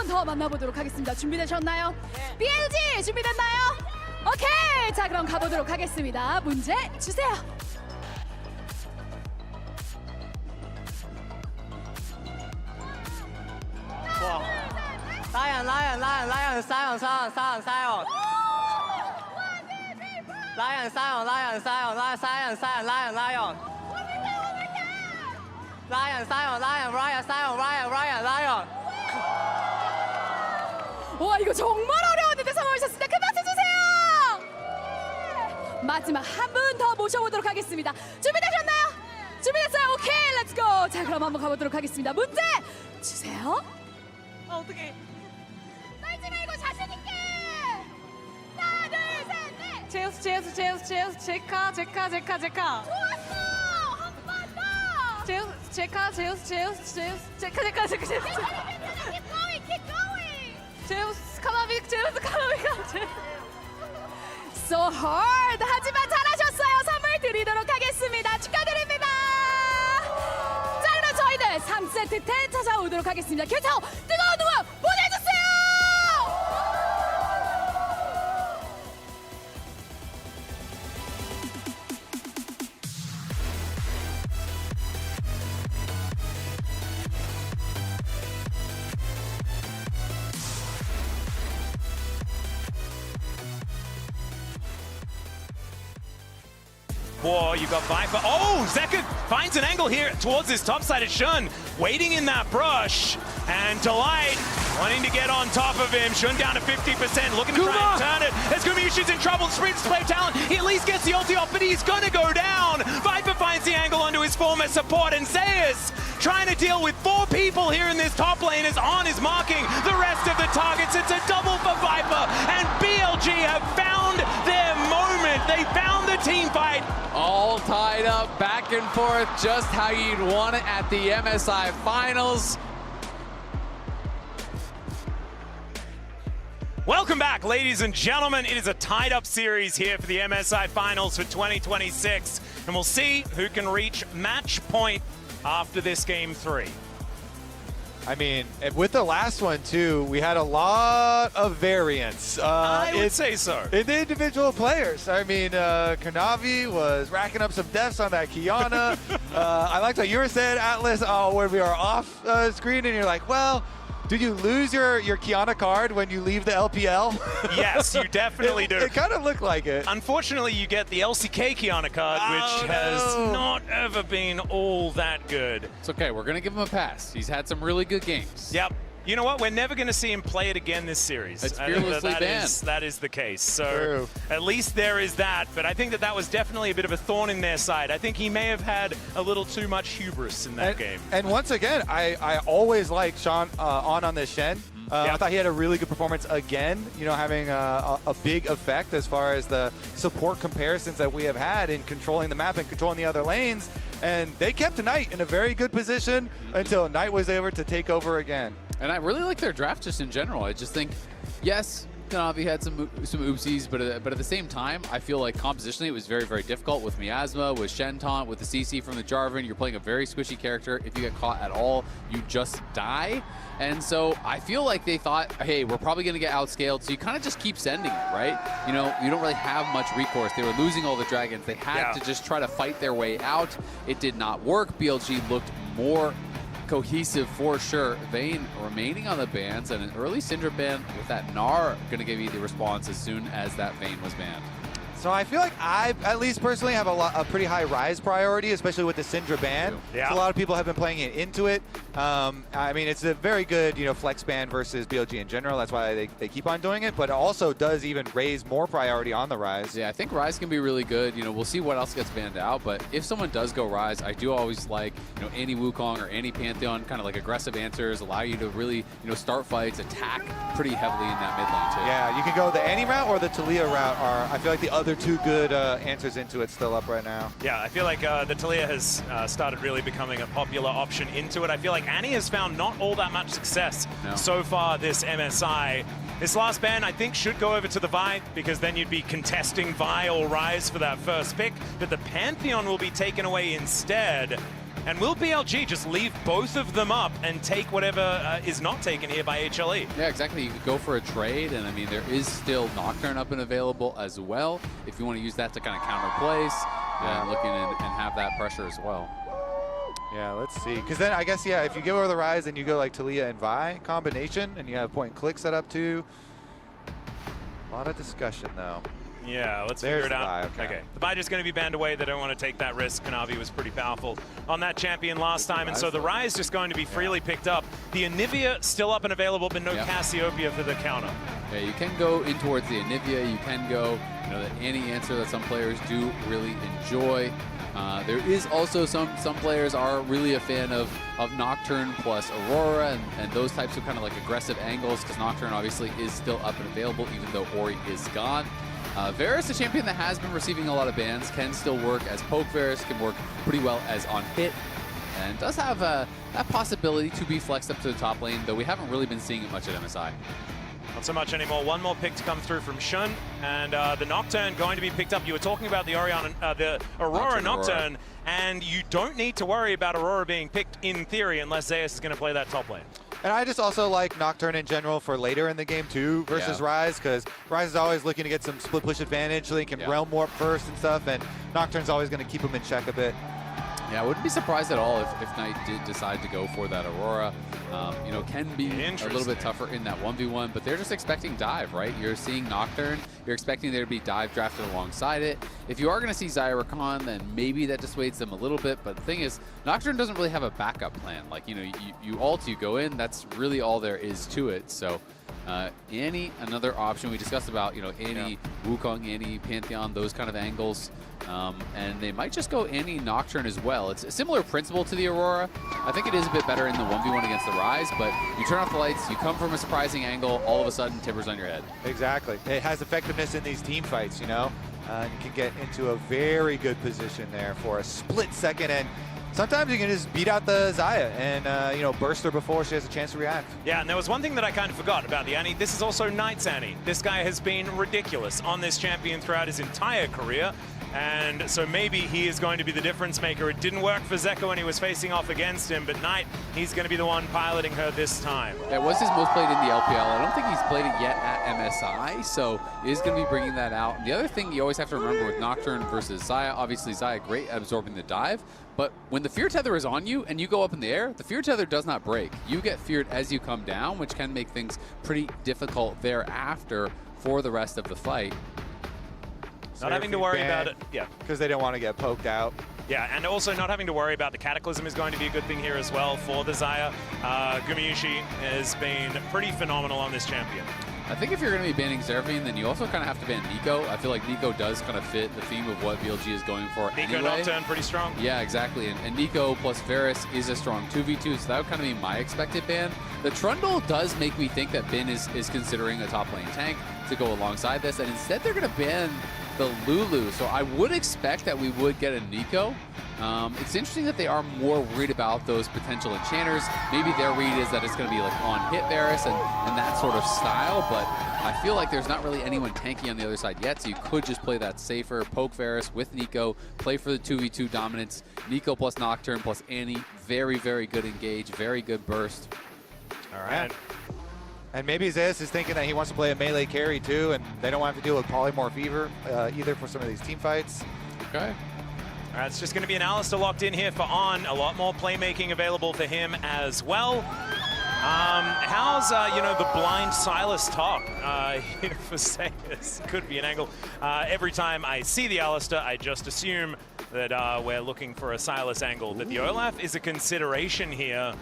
더 만나보도록 하겠습니다. 준비되셨나요? BLG 준비됐나요? 오케이! 자, 그럼 가보도록 하겠습니다. 문제 주세요. 라이언 사이언 라이언 사이언 사이언 사이언 사이언 라이언 사이언 라이언 사이언 라이언 사이언 사이언 라이언 라이언 라이언 사이언 라이언 라이언 사이언 라이언 라이언 라이언 와 이거 정말 어려웠는데 성공하셨습니다. 큰 박수 주세요. 마지막 한 분 더 모셔보도록 하겠습니다. 준비되셨나요? 준비됐어요? 오케이, 렛츠고. 자, 그럼 한번 가보도록 하겠습니다. 문제 주세요. 어떻게? 떨지 말고 자신 있게. 하나, 둘, 셋, 넷. 제우스, 제카. 좋았어. 한 번 더. 제카. Keep going. 제우스 카나비. So hard. 하지만 잘하셨어요. 선물 드리도록 하겠습니다. 축하드립니다. 자, 그럼 저희는 3세트 때 찾아오도록 하겠습니다. 계속 뜨거운 응원 보내주세요. Whoa, you got Viper. Oh, Zeka finds an angle here towards his top side of Shun, waiting in that brush. And Delight wanting to get on top of him. Shun down to 50%, looking to try and turn it. As Gumayushi's in trouble, sprints to play talent. He at least gets the ulti off, but he's gonna go down. Viper finds the angle onto his former support, and Zeus trying to deal with 4 people here in this top lane as On is marking the rest of the targets. It's a double for Viper, and BLG have found their moment. They found the team fight. All tied up, back and forth, just how you'd want it at the MSI Finals. Welcome back, ladies and gentlemen. It is a tied-up series here for the MSI Finals for 2026, and we'll see who can reach match point after this game 3. I mean, with the last one, too, we had a lot of variance. I would say so. In the individual players. I mean, Kanavi was racking up some deaths on that Kiana. I liked what you were saying, Atlas, when we are off screen, and you're like, well, did you lose your Kiana card when you leave the LPL? Yes, you definitely do. It kind of looked like it. Unfortunately, you get the LCK Kiana card, which has not ever been all that good. It's okay, we're gonna give him a pass. He's had some really good games. Yep. You know what? We're never going to see him play it again this series. It's fearlessly banned. That is the case. So True. At least there is that. But I think that was definitely a bit of a thorn in their side. I think he may have had a little too much hubris in that game. And once again, I always liked Sean on this Shen. I thought he had a really good performance again, you know, having a big effect as far as the support comparisons that we have had in controlling the map and controlling the other lanes. And they kept Knight in a very good position until Knight was able to take over again. And I really like their draft just in general. I just think, yes, Kanavi had some oopsies, but at the same time, I feel like compositionally it was very, very difficult with Miasma, with Shenton, with the CC from the Jarvan. You're playing a very squishy character. If you get caught at all, you just die. And so I feel like they thought, hey, we're probably going to get outscaled, so you kind of just keep sending it, right? You know, you don't really have much recourse. They were losing all the dragons. They had to just try to fight their way out. It did not work. BLG looked more cohesive for sure. Vayne remaining on the bans, and an early Syndra ban with that Gnar going to give you the response as soon as that Vayne was banned. So I feel like I, at least personally, have a pretty high Rise priority, especially with the Syndra ban. Yeah. So a lot of people have been playing it into it. I mean, it's a very good, you know, flex ban versus BLG in general. That's why they keep on doing it. But it also does even raise more priority on the Rise. Yeah, I think Rise can be really good. You know, we'll see what else gets banned out. But if someone does go Rise, I do always like, you know, any Wukong or any Pantheon, kind of like aggressive answers, allow you to really, you know, start fights, attack pretty heavily in that mid lane too. Yeah, you can go the Annie route or the Talia route. I feel like the other two good answers into it still up right now. Yeah, I feel like the Talia has started really becoming a popular option into it. I feel like Annie has found not all that much success so far this MSI. This last ban, I think, should go over to the Vi, because then you'd be contesting Vi or Rise for that first pick, but the Pantheon will be taken away instead. And will BLG just leave both of them up and take whatever is not taken here by HLE? Yeah, exactly. You could go for a trade, and I mean, there is still Nocturne up and available as well, if you want to use that to kind of counter plays and look in and have that pressure as well. Yeah, let's see. Because then I guess, yeah, if you give over the Rise and you go like Talia and Vi combination, and you have point and click set up too. A lot of discussion though. Yeah, let's There's figure it the out. buy, okay. The buy just going to be banned away. They don't want to take that risk. Kanavi was pretty powerful on that champion last time, and so the Rise just going to be freely picked up. The Anivia still up and available, but no Cassiopeia for the counter. Yeah, you can go in towards the Anivia. You can go, you know, the anti-answer that some players do really enjoy. There is also some players are really a fan of Nocturne plus Aurora and those types of kind of like aggressive angles, because Nocturne obviously is still up and available even though Ori is gone. Varus, a champion that has been receiving a lot of bans, can still work as Poke Varus, can work pretty well as on hit, and does have that possibility to be flexed up to the top lane, though we haven't really been seeing it much at MSI. Not so much anymore. One more pick to come through from Shun, and the Nocturne going to be picked up. You were talking about the the Aurora Nocturne, and you don't need to worry about Aurora being picked in theory unless Zeus is going to play that top lane. And I just also like Nocturne in general for later in the game too versus Rise, because Rise is always looking to get some split push advantage so they can realm warp first and stuff, and Nocturne's always going to keep him in check a bit. Yeah, I wouldn't be surprised at all if Knight did decide to go for that Aurora. You know, can be a little bit tougher in that 1v1, but they're just expecting dive, right? You're seeing Nocturne, you're expecting there to be dive drafted alongside it. If you are going to see Zyra Khan, then maybe that dissuades them a little bit, but the thing is, Nocturne doesn't really have a backup plan. Like, you know, you ult, you go in, that's really all there is to it. So Annie, another option. We discussed about, you know, Annie, Wukong, Annie, Pantheon, those kind of angles. And they might just go Annie Nocturne as well. It's a similar principle to the Aurora. I think it is a bit better in the 1v1 against the Rise, but you turn off the lights, you come from a surprising angle, all of a sudden Timber's on your head. Exactly. It has effectiveness in these team fights, you know? You can get into a very good position there for a split second, and sometimes you can just beat out the Xayah and, you know, burst her before she has a chance to react. Yeah, and there was one thing that I kind of forgot about the Annie. This is also Knight's Annie. This guy has been ridiculous on this champion throughout his entire career. And so maybe he is going to be the difference maker. It didn't work for Zeko when he was facing off against him, but Knight, he's going to be the one piloting her this time. That was his most played in the LPL. I don't think he's played it yet at MSI, so he is going to be bringing that out. And the other thing you always have to remember with Nocturne versus Xayah, obviously Xayah great at absorbing the dive, but when the fear tether is on you and you go up in the air, the fear tether does not break. You get feared as you come down, which can make things pretty difficult thereafter for the rest of the fight. Not having to worry about it. Yeah. Because they don't want to get poked out. Yeah, and also not having to worry about the Cataclysm is going to be a good thing here as well for the Xayah. Gumayushi has been pretty phenomenal on this champion. I think if you're going to be banning Zeraphine, then you also kind of have to ban Nico. I feel like Nico does kind of fit the theme of what BLG is going for Nico anyway. Nocturne, pretty strong. Yeah, exactly. And Nico plus Varus is a strong 2v2, so that would kind of be my expected ban. The Trundle does make me think that Bin is considering a top lane tank to go alongside this, and instead they're going to ban the Lulu. So I would expect that we would get a Nico. It's interesting that they are more worried about those potential enchanters. Maybe their read is that it's going to be like on hit Varus and that sort of style, but I feel like there's not really anyone tanky on the other side yet, so you could just play that safer, poke Varus with Nico, play for the 2v2 dominance. Nico plus Nocturne plus Annie, very, very good engage, very good burst. All right. And maybe Zeus is thinking that he wants to play a melee carry too, and they don't want to have to deal with Polymorph either for some of these team fights. Okay. All right, it's just going to be an Alistair locked in here for On. A lot more playmaking available for him as well. How's, you know, the blind Silas top for Zeus? Could be an angle. Every time I see the Alistair, I just assume that we're looking for a Silas angle. That the Olaf is a consideration here.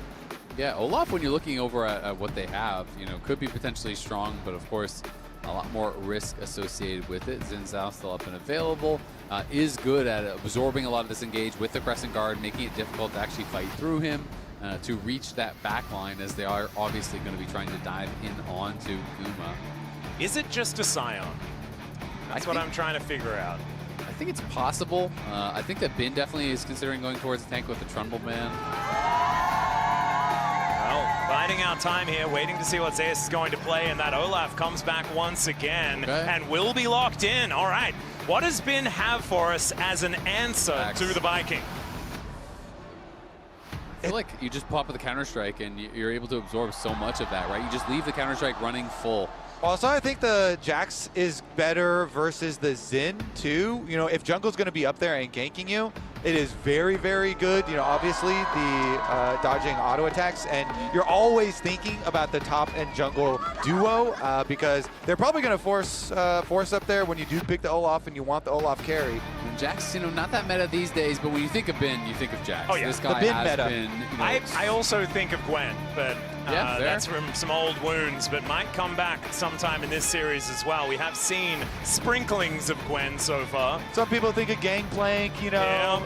Yeah, Olaf, when you're looking over at what they have, you know, could be potentially strong, but of course, a lot more risk associated with it. Xin Zhao still up and available. Is good at absorbing a lot of this engage with the Crescent Guard, making it difficult to actually fight through him to reach that back line, as they are obviously going to be trying to dive in onto Guma. Is it just a Scion? That's what I'm trying to figure out. I think it's possible. I think that Bin definitely is considering going towards the tank with the Trundle Man. Well, biding our time here, waiting to see what Zeus is going to play, and that Olaf comes back once again and will be locked in. All right, what does Bin have for us as an answer to the Viking? I feel like you just pop with the Counter-Strike and you're able to absorb so much of that, right? You just leave the Counter-Strike running full. Also, I think the Jax is better versus the Xin, too. You know, if jungle's going to be up there and ganking you, It is very, very good. You know, obviously the dodging auto attacks, and you're always thinking about the top and jungle duo because they're probably going to force up there when you do pick the Olaf and you want the Olaf carry. And Jax, you know, not that meta these days, but when you think of Bin, you think of Jax. Oh, yeah. This guy the Bin has meta. been, you know, I also think of Gwen, but Yeah, that's from some old wounds, but might come back sometime in this series as well. We have seen sprinklings of Gwen so far. Some people think of Gangplank, you know.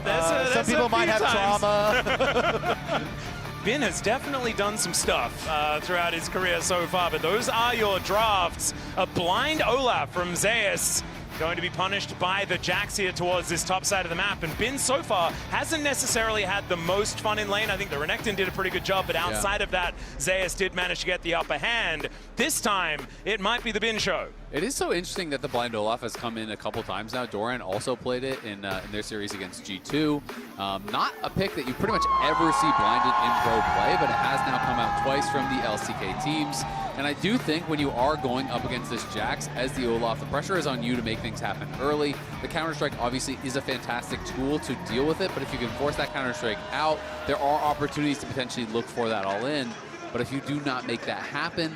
Yeah, some people might have trauma. Bin has definitely done some stuff throughout his career so far, but those are your drafts. A blind Olaf from Zeus going to be punished by the Jax here towards this top side of the map. And Bin so far hasn't necessarily had the most fun in lane. I think the Renekton did a pretty good job, but outside of that, Zeus did manage to get the upper hand. This time, it might be the Bin show. It is so interesting that the blind Olaf has come in a couple times now. Doran also played it in their series against G2. Not a pick that you pretty much ever see blinded in pro play, but it has now come out twice from the LCK teams. And I do think when you are going up against this Jax as the Olaf, the pressure is on you to make things happen early. The Counter-Strike obviously is a fantastic tool to deal with it, but if you can force that Counter-Strike out, there are opportunities to potentially look for that all in. But if you do not make that happen,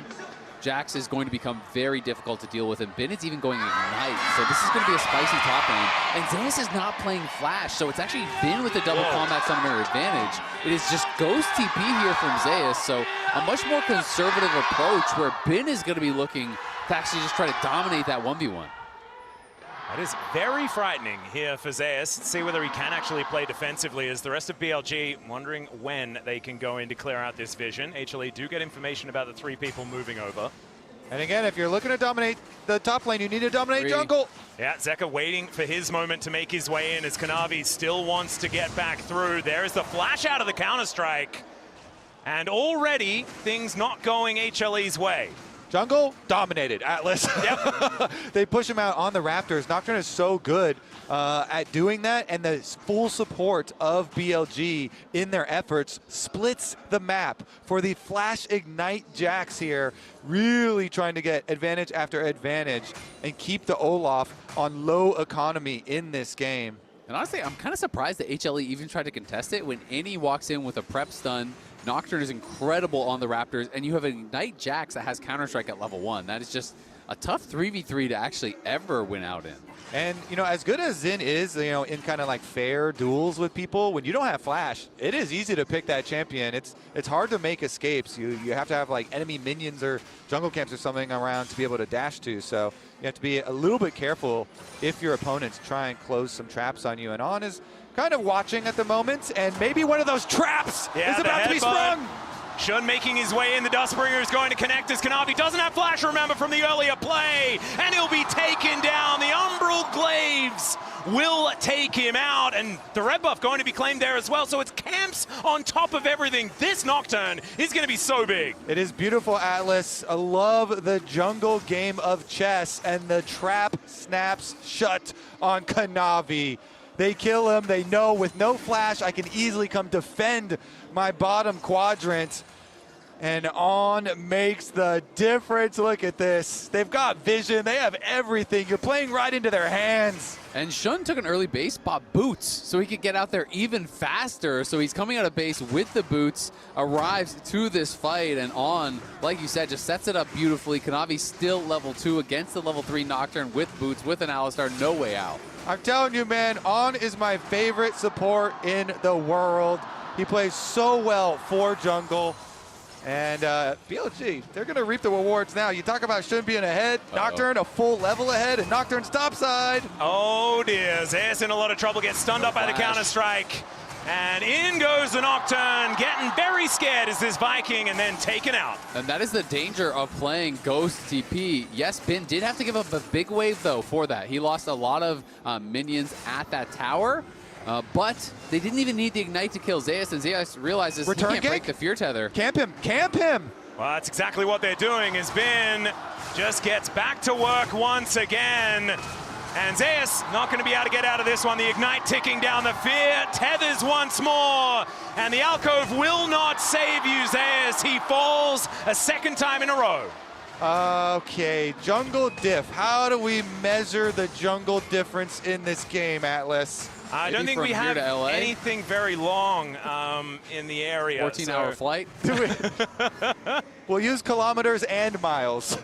Jax is going to become very difficult to deal with, and Bin is even going Ignite. So this is going to be a spicy top lane. And Zeus is not playing Flash, so it's actually Bin with the double combat summoner advantage. It is just Ghost TP here from Zeus, so a much more conservative approach where Bin is going to be looking to actually just try to dominate that 1v1. That is very frightening here for Zeus. Let's see whether he can actually play defensively, as the rest of BLG wondering when they can go in to clear out this vision. HLE do get information about the 3 people moving over. And again, if you're looking to dominate the top lane, you need to dominate jungle. Yeah, Zeka waiting for his moment to make his way in as Kanavi still wants to get back through. There is the flash out of the Counter-Strike. And already, things not going HLE's way. Jungle dominated, Atlas. Yep. They push him out on the Raptors. Nocturne is so good at doing that, and the full support of BLG in their efforts splits the map for the Flash Ignite Jax here, really trying to get advantage after advantage and keep the Olaf on low economy in this game. And honestly, I'm kind of surprised that HLE even tried to contest it when Annie walks in with a prep stun. Nocturne is incredible on the Raptors, and you have an Ignite Jax that has Counter-Strike at level 1. That is just a tough 3v3 to actually ever win out in. And, you know, as good as Xin is, you know, in kind of like fair duels with people, when you don't have Flash, it is easy to pick that champion. It's hard to make escapes. You have to have like enemy minions or jungle camps or something around to be able to dash to. So you have to be a little bit careful if your opponents try and close some traps on you. And On is kind of watching at the moment, and maybe one of those traps is about to be sprung. Shun making his way in. The Dustbringer is going to connect as Kanavi doesn't have Flash, remember, from the earlier play. And he'll be taken down. The Umbral Glaives will take him out. And the red buff going to be claimed there as well. So it's camps on top of everything. This Nocturne is going to be so big. It is beautiful, Atlas. I love the jungle game of chess, and the trap snaps shut on Kanavi. They kill him. They know with no Flash, I can easily come defend my bottom quadrant. And On makes the difference. Look at this. They've got vision. They have everything. You're playing right into their hands. And Shun took an early base, bought boots, so he could get out there even faster. So he's coming out of base with the boots, arrives to this fight, and On, like you said, just sets it up beautifully. Kanavi still level 2 against the level 3 Nocturne with boots, with an Alistar, no way out. I'm telling you, man, On is my favorite support in the world. He plays so well for jungle. And BLG, they're going to reap the rewards now. You talk about Shun being ahead, Nocturne a full level ahead, and Nocturne's topside. Oh dear, Zeus in a lot of trouble, gets stunned up by the Counter-Strike. And in goes the Nocturne, getting very scared as this Viking, and then taken out. And that is the danger of playing Ghost TP. Yes, Bin did have to give up a big wave, though, for that. He lost a lot of minions at that tower. But they didn't even need the Ignite to kill Zeus, and Zeus realizes he can't break the Fear Tether. Camp him, camp him! Well, that's exactly what they're doing, as Bin just gets back to work once again. And Zeus not going to be able to get out of this one. The Ignite ticking down, the Fear tethers once more. And the Alcove will not save you, Zeus. He falls a second time in a row. Okay, jungle diff. How do we measure the jungle difference in this game, Atlas? I don't think we have anything very long in the area. 14-hour flight. We'll use kilometers and miles.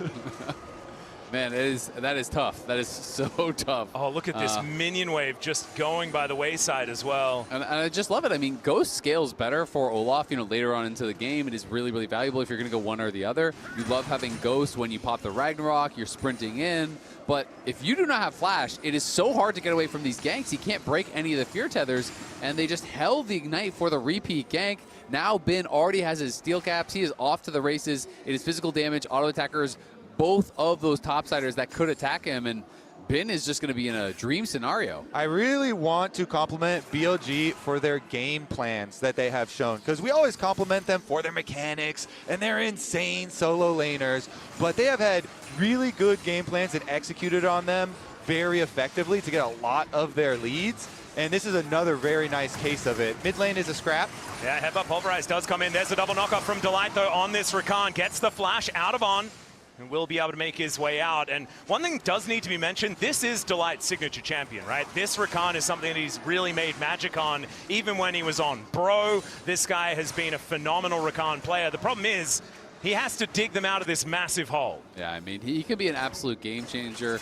Man, that is tough. That is so tough. Oh, look at this minion wave just going by the wayside as well. And I just love it. I mean, Ghost scales better for Olaf, you know, later on into the game. It is really, really valuable if you're going to go one or the other. You love having Ghost when you pop the Ragnarok, you're sprinting in. But if you do not have Flash, it is so hard to get away from these ganks. He can't break any of the Fear Tethers, and they just held the Ignite for the repeat gank. Now Bin already has his steel caps. He is off to the races. It is physical damage, auto attackers, both of those topsiders that could attack him, and Bin is just going to be in a dream scenario. I really want to compliment BLG for their game plans that they have shown, because we always compliment them for their mechanics and their insane solo laners, but they have had really good game plans and executed on them very effectively to get a lot of their leads. And this is another very nice case of it. Mid lane is a scrap. Yeah, Headbutt Pulverize does come in. There's a double knockoff from Delight, though, on this Rakan. Gets the flash out of On, and will be able to make his way out. And one thing does need to be mentioned, this is Delight's signature champion, right? This Rakan is something that he's really made magic on, even when he was on Bro. This guy has been a phenomenal Rakan player. The problem is, he has to dig them out of this massive hole. Yeah, I mean, he can be an absolute game changer.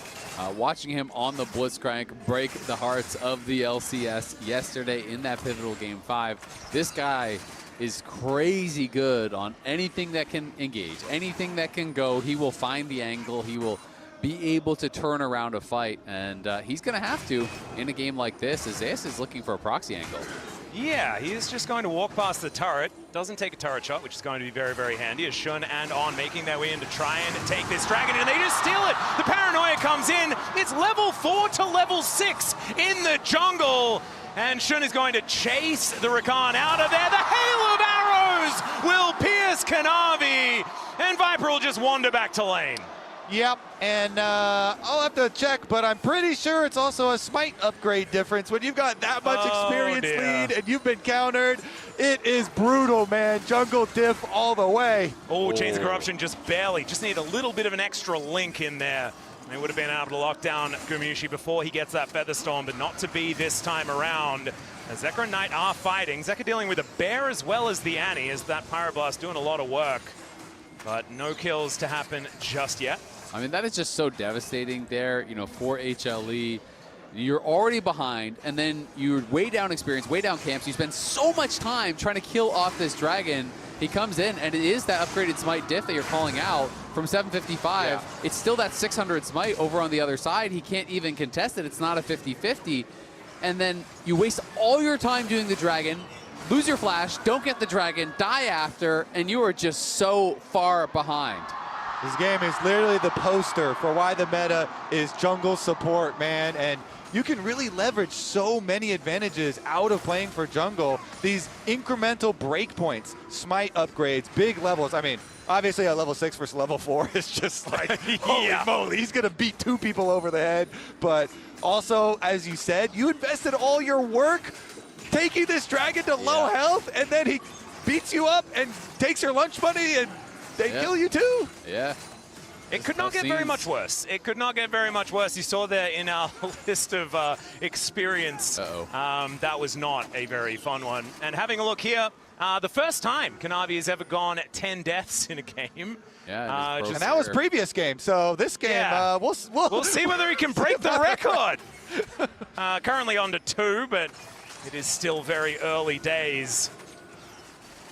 Watching him on the Blitzcrank break the hearts of the LCS yesterday in that pivotal Game 5, this guy is crazy good on anything that can engage, anything that can go. He will find the angle. He will be able to turn around a fight, and he's going to have to in a game like this, as Zeus is looking for a proxy angle. Yeah, he is just going to walk past the turret. Doesn't take a turret shot, which is going to be very, very handy, as Shun and On making their way in to try and take this dragon, and they just steal it. The paranoia comes in. It's level 4 to level 6 in the jungle. And Shun is going to chase the Rakan out of there. The hail of arrows will pierce Kanavi, and Viper will just wander back to lane. Yep, and I'll have to check, but I'm pretty sure it's also a smite upgrade difference. When you've got that much experience lead and you've been countered, it is brutal, man. Jungle diff all the way. Oh, Chains of Corruption just barely. Just need a little bit of an extra link in there. They would have been able to lock down Gumayusi before he gets that Featherstorm, but not to be this time around. As Zekrom and Knight are fighting. Zeka dealing with a bear as well as the Annie, as that Pyroblast doing a lot of work. But no kills to happen just yet. I mean, that is just so devastating there, you know, for HLE. You're already behind, and then you're way down experience, way down camps. You spend so much time trying to kill off this dragon. He comes in, and it is that upgraded smite diff that you're calling out from 755. Yeah. It's still that 600 smite over on the other side. He can't even contest it. It's not a 50-50. And then you waste all your time doing the dragon, lose your flash, don't get the dragon, die after, and you are just so far behind. This game is literally the poster for why the meta is jungle support, man. And you can really leverage so many advantages out of playing for jungle. These incremental breakpoints, smite upgrades, big levels. I mean, obviously a level 6 versus level 4 is just like, holy moly, he's going to beat 2 people over the head. But also, as you said, you invested all your work taking this dragon to low health, and then he beats you up and takes your lunch money, and they kill you too. Yeah. It could not get very much worse. It could not get very much worse. You saw there in our list of experience. That was not a very fun one. And having a look here, the first time Kanavi has ever gone 10 deaths in a game. Yeah, and that was previous game. So this game, we'll see whether he can break the record. Currently on to 2, but it is still very early days.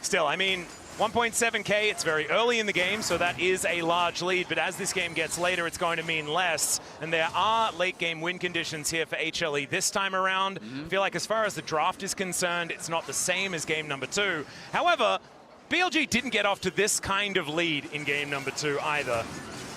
Still, I mean, 1.7K, it's very early in the game, so that is a large lead, but as this game gets later, it's going to mean less, and there are late-game win conditions here for HLE this time around. I feel like as far as the draft is concerned, it's not the same as game number 2. However, BLG didn't get off to this kind of lead in game number 2 either.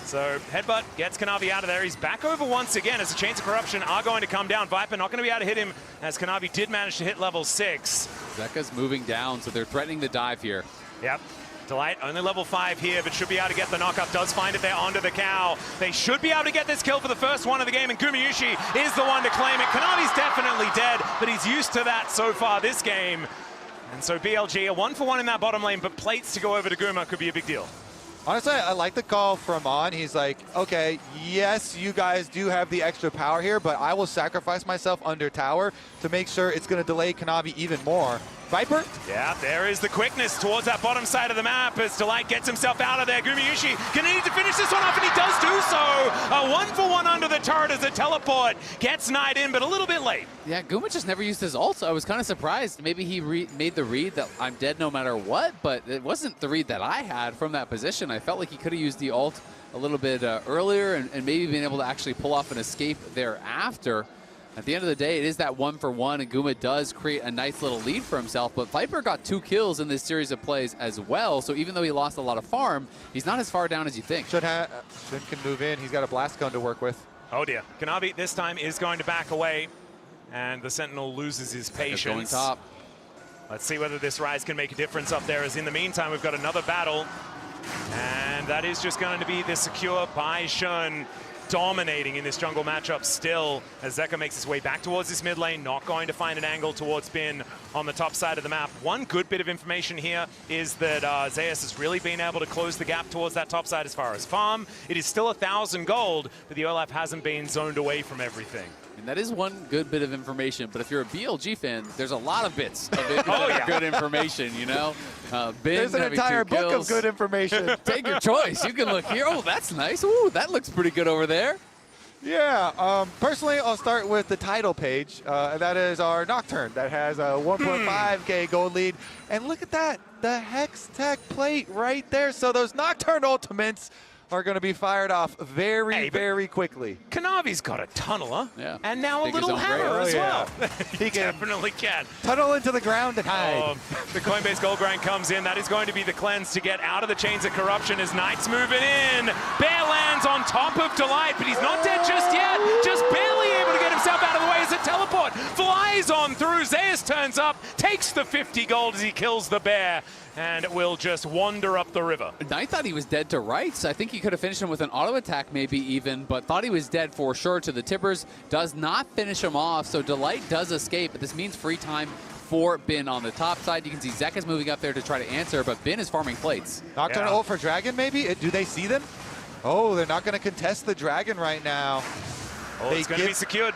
So Headbutt gets Kanavi out of there. He's back over once again as the Chains of Corruption are going to come down. Viper not going to be able to hit him as Kanavi did manage to hit level 6. Zeka's moving down, so they're threatening the dive here. Yep. Delight only level 5 here, but should be able to get the knockup. Does find it there onto the cow. They should be able to get this kill for the first one of the game, and Gumayusi is the one to claim it. Kanavi's definitely dead, but he's used to that so far this game. And so BLG, a 1-for-1 in that bottom lane, but plates to go over to Guma could be a big deal. Honestly, I like the call from On. He's like, okay, yes, you guys do have the extra power here, but I will sacrifice myself under tower to make sure it's going to delay Kanavi even more. Viper? Yeah, there is the quickness towards that bottom side of the map as Delight gets himself out of there. Gumayusi gonna need to finish this one off, and he does do so. A 1-for-1 under the turret as a teleport gets Knight in, but a little bit late. Yeah, Guma just never used his ult, so I was kind of surprised. Maybe he made the read that I'm dead no matter what, but it wasn't the read that I had from that position. I felt like he could have used the ult a little bit earlier and maybe been able to actually pull off an escape thereafter. At the end of the day, it is that 1-for-1, and Guma does create a nice little lead for himself, but Viper got 2 kills in this series of plays as well, so even though he lost a lot of farm, he's not as far down as you think. Shun can move in. He's got a blast gun to work with. Oh dear. Kanavi this time is going to back away, and the Sentinel loses his patience. Going top. Let's see whether this Rise can make a difference up there, as in the meantime, we've got another battle, and that is just going to be the secure by Shun. Dominating in this jungle matchup still, as Zeka makes his way back towards this mid lane, not going to find an angle towards Bin on the top side of the map. One good bit of information here is that Zeus has really been able to close the gap towards that top side as far as farm. It is still 1,000 gold, but the Olaf hasn't been zoned away from everything. And that is one good bit of information, but if you're a BLG fan, there's a lot of bits of it good information, you know? There's an entire book of good information. Take your choice. You can look here. Oh, that's nice. Ooh, that looks pretty good over there. Yeah, personally, I'll start with the title page, and that is our Nocturne that has a 1.5k gold lead. And look at that, the Hex Tech plate right there. So those Nocturne ultimates are going to be fired off very quickly. Kanavi's got a tunneler, and now a Take little his own hammer grave. as well. He can definitely can. Tunnel into the ground and hide. The Coinbase Gold Grind comes in. That is going to be the cleanse to get out of the chains of corruption as Knight's moving in. Bear lands on top of Delight, but he's not dead just yet. Just barely able to get himself out of the way as a teleport flies on through. Zeus turns up, takes the 50 gold as he kills the bear, and will just wander up the river. Knight thought he was dead to rights. I think he could have finished him with an auto attack maybe even, but thought he was dead for sure to the tippers. Does not finish him off, so Delight does escape, but this means free time for Bin on the top side. You can see Zeka's moving up there to try to answer, but Bin is farming plates. Nocturne ult for Dragon maybe? Do they see them? Oh, they're not going to contest the Dragon right now. Oh, it's going to be secured.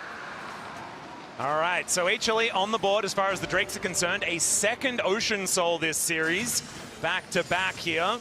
All right, so HLE on the board as far as the Drakes are concerned. A second Ocean Soul this series, back-to-back here.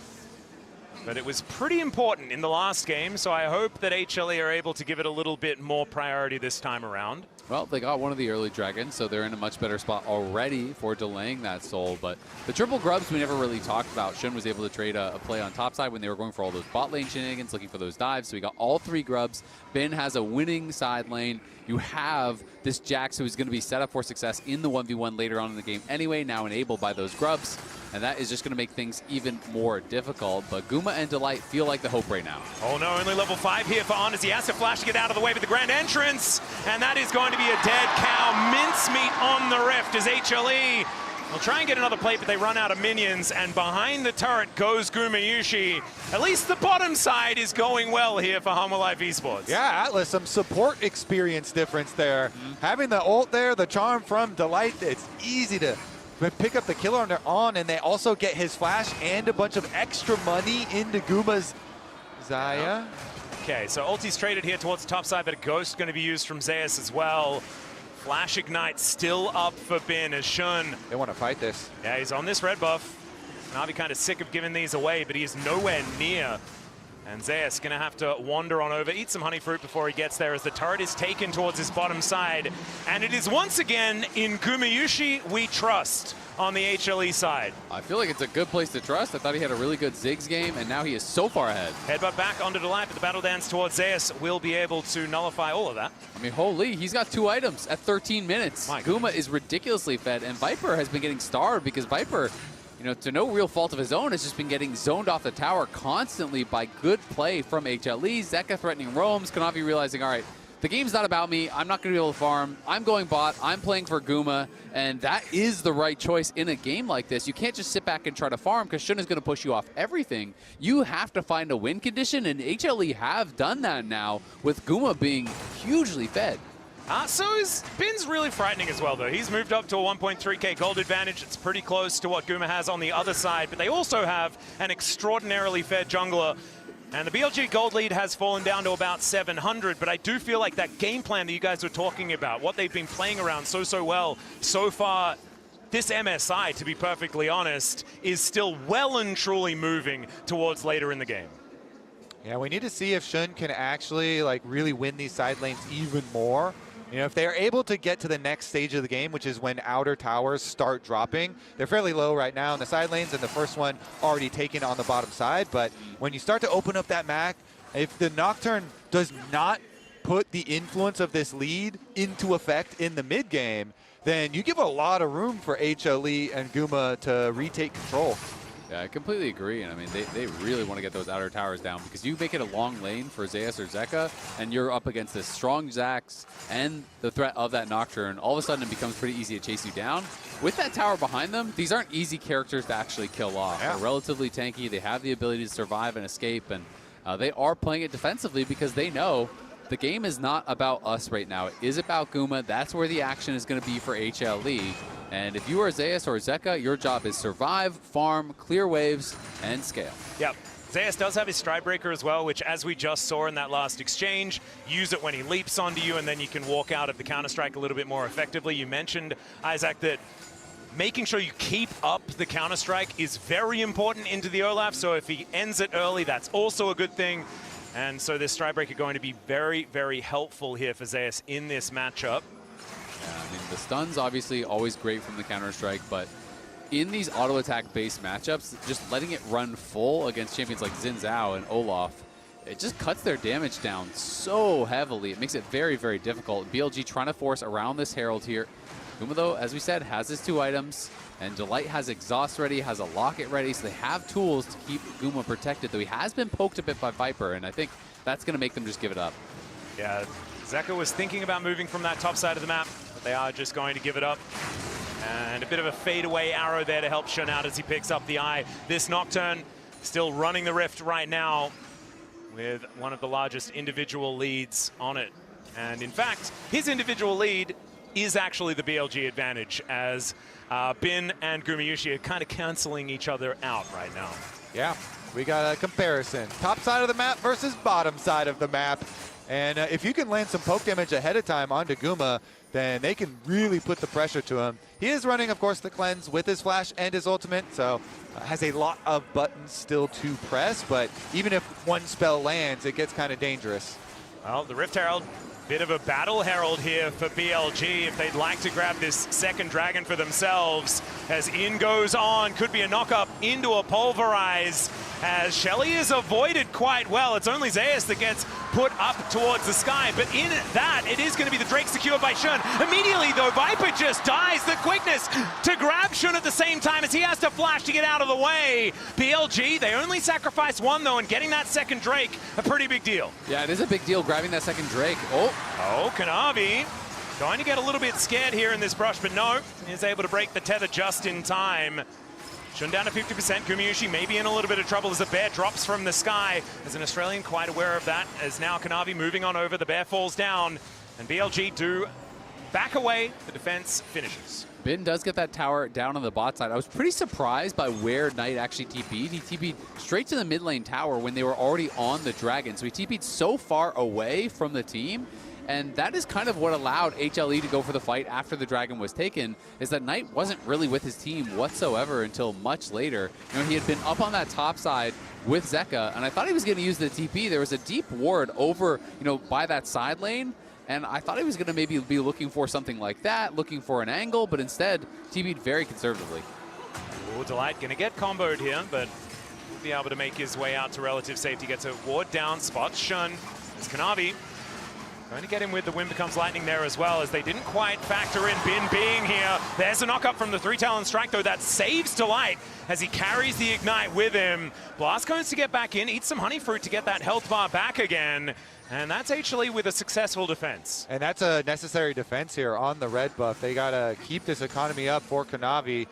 But it was pretty important in the last game, so I hope that HLE are able to give it a little bit more priority this time around. Well, they got one of the early dragons, so they're in a much better spot already for delaying that soul. But the triple grubs we never really talked about. Shun was able to trade a play on top side when they were going for all those bot lane shenanigans, looking for those dives. So we got all 3 grubs. Bin has a winning side lane. You have this Jax who is going to be set up for success in the 1v1 later on in the game anyway, now enabled by those grubs. And that is just going to make things even more difficult. But Guma and Delight feel like the hope right now. Oh no, only level 5 here for On as he has to flash to get out of the way with the grand entrance. And that is going to be a dead cow mincemeat on the Rift as HLE will try and get another plate, but they run out of minions. And behind the turret goes Gumayusi. At least the bottom side is going well here for Humble Life Esports. Yeah, Atlas, some support experience difference there. Having the ult there, the charm from Delight, it's easy to pick up the kill on their On, and they also get his flash and a bunch of extra money into Guma's Xayah. Okay, so ulti's traded here towards the top side, but a ghost going to be used from Zeus as well. Flash Ignite still up for Bin as Shun. They want to fight this. Yeah, he's on this red buff. Navi kind of sick of giving these away, but he is nowhere near. And Zeus going to have to wander on over, eat some honey fruit before he gets there as the turret is taken towards his bottom side. And it is once again in Gumayusi we trust on the HLE side. I feel like it's a good place to trust. I thought he had a really good Ziggs game, and now he is so far ahead. Headbutt back onto Delight, but the battle dance towards Zeus will be able to nullify all of that. I mean, holy, he's got 2 items at 13 minutes. Guma is ridiculously fed, and Viper has been getting starved because Viper, you know, to no real fault of his own, has just been getting zoned off the tower constantly by good play from HLE. Zeka threatening roams, Kanavi realizing, all right, the game's not about me. I'm not going to be able to farm. I'm going bot. I'm playing for Guma, and that is the right choice in a game like this. You can't just sit back and try to farm because Shun is going to push you off everything. You have to find a win condition, and HLE have done that now with Guma being hugely fed. So Bin's really frightening as well, though. He's moved up to a 1.3k gold advantage. It's pretty close to what Guma has on the other side, but they also have an extraordinarily fair jungler. And the BLG gold lead has fallen down to about 700, but I do feel like that game plan that you guys were talking about, what they've been playing around so well so far, this MSI, to be perfectly honest, is still well and truly moving towards later in the game. Yeah, we need to see if Shun can actually like really win these side lanes even more. You know, if they're able to get to the next stage of the game, which is when outer towers start dropping, they're fairly low right now in the side lanes, and the first one already taken on the bottom side. But when you start to open up that map, if the Nocturne does not put the influence of this lead into effect in the mid game, then you give a lot of room for HLE and Guma to retake control. Yeah, I completely agree. And I mean, they really want to get those outer towers down because you make it a long lane for Zeus or Zeka, and you're up against this strong Zax and the threat of that Nocturne. All of a sudden, it becomes pretty easy to chase you down. With that tower behind them, these aren't easy characters to actually kill off. Yeah. They're relatively tanky. They have the ability to survive and escape, and they are playing it defensively because they know the game is not about us right now. It is about Guma. That's where the action is going to be for HLE. And if you are Zeus or Zeka, your job is survive, farm, clear waves, and scale. Yep. Zeus does have his Stride Breaker as well, which, as we just saw in that last exchange, use it when he leaps onto you, and then you can walk out of the Counter-Strike a little bit more effectively. You mentioned, Isaac, that making sure you keep up the Counter-Strike is very important into the Olaf, so if he ends it early, that's also a good thing. And so this Stride Breaker going to be very, very helpful here for Zeus in this matchup. Yeah, I mean, the stun's obviously always great from the Counter-Strike, but in these auto-attack based matchups, just letting it run full against champions like Xin Zhao and Olaf, it just cuts their damage down so heavily. It makes it very, very difficult. BLG trying to force around this Herald here. Guma, though, as we said, has his 2 items, and Delight has Exhaust ready, has a Locket ready, so they have tools to keep Guma protected, though he has been poked a bit by Viper, and I think that's going to make them just give it up. Yeah, Zeka was thinking about moving from that top side of the map, but they are just going to give it up. And a bit of a fadeaway arrow there to help Shun out as he picks up the eye. This Nocturne still running the Rift right now with one of the largest individual leads on it. And in fact, his individual lead is actually the BLG advantage, as Bin and Gumayushi are kind of canceling each other out right now. Yeah, we got a comparison. Top side of the map versus bottom side of the map. And if you can land some poke damage ahead of time onto Guma, then they can really put the pressure to him. He is running, of course, the cleanse with his flash and his ultimate, so has a lot of buttons still to press, but even if one spell lands, it gets kind of dangerous. Well, the Rift Herald, bit of a battle herald here for BLG if they'd like to grab this second dragon for themselves. As in goes on, could be a knock-up into a pulverize, as Shelly is avoided quite well. It's only Zeus that gets put up towards the sky, but in that, it is going to be the Drake secured by Shun. Immediately, though, Viper just dies. The quickness to grab Shun at the same time as he has to flash to get out of the way. BLG, they only sacrifice one, though, and getting that second Drake, a pretty big deal. Yeah, it is a big deal grabbing that second Drake. Oh, Kanavi going to get a little bit scared here in this brush, but no, is able to break the tether just in time. Shun down to 50%. Gumayushi may be in a little bit of trouble as the bear drops from the sky. As an Australian, quite aware of that, as now Kanavi moving on over. The bear falls down, and BLG do back away. The defense finishes. Bin does get that tower down on the bot side. I was pretty surprised by where Knight actually TP'd. He TP'd straight to the mid lane tower when they were already on the dragon. So he TP'd so far away from the team. And that is kind of what allowed HLE to go for the fight after the dragon was taken, is that Knight wasn't really with his team whatsoever until much later. You know, he had been up on that top side with Zeka, and I thought he was going to use the TP. There was a deep ward over, you know, by that side lane, and I thought he was going to maybe be looking for something like that, looking for an angle, but instead TP'd very conservatively. Oh, Delight going to get comboed here, but will be able to make his way out to relative safety. Gets a ward down, spots Shun. It's Kanavi. Going to get him with the Wind Becomes Lightning there as well, as they didn't quite factor in Bin being here. There's a knock-up from the 3-Talon Strike, though. That saves Delight as he carries the Ignite with him. Blast goes to get back in, eats some Honey Fruit to get that health bar back again. And that's HLE with a successful defense. And that's a necessary defense here on the red buff. They got to keep this economy up for Kanavi.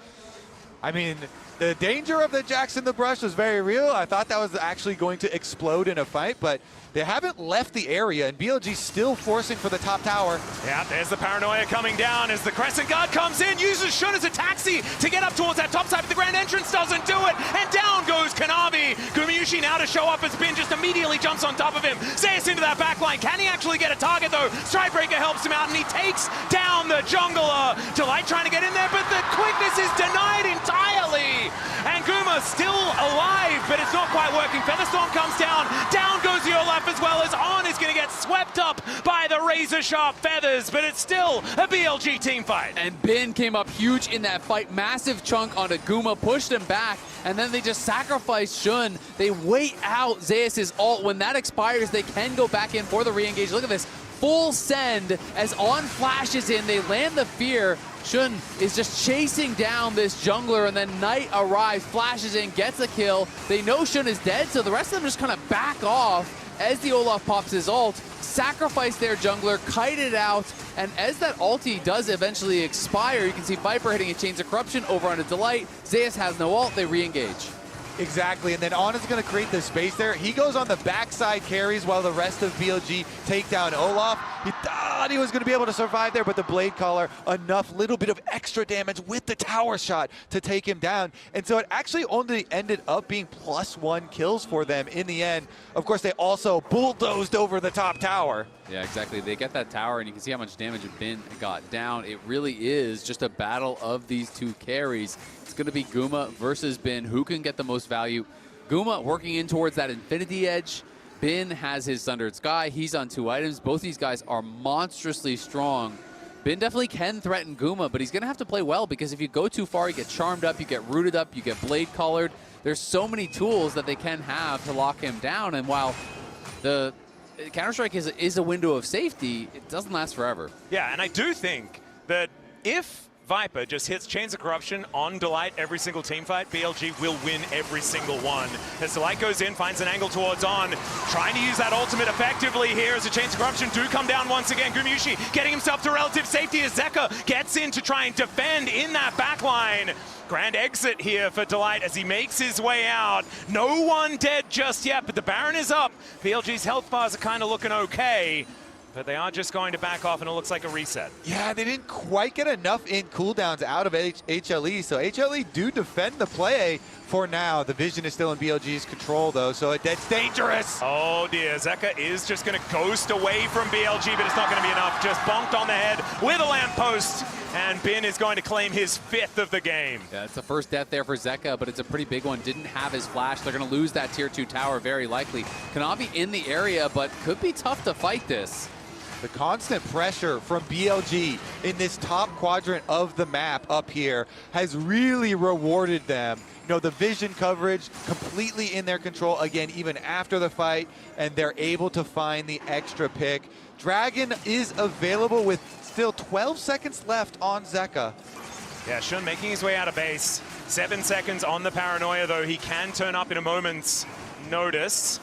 I mean, the danger of the Jax in the brush was very real. I thought that was actually going to explode in a fight, but they haven't left the area, and BLG still forcing for the top tower. Yeah, there's the paranoia coming down as the Crescent Guard comes in, uses Shun as a taxi to get up towards that top side, but the Grand Entrance doesn't do it, and down goes Kanavi. Gumayushi now to show up as Bin just immediately jumps on top of him. Zeus into that backline. Can he actually get a target, though? Stridebreaker helps him out, and he takes down the jungler. Delight trying to get in there, but the quickness is denied entirely. And Guma still alive, but it's not quite working. Featherstorm comes down. Down goes the Olaf as well as On is going to get swept up by the razor-sharp feathers, but it's still a BLG team fight. And Bin came up huge in that fight. Massive chunk onto Guma, pushed him back, and then they just sacrifice Shun. They wait out Zeus' ult. When that expires, they can go back in for the re-engage. Look at this. Full send as On flashes in. They land the fear. Shun is just chasing down this jungler, and then Knight arrives, flashes in, gets a kill. They know Shun is dead, so the rest of them just kind of back off as the Olaf pops his ult, sacrifice their jungler, kite it out, and as that ulti does eventually expire, you can see Viper hitting a Chains of Corruption over on a Delight. Zeus has no ult, they re-engage. Exactly, and then On is going to create the space there. He goes on the backside carries while the rest of BLG take down Olaf. He thought he was going to be able to survive there, but the Blade Caller, enough little bit of extra damage with the tower shot to take him down. And so it actually only ended up being +1 kills for them in the end. Of course, they also bulldozed over the top tower. Yeah, exactly. They get that tower, and you can see how much damage Bin got down. It really is just a battle of these two carries. It's going to be Guma versus Bin. Who can get the most value? Guma working in towards that Infinity Edge. Bin has his Thundered Sky. He's on 2 items. Both these guys are monstrously strong. Bin definitely can threaten Guma, but he's going to have to play well, because if you go too far, you get charmed up, you get rooted up, you get blade collared. There's so many tools that they can have to lock him down, and while the Counter-Strike is a window of safety, it doesn't last forever. Yeah, and I do think that if Viper just hits Chains of Corruption on Delight every single team fight, BLG will win every single one. As Delight goes in, finds an angle towards On, trying to use that ultimate effectively here as the Chains of Corruption do come down once again. Gumayushi getting himself to relative safety as Zeka gets in to try and defend in that backline. Grand exit here for Delight as he makes his way out. No one dead just yet, but the Baron is up. BLG's health bars are kind of looking okay, but they are just going to back off, and it looks like a reset. Yeah, they didn't quite get enough in cooldowns out of HLE, so HLE do defend the play for now. The vision is still in BLG's control, though, so that's dangerous. Oh, dear. Zeka is just going to ghost away from BLG, but it's not going to be enough. Just bonked on the head with a lamppost, and Bin is going to claim his 5th of the game. Yeah, it's the first death there for Zeka, but it's a pretty big one. Didn't have his flash. They're going to lose that tier 2 tower very likely. Kanavi in the area, but could be tough to fight this. The constant pressure from BLG in this top quadrant of the map up here has really rewarded them. You know, the vision coverage completely in their control again, even after the fight, and they're able to find the extra pick. Dragon is available with still 12 seconds left on Zeka. Yeah, Shun making his way out of base. 7 seconds on the paranoia, though. He can turn up in a moment's notice.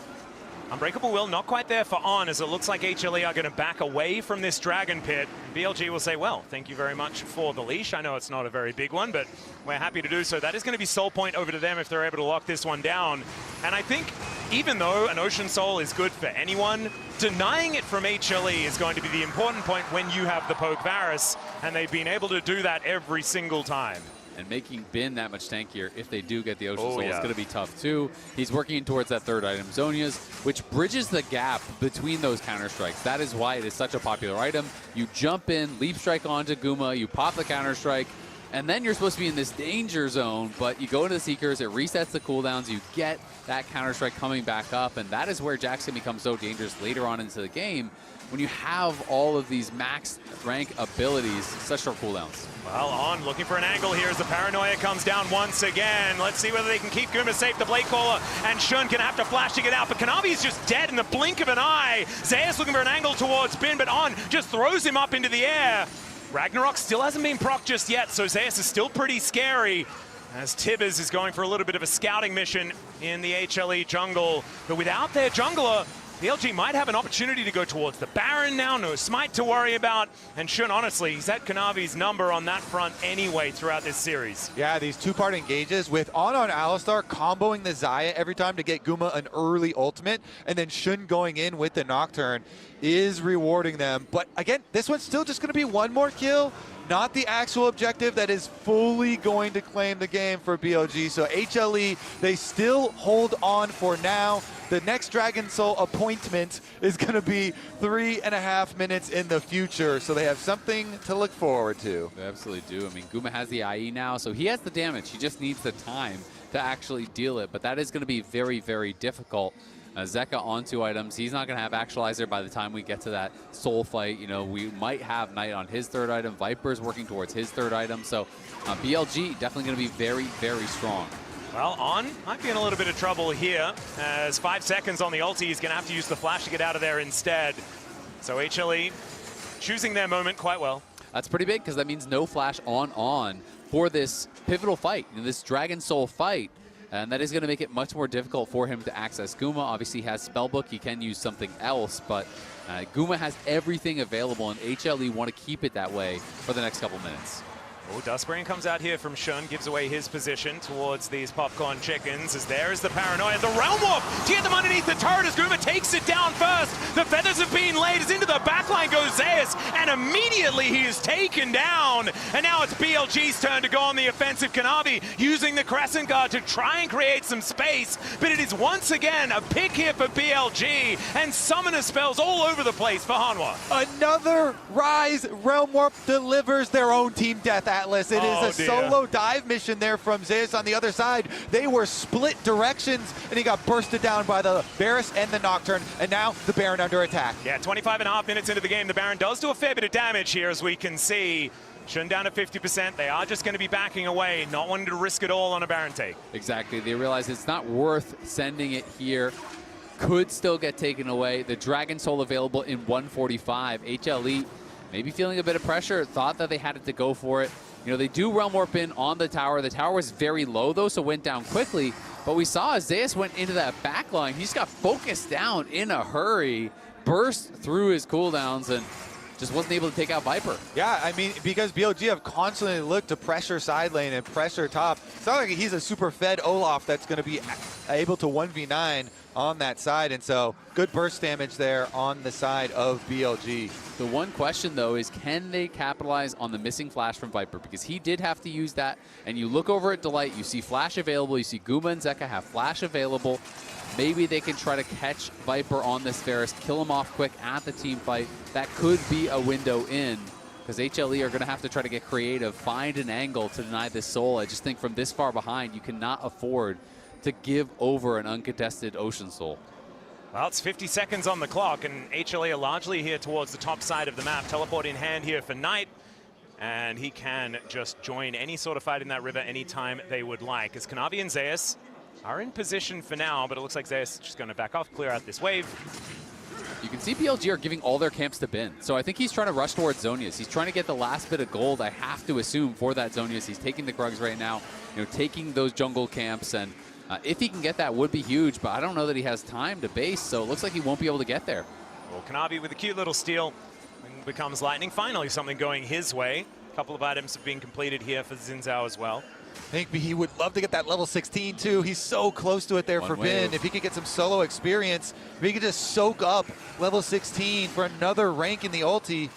Unbreakable Will not quite there for On, as it looks like HLE are going to back away from this Dragon Pit. BLG will say, well, thank you very much for the leash. I know it's not a very big one, but we're happy to do so. That is going to be soul point over to them if they're able to lock this one down. And I think even though an Ocean Soul is good for anyone, denying it from HLE is going to be the important point when you have the Poke Varus, and they've been able to do that every single time. And making Bin that much tankier if they do get the Ocean Soul is going to be tough too. He's working towards that 3rd item, Zonia's, which bridges the gap between those counter-strikes. That is why it is such a popular item. You jump in, leap strike onto Guma, you pop the counter-strike, and then you're supposed to be in this danger zone, but you go into the Seekers, it resets the cooldowns, you get that counter-strike coming back up, and that is where Jackson becomes so dangerous later on into the game, when you have all of these max rank abilities, such short cooldowns. Well, On looking for an angle here as the paranoia comes down once again. Let's see whether they can keep Guma safe. The Blade Caller and Shun can have to flash to get out, but Kanavi is just dead in the blink of an eye. Zeus looking for an angle towards Bin, but On just throws him up into the air. Ragnarok still hasn't been proc just yet, so Zeus is still pretty scary, as Tibbers is going for a little bit of a scouting mission in the HLE jungle. But without their jungler, BLG might have an opportunity to go towards the Baron now. No Smite to worry about. And Shun, honestly, he's at Kanavi's number on that front anyway throughout this series. Yeah, these two-part engages with on Alistar comboing the Xayah every time to get Guma an early ultimate, and then Shun going in with the Nocturne is rewarding them. But again, this one's still just going to be one more kill, not the actual objective that is fully going to claim the game for BLG. So HLE, they still hold on for now. The next Dragon Soul appointment is going to be 3.5 minutes in the future, so they have something to look forward to. They absolutely do. I mean, Guma has the IE now, so he has the damage. He just needs the time to actually deal it, but that is going to be very, very difficult. Zeka on 2 items. He's not going to have Actualizer by the time we get to that Soul fight. You know, we might have Knight on his 3rd item. Viper's working towards his 3rd item. So BLG definitely going to be very, very strong. Well, On might be in a little bit of trouble here, as 5 seconds on the ulti. He's going to have to use the flash to get out of there instead. So HLE choosing their moment quite well. That's pretty big, because that means no flash on for this pivotal fight, this Dragon Soul fight. And that is going to make it much more difficult for him to access Guma. Obviously, he has Spellbook. He can use something else, but Guma has everything available, and HLE want to keep it that way for the next couple minutes. Oh, Dustbrain comes out here from Shun, gives away his position towards these popcorn chickens, as there is the Paranoia. The Realm Warp to get them underneath the turret as Guma takes it down first. The feathers have been laid as into the backline goes Zeus, and immediately he is taken down. And now it's BLG's turn to go on the offensive. Kanavi using the Crescent Guard to try and create some space, but it is once again a pick here for BLG, and summoner spells all over the place for Hanwha. Another Rise. Realm Warp delivers their own team death, Atlas. It is a solo dive mission there from Zeus on the other side. They were split directions, and he got bursted down by the Varus and the Nocturne, and now the Baron under attack. Yeah, 25.5 minutes into the game, the Baron does do a fair bit of damage here, as we can see. Shun down to 50%. They are just going to be backing away, not wanting to risk it all on a Baron take. Exactly. They realize it's not worth sending it here. Could still get taken away. The Dragon Soul available in 145. HLE maybe feeling a bit of pressure, thought that they had it to go for it. You know, they do Realm Warp in on the tower. The tower was very low, though, so went down quickly. But we saw as Zeus went into that backline, he just got focused down in a hurry, burst through his cooldowns, and just wasn't able to take out Viper. Yeah, I mean, because BLG have constantly looked to pressure side lane and pressure top. It's not like he's a super fed Olaf that's going to be able to 1v9 on that side, and so good burst damage there on the side of BLG. The one question, though, is can they capitalize on the missing flash from Viper? Because he did have to use that, and you look over at Delight, you see flash available, you see Guma and Zeka have flash available. Maybe they can try to catch Viper on this Varus, kill him off quick at the team fight. That could be a window in, because HLE are going to have to try to get creative, find an angle to deny this soul. I just think from this far behind, you cannot afford to give over an uncontested Ocean Soul. Well, it's 50 seconds on the clock, and HLE are largely here towards the top side of the map. Teleport in hand here for Knight, and he can just join any sort of fight in that river anytime they would like. As Kanavi and Zeus are in position for now, but it looks like Zeus is just going to back off, clear out this wave. You can see BLG are giving all their camps to Bin. So I think he's trying to rush towards Zonius. He's trying to get the last bit of gold, I have to assume, for that Zonius. He's taking the Krugs right now, you know, taking those jungle camps, and if he can get that, would be huge, but I don't know that he has time to base, so it looks like he won't be able to get there. Well, Kanavi with a cute little steal becomes lightning. Finally, something going his way. A couple of items have been completed here for Xin Zhao as well. I think he would love to get that level 16 too. He's so close to it there for Bin. If he could get some solo experience, if he could just soak up level 16 for another rank in the ulti.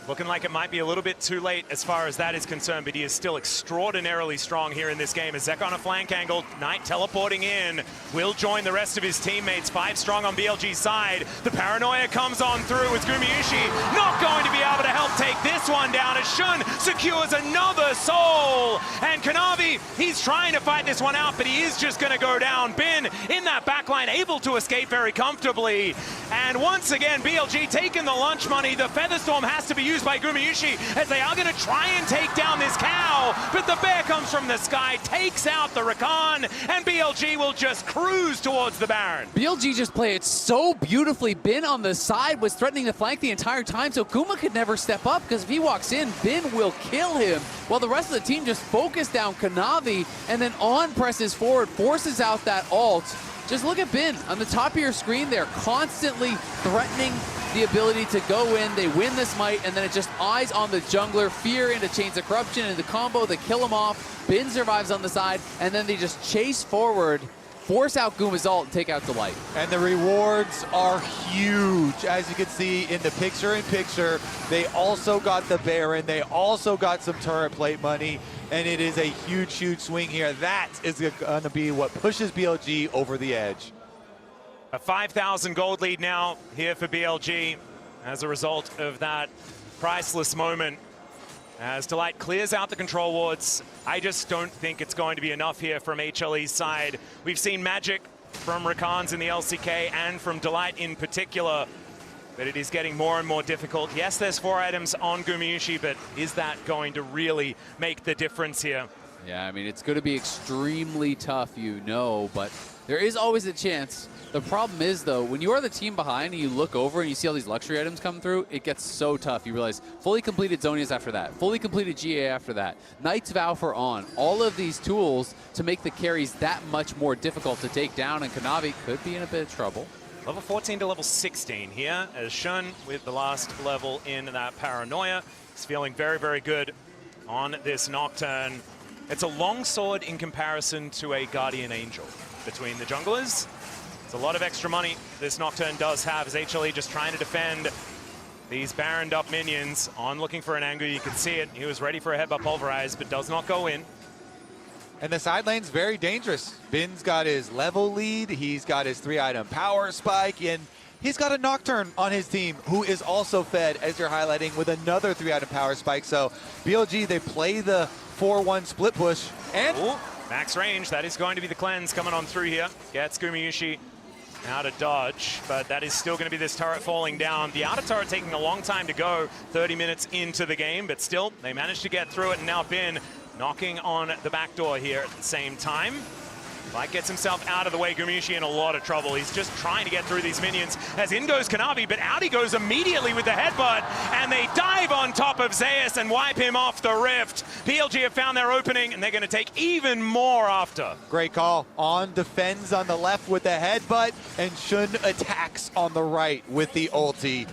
Looking like it might be a little bit too late as far as that is concerned, but he is still extraordinarily strong here in this game. As Zek on a flank angle, Knight teleporting in, will join the rest of his teammates. 5 strong on BLG's side. The Paranoia comes on through with Gumayushi not going to be able to help take this one down as Shun secures another soul. And Kanavi, he's trying to fight this one out, but he is just going to go down. Bin in that backline, able to escape very comfortably. And once again, BLG taking the lunch money. The Featherstorm has to be used by Gumayushi as they are going to try and take down this cow, but the bear comes from the sky, takes out the Rakan, and BLG will just cruise towards the Baron. BLG just played it so beautifully. Bin on the side was threatening to flank the entire time, so Guma could never step up, because if he walks in, Bin will kill him, while the rest of the team just focus down Kanavi, and then On presses forward, forces out that ult. just look at Bin on the top of your screen there, constantly threatening the ability to go in. They win this might, and then it just eyes on the jungler, fear into Chains of Corruption, into the combo, they kill him off. Bin survives on the side, and then they just chase forward, force out Guma's ult, and take out Delight. And the rewards are huge, as you can see in the picture-in-picture. They also got the Baron, they also got some turret plate money, and it is a huge, huge swing here. That is going to be what pushes BLG over the edge. A 5,000 gold lead now here for BLG as a result of that priceless moment. As Delight clears out the control wards, I just don't think it's going to be enough here from HLE's side. We've seen magic from Rakans in the LCK and from Delight in particular, but it is getting more and more difficult. Yes, there's 4 items on Gumayusi, but is that going to really make the difference here? Yeah, I mean, it's going to be extremely tough, you know, but there is always a chance. The problem is, though, when you are the team behind and you look over and you see all these luxury items come through, it gets so tough. You realize fully completed Zonias after that, fully completed GA after that, Knight's Vow for On, all of these tools to make the carries that much more difficult to take down, and Kanavi could be in a bit of trouble. Level 14 to level 16 here, as Shun with the last level in that Paranoia. He's feeling very, very good on this Nocturne. It's a long sword in comparison to a Guardian Angel between the junglers. It's a lot of extra money this Nocturne does have, as HLE just trying to defend these Baroned up minions. On looking for an angle, you can see it. He was ready for a headbutt pulverize, but does not go in. And the side lane's very dangerous. Bin's got his level lead, he's got his 3-item power spike, and he's got a Nocturne on his team who is also fed, as you're highlighting, with another 3-item power spike. So BLG, they play the 4-1 split push, and ooh, max range. That is going to be the cleanse coming on through here. Gets Gumayusi out of dodge, but that is still going to be this turret falling down. The outer turret taking a long time to go, 30 minutes into the game, but still, they managed to get through it, and now Bin knocking on the back door here at the same time. Light gets himself out of the way. Gumayusi in a lot of trouble. He's just trying to get through these minions. As in goes Kanavi, but out he goes immediately with the headbutt, and they dive on top of Zeus and wipe him off the rift. BLG have found their opening, and they're going to take even more after. great call. On defends on the left with the headbutt, and Shun attacks on the right with the ulti.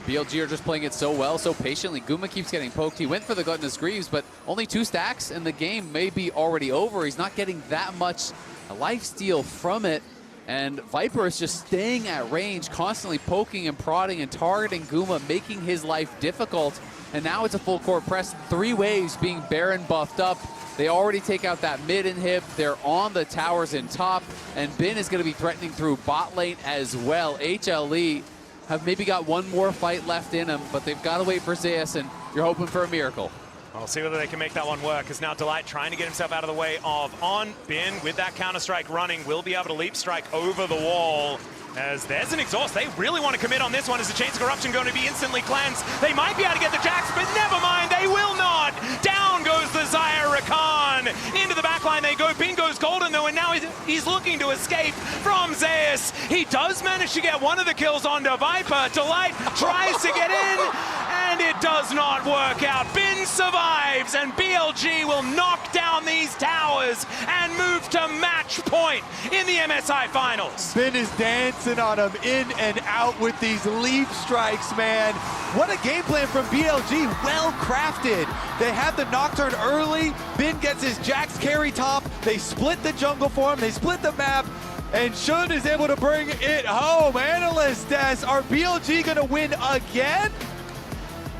BLG are just playing it so well, so patiently. Guma keeps getting poked. He went for the Gluttonous Greaves, but only 2 stacks, and the game may be already over. He's not getting that much lifesteal from it, and Viper is just staying at range, constantly poking and prodding and targeting Guma, making his life difficult. And now it's a full court press. 3 waves being Baron buffed up. They already take out that mid inhib. They're on the towers in top, and Bin is going to be threatening through bot lane as well. HLE have maybe got one more fight left in them, but they've got to wait for Zeus, and you're hoping for a miracle. We'll see whether they can make that one work, as now Delight trying to get himself out of the way of On. Bin with that counter-strike running will be able to leap strike over the wall. As there's an exhaust. They really want to commit on this one. Is the Chains of Corruption going to be instantly cleansed? They might be able to get the Jax, but never mind, they will not. Down goes the Zaya Rakan. Into the backline they go. Bin goes golden though, and now he's looking to escape from Zeus. He does manage to get one of the kills onto Viper. Delight tries to get in, and it does not work out. Bin survives, and BLG will knock down these towers and move to match point in the MSI Finals. Bin is dancing on him in and out with these leap strikes, man. What a game plan from BLG, well crafted. They have the Nocturne early, Bin gets his Jax carry top, they split the jungle for him, they split the map, and Shun is able to bring it home. Analyst Des, are BLG gonna win again?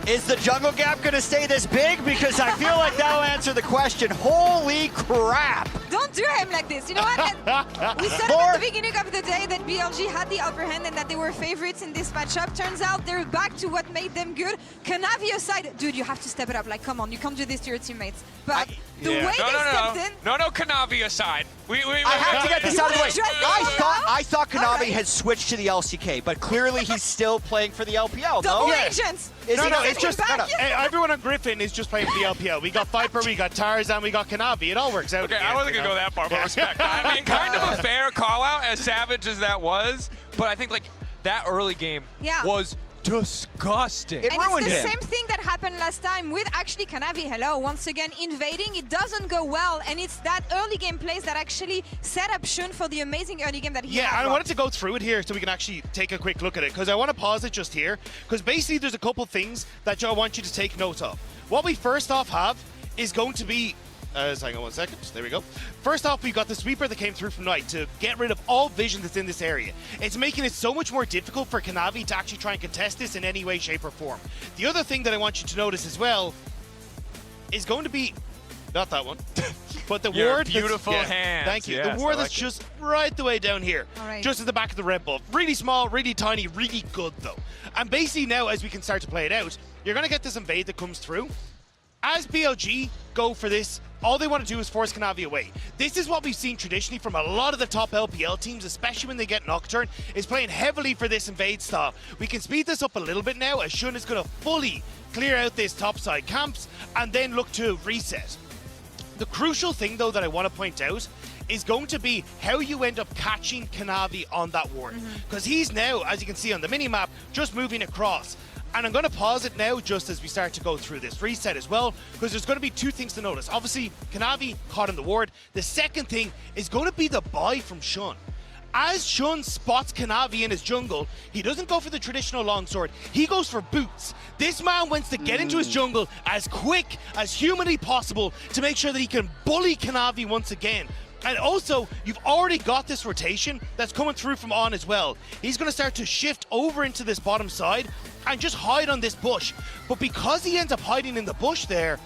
Is the jungle gap going to stay this big? Because I feel like that'll answer the question. Holy crap. Don't do him like this. You know what? We said at the beginning of the day that BLG had the upper hand and that they were favorites in this matchup. Turns out they're back to what made them good. Kanavi aside, dude, you have to step it up. Like, come on, you can't do this to your teammates. But the way they stepped in... No, Kanavi aside. I have to get this out of the way. I thought Kanavi had switched to the LCK, but clearly he's still playing for the LPL. Double agents. It's just everyone on Griffin is just playing for the LPL. We got Viper, we got Tarzan, we got Kanavi. It all works out. Okay, I wasn't gonna go that far, but respect. I mean, kind of a fair call out, as savage as that was. But I think like that early game was disgusting. It ruined it's the him. same thing that happened last time with actually Kanavi. Hello, once again invading. It doesn't go well, and it's that early game plays that actually set up Shun for the amazing early game that he had. Yeah, and I wanted to go through it here so we can actually take a quick look at it, because I want to pause it just here, because basically there's a couple things that I want you to take note of. What we first off have is going to be hang on 1 second. There we go. First off, we've got the sweeper that came through from Knight to get rid of all vision that's in this area. It's making it so much more difficult for Kanavi to actually try and contest this in any way, shape, or form. The other thing that I want you to notice as well is going to be, not that one, but the Your ward. beautiful hands. Thank you. Yes, the ward I like that's it. just right the way down here, right. just at the back of the red buff. Really small, really tiny, really good though. And basically now, as we can start to play it out, you're going to get this invade that comes through. As BLG go for this, all they want to do is force Kanavi away. This is what we've seen traditionally from a lot of the top LPL teams, especially when they get Nocturne, is playing heavily for this invade style. We can speed this up a little bit now, as Shun is going to fully clear out this topside camps and then look to reset. The crucial thing, though, that I want to point out is going to be how you end up catching Kanavi on that ward. Because he's now, as you can see on the minimap, just moving across. And I'm going to pause it now just as we start to go through this reset as well, because there's going to be two things to notice. Obviously, Kanavi caught in the ward. The second thing is going to be the buy from Shun. As Shun spots Kanavi in his jungle, he doesn't go for the traditional longsword. He goes for boots. This man wants to get into his jungle as quick as humanly possible to make sure that he can bully Kanavi once again. And also, you've already got this rotation that's coming through from On as well. He's going to start to shift over into this bottom side and just hide on this bush. But because he ends up hiding in the bush there,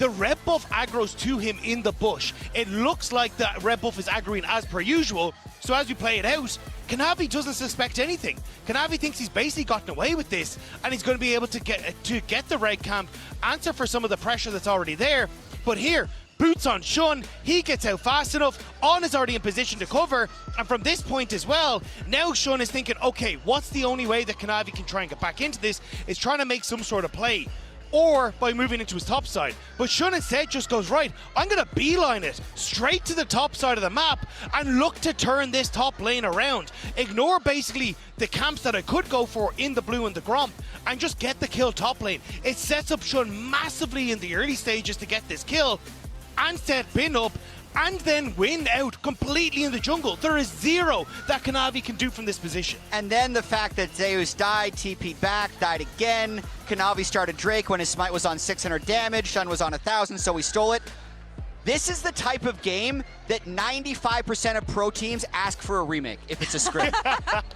the red buff aggroes to him in the bush. It looks like the red buff is aggroing as per usual. So as we play it out, Kanavi doesn't suspect anything. Kanavi thinks he's basically gotten away with this, and he's going to be able to get the red camp, answer for some of the pressure that's already there. But here, boots on Shun, he gets out fast enough, On is already in position to cover, and from this point as well, now Shun is thinking, okay, what's the only way that Kanavi can try and get back into this, is trying to make some sort of play, or by moving into his top side. But Shun instead just goes, right, I'm going to beeline it straight to the top side of the map and look to turn this top lane around. Ignore basically the camps that I could go for in the blue and the Gromp and just get the kill top lane. It sets up Shun massively in the early stages to get this kill and set Bin up, and then win out completely in the jungle. There is zero that Kanavi can do from this position. And then the fact that Zeus died, TP'd back, died again. Kanavi started Drake when his smite was on 600 damage. Shun was on 1,000, so he stole it. This is the type of game that 95% of pro teams ask for a remake if it's a script.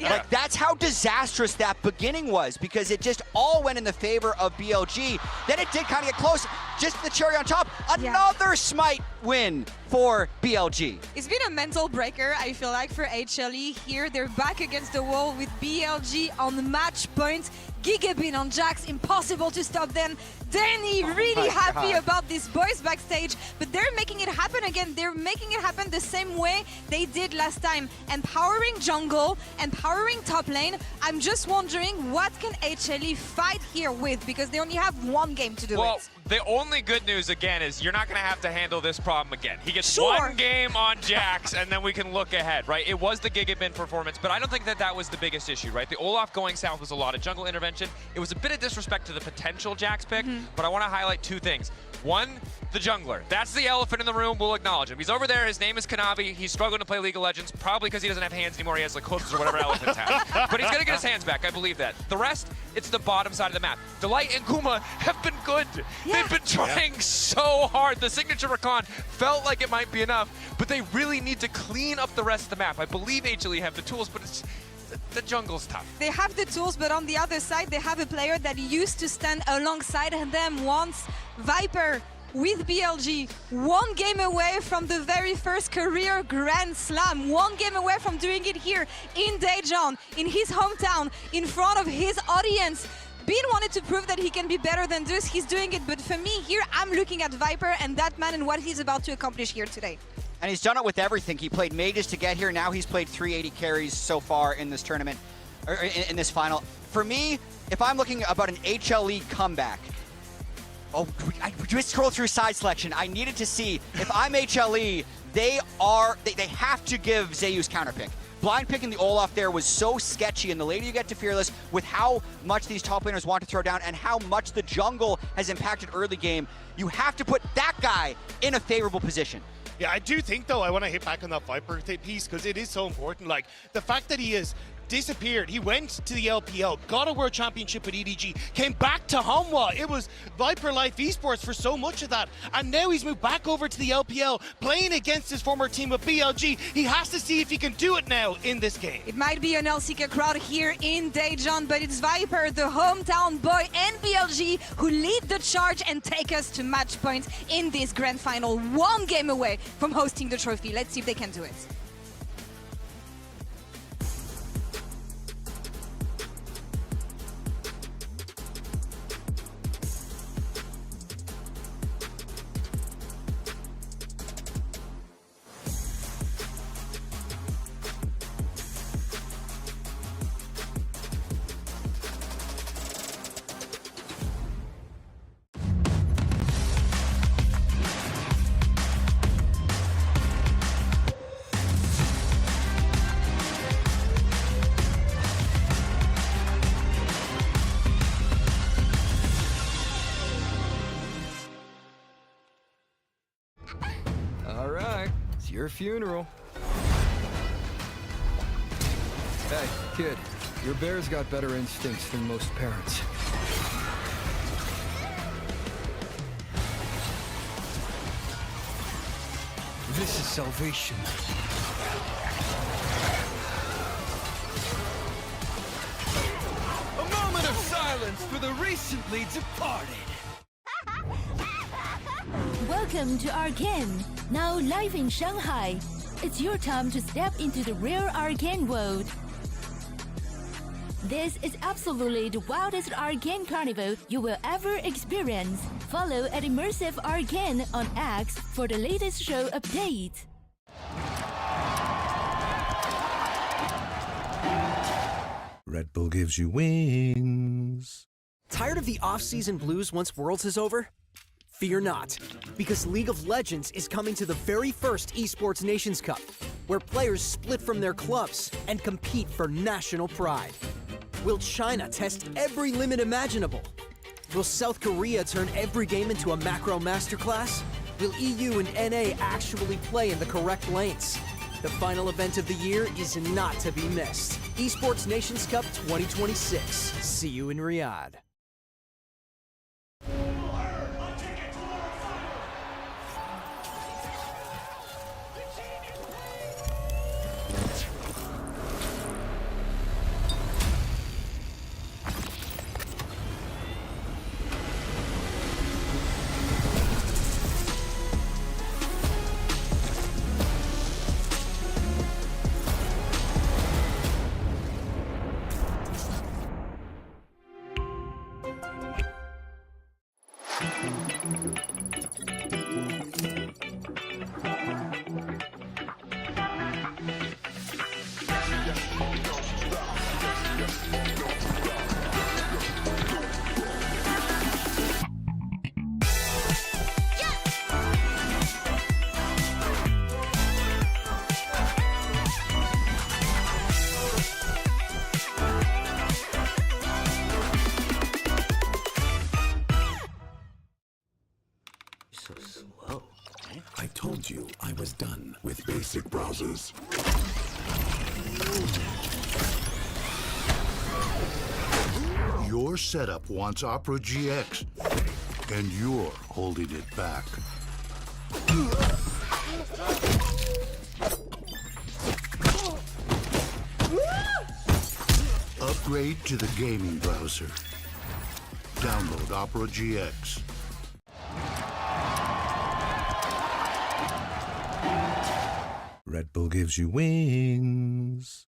Like, that's how disastrous that beginning was, because it just all went in the favor of BLG. Then it did kind of get close. Just the cherry on top, another smite win for BLG. It's been a mental breaker, I feel like, for HLE here. They're back against the wall with BLG on match point. Gigabin on Jax, impossible to stop them. Danny really happy about this boys backstage, but they're making it happen again. They're making it happen the same way they did last time. Empowering jungle, empowering top lane. I'm just wondering, what can HLE fight here with? Because they only have one game to do it. The only good news, again, is you're not going to have to handle this problem again. He gets one game on Jax, and then we can look ahead, right? It was the Gigabin performance, but I don't think that that was the biggest issue, right? The Olaf going south was a lot of jungle intervention. It was a bit of disrespect to the potential Jax pick, but I want to highlight two things. One, the jungler. That's the elephant in the room. We'll acknowledge him. He's over there. His name is Kanavi. He's struggling to play League of Legends, probably because he doesn't have hands anymore. He has like hooves or whatever elephants have. But he's going to get his hands back. I believe that. The rest, it's the bottom side of the map. Delight and Kuma have been good. They've been trying so hard. The signature recon felt like it might be enough, but they really need to clean up the rest of the map. I believe HLE have the tools, but it's the jungle's tough. They have the tools, but on the other side, they have a player that used to stand alongside them once. Viper with BLG, one game away from the very first career Grand Slam, one game away from doing it here in Daejeon, in his hometown, in front of his audience. Bean wanted to prove that he can be better than this. He's doing it, but for me here, I'm looking at Viper and that man and what he's about to accomplish here today. And he's done it with everything. He played mages to get here. Now he's played 380 carries so far in this tournament, or in this final. For me, if I'm looking about an HLE comeback, I just scroll through side selection. I needed to see if I'm HLE, they have to give Zeus counterpick. blind picking the Olaf there was so sketchy, and the later you get to Fearless, with how much these top laners want to throw down and how much the jungle has impacted early game, you have to put that guy in a favorable position. Yeah, I do think, though, I want to hit back on that Viper piece because it is so important. Like, the fact that he has disappeared. He went to the LPL, got a world championship with EDG, came back to Hanwha. It was Viper Life Esports for so much of that. And now he's moved back over to the LPL, playing against his former team with BLG. He has to see if he can do it now in this game. It might be an LCK crowd here in Daejeon, but it's Viper, the hometown boy, and BLG who lead the charge and take us to match points in this grand final. One game away from hosting the trophy. Let's see if they can do it. Your funeral. Hey, kid, your bear's got better instincts than most parents. This is salvation. A moment of silence for the recently departed. Welcome to Arcane, now live in Shanghai. It's your time to step into the rare Arcane world. This is absolutely the wildest Arcane carnival you will ever experience. Follow at Immersive Arcane on X for the latest show update. Red Bull gives you wings. Tired of the off-season blues once Worlds is over? Fear not, because League of Legends is coming to the very first Esports Nations Cup, where players split from their clubs and compete for national pride. Will China test every limit imaginable? Will South Korea turn every game into a macro masterclass? Will EU and NA actually play in the correct lanes? The final event of the year is not to be missed. Esports Nations Cup 2026. See you in Riyadh. So slow. I told you I was done with basic browsers. Your setup wants Opera GX, and you're holding it back. Upgrade to the gaming browser. Download Opera GX. Red Bull gives you wings.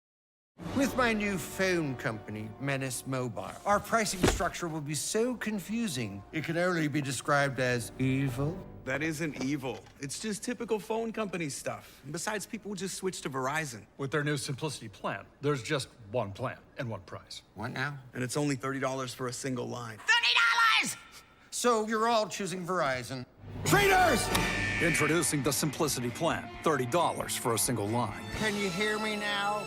With my new phone company, Menace Mobile, our pricing structure will be so confusing, it can only be described as evil. That isn't evil. It's just typical phone company stuff. And besides, people just switch to Verizon. With their new Simplicity plan, there's just one plan and one price. What now? And it's only $30 for a single line. $30! So you're all choosing Verizon. Traitors! Introducing the Simplicity Plan, $30 for a single line. Can you hear me now?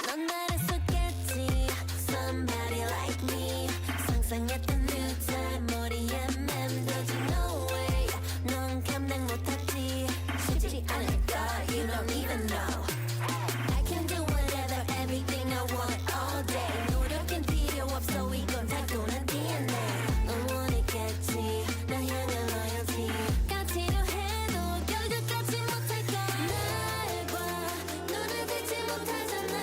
넌 나를 속였지 Somebody like me 상상했던 new time 머리에 맴돌지 No way 넌 감당 못하지 쉽지 않을까 You don't even know I can do whatever everything I want all day 노력은 필요 없어 이건 타고난 DNA 넌 원했겠지 나 향한 loyalty 같이려 해도 결국 갖지 못할까 날 봐 눈을 들지 못하잖아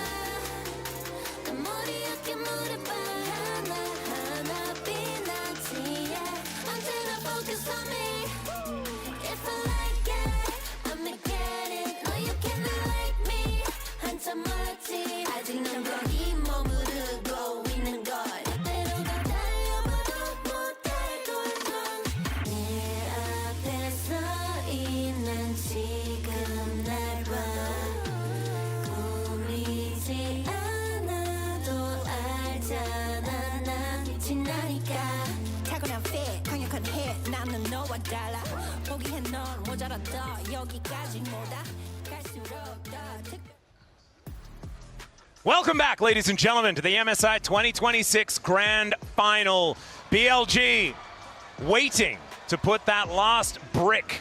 내 머리 어깨 무릎 봐 하나하나 빛나지 yeah. 언제나 focus on me If I like it I'ma get it No you can't be like me 한참 멀었지 아직 넌 거기 머무르고 있는 걸 때로가 달려봐도 못할 걸 내 앞에 서 있는 지금 날 봐 꾸미지 않아도 알잖아 난 지나니까 타고난 fit 강력한 hit 나는 너와 달라 포기해 넌 모자랐다 여기까지 뭐다 갈수록 더 특별 Welcome back, ladies and gentlemen, to the MSI 2026 Grand Final. BLG waiting to put that last brick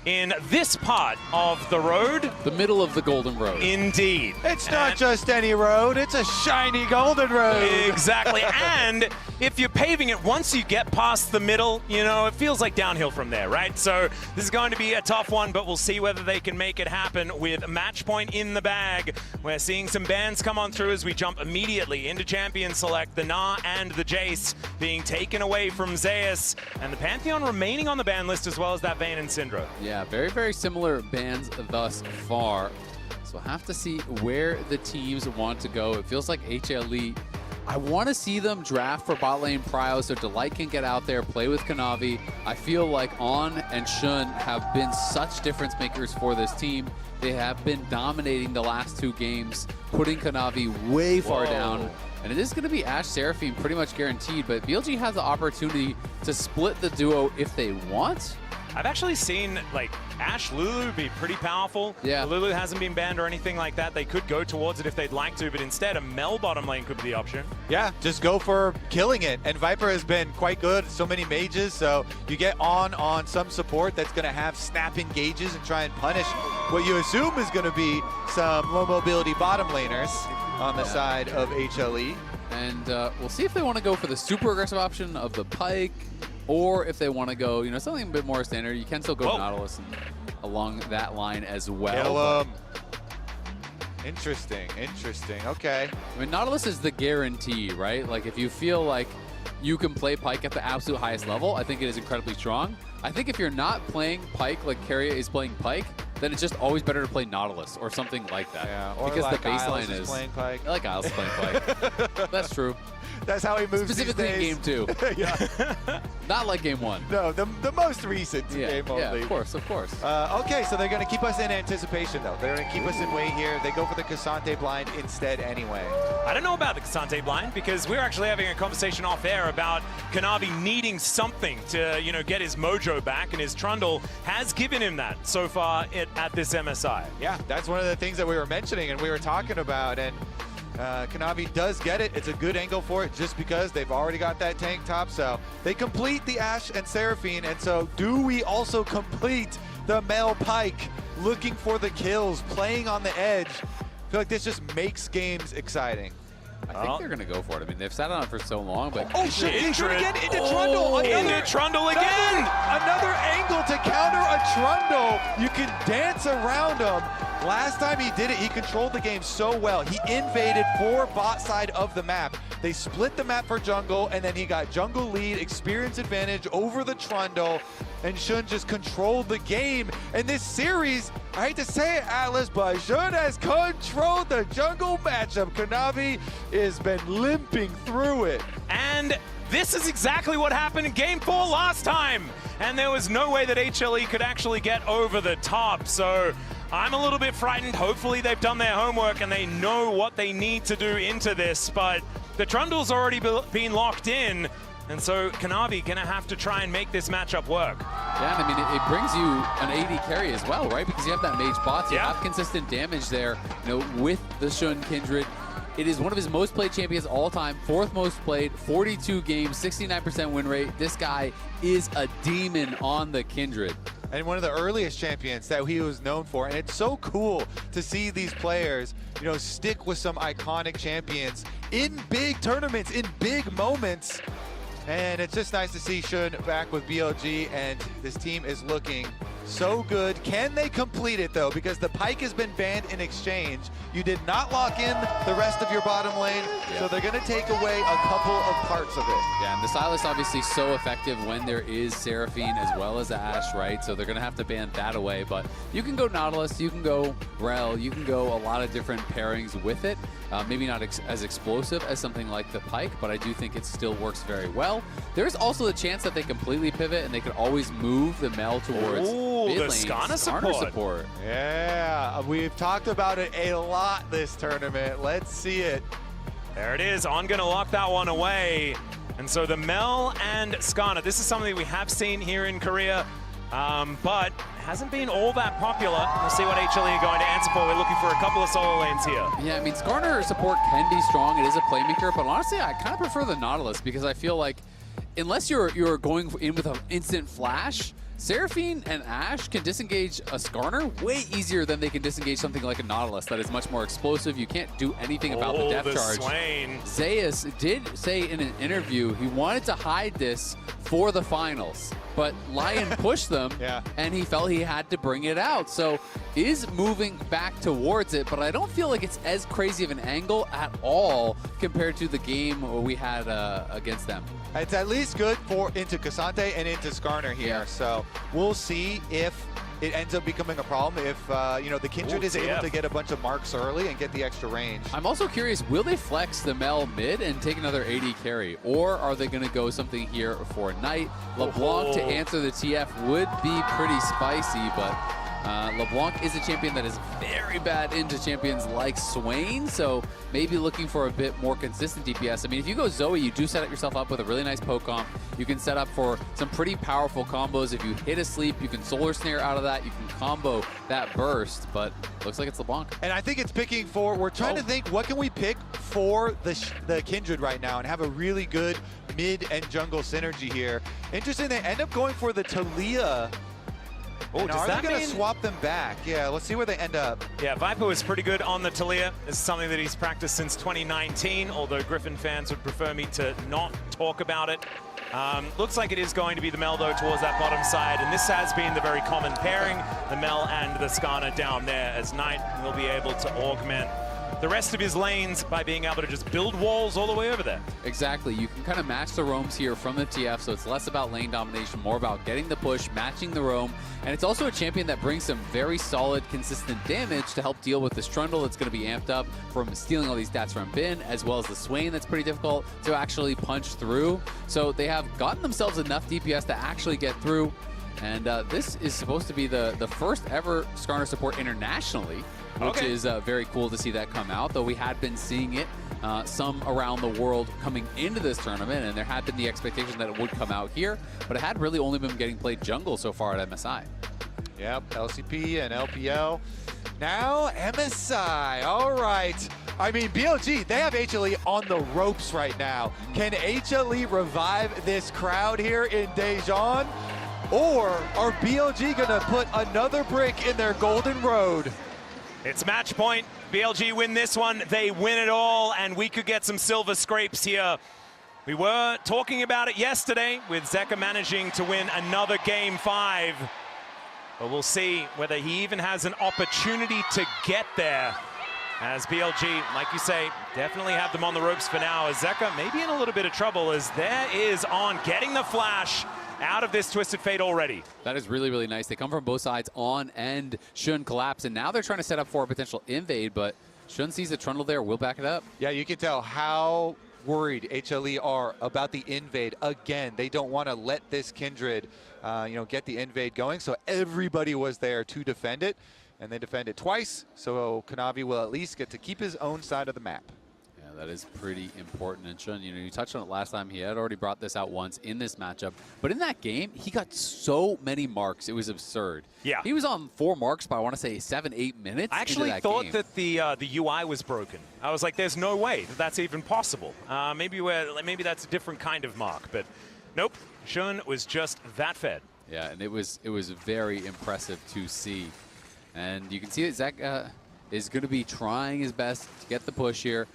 in this part of the road. The middle of the golden road. Indeed. It's not just any road, it's a shiny golden road. Exactly. And if you're paving it, once you get past the middle, you know, it feels like downhill from there, right? So this is going to be a tough one, but we'll see whether they can make it happen with match point in the bag. We're seeing some bans come on through as we jump immediately into Champion Select. The Na and the Jace being taken away from Zeus, and the Pantheon remaining on the ban list as well as that Vayne and Syndra. Yeah, very, very similar bans thus far. So we'll have to see where the teams want to go. It feels like HLE, I want to see them draft for bot lane prio so Delight can get out there, play with Kanavi. I feel like On and Shun have been such difference makers for this team. They have been dominating the last two games, putting Kanavi way far down. And it is going to be Ashe Seraphine pretty much guaranteed, but BLG has the opportunity to split the duo if they want. I've actually seen like Ashe Lulu be pretty powerful. Yeah. Lulu hasn't been banned or anything like that. They could go towards it if they'd like to, but instead a Mel bottom lane could be the option. Yeah, just go for killing it. And Viper has been quite good, so many mages, so you get on some support that's going to have snap engages and try and punish what you assume is going to be some low mobility bottom laners on the side of HLE. And we'll see if they want to go for the super aggressive option of the Pyke, or if they want to go, you know, something a bit more standard. You can still go Nautilus and along that line as well. Kill him. Interesting, interesting. Okay. I mean, Nautilus is the guarantee, right? Like, if you feel like you can play Pyke at the absolute highest level, I think it is incredibly strong. I think if you're not playing Pyke like Keria is playing Pyke, then it's just always better to play Nautilus or something like that. Yeah, or because like the baseline Isles is playing Pyke. Like Isles playing Pyke. That's true. That's how he moves Specifically in these days. game 2. Yeah. Not like game 1. No, the most recent game only. Yeah, of course, of course. Okay, so they're going to keep us in anticipation, though. They're going to keep us in wait here. They go for the Cassante blind instead anyway. I don't know about the Cassante blind because we're actually having a conversation off air about Kanavi needing something to, get his mojo back, and his Trundle has given him that so far at this MSI. Yeah, that's one of the things that we were mentioning and we were talking about, and Kanavi does get it. It's a good angle for it just because they've already got that tank top, so they complete the Ashe and Seraphine, and so do we also complete the Mel Pyke looking for the kills, playing on the edge? I feel like this just makes games exciting. I think they're going to go for it. I mean, they've sat on it for so long, but... Oh, shit, again, into Trundle. Into Trundle again. Another angle to counter a Trundle. You can dance around him. Last time he did it, he controlled the game so well. He invaded for bot side of the map. They split the map for jungle, and then he got jungle lead, experience advantage over the Trundle, and Shun just controlled the game. And this series, I hate to say it, Atlas, but Shun has controlled the jungle matchup. Kanavi has been limping through it. And this is exactly what happened in Game 4 last time. And there was no way that HLE could actually get over the top. So I'm a little bit frightened. Hopefully they've done their homework and they know what they need to do into this. But the Trundle's already been locked in. And so Kanavi gonna have to try and make this matchup work. Yeah, and I mean, it brings you an AD carry as well, right? Because you have that mage bot, you have consistent damage there, with the Shun Kindred. It is one of his most played champions all time, 4th most played, 42 games, 69% win rate. This guy is a demon on the Kindred. And one of the earliest champions that he was known for. And it's so cool to see these players, stick with some iconic champions in big tournaments, in big moments. And it's just nice to see Shun back with BLG, and this team is looking so good. Can they complete it, though? Because the Pyke has been banned in exchange. You did not lock in the rest of your bottom lane, so they're going to take away a couple of parts of it. Yeah, and the Silas obviously so effective when there is Seraphine as well as Ashe, right? So they're going to have to ban that away. But you can go Nautilus, you can go Rel, you can go a lot of different pairings with it. Maybe not as explosive as something like the Pyke, but I do think it still works very well. There's also a chance that they completely pivot and they could always move the Mel towards mid the lane, Skarner support. Yeah, we've talked about it a lot this tournament. Let's see it. There it is. On gonna lock that one away. And so the Mel and Skarner, this is something we have seen here in Korea, but hasn't been all that popular. We'll see what HLE are going to answer for. We're looking for a couple of solo lanes here. Yeah, I mean, Skarner support can be strong. It is a playmaker, but honestly, I kind of prefer the Nautilus because I feel like unless you're going in with an instant flash, Seraphine and Ashe can disengage a Skarner way easier than they can disengage something like a Nautilus that is much more explosive. You can't do anything about the depth charge. Swain. Zeus did say in an interview he wanted to hide this for the finals, but Lion pushed them, and he felt he had to bring it out. So is moving back towards it, but I don't feel like it's as crazy of an angle at all compared to the game we had against them. It's at least good for into Cassante and into Skarner here. So we'll see if it ends up becoming a problem, if the Kindred is able to get a bunch of marks early and get the extra range. I'm also curious, will they flex the Mel mid and take another AD carry, or are they going to go something here for Knight? LeBlanc to answer the TF would be pretty spicy, but LeBlanc is a champion that is very bad into champions like Swain, so maybe looking for a bit more consistent DPS. I mean, if you go Zoe, you do set up yourself up with a really nice poke comp. You can set up for some pretty powerful combos. If you hit a sleep, you can solar snare out of that. You can combo that burst, but looks like it's LeBlanc. And I think it's picking for, we're trying to think, what can we pick for the Kindred right now and have a really good mid and jungle synergy here. Interesting, they end up going for the Talia. Oh, are they going to swap them back? Yeah, let's see where they end up. Yeah, Viper was pretty good on the Talia. This is something that he's practiced since 2019, although Griffin fans would prefer me to not talk about it. Looks like it is going to be the Mel, though, towards that bottom side, and this has been the very common pairing, the Mel and the Skarner down there, as Knight will be able to augment the rest of his lanes by being able to just build walls all the way over there. Exactly. You can kind of match the roams here from the TF, so it's less about lane domination, more about getting the push, matching the roam. And it's also a champion that brings some very solid, consistent damage to help deal with this Trundle that's going to be amped up from stealing all these stats from Bin, as well as the Swain that's pretty difficult to actually punch through. So they have gotten themselves enough DPS to actually get through. And this is supposed to be the first ever Skarner support internationally, which is very cool to see that come out, though we had been seeing it some around the world coming into this tournament, and there had been the expectation that it would come out here, but it had really only been getting played jungle so far at MSI. Yep, LCP and LPL. Now MSI, all right. I mean, BLG, they have HLE on the ropes right now. Can HLE revive this crowd here in Daejeon? Or are BLG gonna put another brick in their golden road? It's match point. BLG win this one. They win it all, and we could get some silver scrapes here. We were talking about it yesterday with Zeka managing to win another game 5. But we'll see whether he even has an opportunity to get there. As BLG, like you say, definitely have them on the ropes for now. As Zeka maybe in a little bit of trouble, as there is On getting the flash out of this Twisted Fate already. That is really, really nice. They come from both sides, On and Shun collapse, and now they're trying to set up for a potential invade, but Shun sees the Trundle there, will back it up. Yeah, you can tell how worried HLE are about the invade again. They don't want to let this Kindred, get the invade going, so everybody was there to defend it, and they defend it twice, so Kanavi will at least get to keep his own side of the map. That is pretty important. And Shun, you touched on it last time. He had already brought this out once in this matchup. But in that game, he got so many marks. It was absurd. Yeah. He was on 4 marks by, I want to say, 7-8 minutes. I actually into that thought game. that the UI was broken. I was like, there's no way that that's even possible. Maybe that's a different kind of mark. But nope, Shun was just that fed. Yeah, and it was very impressive to see. And you can see that Zach is going to be trying his best to get the push here.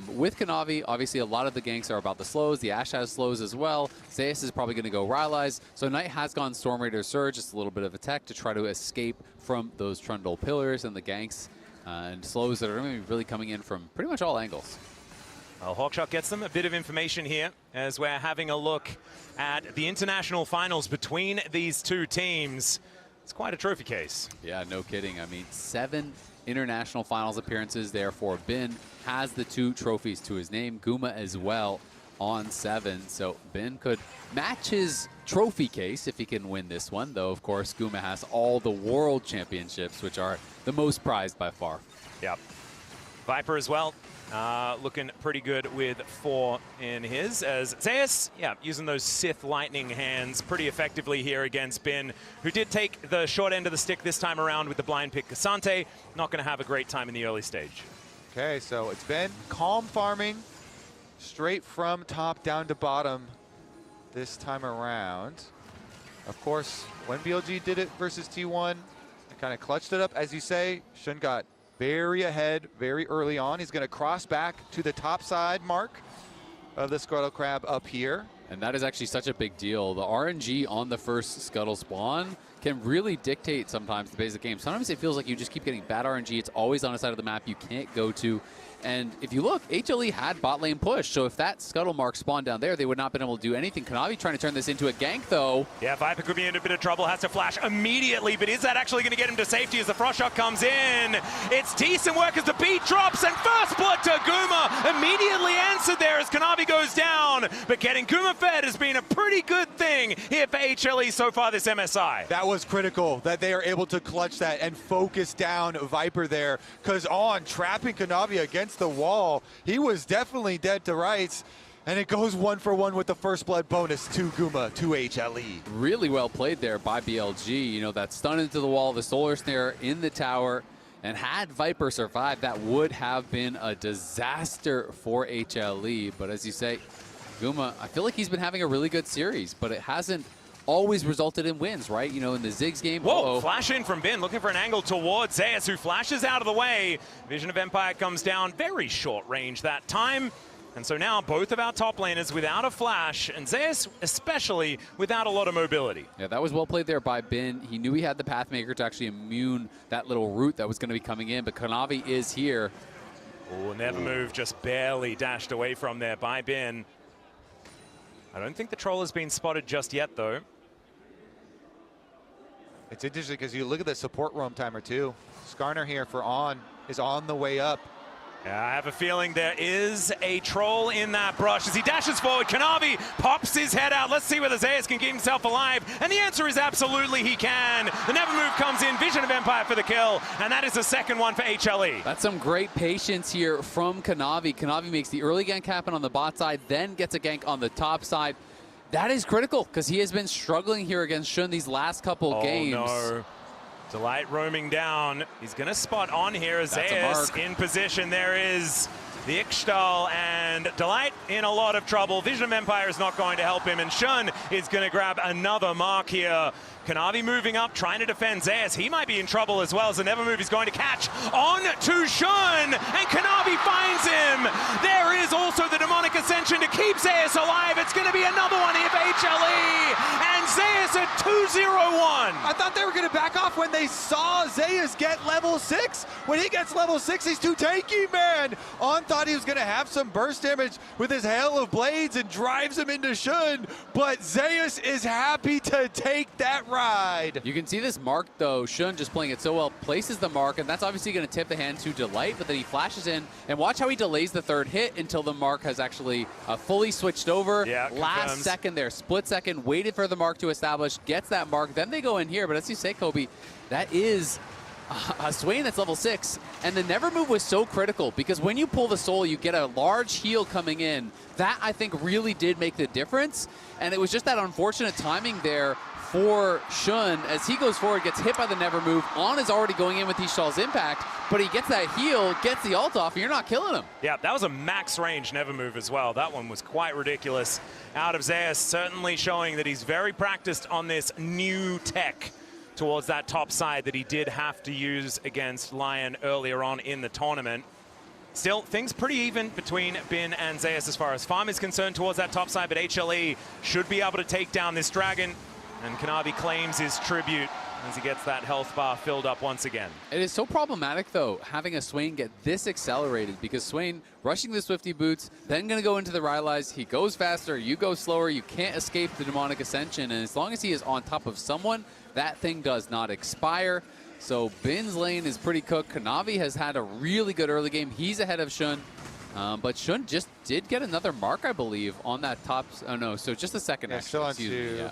With Kanavi, obviously a lot of the ganks are about the slows. The Ashe has slows as well. Zeus is probably going to go Rylai's. So Knight has gone Storm Raider Surge, just a little bit of a tech to try to escape from those Trundle pillars and the ganks and slows that are going to be really coming in from pretty much all angles. Well, Hawkshot gets them a bit of information here as we're having a look at the international finals between these two teams. It's quite a trophy case. Yeah, no kidding. I mean, 7 international finals appearances there for Bin. Has the 2 trophies to his name. Guma as well on 7. So Bin could match his trophy case if he can win this one. Though, of course, Guma has all the world championships, which are the most prized by far. Yep. Viper as well. Looking pretty good with 4 in his, as Zeus, using those Sith lightning hands pretty effectively here against Bin, who did take the short end of the stick this time around with the blind pick Cassante. Not going to have a great time in the early stage. Okay, so it's been calm farming, straight from top down to bottom this time around. Of course, when BLG did it versus T1, they kind of clutched it up. As you say, Shun got very ahead, very early on. He's going to cross back to the top side mark of the Scuttle Crab up here. And that is actually such a big deal. The RNG on the first Scuttle spawn can really dictate sometimes the basic game. Sometimes it feels like you just keep getting bad RNG. It's always on a side of the map you can't go to. And if you look, HLE had bot lane push, so if that Scuttle mark spawned down there, they would not have been able to do anything. Kanavi trying to turn this into a gank, though. Yeah, Viper could be in a bit of trouble, has to flash immediately, but is that actually going to get him to safety as the Frost Shot comes in? It's decent work as the beat drops, and first blood to Guma, immediately answered there as Kanavi goes down, but getting Guma fed has been a pretty good thing here for HLE so far this MSI. That was critical, that they are able to clutch that and focus down Viper there, because On trapping Kanavi against the wall, he was definitely dead to rights, and it goes 1 for 1 with the first blood bonus to Guma, to HLE. Really well played there by BLG. You know, that stun into the wall, the solar snare in the tower, and had Viper survived, that would have been a disaster for HLE. But as you say, Guma, I feel like he's been having a really good series, but it hasn't always resulted in wins, right? You know, in the Ziggs game. Whoa, flash in from Bin, looking for an angle towards Zeus, who flashes out of the way. Vision of Empire comes down, very short range that time. And so now both of our top laners without a flash, and Zeus especially without a lot of mobility. Yeah, that was well played there by Bin. He knew he had the Pathmaker to actually immune that little root that was going to be coming in, but Kanavi is here. Oh, never move, just barely dashed away from there by Bin. I don't think the troll has been spotted just yet, though. It's interesting because you look at the support roam timer too. Skarner here for On is on the way up. Yeah, I have a feeling there is a troll in that brush. As he dashes forward, Kanavi pops his head out. Let's see whether Zeus can keep himself alive. And the answer is absolutely he can. The never move comes in, Vision of Empire for the kill. And that is the second one for HLE. That's some great patience here from Kanavi. Kanavi makes the early gank happen on the bot side, then gets a gank on the top side. That is critical because he has been struggling here against Shun these last couple games. Oh, no. Delight roaming down. He's going to spot On here as Zeus in position. There is the Ixtal, and Delight in a lot of trouble. Vision of Empire is not going to help him, and Shun is going to grab another mark here. Kanavi moving up, trying to defend Zeus. He might be in trouble as well, as the never move is going to catch on to Shun, and Kanavi finds him. There is also the demonic ascension to keep Zeus alive. It's going to be another one here for HLE, and Zeus at 2-0-1. I thought they were going to back off when they saw Zeus get level 6. When he gets level 6, he's too tanky, man. On thought he was going to have some burst damage with his hail of blades and drives him into Shun, but Zeus is happy to take that ride. You can see this mark, though. Shun just playing it so well, places the mark, and that's obviously going to tip the hand to Delight, but then he flashes in, and watch how he delays the third hit until the mark has actually fully switched over. Yeah, last second there, split second, waited for the mark to establish, gets that mark, then they go in here, but as you say, Kobe, that is a Swain that's level 6, and the never move was so critical because when you pull the soul, you get a large heal coming in. That, I think, really did make the difference, and it was just that unfortunate timing there for Shun as he goes forward, gets hit by the never move. On is already going in with Ishtal's impact, but he gets that heal, gets the ult off, and you're not killing him. Yeah, that was a max range never move as well. That one was quite ridiculous. Out of Zeus, certainly showing that he's very practiced on this new tech towards that top side that he did have to use against Lion earlier on in the tournament. Still, things pretty even between Bin and Zeus as far as farm is concerned towards that top side, but HLE should be able to take down this dragon, and Kanavi claims his tribute as he gets that health bar filled up once again. It is so problematic, though, having a Swain get this accelerated, because Swain rushing the Swifty boots, then going to go into the Rylai's. He goes faster, you go slower, you can't escape the demonic ascension, and as long as he is on top of someone, that thing does not expire. So Bin's lane is pretty cooked. Kanavi has had a really good early game. He's ahead of Shun. But Shun just did get another mark, I believe, on that top. Oh, no, so just a second. Yeah, actually, still on excuse me, 2. yeah.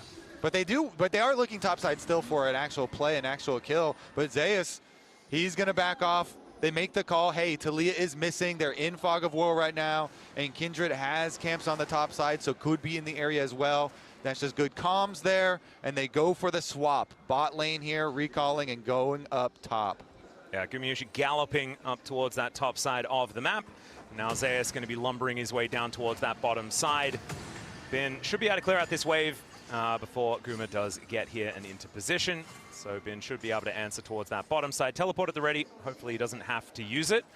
But they are looking topside still for an actual play, an actual kill. But Zeus, he's going to back off. They make the call, hey, Talia is missing. They're in Fog of War right now, and Kindred has camps on the top side, so could be in the area as well. That's just good comms there, and they go for the swap. Bot lane here, recalling and going up top. Yeah, Gumyushi galloping up towards that top side of the map. Now Zeus going to be lumbering his way down towards that bottom side. Bin should be able to clear out this wave before Guma does get here and into position. So Bin should be able to answer towards that bottom side. Teleport at the ready. Hopefully he doesn't have to use it.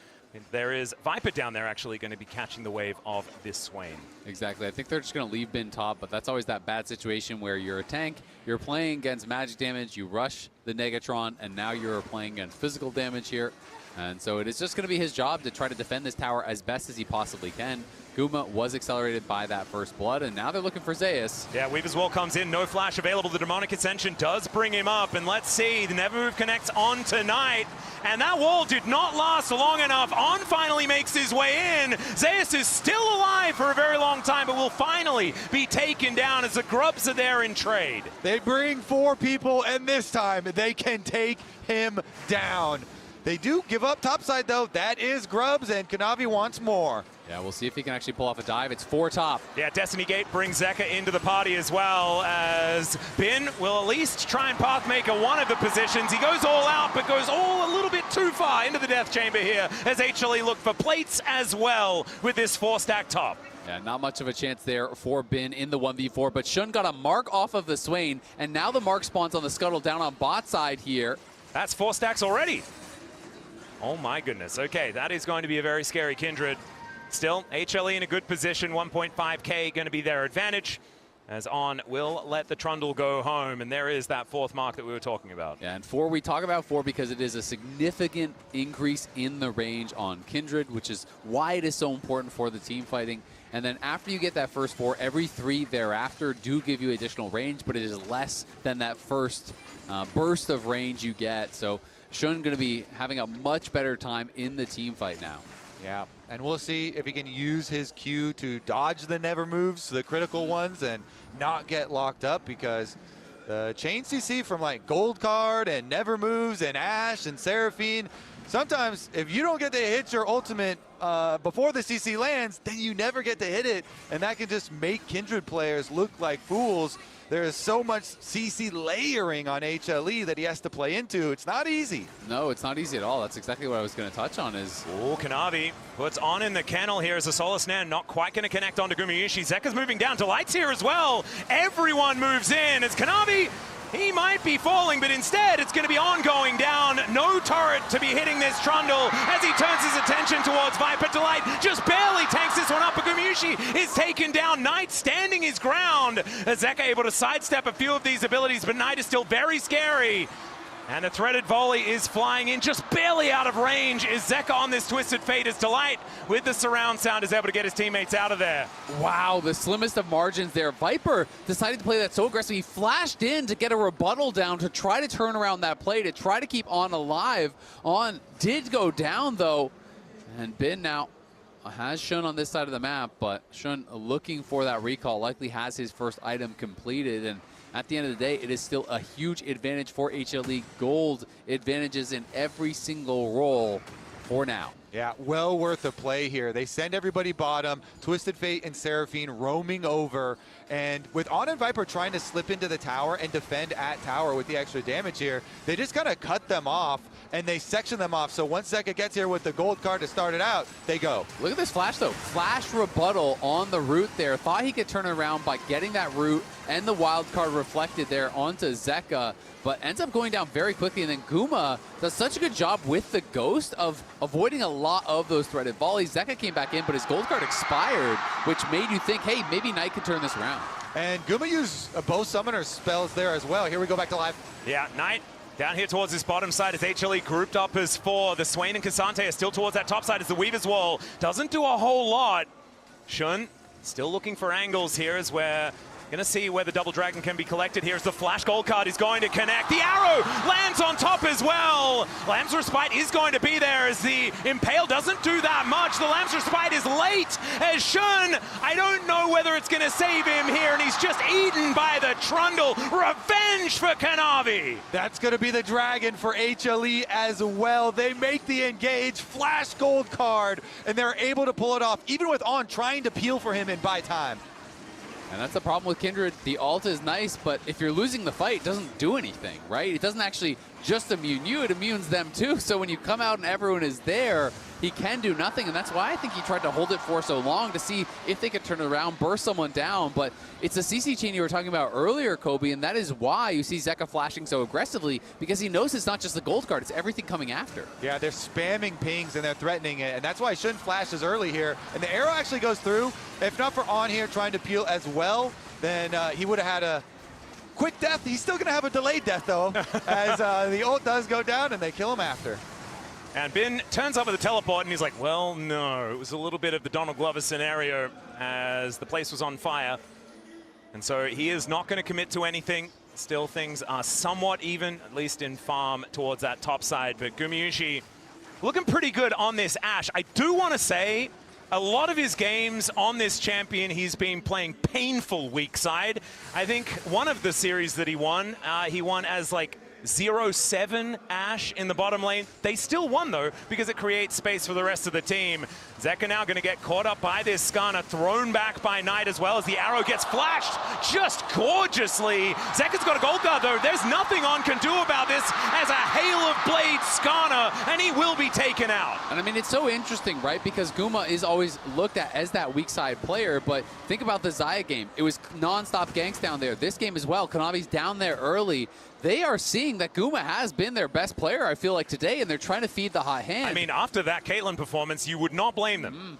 There is Viper down there actually going to be catching the wave of this Swain. Exactly. I think they're just going to leave Bin top, but that's always that bad situation where you're a tank, you're playing against magic damage, you rush the Negatron, and now you're playing against physical damage here. And so it is just going to be his job to try to defend this tower as best as he possibly can. Guma was accelerated by that first blood, and now they're looking for Zeus. Yeah, Weaver's Wall comes in, no flash available. The Demonic Ascension does bring him up, and let's see, the Never Move connects on tonight, and that wall did not last long enough. On finally makes his way in. Zeus is still alive for a very long time, but will finally be taken down as the Grubs are there in trade. They bring 4 people, and this time they can take him down. They do give up topside, though. That is Grubs, and Kanavi wants more. Yeah, we'll see if he can actually pull off a dive. It's 4 top. Yeah, Destiny Gate brings Zeka into the party as well, as Bin will at least try and pathmaker one of the positions. He goes all out, but goes all a little bit too far into the Death Chamber here, as HLE look for plates as well with this 4-stack top. Yeah, not much of a chance there for Bin in the 1v4, but Shun got a mark off of the Swain, and now the mark spawns on the Scuttle down on bot side here. That's 4 stacks already. Oh my goodness. Okay, that is going to be a very scary Kindred. Still, HLE in a good position, 1.5k going to be their advantage. as On will let the Trundle go home, and there is that fourth mark that we were talking about. Yeah, and 4, we talk about 4 because it is a significant increase in the range on Kindred, which is why it is so important for the team fighting. And then after you get that first 4, every 3 thereafter do give you additional range, but it is less than that first burst of range you get. So Shun going to be having a much better time in the team fight now. Yeah, and we'll see if he can use his Q to dodge the never moves, the critical ones, and not get locked up, because the chain CC from like Gold Card and never moves and Ashe and Seraphine, sometimes if you don't get to hit your ultimate before the CC lands, then you never get to hit it, and that can just make Kindred players look like fools. There is so much CC layering on HLE that he has to play into. It's not easy. No, it's not easy at all. That's exactly what I was going to touch on is... Oh, Kanavi puts On in the kennel here as a Solace Nan, not quite going to connect onto Gumayushi. Zeka's moving down to Lights here as well. Everyone moves in as Kanavi, he might be falling, but instead it's going to be On going down. No turret to be hitting this Trundle as he turns his attention towards Viper. Delight just barely tanks this one up, but Gumayushi is taken down. Knight standing his ground. Zeka able to sidestep a few of these abilities, but Knight is still very scary. And the threaded volley is flying in, just barely out of range. Is Zeka on this Twisted Fate as Delight, with the surround sound, is able to get his teammates out of there. Wow, the slimmest of margins there. Viper decided to play that so aggressive. He flashed in to get a rebuttal down to try to turn around that play, to try to keep On alive. On did go down, though. And Bin now has Shun on this side of the map, but Shun looking for that recall, likely has his first item completed. And at the end of the day, it is still a huge advantage for HLE. Gold advantages in every single role for now. Yeah, well worth a play here. They send everybody bottom, Twisted Fate and Seraphine roaming over, and with On and Viper trying to slip into the tower and defend at tower with the extra damage here, they just kind of cut them off and they section them off. So once Zeka gets here with the gold card to start it out, they go. Look at this flash though. Flash rebuttal on the root there. Thought he could turn it around by getting that root and the wild card reflected there onto Zeka, but ends up going down very quickly. And then Guma does such a good job with the Ghost of avoiding a lot of those threaded volleys. Zeka came back in, but his gold card expired, which made you think, hey, maybe Knight could turn this around. And Guma used bow summoner spells there as well. Here we go back to live. Yeah, Knight down here towards this bottom side as HLE grouped up as 4. The Swain and Cassante are still towards that top side as the Weaver's Wall doesn't do a whole lot. Shun still looking for angles here as we're going to see where the double dragon can be collected. Here's the flash gold card is going to connect. The arrow lands on top as well. Lamb's Respite is going to be there as the Impale doesn't do that much. The Lamb's Respite is late as Shun, I don't know whether it's going to save him here, and he's just eaten by the Trundle. Revenge for Kanavi. That's going to be the dragon for HLE as well. They make the engage, flash gold card, and they're able to pull it off, even with On trying to peel for him and buy time. And that's the problem with Kindred. The ult is nice, but if you're losing the fight, it doesn't do anything, right? It doesn't actually just immune you, it immunes them too. So when you come out and everyone is there, he can do nothing, and that's why I think he tried to hold it for so long to see if they could turn it around, burst someone down. But it's a CC chain you were talking about earlier, Kobe, and that is why you see Zeka flashing so aggressively, because he knows it's not just the gold card, it's everything coming after. Yeah, they're spamming pings and they're threatening it, and that's why Shun flashes early here. And the arrow actually goes through. If not for On here trying to peel as well, then he would have had a quick death. He's still going to have a delayed death, though, as the ult does go down and they kill him after. And Bin turns up with a teleport and he's like, well, no. It was a little bit of the Donald Glover scenario as the place was on fire. And so he is not going to commit to anything. Still, things are somewhat even, at least in farm towards that top side. But Gumayushi looking pretty good on this Ashe. I do want to say, a lot of his games on this champion, he's been playing painful weak side. I think one of the series that he won as like 0-7 Ashe in the bottom lane. They still won, though, because it creates space for the rest of the team. Zeka now going to get caught up by this Skarner, thrown back by Knight as well as the arrow gets flashed just gorgeously. Zeka's got a gold guard, though. There's nothing On can do about this as a hail of blades Skarner, and he will be taken out. And I mean, it's so interesting, right? Because Guma is always looked at as that weak side player, but think about the Xayah game. It was non-stop ganks down there. This game as well, Kanavi's down there early. They are seeing that Guma has been their best player, I feel like, today, and they're trying to feed the hot hand. I mean, after that Caitlyn performance, you would not blame them.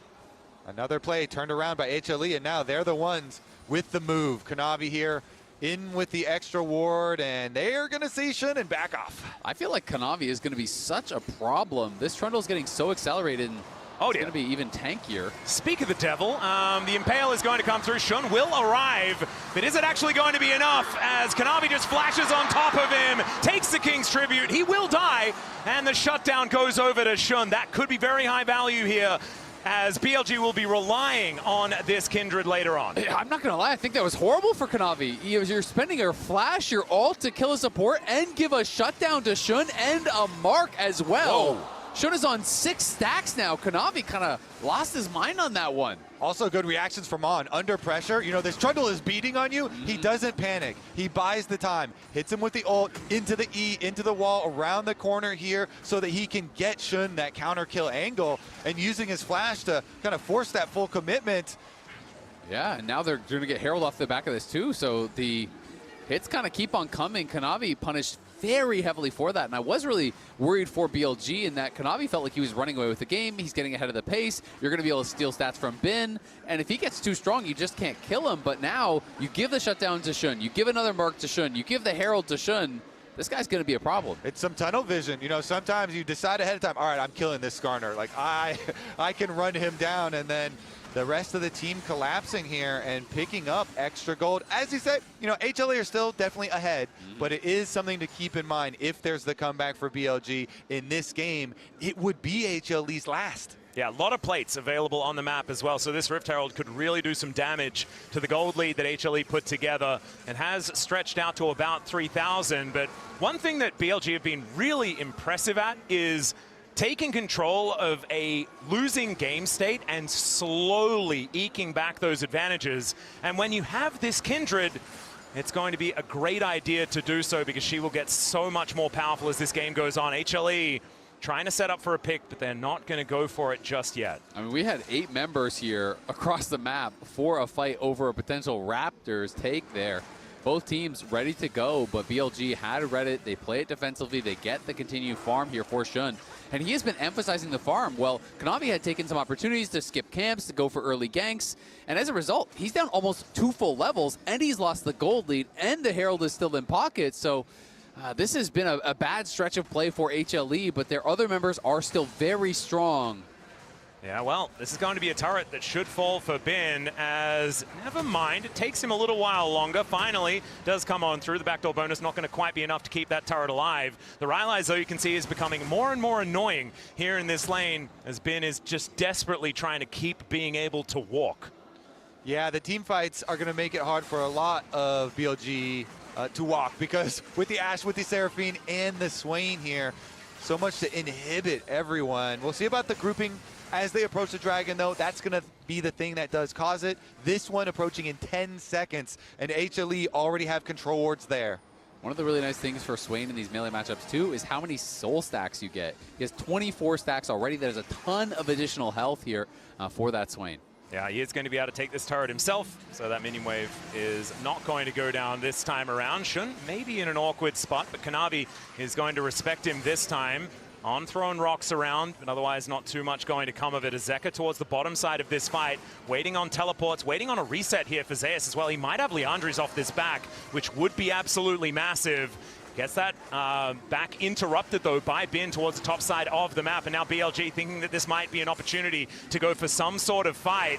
Another play turned around by HLE, and now they're the ones with the move. Kanavi here in with the extra ward, and they are going to see Shun and back off. I feel like Kanavi is going to be such a problem. This Trundle is getting so accelerated, and oh, it's going to be even tankier. Speak of the devil, the Impale is going to come through. Shun will arrive, but is it actually going to be enough as Kanavi just flashes on top of him, takes the King's Tribute. He will die, and the shutdown goes over to Shun. That could be very high value here, as BLG will be relying on this Kindred later on. I'm not going to lie, I think that was horrible for Kanavi. You're spending your flash, your ult to kill a support and give a shutdown to Shun and a mark as well. Whoa. Shun is on 6 stacks now. Kanavi kind of lost his mind on that one. Also good reactions from On. Under pressure, you know, this Trundle is beating on you. He doesn't panic. He buys the time. Hits him with the ult, into the E, into the wall, around the corner here, so that he can get Shun that counter kill angle, and using his flash to kind of force that full commitment. Yeah, and now they're going to get Herald off the back of this too, so the hits kind of keep on coming. Kanavi punished very heavily for that, and I was really worried for BLG in that Kanavi felt like he was running away with the game. He's getting ahead of the pace. You're going to be able to steal stats from Bin, and if he gets too strong, you just can't kill him. But now you give the shutdown to Shun, you give another mark to Shun, you give the Herald to Shun. This guy's going to be a problem. It's some tunnel vision. You know, sometimes you decide ahead of time, all right, I'm killing this Skarner. Like, I can run him down, and then the rest of the team collapsing here and picking up extra gold. As you said, you know, HLE are still definitely ahead, but it is something to keep in mind. If there's the comeback for BLG in this game, it would be HLE's last. Yeah, a lot of plates available on the map as well, so this Rift Herald could really do some damage to the gold lead that HLE put together and has stretched out to about 3,000. But one thing that BLG have been really impressive at is taking control of a losing game state and slowly eking back those advantages. And when you have this Kindred, it's going to be a great idea to do so, because she will get so much more powerful as this game goes on. HLE trying to set up for a pick, but they're not going to go for it just yet. I mean, we had 8 members here across the map for a fight over a potential Raptors take there. Both teams ready to go, but BLG had read it. They play it defensively. They get the continued farm here for Shun. And he has been emphasizing the farm. Well, Kanavi had taken some opportunities to skip camps, to go for early ganks. And as a result, he's down almost 2 full levels, and he's lost the gold lead, and the Herald is still in pocket. So this has been a bad stretch of play for HLE, but their other members are still very strong. Yeah, well, this is going to be a turret that should fall for Bin, as, never mind, it takes him a little while longer. Finally, does come on through. The backdoor bonus not going to quite be enough to keep that turret alive. The Rylai's, though, you can see, is becoming more and more annoying here in this lane, as Bin is just desperately trying to keep being able to walk. Yeah, the team fights are going to make it hard for a lot of BLG to walk, because with the Ashe, with the Seraphine, and the Swain here, so much to inhibit everyone. We'll see about the grouping as they approach the Dragon, though. That's going to be the thing that does cause it. This one approaching in 10 seconds, and HLE already have control wards there. One of the really nice things for Swain in these melee matchups, too, is how many soul stacks you get. He has 24 stacks already. There's a ton of additional health here for that Swain. Yeah, he is going to be able to take this turret himself, so that minion wave is not going to go down this time around. Shun may be in an awkward spot, but Kanavi is going to respect him this time. On throwing rocks around, but otherwise not too much going to come of it. As Zeka towards the bottom side of this fight, waiting on teleports, waiting on a reset here for Zeus as well. He might have Leandri's off this back, which would be absolutely massive. Gets that back interrupted, though, by Bin towards the top side of the map. And now BLG thinking that this might be an opportunity to go for some sort of fight.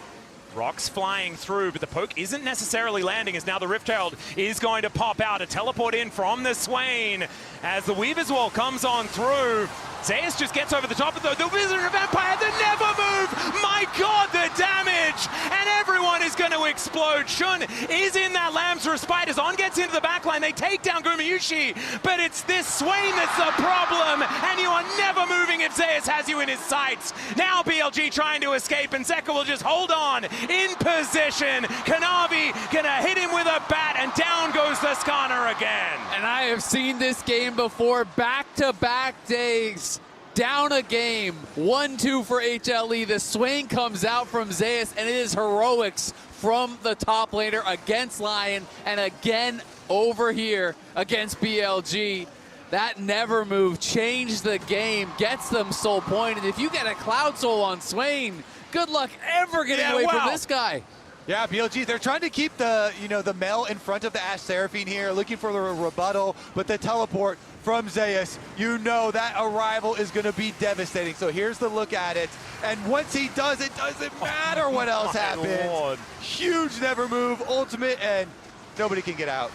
Rocks flying through, but the poke isn't necessarily landing, as now the Rift Herald is going to pop out. A teleport in from the Swain as the Weaver's Wall comes on through. Zeus just gets over the top of the Wizard of Empire, the never move! My God, the damage! And everyone is going to explode. Shun is in that Lamb's Respite as On gets into the backline. They take down Gumayushi, but it's this Swain that's the problem, and you are never moving if Zeus has you in his sights. Now BLG trying to escape, and Zeka will just hold on in position. Kanavi gonna hit him with a bat, and down goes the Skarner again. And I have seen this game before, back-to-back days. Down a game, 1-2 for HLE. The Swain comes out from Zeus, and it is heroics from the top laner against Lion, and again over here against BLG. That never move changed the game, gets them soul point, and if you get a Cloud Soul on Swain, good luck ever getting away from this guy. Yeah, BLG, they're trying to keep the, the Mel in front of the Ashe Seraphine here, looking for the rebuttal, but the teleport from Zeus, that arrival is going to be devastating. So here's the look at it, and once he does, it doesn't matter what else happens. Lord. Huge never move, ultimate, and nobody can get out.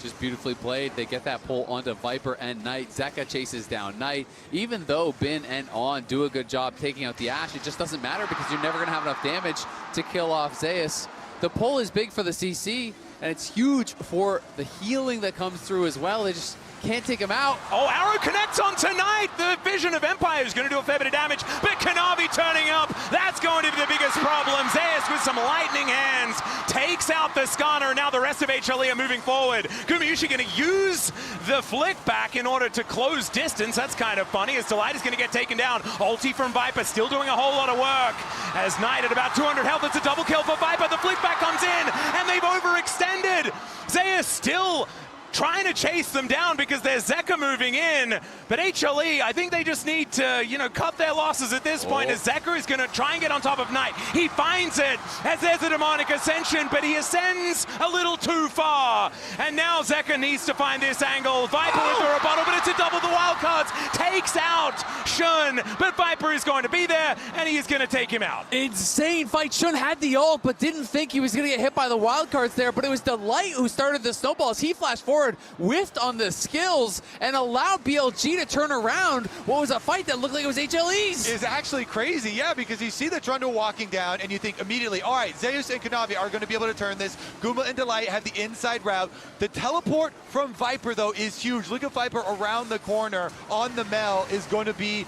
Just beautifully played. They get that pull onto Viper and Knight. Zeka chases down Knight. Even though Bin and On do a good job taking out the Ashe, it just doesn't matter because you're never going to have enough damage to kill off Zeus. The pull is big for the CC, and it's huge for the healing that comes through as well. They just can't take him out. Oh, Arrow connects on tonight. The Vision of Empire is going to do a fair bit of damage, but Kanavi turning up, that's going to be the biggest problem. Zeus with some lightning hands takes out the Skarner. Now the rest of HLE are moving forward. Gumayushi going to use the flick back in order to close distance. That's kind of funny as Delight is going to get taken down. Ulti from Viper still doing a whole lot of work. As Knight at about 200 health, it's a double kill for Viper. The flick back comes in, and they've overextended. Zeus still trying to chase them down because there's Zeka moving in. But HLE, I think they just need to, cut their losses at this point as Zeka is going to try and get on top of Knight. He finds it as there's a demonic ascension, but he ascends a little too far. And now Zeka needs to find this angle. Viper with the rebuttal, but it's a double the wildcards. Takes out Shun, but Viper is going to be there, and he is going to take him out. Insane fight. Shun had the ult, but didn't think he was going to get hit by the wildcards there, but it was Delight who started the snowballs. He flashed forward, whiffed on the skills, and allowed BLG to turn around what was a fight that looked like it was HLE's. Is actually crazy, yeah, because you see the Trundle walking down, and you think immediately, all right, Zeus and Kanavi are going to be able to turn this. Guma and Delight have the inside route. The teleport from Viper, though, is huge. Look at Viper around the corner on the Mel is going to be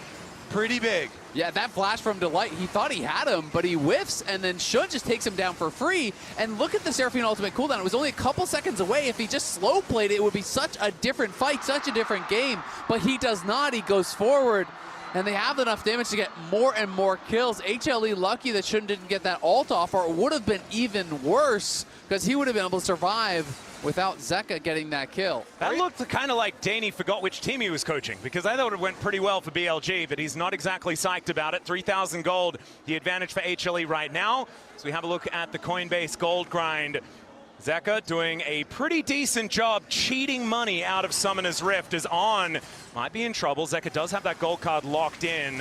pretty big. Yeah, that flash from Delight, he thought he had him, but he whiffs, and then Shun just takes him down for free. And look at the Seraphine ultimate cooldown. It was only a couple seconds away. If he just slow played it, it would be such a different fight, such a different game. But he does not. He goes forward, and they have enough damage to get more and more kills. HLE lucky that Shun didn't get that ult off, or it would have been even worse, because he would have been able to survive without Zeka getting that kill. That looked kind of like Danny forgot which team he was coaching, because I thought it went pretty well for BLG, but he's not exactly psyched about it. 3,000 gold, the advantage for HLE right now. So we have a look at the Coinbase gold grind. Zeka doing a pretty decent job cheating money out of Summoner's Rift as On might be in trouble. Zeka does have that gold card locked in.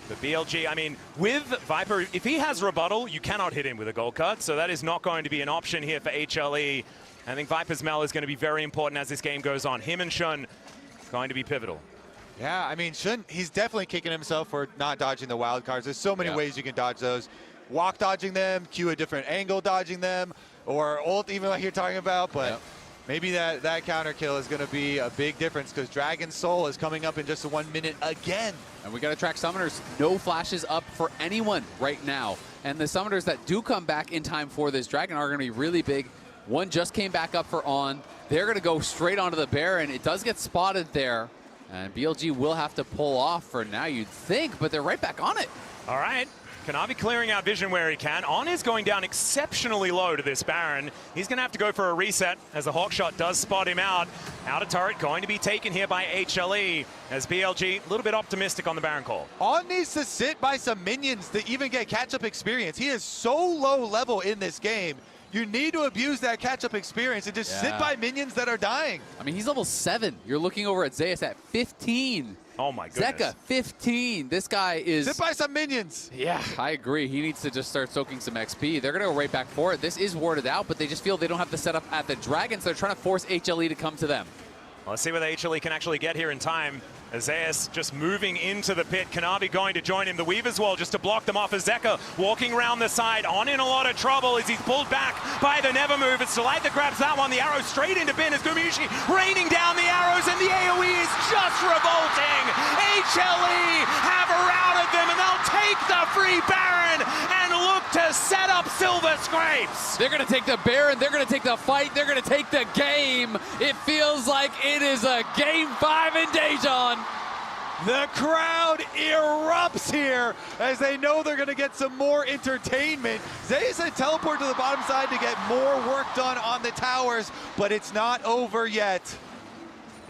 But BLG, I mean, with Viper, if he has rebuttal, you cannot hit him with a gold card, so that is not going to be an option here for HLE. I think Viper's Mel is going to be very important as this game goes on. Him and Shun going to be pivotal. Yeah, I mean, Shun, he's definitely kicking himself for not dodging the wild cards. There's so many ways you can dodge those. Walk dodging them, Q a different angle dodging them, or ult even like you're talking about, but maybe that counter kill is going to be a big difference because Dragon's Soul is coming up in just 1 minute again. And we got to track summoners. No flashes up for anyone right now. And the summoners that do come back in time for this Dragon are going to be really big. One just came back up for On. They're going to go straight onto the Baron. It does get spotted there. And BLG will have to pull off for now, you'd think, but they're right back on it. All right. Kanavi clearing out vision where he can. On is going down exceptionally low to this Baron. He's going to have to go for a reset as the Hawkshot does spot him out. Out of turret going to be taken here by HLE as BLG a little bit optimistic on the Baron call. On needs to sit by some minions to even get catch-up experience. He is so low level in this game. You need to abuse that catch-up experience and just sit by minions that are dying. I mean, he's level 7. You're looking over at Zeus at 15. Oh my goodness. Zeka, 15. This guy is... Sit by some minions. Yeah, I agree. He needs to just start soaking some XP. They're going to go right back for it. This is warded out, but they just feel they don't have the setup at the Dragon, so they're trying to force HLE to come to them. Well, let's see whether HLE can actually get here in time. Zeus just moving into the pit. Kanavi going to join him. The Weaver's Wall just to block them off as Zeka walking around the side. On in a lot of trouble as he's pulled back by the Never Move. It's Delight that grabs that one. The arrow straight into Bin as Gumayushi raining down the arrows, and the AoE is just revolting. HLE have routed them, and they'll take the free Baron and look to set up Silver Scrapes. They're going to take the Baron. They're going to take the fight. They're going to take the game. It feels like it is a Game 5 in Daejeon. The crowd erupts here as they know they're going to get some more entertainment. Zeus had teleport to the bottom side to get more work done on the towers, but it's not over yet.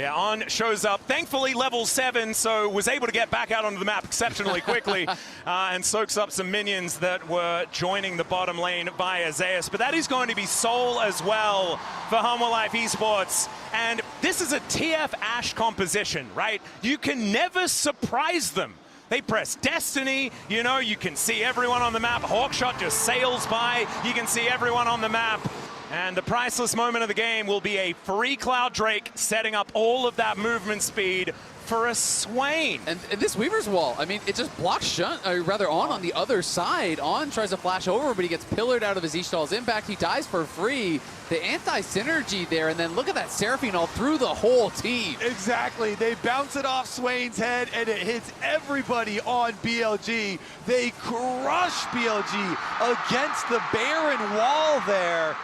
Yeah, On shows up, thankfully level 7, so was able to get back out onto the map exceptionally quickly and soaks up some minions that were joining the bottom lane via Zeus. But that is going to be Soul as well for Humble Life Esports. And this is a TF Ashe composition, right? You can never surprise them. They press Destiny, you know, you can see everyone on the map. Hawkshot just sails by, you can see everyone on the map. And the priceless moment of the game will be a free Cloud Drake setting up all of that movement speed for a Swain. And this Weaver's Wall, I mean, it just blocks Shun, or rather on the other side. On tries to flash over, but he gets pillared out of his Ishtal's impact. He dies for free. The anti-synergy there, and then look at that Seraphine all through the whole team. Exactly. They bounce it off Swain's head, and it hits everybody on BLG. They crush BLG against the barren wall there.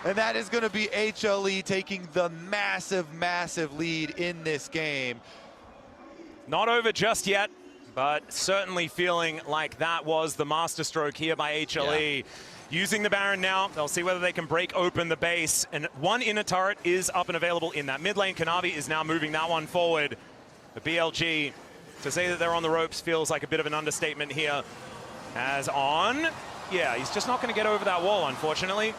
And that is going to be HLE taking the massive, massive lead in this game. Not over just yet, but certainly feeling like that was the masterstroke here by HLE. Yeah. Using the Baron now, they'll see whether they can break open the base. And one inner turret is up and available in that mid lane. Kanavi is now moving that one forward. The BLG, to say that they're on the ropes feels like a bit of an understatement here. As On, yeah, he's just not going to get over that wall, unfortunately.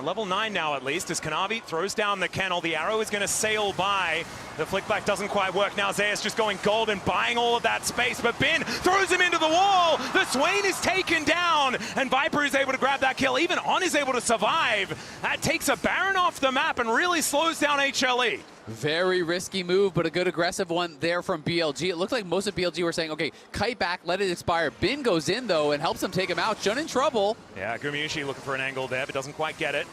Level 9 now at least, as Kanavi throws down the kennel. The arrow is going to sail by. The flick back doesn't quite work now. Zeus just going gold and buying all of that space, but Bin throws him into the wall. The Swain is taken down, and Viper is able to grab that kill. Even On is able to survive. That takes a Baron off the map and really slows down HLE. Very risky move, but a good aggressive one there from BLG. It looked like most of BLG were saying, okay, kite back, let it expire. Bin goes in, though, and helps him take him out. Shun in trouble. Yeah, Gumayushi looking for an angle there, but doesn't quite get it.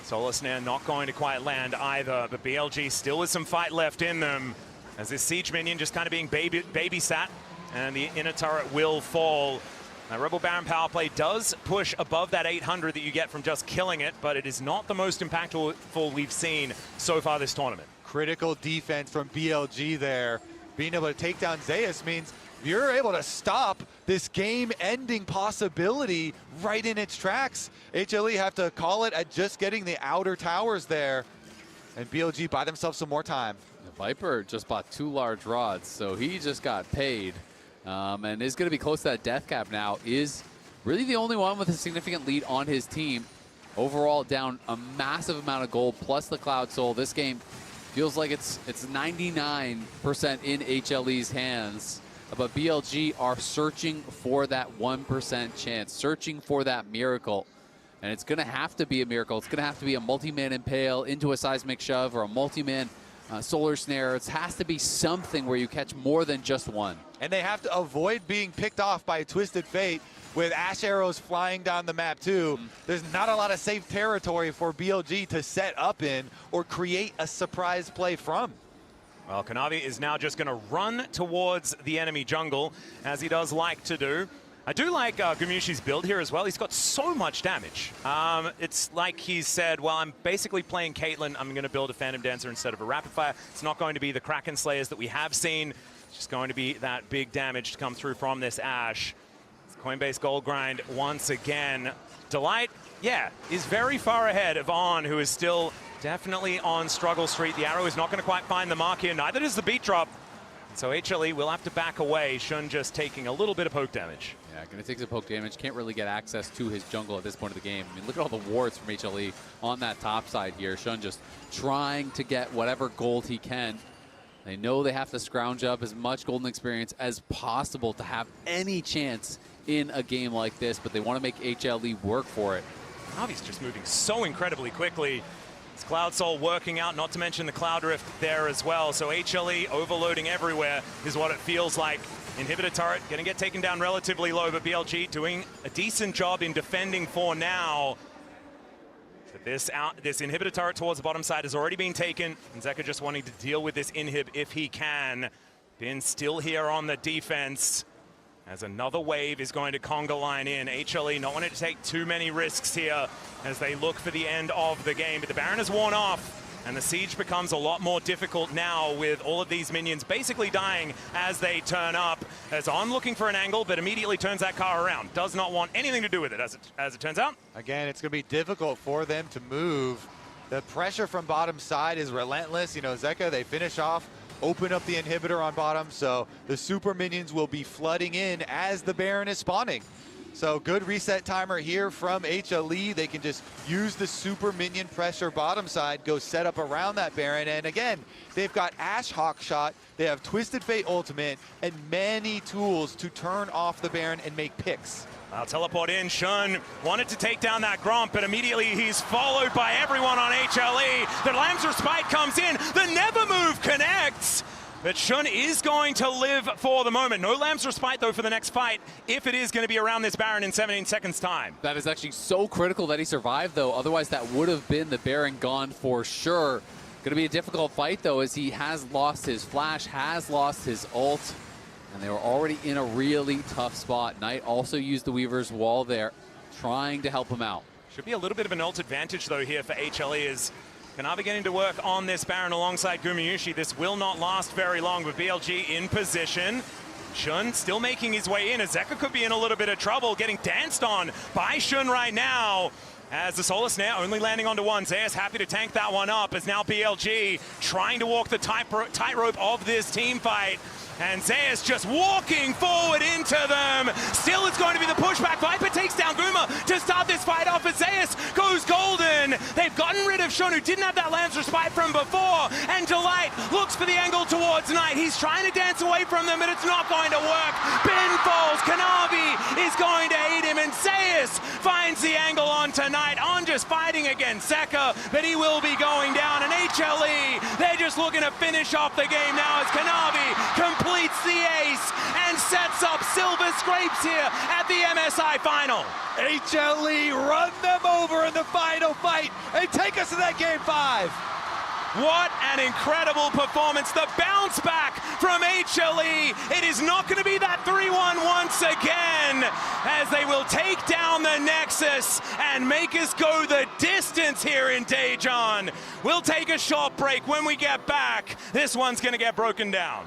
Solar Snare not going to quite land either, but BLG still with some fight left in them, as this Siege minion just kind of being babysat, and the inner turret will fall. Now, Rebel Baron power play does push above that 800 that you get from just killing it, but it is not the most impactful we've seen so far this tournament. Critical defense from BLG there. Being able to take down Zeus means you're able to stop this game-ending possibility right in its tracks. HLE have to call it at just getting the outer towers there, and BLG buy themselves some more time. The Viper just bought 2 large rods, so he just got paid. And is going to be close to that death cap now. Is really the only one with a significant lead on his team. Overall, down a massive amount of gold plus the Cloud Soul. This game feels like it's 99% in HLE's hands. But BLG are searching for that 1% chance, searching for that miracle. And it's going to have to be a miracle. It's going to have to be a multi-man impale into a seismic shove or a multi-man solar snare. It has to be something where you catch more than just one. And they have to avoid being picked off by a Twisted Fate with Ash arrows flying down the map too. There's not a lot of safe territory for BLG to set up in or create a surprise play from. Well, Kanavi is now just going to run towards the enemy jungle, as he does like to do. I do like Gumayushi's build here as well. He's got so much damage. It's like he said, well, I'm basically playing Caitlyn. I'm going to build a Phantom Dancer instead of a Rapid Fire. It's not going to be the Kraken Slayers that we have seen. It's just going to be that big damage to come through from this Ashe. Coinbase gold grind once again. Delight, yeah, is very far ahead of On, who is still definitely on struggle street. The arrow is not going to quite find the mark here. Neither does the beat drop. So HLE will have to back away. Shun just taking a little bit of poke damage. Yeah, going to take some poke damage. Can't really get access to his jungle at this point of the game. I mean, look at all the wards from HLE on that top side here. Shun just trying to get whatever gold he can. They know they have to scrounge up as much golden experience as possible to have any chance in a game like this, but they want to make HLE work for it. Navi's just moving so incredibly quickly. It's Cloud Soul working out, not to mention the Cloud Rift there as well. So HLE overloading everywhere is what it feels like. Inhibitor turret going to get taken down relatively low, but BLG doing a decent job in defending for now. But this inhibitor turret towards the bottom side has already been taken, and Zeka just wanting to deal with this inhib if he can. Bin still here on the defense, as another wave is going to conga line in. HLE not wanting to take too many risks here as they look for the end of the game. But the Baron has worn off, and the siege becomes a lot more difficult now with all of these minions basically dying as they turn up. As On looking for an angle, but immediately turns that car around. Does not want anything to do with it, as it turns out. Again, it's going to be difficult for them to move The pressure from bottom side is relentless. You know, Zeka, they finish off, open up the inhibitor on bottom, so the super minions will be flooding in as the Baron is spawning. So good reset timer here from HLE. They can just use the super minion pressure bottom side, go set up around that Baron. And again, they've got Ashe Hawk Shot, they have Twisted Fate Ultimate, and many tools to turn off the Baron and make picks. I'll teleport in. Shun wanted to take down that Gromp, but immediately he's followed by everyone on HLE. The Lamb's Respite comes in. The Never Move connects. But Shun is going to live for the moment. No Lamb's Respite, though, for the next fight, if it is going to be around this Baron in 17 seconds' time. That is actually so critical that he survived, though. Otherwise, that would have been the Baron gone for sure. Going to be a difficult fight, though, as he has lost his flash, has lost his ult, and they were already in a really tough spot. Knight also used the Weaver's Wall there, trying to help him out. Should be a little bit of an ult advantage, though, here for HLE as Kanavi getting to work on this Baron alongside Gumayushi. This will not last very long with BLG in position. Shun still making his way in. Zeka could be in a little bit of trouble, getting danced on by Shun right now. As the Solar Snare only landing onto one. Zeus happy to tank that one up as now BLG trying to walk the tightrope of this team fight. And Zeus just walking forward into them. Still it's going to be the pushback. Viper takes down Guma to start this fight off as Zeus goes golden. They've gotten rid of Shun, who didn't have that Lamb's Respite from before. And Delight looks for the angle towards Knight. He's trying to dance away from them, but it's not going to work. Ben falls. Kanavi is going to aid him, and Zeus finds the angle onto Knight. On just fighting against Zeka, but he will be going down. And HLE, they're just looking to finish off the game now as Kanavi completes the ace and sets up Silver Scrapes here at the MSI final. HLE run them over in the final fight and take us to that game 5. What an incredible performance. The bounce back from HLE. It is not going to be that 3-1 once again, as they will take down the Nexus and make us go the distance here in Daejeon. We'll take a short break. When we get back, this one's going to get broken down.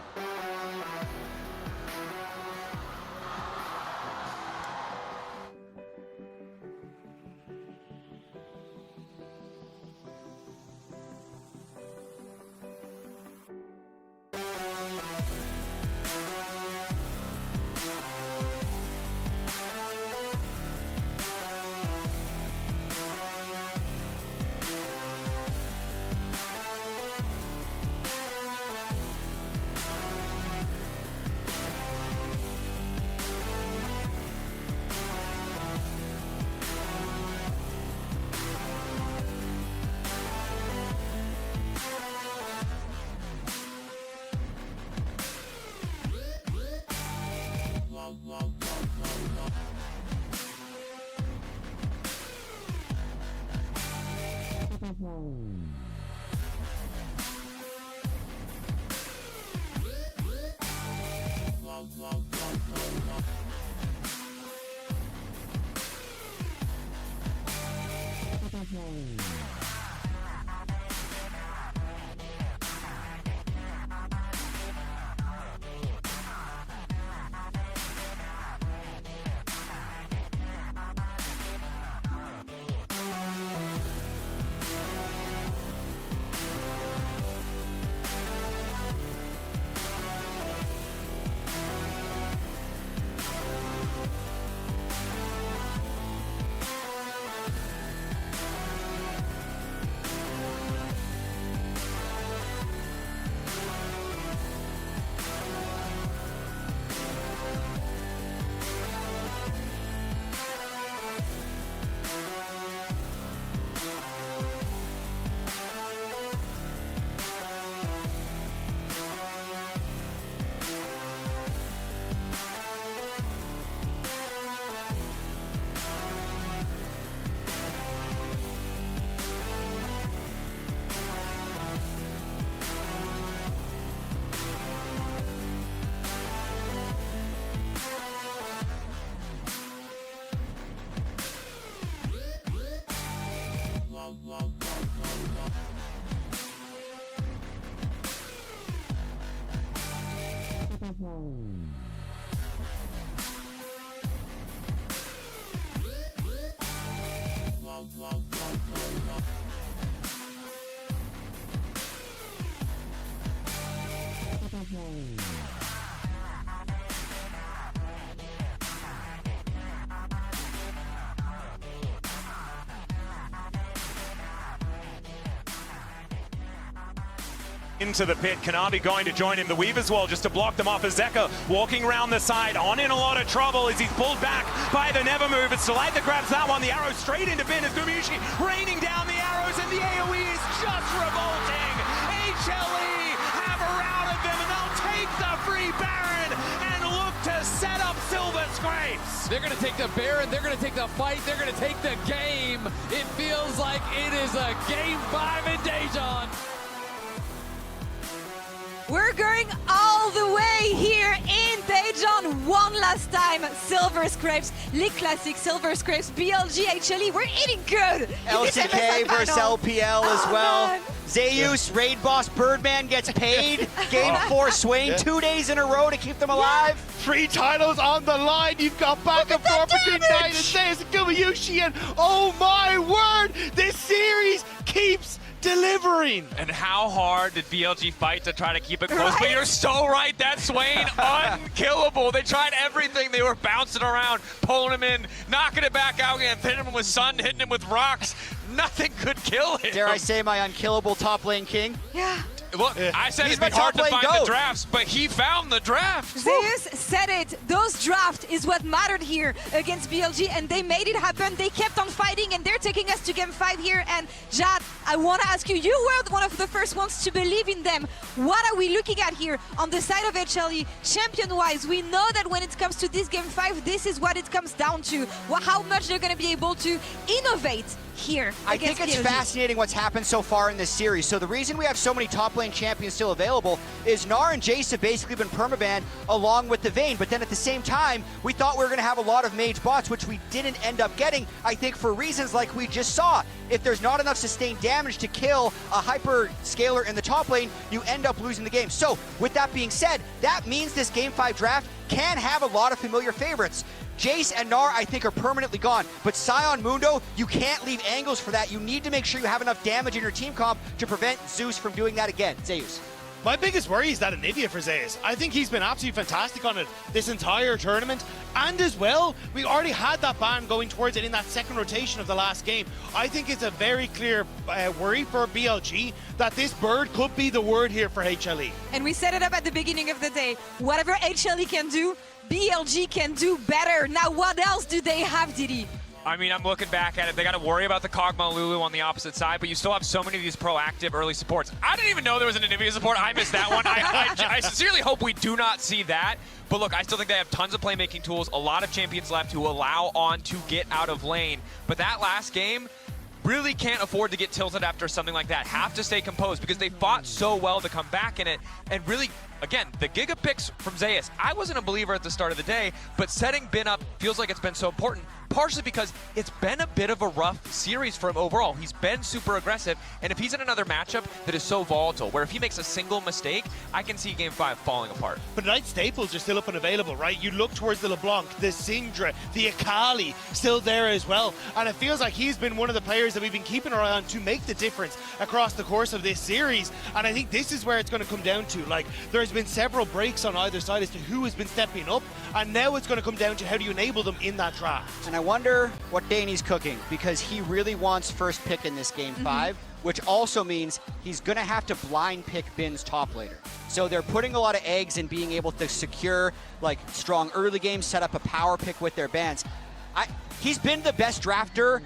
into the pit. Kanavi going to join him. The Weaver's Wall just to block them off. As Zeka walking around the side, on in a lot of trouble as he's pulled back by the Never Move. It's Delight that grabs that one. The arrow straight into Bin as Gumiushi raining down the arrows, and the AoE is just revolting. HLE have routed them, and they'll take the free Baron and look to set up Silver Scrapes. They're going to take the Baron, they're going to take the fight, they're going to take the game. It feels like it is a Game 5 in Daejeon. We're going all the way here in Daejeon one last time. Silver Scrapes, League Classic, Silver Scrapes, BLG, HLE, we're eating good. LCK versus LPL as well. Man. Zeus, Raid Boss, Birdman gets paid. Game 4 Swain, 2 days in a row to keep them alive. 3 titles on the line. You've got back and forth between Knight and Zeus and Gumiushi, and oh my word, this series keeps delivering. And how hard did BLG fight to try to keep it close? But you're so right, that Swain, unkillable. They tried everything. They were bouncing around, pulling him in, knocking it back out again, hitting him with sun, hitting him with rocks. Nothing could kill him. Dare I say my unkillable top lane king? Yeah. Look, I said He's it'd be my hard to top lane find goat. the drafts, but he found the draft. Zeus said it. Those draft is what mattered here against BLG, and they made it happen. They kept on fighting, and they're taking us to Game 5 here. And Jad, I want to ask you, you were one of the first ones to believe in them. What are we looking at here on the side of HLE? Champion-wise, we know that when it comes to this Game 5, this is what it comes down to. How much they're going to be able to innovate here. I think it's BLG. fascinating what's happened so far in this series. So the reason we have so many top lane champions still available is Gnar and Jace have basically been permabanned along with the Vayne. But then at the same time, we thought we were going to have a lot of mage bots, which we didn't end up getting, I think for reasons like we just saw. If there's not enough sustained damage to kill a hyper scaler in the top lane, you end up losing the game. So with that being said, that means this Game 5 draft can have a lot of familiar favorites. Jace and Gnar, I think, are permanently gone. But Scion Mundo, you can't leave angles for that. You need to make sure you have enough damage in your team comp to prevent Zeus from doing that again. Zeus. My biggest worry is that Anivia for Zeus. I think he's been absolutely fantastic on it this entire tournament. And as well, we already had that ban going towards it in that second rotation of the last game. I think it's a very clear worry for BLG that this bird could be the word here for HLE. And we set it up at the beginning of the day. Whatever HLE can do, BLG can do better. Now, what else do they have, Didi? I mean, I'm looking back at it. They got to worry about the Kog'Maw Lulu on the opposite side, but you still have so many of these proactive early supports. I didn't even know there was an Anivia support. I missed that one. I sincerely hope we do not see that. But look, I still think they have tons of playmaking tools, a lot of champions left who allow On to get out of lane. But that last game really can't afford to get tilted after something like that. Have to stay composed because they fought so well to come back in it. And really, again, the Giga picks from Zeus, I wasn't a believer at the start of the day, but setting Bin up feels like it's been so important, partially because it's been a bit of a rough series for him overall. He's been super aggressive, and if he's in another matchup that is so volatile, where if he makes a single mistake, I can see Game 5 falling apart. But Knight staples are still up and available, right? You look towards the LeBlanc, the Syndra, the Akali, still there as well. And it feels like he's been one of the players that we've been keeping our eye on to make the difference across the course of this series. And I think this is where it's going to come down to. Like, there's been several breaks on either side as to who has been stepping up, and now it's going to come down to how do you enable them in that draft. And I wonder what Danny's cooking, because he really wants first pick in this Game 5, which also means he's going to have to blind pick Bin's top laner. So they're putting a lot of eggs in being able to secure like strong early games, set up a power pick with their bans. He's been the best drafter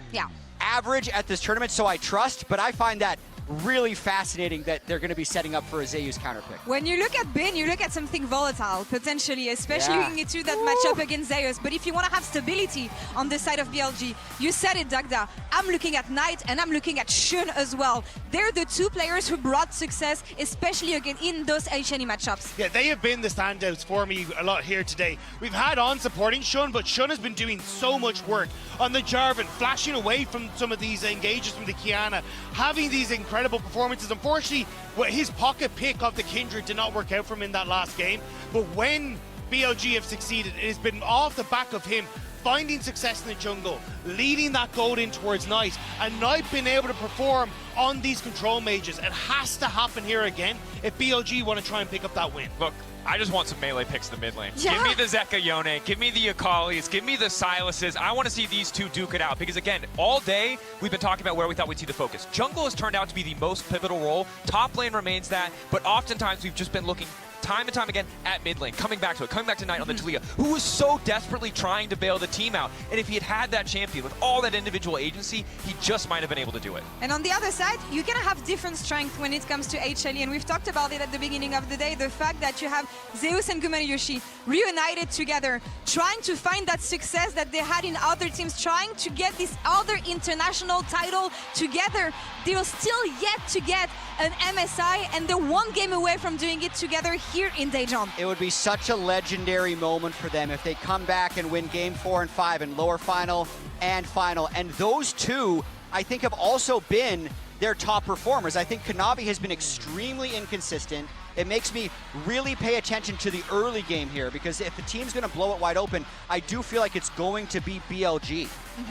average at this tournament, so I trust, but I find that really fascinating that they're going to be setting up for a Zeus counter pick. When you look at Bin, you look at something volatile, potentially, especially when you get to that matchup against Zeus. But if you want to have stability on the side of BLG, you said it, Dagda. I'm looking at Knight and I'm looking at Shun as well. They're the two players who brought success, especially again in those HLE matchups. Yeah, they have been the standouts for me a lot here today. We've had On supporting Shun, but Shun has been doing so much work on the Jarvan, flashing away from some of these engages from the Kiana, having these incredible performances. Unfortunately, his pocket pick of the Kindred did not work out for him in that last game, but when BLG have succeeded, it has been off the back of him finding success in the jungle, leading that gold in towards Knight, and Knight being able to perform on these control mages. It has to happen here again if BLG want to try and pick up that win. Look, I just want some melee picks in the mid lane. Yeah. Give me the Zeka Yone, give me the Akalis, give me the Silases. I want to see these two duke it out because, again, all day we've been talking about where we thought we'd see the focus. Jungle has turned out to be the most pivotal role. Top lane remains that, but oftentimes we've just been looking time and time again at mid lane, coming back to it, coming back to Knight on the Talia, who was so desperately trying to bail the team out. And if he had that champion with all that individual agency, he just might have been able to do it. And on the other side, you're going to have different strength when it comes to HLE. And we've talked about it at the beginning of the day, the fact that you have Zeus and Gumayushi reunited together, trying to find that success that they had in other teams, trying to get this other international title together. They're still yet to get an MSI, and they're one game away from doing it together here in Daejeon. It would be such a legendary moment for them if they come back and win game 4 and 5 in lower final and final. And those two, I think, have also been their top performers. I think Kanavi has been extremely inconsistent. It makes me really pay attention to the early game here, because if the team's going to blow it wide open, I do feel like it's going to be BLG.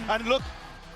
And look,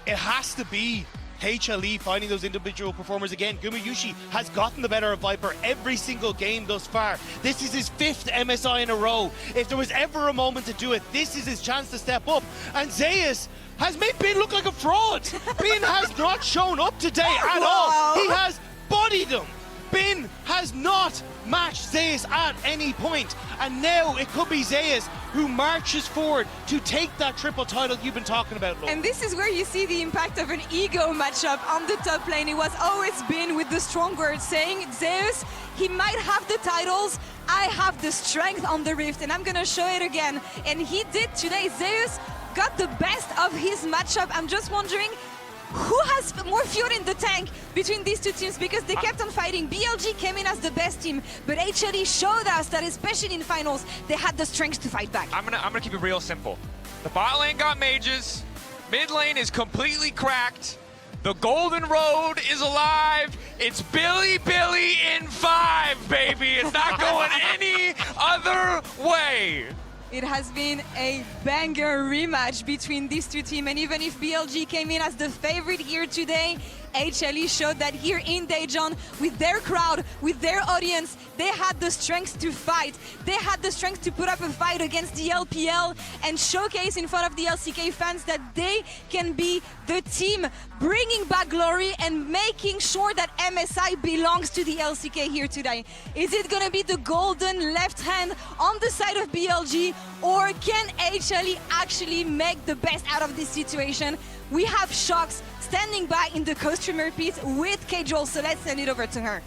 it has to be HLE finding those individual performers again. Gumayushi has gotten the better of Viper every single game thus far. This is his 5th MSI in a row. If there was ever a moment to do it, this is his chance to step up. And Zeus has made Bin look like a fraud. Bin has not shown up today at all. He has bodied him. Bin has not matched Zeus at any point. And now it could be Zeus who marches forward to take that triple title you've been talking about, Lo. And this is where you see the impact of an ego matchup on the top lane. It was always Bin with the strong words saying, Zeus, he might have the titles, I have the strength on the Rift, and I'm gonna show it again. And he did today. Zeus got the best of his matchup. I'm just wondering, who has more fuel in the tank between these two teams, because they kept on fighting. BLG came in as the best team, but HLE showed us that especially in finals, they had the strength to fight back. I'm gonna keep it real simple. The bot lane got mages, mid lane is completely cracked, the golden road is alive, it's Billy in 5, baby. It's not going any other way. It has been a banger rematch between these two teams, and even if BLG came in as the favorite here today, HLE showed that here in Daejeon, with their crowd, with their audience, they had the strength to fight. They had the strength to put up a fight against the LPL and showcase in front of the LCK fans that they can be the team bringing back glory and making sure that MSI belongs to the LCK here today. Is it going to be the golden left hand on the side of BLG, or can HLE actually make the best out of this situation? We have Shox standing by in the co-streamer pit with Kajol, so let's send it over to her.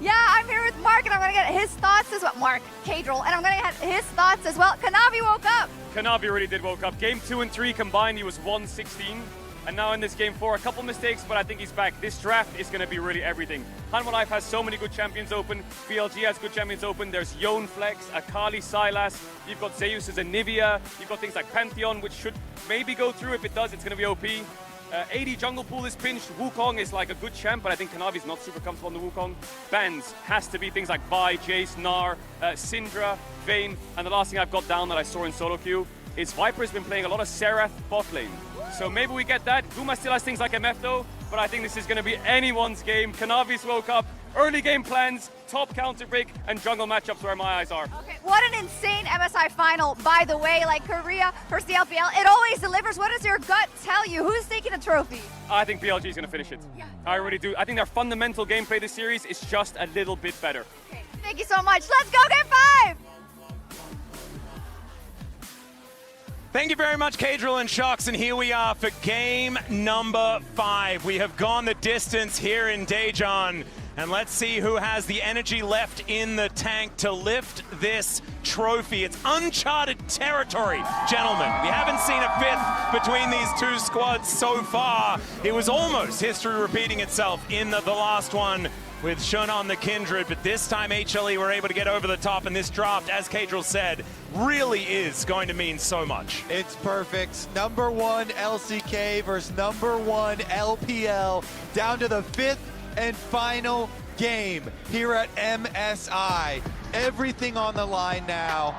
Yeah, I'm here with Mark, and I'm going to get his thoughts as well. Mark, Kajol, and I'm going to get his thoughts as well. Kanavi woke up. Kanavi really did woke up. Game 2 and 3 combined, he was 116. And now in this game 4, a couple mistakes, but I think he's back. This draft is going to be really everything. Hanwha Life has so many good champions open. BLG has good champions open. There's Yone Flex, Akali, Sylas. You've got Zeus as a Nivea. You've got things like Pantheon, which should maybe go through. If it does, it's going to be OP. AD jungle pool is pinched. Wukong is like a good champ, but I think Kanavi's not super comfortable on the Wukong. Bans has to be things like Vi, Jace, Gnar, Syndra, Vayne. And the last thing I've got down that I saw in solo queue is Viper's been playing a lot of Serath bot lane. So maybe we get that. Guma still has things like MF though, but I think this is going to be anyone's game. Kanavi's woke up, early game plans, top counter break, and jungle matchups where my eyes are. Okay, what an insane MSI final, by the way. Like Korea versus the LPL, it always delivers. What does your gut tell you? Who's taking the trophy? I think BLG is going to finish it. Yeah. I really do. I think their fundamental gameplay this series is just a little bit better. Okay, thank you so much. Let's go game 5! Thank you very much, Kajol and Shox, and here we are for game number 5. We have gone the distance here in Daejeon, and let's see who has the energy left in the tank to lift this trophy. It's uncharted territory, gentlemen. We haven't seen a fifth between these two squads so far. It was almost history repeating itself in the last one with Shonan the Kindred, but this time HLE were able to get over the top, and this draft, as Kajol said, really is going to mean so much. It's perfect. Number 1 LCK versus number 1 LPL, down to the 5th and final game here at MSI. Everything on the line now.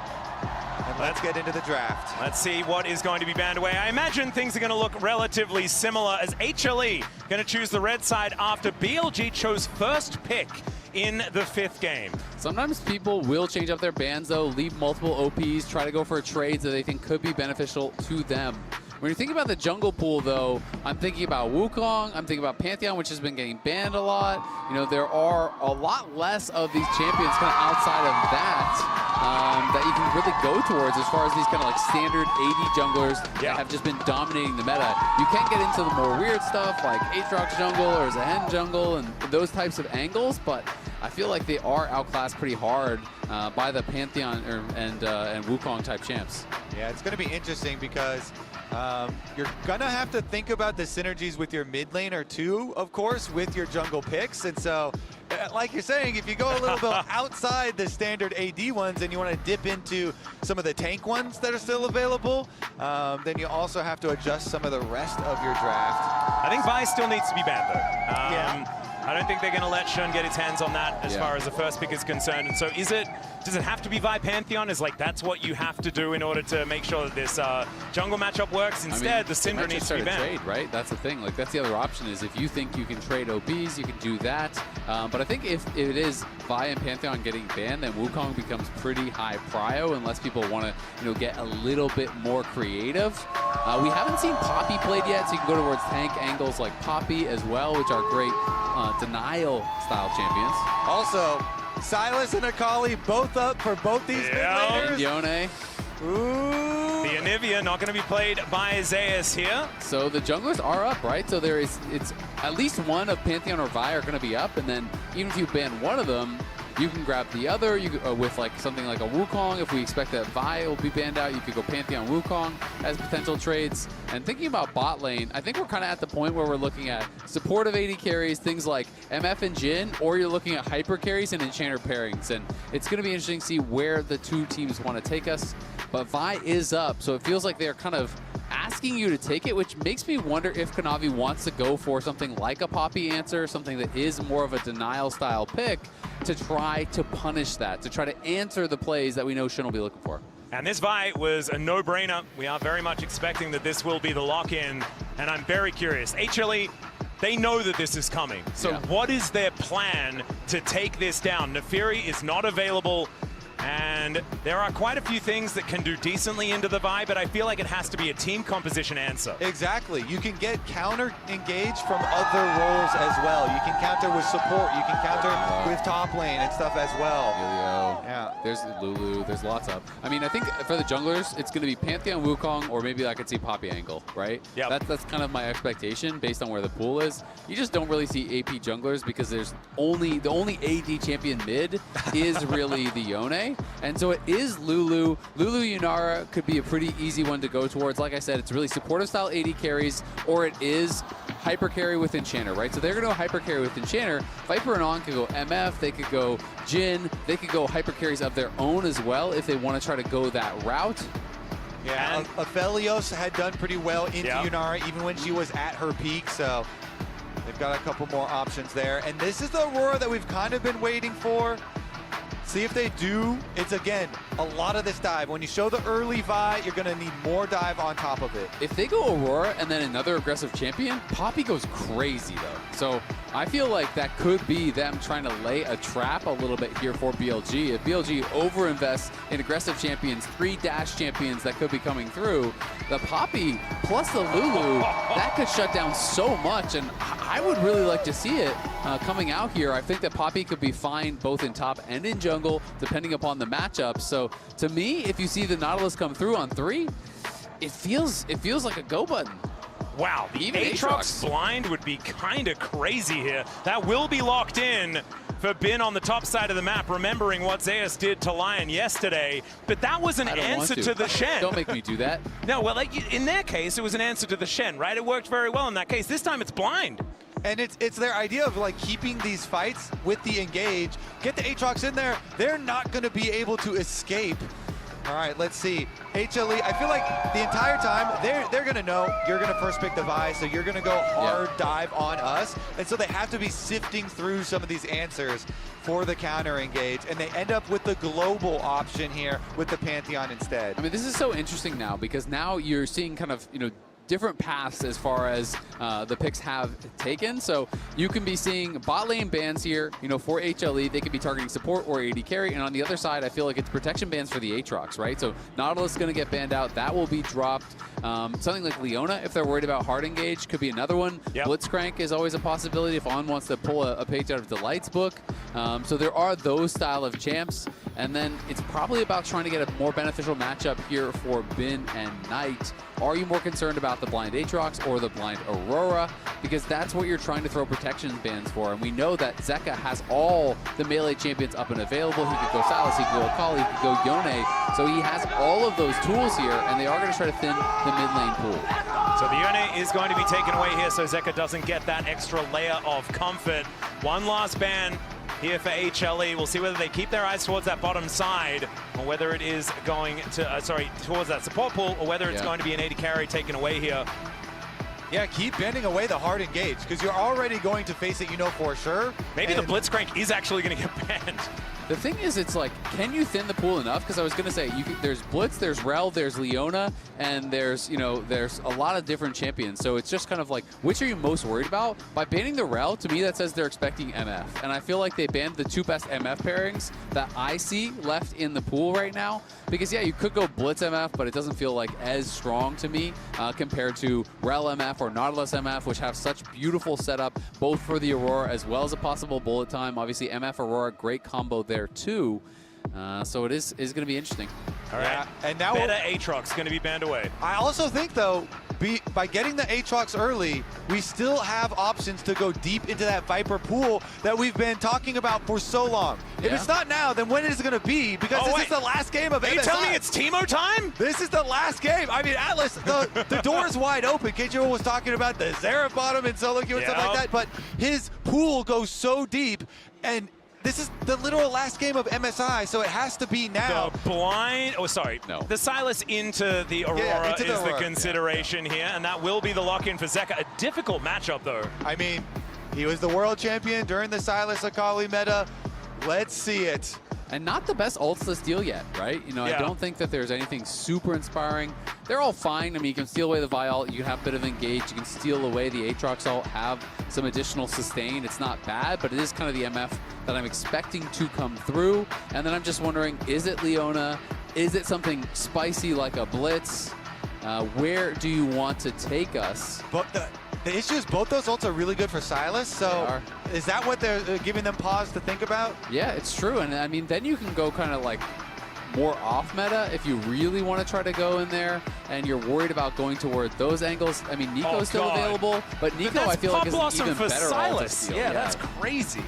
And let's get into the draft. Let's see what is going to be banned away. I imagine things are going to look relatively similar as HLE going to choose the red side after BLG chose first pick in the 5th game. Sometimes people will change up their bans, though, leave multiple OPs, try to go for trades that they think could be beneficial to them. When you're thinking about the jungle pool, though, I'm thinking about Wukong, I'm thinking about Pantheon, which has been getting banned a lot. You know, there are a lot less of these champions kind of outside of that that you can really go towards as far as these kind of like standard AD junglers that have just been dominating the meta. You can get into the more weird stuff like Aatrox jungle or Zahen jungle and those types of angles, but I feel like they are outclassed pretty hard by the Pantheon and Wukong type champs. Yeah, it's going to be interesting because you're going to have to think about the synergies with your mid laner too, of course, with your jungle picks. And so, like you're saying, if you go a little bit outside the standard AD ones and you want to dip into some of the tank ones that are still available, then you also have to adjust some of the rest of your draft. I think Vi still needs to be banned, though. I don't think they're going to let Shun get his hands on that as far as the first pick is concerned. And so does it have to be Vi Pantheon? Is like that's what you have to do in order to make sure that this jungle matchup works? Instead, the Syndra needs to be banned. Trade, right? That's the thing. Like that's the other option is if you think you can trade OPs, you can do that. But I think if it is Vi and Pantheon getting banned, then Wukong becomes pretty high prio unless people want to get a little bit more creative. We haven't seen Poppy played yet, so you can go towards tank angles like Poppy as well, which are great denial-style champions. Also, Silas and Akali both up for both these mid laners. Yone. Ooh. The Anivia not going to be played by Zeus here. So the junglers are up, right? So it's at least one of Pantheon or Vi are going to be up, and then even if you ban one of them, you can grab the other. You with like something like a Wukong. If we expect that Vi will be banned out, you could go Pantheon Wukong as potential trades. And thinking about bot lane, I think we're kind of at the point where we're looking at supportive AD carries, things like MF and Jhin, or you're looking at hyper carries and enchanter pairings. And it's going to be interesting to see where the two teams want to take us. But Vi is up, so it feels like they're kind of asking you to take it, which makes me wonder if Kanavi wants to go for something like a Poppy answer, something that is more of a denial style pick to try to punish that, to try to answer the plays that we know Shin will be looking for. And this Vi was a no-brainer. We are very much expecting that this will be the lock-in, and I'm very curious. HLE, they know that this is coming. So what is their plan to take this down? Nefiri is not available. And there are quite a few things that can do decently into the Vi, but I feel like it has to be a team composition answer. Exactly. You can get counter-engaged from other roles as well. You can counter with support. You can counter with top lane and stuff as well. Yeah. There's Lulu. There's lots of. I mean, I think for the junglers, it's going to be Pantheon Wukong, or maybe I could see Poppy angle, right? Yeah. That's kind of my expectation based on where the pool is. You just don't really see AP junglers because there's the only AD champion mid is really the Yone. And so it is Lulu. Lulu Yunara could be a pretty easy one to go towards. Like I said, it's really supportive style AD carries, or it is hyper carry with Enchanter, right? So they're going to go hyper carry with Enchanter. Viper and On could go MF, they could go Jhin, they could go hyper carries of their own as well if they want to try to go that route. Yeah, Aphelios had done pretty well into Yunara even when she was at her peak, so they've got a couple more options there. And this is the Aurora that we've kind of been waiting for. See if they do. It's, again, a lot of this dive. When you show the early Vi, you're going to need more dive on top of it. If they go Aurora and then another aggressive champion, Poppy goes crazy, though. So I feel like that could be them trying to lay a trap a little bit here for BLG. If BLG overinvests in aggressive champions, 3 dash champions that could be coming through, the Poppy plus the Lulu, that could shut down so much. And I would really like to see it coming out here. I think that Poppy could be fine both in top and in jungle, depending upon the matchup. So to me, if you see the Nautilus come through on 3, it feels like a go button. Wow, the Aatrox blind would be kind of crazy here. That will be locked in for Bin on the top side of the map, remembering what Zeus did to Lion yesterday. But that was an answer to the Shen. Don't make me do that. No, well, like, in their case, it was an answer to the Shen, right? It worked very well in that case. This time it's blind. And it's their idea of like keeping these fights with the engage. Get the Aatrox in there. They're not going to be able to escape All right, let's see. HLE, I feel like the entire time, they're going to know you're going to first pick the Vi, so you're going to go hard dive on us. And so they have to be sifting through some of these answers for the counter engage, and they end up with the global option here with the Pantheon instead. I mean, this is so interesting now because now you're seeing kind of, different paths as far as the picks have taken. So you can be seeing bot lane bans here, for HLE. They could be targeting support or AD carry. And on the other side, I feel like it's protection bans for the Aatrox, right? So Nautilus is going to get banned out. That will be dropped. Something like Leona, if they're worried about hard engage, could be another one. Blitzcrank is always a possibility if On wants to pull a page out of Delight's book. So there are those style of champs. And then it's probably about trying to get a more beneficial matchup here for Bin and Knight. Are you more concerned about the blind Aatrox or the blind Aurora? Because that's what you're trying to throw protection bans for. And we know that Zeka has all the melee champions up and available. He could go Sylas, he could go Akali, he could go Yone. So he has all of those tools here, and they are going to try to thin the mid lane pool. So the Yone is going to be taken away here, so Zeka doesn't get that extra layer of comfort. One last ban here for HLE. We'll see whether they keep their eyes towards that bottom side or whether it is going to, towards that support pool, or whether it's going to be an AD carry taken away here. Yeah, keep bending away the hard engage because you're already going to face it, for sure. Maybe the Blitzcrank is actually going to get banned. The thing is, it's like, can you thin the pool enough? Because I was going to say, there's Blitz, there's Rel, there's Leona, and there's a lot of different champions. So it's just kind of like, which are you most worried about? By banning the Rel, to me, that says they're expecting MF. And I feel like they banned the two best MF pairings that I see left in the pool right now. Because, yeah, you could go Blitz MF, but it doesn't feel like as strong to me compared to Rel MF or Nautilus MF, which have such beautiful setup, both for the Aurora as well as a possible bullet time. Obviously, MF Aurora, great combo there too. So it is going to be interesting. All right, and now better Aatrox going to be banned away. I also think, though, by getting the Aatrox early, we still have options to go deep into that Viper pool that we've been talking about for so long. If it's not now, then when is it going to be? Because this is the last game of MSI. Are you telling me it's Teemo time? This is the last game. I mean, Atlas, the door is wide open. Keiichiro was talking about the Xerath bottom and solo queue and stuff like that, but his pool goes so deep, and this is the literal last game of MSI, so it has to be now. The blind, the Sylas into the Aurora is the consideration here, and that will be the lock-in for Zeka. A difficult matchup, though. I mean, he was the world champion during the Sylas Akali meta. Let's see it. And not the best ults deal yet, right? I don't think that there's anything super inspiring. They're all fine. I mean, you can steal away the Vi ult, you can have a bit of engage, you can steal away the Aatrox ult, have some additional sustain. It's not bad, but it is kind of the MF that I'm expecting to come through. And then I'm just wondering, is it Leona? Is it something spicy like a Blitz? Where do you want to take us? But the issue is both those ults are really good for Sylas, so is that what they're giving them pause to think about? Yeah, it's true. And I mean, then you can go kind of like more off meta if you really want to try to go in there and you're worried about going toward those angles. I mean, Nico's still available, but Nico I feel like is even better Sylas. Yeah, that's crazy.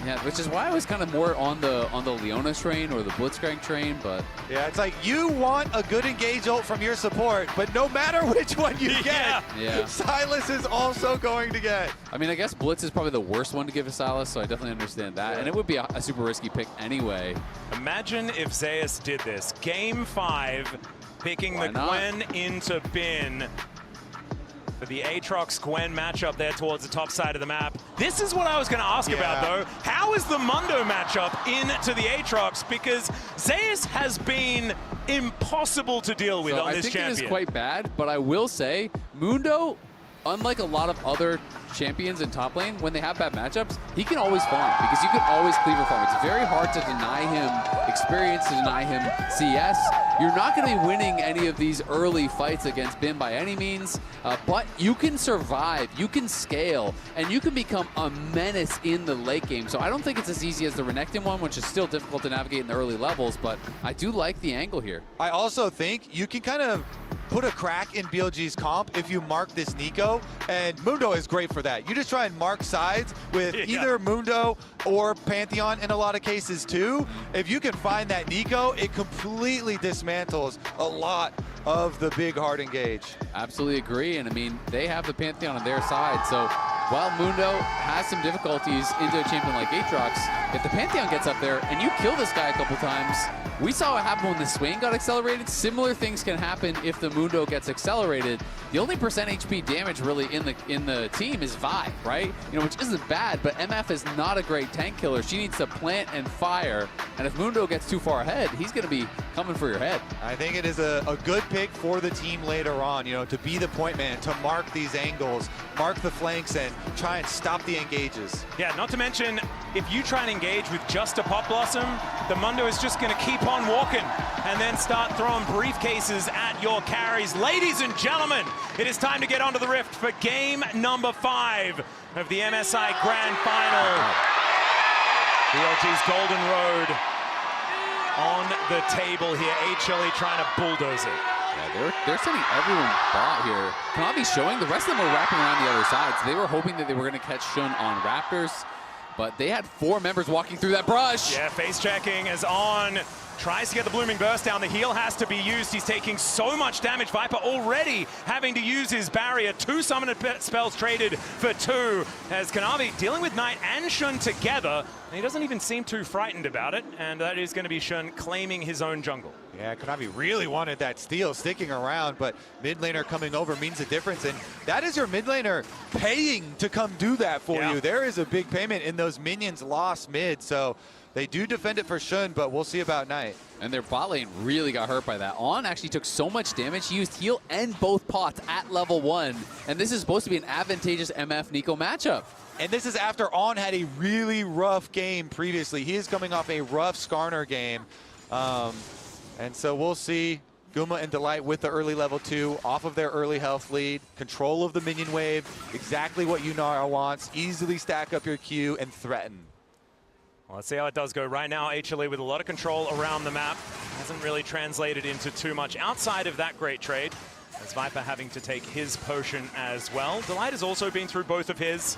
Yeah, which is why I was kind of more on the Leona train or the Blitzcrank train, but yeah, it's like you want a good engage ult from your support, but no matter which one you get, Sylas is also going to get. I mean, I guess Blitz is probably the worst one to give to Sylas, so I definitely understand that, and it would be a super risky pick anyway. Imagine if Zeus did this. Game 5, picking the Gwen into Bin. For the Aatrox-Gwen matchup there towards the top side of the map. This is what I was going to ask about, though. How is the Mundo matchup into the Aatrox? Because Zeus has been impossible to deal with on this champion. I think it is quite bad, but I will say, Mundo, unlike a lot of other champions in top lane, when they have bad matchups, he can always farm because you can always cleaver farm. It's very hard to deny him experience, to deny him CS. You're not going to be winning any of these early fights against Bin by any means, but you can survive, you can scale, and you can become a menace in the late game. So I don't think it's as easy as the Renekton one, which is still difficult to navigate in the early levels, but I do like the angle here. I also think you can kind of put a crack in BLG's comp if you mark this Nico, and Mundo is great for that. You just try and mark sides with either Mundo or Pantheon in a lot of cases too. If you can find that Nico, it completely dismantles a lot of the big hard engage. Absolutely agree, and I mean, they have the Pantheon on their side, so while Mundo has some difficulties into a champion like Aatrox, if the Pantheon gets up there and you kill this guy a couple times, We saw what happened when the Swain got accelerated. Similar things can happen if the Mundo gets accelerated. The only percent HP damage really in the team is Vi, right? You know, which isn't bad, but MF is not a great tank killer. She needs to plant and fire, and if Mundo gets too far ahead, he's going to be coming for your head. I think it is a good pick for the team later on, you know, to be the point man, to mark these angles, mark the flanks, and try and stop the engages. Yeah, not to mention, if you try and engage with just a Pop Blossom, the Mundo is just going to keep on walking and then start throwing briefcases at your carries. Ladies and gentlemen, it is time to get onto the Rift for game number 5 of the MSI Grand Final. BLG's Golden Road on the table here. HLE trying to bulldoze it. Yeah, they're sending everyone bot here. Kanavi's showing, the rest of them are wrapping around the other side. So they were hoping that they were going to catch Shun on Raptors, but they had 4 members walking through that brush. Yeah, face checking as On tries to get the Blooming Burst down. The heal has to be used. He's taking so much damage. Viper already having to use his barrier. 2 summoner spells traded for 2 as Kanavi dealing with Knight and Shun together. And he doesn't even seem too frightened about it. And that is going to be Shun claiming his own jungle. Yeah, Kanavi really wanted that steal sticking around, but mid laner coming over means a difference. And that is your mid laner paying to come do that for you. There is a big payment in those minions lost mid. So they do defend it for Shun, but we'll see about Knight. And their bot lane really got hurt by that. On actually took so much damage. He used heal and both pots at level 1. And this is supposed to be an advantageous MF-Nico matchup. And this is after On had a really rough game previously. He is coming off a rough Skarner game. And so we'll see Guma and Delight with the early level 2, off of their early health lead, control of the minion wave, exactly what Yunara wants, easily stack up your Q and threaten. Well, let's see how it does go. Right now, HLE with a lot of control around the map. Hasn't really translated into too much outside of that great trade, as Viper having to take his potion as well. Delight has also been through both of his.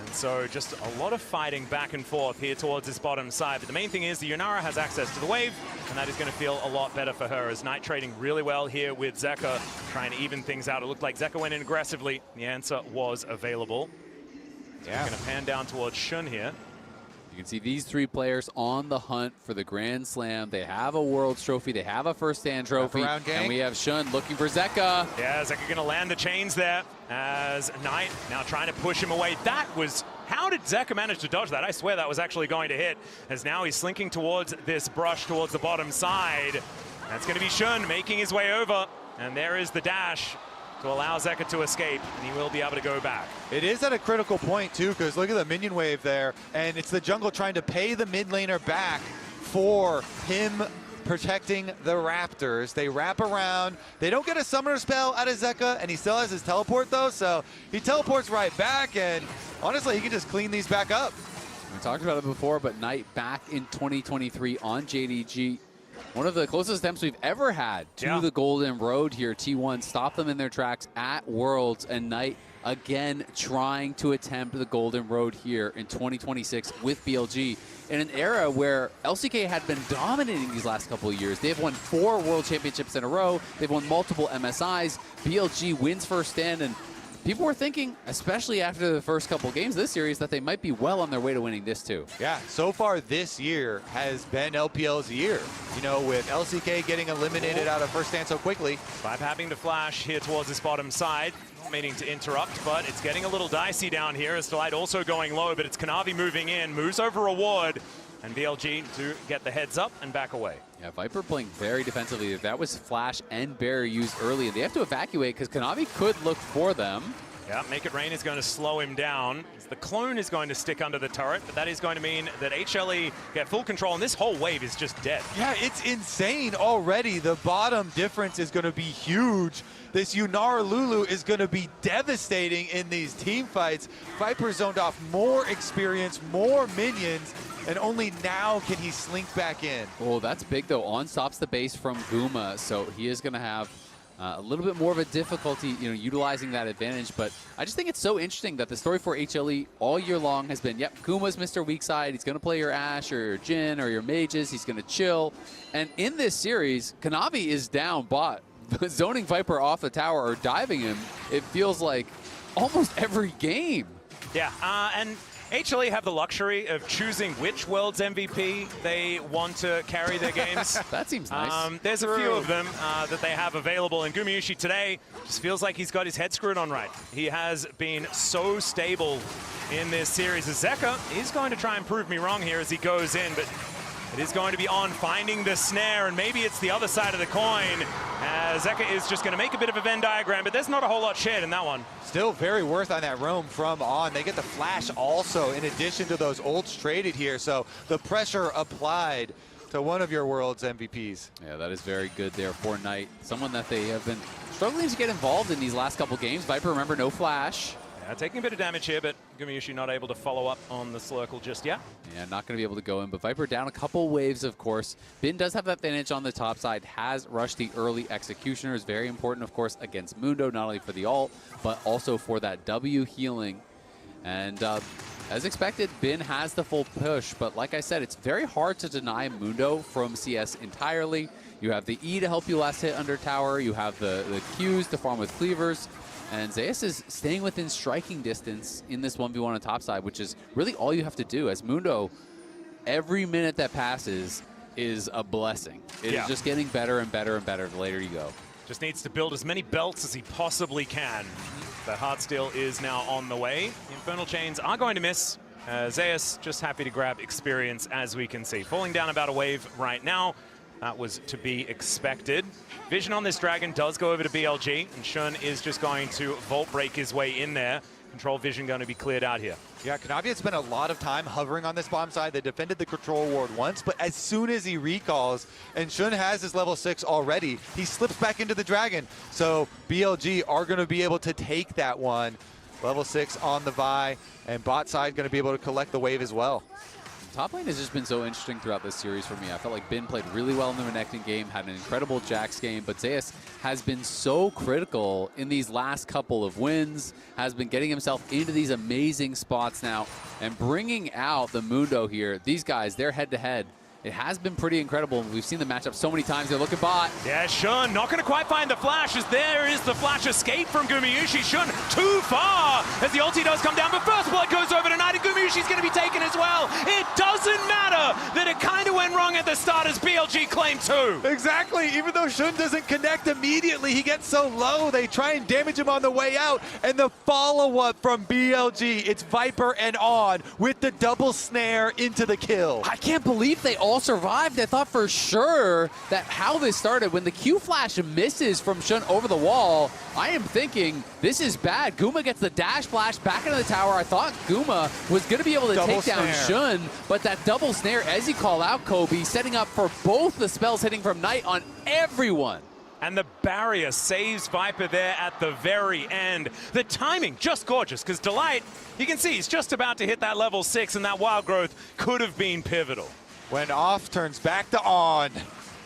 And so just a lot of fighting back and forth here towards this bottom side. But the main thing is the Yunara has access to the wave, and that is going to feel a lot better for her, as Knight trading really well here with Zeka, trying to even things out. It looked like Zeka went in aggressively. The answer was available. So we're going to pan down towards Shun here. You can see these 3 players on the hunt for the Grand Slam. They have a Worlds trophy, they have a first stand trophy, and we have Shun looking for Zeka. Yeah, Zeka going to land the chains there as Knight now trying to push him away. That was, how did Zeka manage to dodge that? I swear that was actually going to hit, as now he's slinking towards this brush towards the bottom side. That's going to be Shun making his way over, and there is the dash to allow Zeka to escape, and he will be able to go back. It is at a critical point too, because look at the minion wave there, and it's the jungle trying to pay the mid laner back for him protecting the Raptors. They wrap around, they don't get a summoner spell out of Zeka, and he still has his teleport though, so he teleports right back, and honestly, he can just clean these back up. We talked about it before, but Knight back in 2023 on JDG. One of the closest attempts we've ever had to the Golden Road here. T1 stopped them in their tracks at Worlds, and Knight again trying to attempt the Golden Road here in 2026 with BLG in an era where LCK had been dominating these last couple of years. They've won 4 World Championships in a row. They've won multiple MSIs. BLG wins first stand, and people were thinking, especially after the first couple games of this series, that they might be well on their way to winning this too. Yeah, so far this year has been LPL's year. You know, with LCK getting eliminated out of first stand so quickly. Vibe having to flash here towards this bottom side. Not meaning to interrupt, but it's getting a little dicey down here. As Delight also going low, but it's Kanavi moving in, moves over a ward, and BLG to get the heads up and back away. Yeah, Viper playing very defensively. That was flash and barrier used early, and they have to evacuate because Kanavi could look for them. Yeah, Make It Rain is going to slow him down. The clone is going to stick under the turret, but that is going to mean that HLE get full control, and this whole wave is just dead. Yeah, it's insane already. The bottom difference is going to be huge. This Yunara Lulu is going to be devastating in these team fights. Viper zoned off more experience, more minions, and only now can he slink back in. Oh, that's big though. On stops the base from Guma, so he is going to have a little bit more of a difficulty, utilizing that advantage. But I just think it's so interesting that the story for HLE all year long has been, yep, Guma's Mr. Weak Side. He's going to play your Ashe or your Jhin or your mages. He's going to chill. And in this series, Kanavi is down bot, zoning Viper off the tower or diving him. It feels like almost every game. Yeah, and HLE have the luxury of choosing which world's MVP they want to carry their games. That seems nice. There's a few of them that they have available, and Gumayusi today just feels like he's got his head screwed on right. He has been so stable in this series. Zeka is going to try and prove me wrong here as he goes in, but it is going to be On finding the snare, and maybe it's the other side of the coin. Zeka is just going to make a bit of a Venn diagram, but there's not a whole lot shared in that one. Still very worth on that roam from On. They get the flash also in addition to those ults traded here, so the pressure applied to one of your world's MVPs. Yeah, that is very good there for Knight. Someone that they have been struggling to get involved in these last couple games. Viper, remember, no flash. Yeah, taking a bit of damage here, but Gumayusi not able to follow up on the Slurkle just yet. Yeah, not going to be able to go in, but Viper down a couple waves, of course. Bin does have that advantage on the top side, has rushed the early Executioners. Very important, of course, against Mundo, not only for the ult, but also for that W healing. And as expected, Bin has the full push, but like I said, it's very hard to deny Mundo from CS entirely. You have the E to help you last hit under tower, you have the Qs to farm with cleavers, and Zeus is staying within striking distance in this 1v1 on top side, which is really all you have to do. As Mundo, every minute that passes is a blessing. It is just getting better and better and better the later you go. Just needs to build as many belts as he possibly can. The Heartsteel is now on the way. The Infernal Chains are going to miss. Zeus just happy to grab experience, as we can see. Falling down about a wave right now. That was to be expected. Vision on this Dragon does go over to BLG, and Shun is just going to Volt Break his way in there. Control Vision going to be cleared out here. Yeah, Kanavi had spent a lot of time hovering on this bomb side. They defended the control ward once, but as soon as he recalls, and Shun has his level 6 already, he slips back into the Dragon. So BLG are going to be able to take that one. Level 6 on the Vi, and bot side going to be able to collect the wave as well. Top lane has just been so interesting throughout this series for me. I felt like Bin played really well in the Renekton game, had an incredible Jax game, but Zeus has been so critical in these last couple of wins, has been getting himself into these amazing spots now, and bringing out the Mundo here. These guys, they're head-to-head. It has been pretty incredible. We've seen the matchup so many times. They look at bot. Yeah, Shun not going to quite find the flash, as there is the flash escape from Gumayusi. Shun too far as the ulti does come down, but first blood goes over to Knight, and Gumayushi's going to be taken as well. It doesn't matter that it kind of went wrong at the start as BLG claimed 2. Exactly. Even though Shun doesn't connect immediately, he gets so low. They try and damage him on the way out, and the follow-up from BLG, it's Viper and On with the double snare into the kill. I can't believe they all survived. I thought for sure that how this started, when the Q flash misses from Shun over the wall, I am thinking this is bad. Guma gets the dash flash back into the tower. I thought Guma was going to be able to take down Shun, but that double snare, as you call out, Kobe, setting up for both the spells hitting from Knight on everyone. And the barrier saves Viper there at the very end. The timing, just gorgeous, because Delight, you can see he's just about to hit that level 6, and that wild growth could have been pivotal. When Off turns back to On,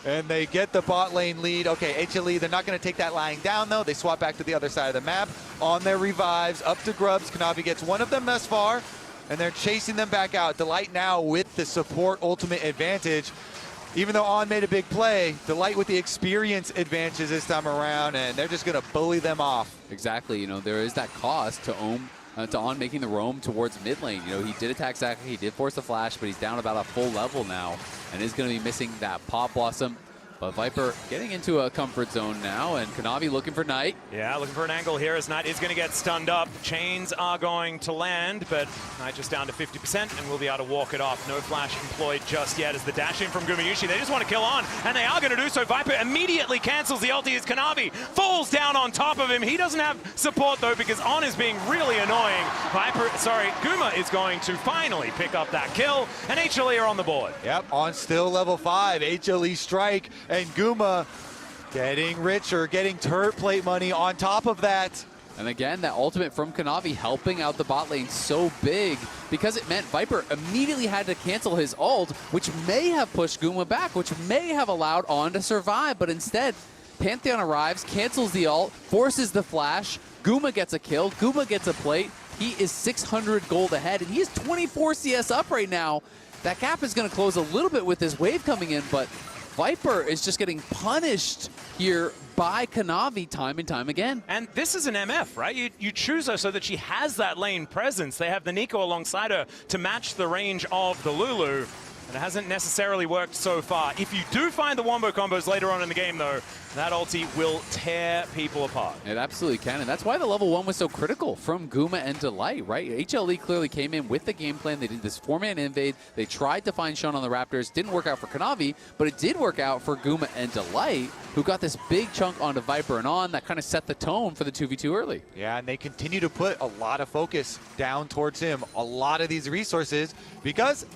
and they get the bot lane lead. Okay, HLE, they're not going to take that lying down, though. They swap back to the other side of the map. On their revives, up to Grubs. Kanavi gets one of them thus far, and they're chasing them back out. Delight now with the support ultimate advantage. Even though On made a big play, Delight with the experience advantages this time around, and they're just going to bully them off. Exactly. You know, there is that cost to On making the roam towards mid lane. You know, he did attack Zaka, he did force the flash, but he's down about a full level now and is going to be missing that Pop Blossom. But Viper getting into a comfort zone now, and Kanavi looking for Knight. Yeah, looking for an angle here as Knight is going to get stunned up. Chains are going to land, but Knight just down to 50% and will be able to walk it off. No flash employed just yet as the dash in from Gumayusi. They just want to kill On, and they are going to do so. Viper immediately cancels the ulti as Kanavi falls down on top of him. He doesn't have support, though, because On is being really annoying. Guma is going to finally pick up that kill, and HLE are on the board. Yep, On still level 5. HLE strike. And Guma getting richer, getting turret plate money on top of that. And again, that ultimate from Kanavi helping out the bot lane so big because it meant Viper immediately had to cancel his ult, which may have pushed Guma back, which may have allowed On to survive. But instead, Pantheon arrives, cancels the ult, forces the flash. Guma gets a kill. Guma gets a plate. He is 600 gold ahead, and he is 24 CS up right now. That gap is going to close a little bit with this wave coming in, but Viper is just getting punished here by Kanavi time and time again. And this is an MF, right? You choose her so that she has that lane presence. They have the Nico alongside her to match the range of the Lulu. And it hasn't necessarily worked so far. If you do find the wombo combos later on in the game, though, that ulti will tear people apart. It absolutely can, and that's why the level 1 was so critical from Guma and Delight, right? HLE clearly came in with the game plan. They did this 4-man invade. They tried to find Shun on the Raptors. Didn't work out for Kanavi, but it did work out for Guma and Delight, who got this big chunk onto Viper and On that kind of set the tone for the 2v2 early. Yeah, and they continue to put a lot of focus down towards him, a lot of these resources, because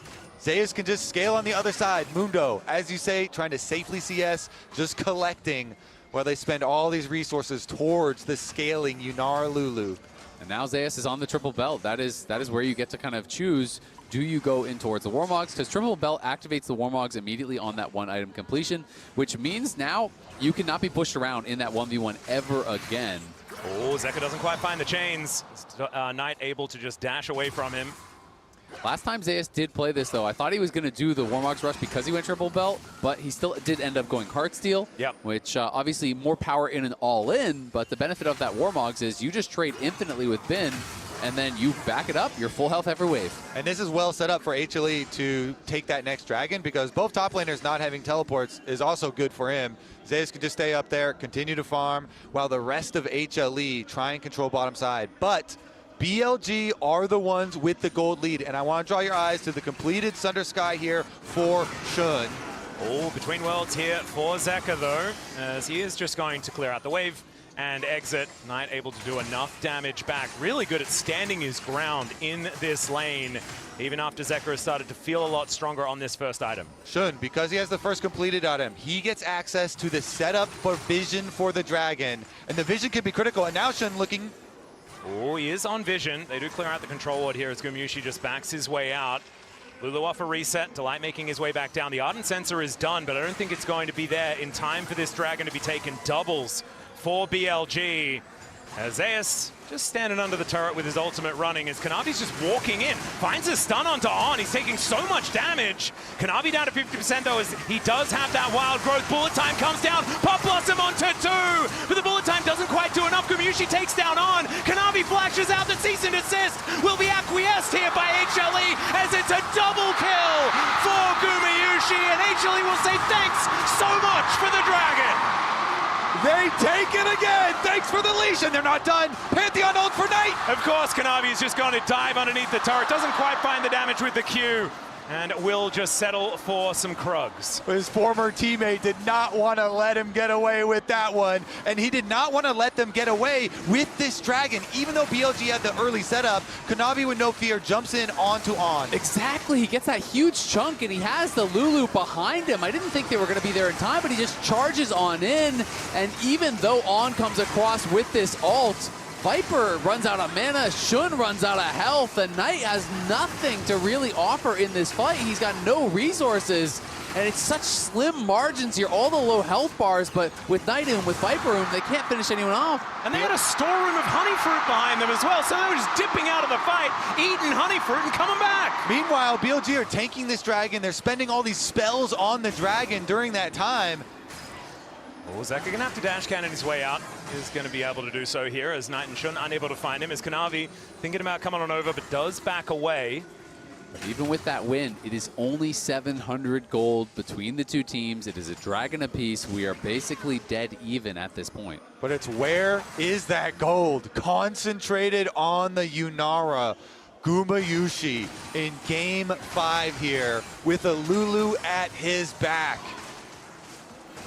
Zeus can just scale on the other side. Mundo, as you say, trying to safely CS, just collecting while they spend all these resources towards the scaling Yunara Lulu. And now Zeus is on the triple belt. That is where you get to kind of choose, do you go in towards the Warmogs? Because triple belt activates the Warmogs immediately on that one item completion, which means now you cannot be pushed around in that 1v1 ever again. Oh, Zeka doesn't quite find the chains. Knight able to just dash away from him. Last time Zeus did play this, though, I thought he was going to do the Warmogs rush because he went triple belt, but he still did end up going Heartsteel, which obviously more power in and all-in, but the benefit of that Warmogs is you just trade infinitely with Bin, and then you back it up, you're full health every wave. And this is well set up for HLE to take that next dragon, because both top laners not having teleports is also good for him. Zeus can just stay up there, continue to farm, while the rest of HLE try and control bottom side. But BLG are the ones with the gold lead, and I want to draw your eyes to the completed Sunder Sky here for Shun. Oh, between worlds here for Zeka, though, as he is just going to clear out the wave and exit. Knight able to do enough damage back. Really good at standing his ground in this lane, even after Zeka has started to feel a lot stronger on this first item. Shun, because he has the first completed item, he gets access to the setup for vision for the dragon, and the vision can be critical, and now Shun looking. Oh, he is on vision. They do clear out the control ward here as Gumyushi just backs his way out. Lulu off a reset, Delight making his way back down. The Ardent Sensor is done, but I don't think it's going to be there in time for this dragon to be taken. Doubles for BLG. As Zeus just standing under the turret with his ultimate running as Kanavi's just walking in. Finds a stun onto On. He's taking so much damage. Kanavi down to 50% though, as he does have that wild growth. Bullet time comes down. Pop Blossom onto 2. But the bullet time doesn't quite do enough. Gumyushi takes down On. Kanavi flashes out. The cease and desist will be acquiesced here by HLE as it's a double kill for Gumyushi. And HLE will say thanks so much for the dragon. They take it again. Thanks for the leash, and they're not done. Pantheon ult for Knight. Of course, Kanavi is just going to dive underneath the turret. Doesn't quite find the damage with the Q, and will just settle for some Krugs. His former teammate did not want to let him get away with that one, and he did not want to let them get away with this dragon. Even though BLG had the early setup, Kanavi with no fear jumps in onto On. Exactly, he gets that huge chunk, and he has the Lulu behind him. I didn't think they were going to be there in time, but he just charges On in, and even though On comes across with this ult, Viper runs out of mana, Shun runs out of health, and Knight has nothing to really offer in this fight. He's got no resources, and it's such slim margins here, all the low health bars, but with Knight and with Viper Room, they can't finish anyone off. And they had a storeroom of honey fruit behind them as well, so they were just dipping out of the fight, eating honey fruit and coming back. Meanwhile, BLG are tanking this dragon. They're spending all these spells on the dragon during that time. Oh, Zeka gonna have to dash cannon his way out. Is going to be able to do so here as Knight and Shun unable to find him. As Kanavi thinking about coming on over, but does back away. But even with that win, it is only 700 gold between the two teams. It is a dragon apiece. We are basically dead even at this point. But it's where is that gold? Concentrated on the Yunara. Gumyushi in game 5 here with a Lulu at his back.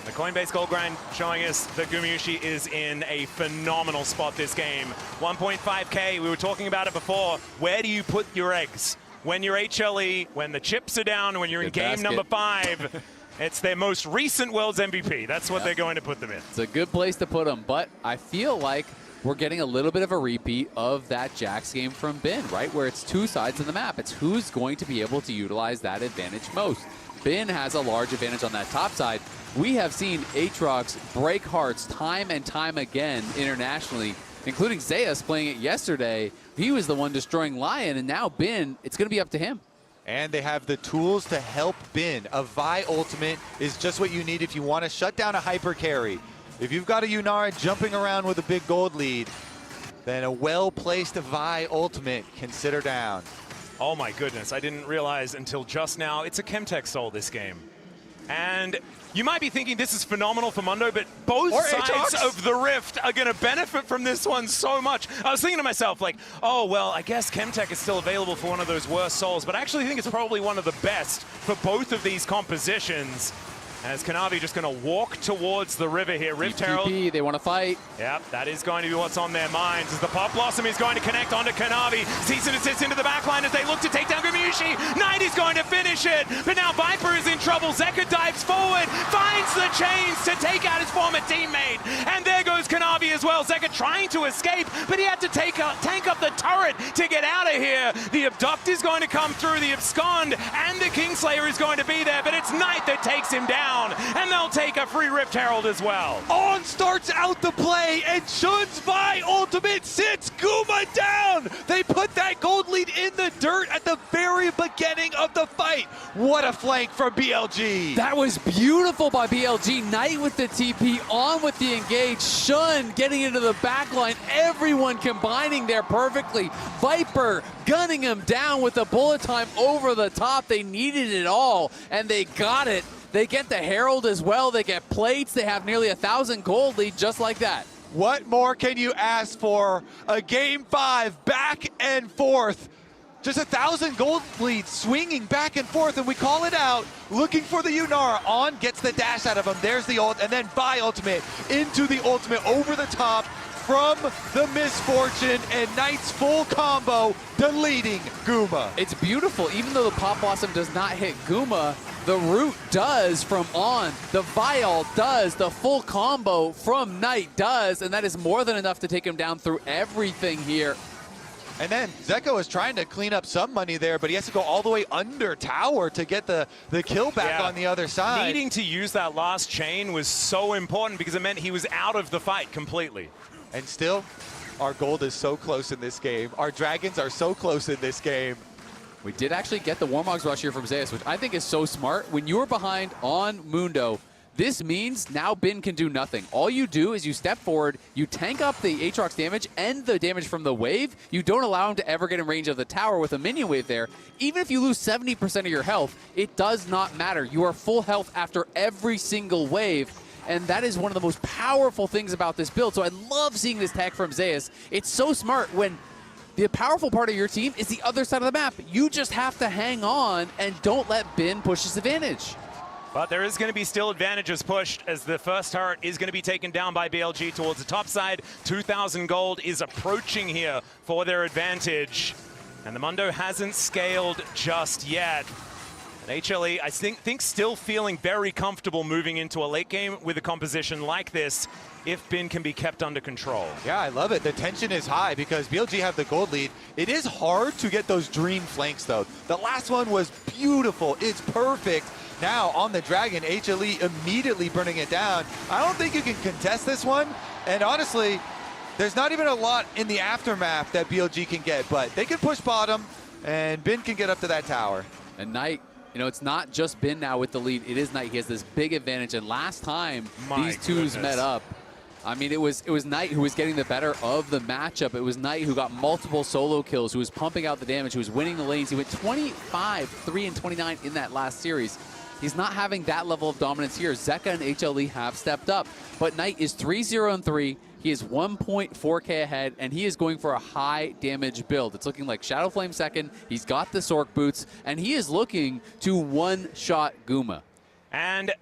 The Coinbase Gold Grind showing us that Gumyushi is in a phenomenal spot this game. 1.5k, we were talking about it before. Where do you put your eggs? When you're HLE, when the chips are down, when you're in game number 5, it's their most recent World's MVP. That's what they're going to put them in. It's a good place to put them, but I feel like we're getting a little bit of a repeat of that Jax game from Bin, right? Where it's two sides of the map. It's who's going to be able to utilize that advantage most. Bin has a large advantage on that top side. We have seen Aatrox break hearts time and time again internationally, including Zeus playing it yesterday. He was the one destroying Lion, and now Bin, it's going to be up to him. And they have the tools to help Bin. A Vi ultimate is just what you need if you want to shut down a hyper carry. If you've got a Yunara jumping around with a big gold lead, then a well-placed Vi ultimate can sit her down. Oh my goodness, I didn't realize until just now, it's a Chemtech Soul this game. And you might be thinking this is phenomenal for Mundo, but both sides of the Rift are going to benefit from this one so much. I was thinking to myself, like, oh, well, I guess Chemtech is still available for one of those worst souls, but I actually think it's probably one of the best for both of these compositions. As Kanavi just going to walk towards the river here. Rift Herald. They want to fight. Yep, that is going to be what's on their minds as the Pop Blossom is going to connect onto Kanavi. Cease and desist into the backline as they look to take down Gumayushi. Knight is going to finish it, but now Viper is in trouble. Zeka dives forward, finds the chains to take out his former teammate. And there goes Kanavi as well. Zeka trying to escape, but he had to tank up the turret to get out of here. The Abduct is going to come through, the Abscond and the Kingslayer is going to be there, but it's Knight that takes him down. And they'll take a free Rift Herald as well. On starts out the play, and Shun's Vi ultimate sits Guma down. They put that gold lead in the dirt at the very beginning of the fight. What a flank from BLG. That was beautiful by BLG. Knight with the TP, on with the engage. Shun getting into the backline. Everyone combining there perfectly. Viper gunning him down with the bullet time over the top. They needed it all, and they got it. They get the Herald as well. They get plates. They have nearly 1,000 gold lead just like that. What more can you ask for? A game 5 back and forth. Just 1,000 gold lead swinging back and forth, and we call it out. Looking for the Yunara. On gets the dash out of him. There's the ult, and then Vi ultimate into the ultimate over the top from the Misfortune, and Knight's full combo deleting Guma. It's beautiful. Even though the Pop Blossom does not hit Guma, the root does from On. The Vial does. The full combo from Knight does, and that is more than enough to take him down through everything here. And then Zeko is trying to clean up some money there, but he has to go all the way under tower to get the kill back on the other side. Needing to use that last chain was so important because it meant he was out of the fight completely. And still, our gold is so close in this game. Our dragons are so close in this game. We did actually get the Warmogs rush here from Zeus, which I think is so smart. When you are behind on Mundo, this means now Bin can do nothing. All you do is you step forward, you tank up the Aatrox damage and the damage from the wave. You don't allow him to ever get in range of the tower with a minion wave there. Even if you lose 70% of your health, it does not matter. You are full health after every single wave. And that is one of the most powerful things about this build. So I love seeing this tag from Zeus. It's so smart when the powerful part of your team is the other side of the map. You just have to hang on and don't let Bin push his advantage. But there is going to be still advantages pushed as the first turret is going to be taken down by BLG towards the top side. 2,000 gold is approaching here for their advantage. And the Mundo hasn't scaled just yet. And HLE, I think still feeling very comfortable moving into a late game with a composition like this if Bin can be kept under control. Yeah, I love it. The tension is high because BLG have the gold lead. It is hard to get those dream flanks, though. The last one was beautiful. It's perfect. Now, on the Dragon, HLE immediately burning it down. I don't think you can contest this one. And honestly, there's not even a lot in the aftermath that BLG can get, but they can push bottom, and Bin can get up to that tower. And Knight, you know, it's not just Bin now with the lead. It is Knight. He has this big advantage. And last time these twos met up, I mean, it was Knight who was getting the better of the matchup. It was Knight who got multiple solo kills, who was pumping out the damage, who was winning the lanes. He went 25, 3, and 29 in that last series. He's not having that level of dominance here. Zeka and HLE have stepped up. But Knight is 3-0-3. He is 1.4k ahead, and he is going for a high damage build. It's looking like Shadow Flame second. He's got the Sork boots, and he is looking to one-shot Guma. And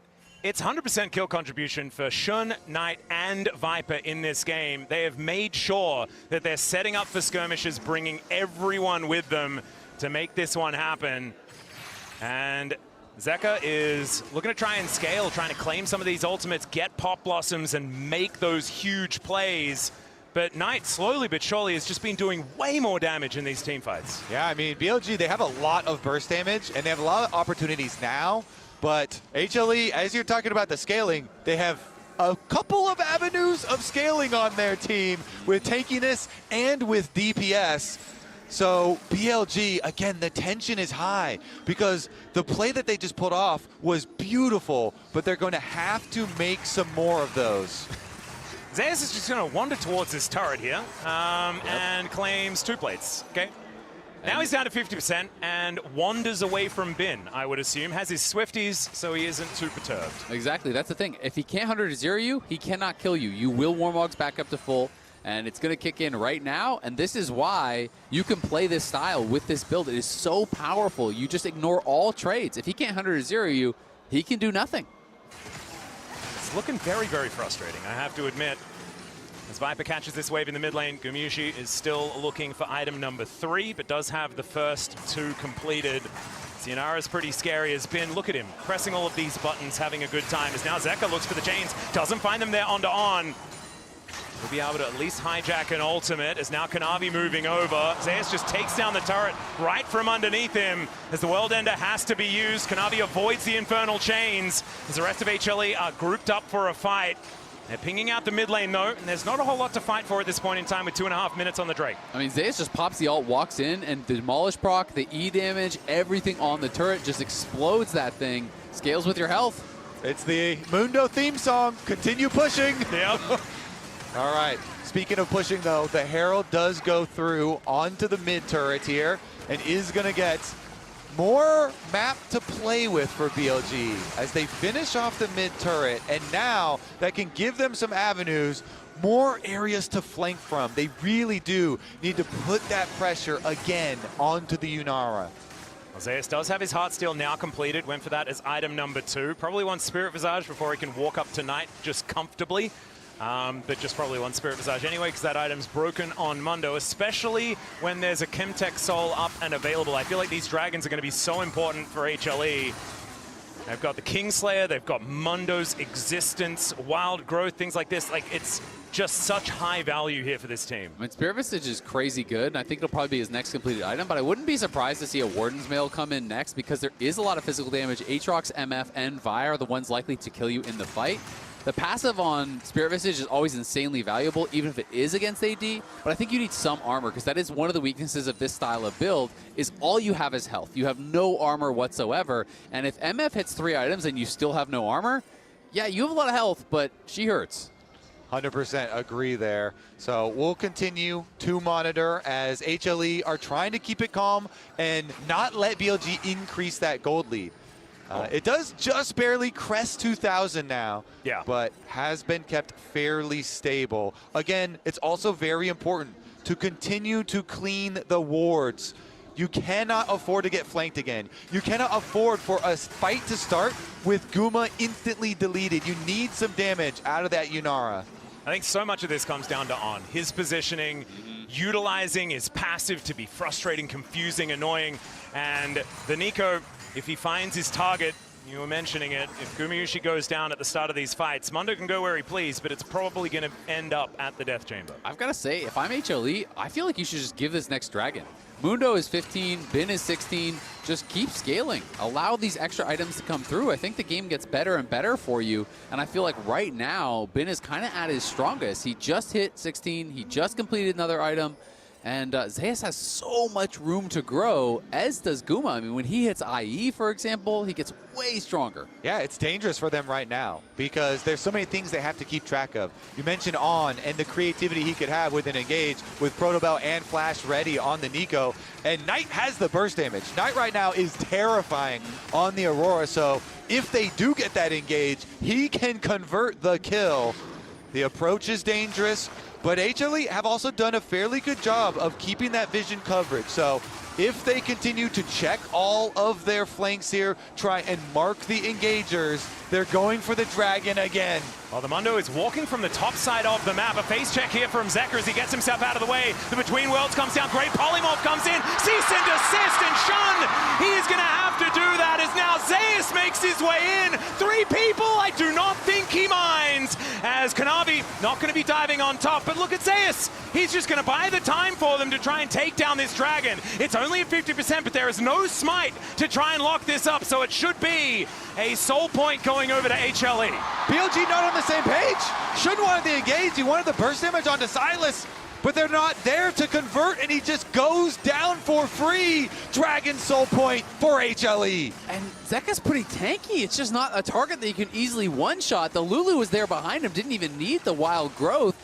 it's 100% kill contribution for Shun, Knight, and Viper in this game. They have made sure that they're setting up for skirmishes, bringing everyone with them to make this one happen. And Zeka is looking to try and scale, trying to claim some of these ultimates, get Pop Blossoms, and make those huge plays. But Knight, slowly but surely, has just been doing way more damage in these team fights. Yeah, I mean, BLG, they have a lot of burst damage, and they have a lot of opportunities now. But HLE, as you're talking about the scaling, they have a couple of avenues of scaling on their team with tankiness and with DPS. So BLG, again, the tension is high because the play that they just pulled off was beautiful, but they're going to have to make some more of those. Zeus is just going to wander towards this turret here and claims 2 plates. Okay. Now he's down to 50% and wanders away from Bin, I would assume. Has his Swifties, so he isn't too perturbed. Exactly, that's the thing. If he can't 100-0 you, he cannot kill you. You will Warmogs back up to full, and it's going to kick in right now, and this is why you can play this style with this build. It is so powerful. You just ignore all trades. If he can't 100-0 you, he can do nothing. It's looking very, very frustrating, I have to admit. As Viper catches this wave in the mid lane, Gumyushi is still looking for item number 3, but does have the first 2 completed. Sionara's pretty scary as Bin, look at him, pressing all of these buttons, having a good time. As now Zeka looks for the chains, doesn't find them there onto On. He'll be able to at least hijack an ultimate as now Kanavi moving over. Zeus just takes down the turret right from underneath him as the World Ender has to be used. Kanavi avoids the Infernal Chains as the rest of HLE are grouped up for a fight. They're pinging out the mid lane though, and there's not a whole lot to fight for at this point in time with 2.5 minutes on the Drake. I mean, Zeus just pops the ult, walks in, and the Demolish proc, the E damage, everything on the turret just explodes that thing. Scales with your health. It's the Mundo theme song. Continue pushing. Yep. All right. Speaking of pushing though, the Herald does go through onto the mid turret here and is going to get more map to play with for BLG as they finish off the mid turret, and now that can give them some avenues, more areas to flank from. They really do need to put that pressure again onto the Yunara. Zeus does have his Heartsteel now completed, went for that as item number 2. Probably wants Spirit Visage before he can walk up tonight just comfortably. But just probably one Spirit Visage anyway, because that item's broken on Mundo, especially when there's a Chemtech Soul up and available. I feel like these dragons are going to be so important for HLE. They've got the Kingslayer, they've got Mundo's existence, wild growth, things like this. Like, it's just such high value here for this team. I mean, Spirit Visage is crazy good, and I think it'll probably be his next completed item, but I wouldn't be surprised to see a Warden's Mail come in next because there is a lot of physical damage. Aatrox, MF, and Vi are the ones likely to kill you in the fight. The passive on Spirit Visage is always insanely valuable, even if it is against AD, but I think you need some armor, because that is one of the weaknesses of this style of build, is all you have is health. You have no armor whatsoever, and if MF hits 3 items and you still have no armor, yeah, you have a lot of health, but she hurts. 100% agree there. So we'll continue to monitor as HLE are trying to keep it calm and not let BLG increase that gold lead. It does just barely crest 2,000 now, but has been kept fairly stable. Again, it's also very important to continue to clean the wards. You cannot afford to get flanked again. You cannot afford for a fight to start with Guma instantly deleted. You need some damage out of that Yunara. I think so much of this comes down to On. His positioning, utilizing his passive to be frustrating, confusing, annoying, and the Nico, if he finds his target, you were mentioning it, if Gumyushi goes down at the start of these fights, Mundo can go where he please, but it's probably going to end up at the Death Chamber. I've got to say, if I'm HLE, I feel like you should just give this next dragon. Mundo is 15, Bin is 16, just keep scaling. Allow these extra items to come through. I think the game gets better and better for you, and I feel like right now, Bin is kind of at his strongest. He just hit 16, he just completed another item, and Zeus has so much room to grow, as does Guma. I mean, when he hits IE, for example, he gets way stronger. Yeah, it's dangerous for them right now because there's so many things they have to keep track of. You mentioned On and the creativity he could have with an engage with Protobell and Flash ready on the Nico. And Knight has the burst damage. Knight right now is terrifying on the Aurora, so if they do get that engage, he can convert the kill. The approach is dangerous, but HLE have also done a fairly good job of keeping that vision coverage. So if they continue to check all of their flanks here, try and mark the engagers, they're going for the dragon again. Well, the Mundo is walking from the top side of the map. A face check here from Zeker as he gets himself out of the way. The Between Worlds comes down. Great polymorph comes in. Cease and desist, and Shun, he is going to have to do that as now Zeus makes his way in. 3 people, I do not think he minds, as Kanavi not going to be diving on top. But look at Zeus. He's just going to buy the time for them to try and take down this dragon. It's only at 50%, but there is no smite to try and lock this up, so it should be a soul point going over to HLE. BLG not on the same page. Shun wanted the engage. He wanted the burst damage onto Silas. but they're not there to convert, and he just goes down for free. Dragon Soul Point for HLE. And Zeka's pretty tanky. It's just not a target that you can easily one-shot. The Lulu is there behind him, didn't even need the wild growth.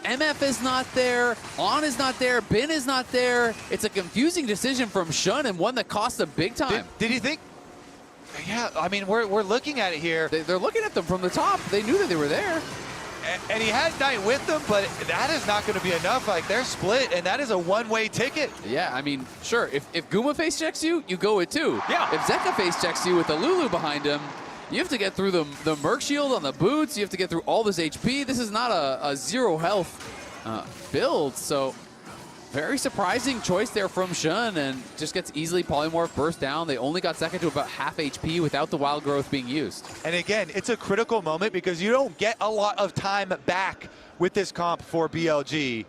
MF is not there, On is not there, Bin is not there. It's a confusing decision from Shun and one that cost them big time. Did he think? Yeah, I mean, we're looking at it here. They're looking at them from the top. They knew that they were there. And he had Knight with them, but that is not going to be enough. Like, they're split, and that is a one-way ticket. Yeah, I mean, sure, if Guma face checks you, you go it too. Yeah. If Zeka face checks you with the Lulu behind him, you have to get through the Merc Shield on the boots. You have to get through all this HP. This is not a zero health build, so very surprising choice there from Shun, and just gets easily polymorph burst down. They only got Zeka to about half HP without the wild growth being used. And again, it's a critical moment because you don't get a lot of time back with this comp for BLG.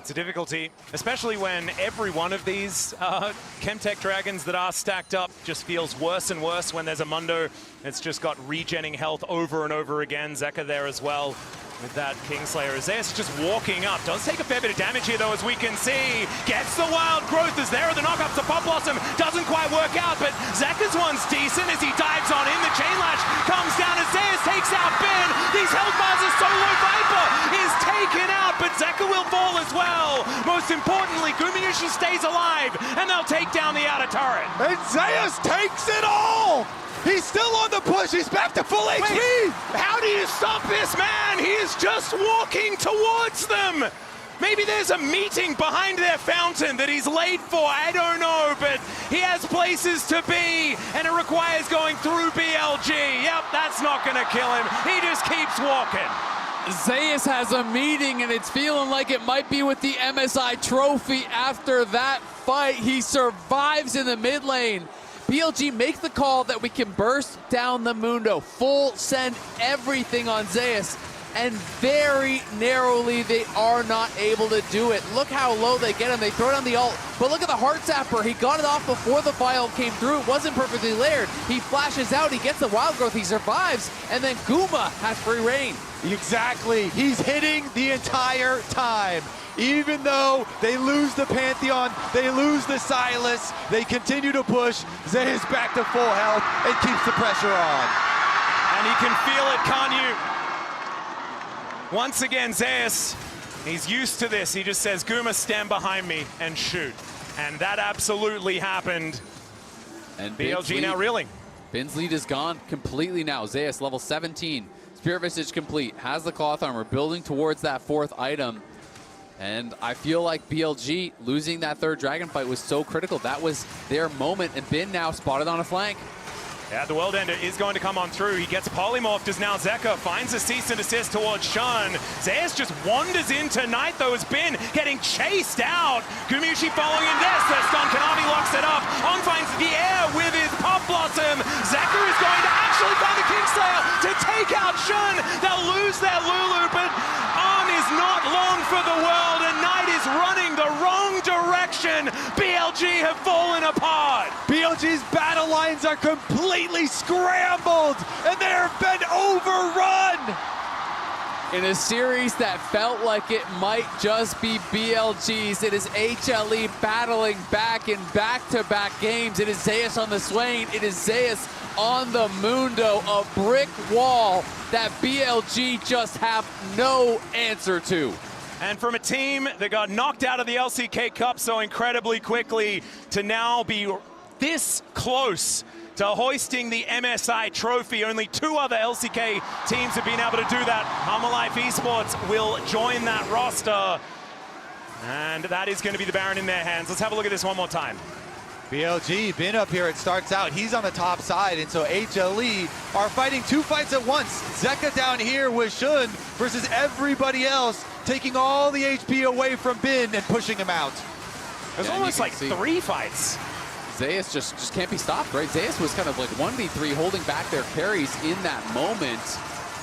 It's a difficulty, especially when every one of these Chemtech Dragons that are stacked up just feels worse and worse when there's a Mundo that's just got regenning health over and over again. Zeka there as well with that Kingslayer. Zeus just walking up. Does take a fair bit of damage here, though, as we can see. Gets the wild growth as there are the knockups to Pop Blossom. Doesn't quite work out, but Zeka's one's decent as he dives on in. The Chain Lash comes down as Zeus takes out Ben. These health bars are so low. Viper is taken out, but Zeka will fall as well. Most importantly, Gumayushi stays alive, and they'll take down the outer turret. And Zeus takes it all! He's still on the push. He's back to full HP. How do you stop this man? He is just walking towards them. Maybe there's a meeting behind their fountain that he's late for. I don't know, but he has places to be, and it requires going through BLG. Yep, that's not going to kill him. He just keeps walking. Zeus has a meeting, and it's feeling like it might be with the MSI trophy after that fight. He survives in the mid lane. BLG makes the call that we can burst down the Mundo, full send everything on Zeus, and very narrowly they are not able to do it. Look how low they get him. They throw down the ult, but look at the Heart Zapper. He got it off before the file came through. It wasn't perfectly layered. He flashes out, he gets the wild growth, he survives, and then Guma has free reign. Exactly. He's hitting the entire time. Even though they lose the Pantheon, they lose the Silas, they continue to push. Zeus back to full health and keeps the pressure on. And you can feel it, can't you? Once again, Zeus, he's used to this. He just says, Guma, stand behind me and shoot. And that absolutely happened. And BLG now reeling. Bin's lead is gone completely now. Zeus, level 17. Spirit Visage complete. Has the cloth armor, building towards that fourth item. And I feel like BLG losing that third dragon fight was so critical. That was their moment, and Bin now spotted on a flank. Yeah, the World Ender is going to come on through. He gets polymorphed as now Zeka finds a cease and desist towards Shun. Zeus just wanders into Knight, though, as Bin getting chased out. Gumayushi following in this. The stun Konami locks it up. On finds the air with his Pop Blossom. Zeka is going to actually find the Kingslayer to take out Shun. They'll lose their Lulu, but On is not long for the world, and Knight is running the wrong direction. BLG have fallen apart. BLG's battle lines are completely scrambled, and they have been overrun. In a series that felt like it might just be BLG's, it is HLE battling back in back-to-back games. It is Zeus on the Swain. It is Zeus on the Mundo, a brick wall that BLG just have no answer to. And from a team that got knocked out of the LCK Cup so incredibly quickly to now be this close to hoisting the MSI trophy. Only 2 other LCK teams have been able to do that. LoL Esports will join that roster. And that is going to be the Baron in their hands. Let's have a look at this one more time. BLG, Bin up here, it starts out. He's on the top side, and so HLE are fighting 2 fights at once. Zeka down here with Shun versus everybody else, taking all the HP away from Bin and pushing him out. There's almost like 3 fights. Zeus just can't be stopped, right? Zeus was kind of like 1v3 holding back their carries in that moment.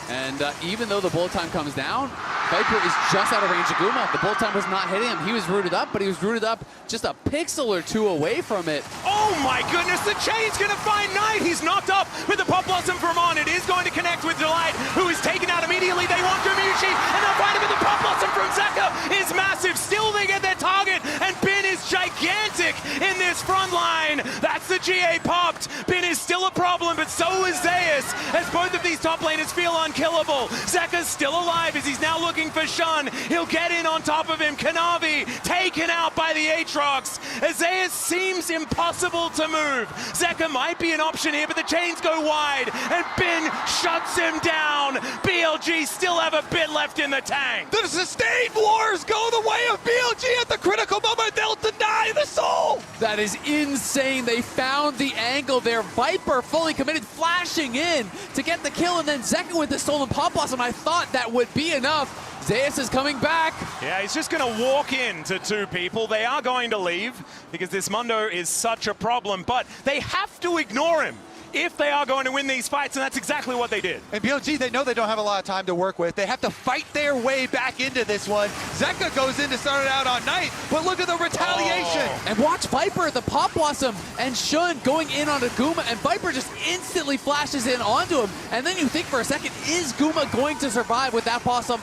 And even though the bullet time comes down, Viper is just out of range of Guma. The bullet time was not hitting him. He was rooted up, but he was rooted up just a pixel or 2 away from it. Oh my goodness, the chain's gonna find Knight. He's knocked up with the Pop Blossom from On. It is going to connect with Delight, who is taking taken out immediately. They want Gumushi, and they'll find him in the pop blossom from Zeka is massive. Still they get their target, and Bin is gigantic in this front line. That's the GA popped. Bin is still a problem, but so is Zeus, as both of these top laners feel unkillable. Zeka's still alive as he's now looking for Shun. He'll get in on top of him. Kanavi taken out by the Aatrox. Zeus seems impossible to move. Zeka might be an option here, but the chains go wide, and Bin shuts him down. BLG still have a bit left in the tank. The sustained wars go the way of BLG at the critical moment. They'll deny the soul. That is insane. They found the angle there. Viper fully committed, flashing in to get the kill, and then Zeka with the stolen pop blossom. I thought that would be enough. Zeus is coming back. Yeah, he's just going to walk into two people. They are going to leave because this Mundo is such a problem, but they have to ignore him if they are going to win these fights, and that's exactly what they did. And BLG, they know they don't have a lot of time to work with. They have to fight their way back into this one. Zeka goes in to start it out on Knight, but look at the retaliation. Oh. And watch Viper, the pop blossom, and Shun going in on Guma, and Viper just instantly flashes in onto him. And then you think for a second, is Guma going to survive with that blossom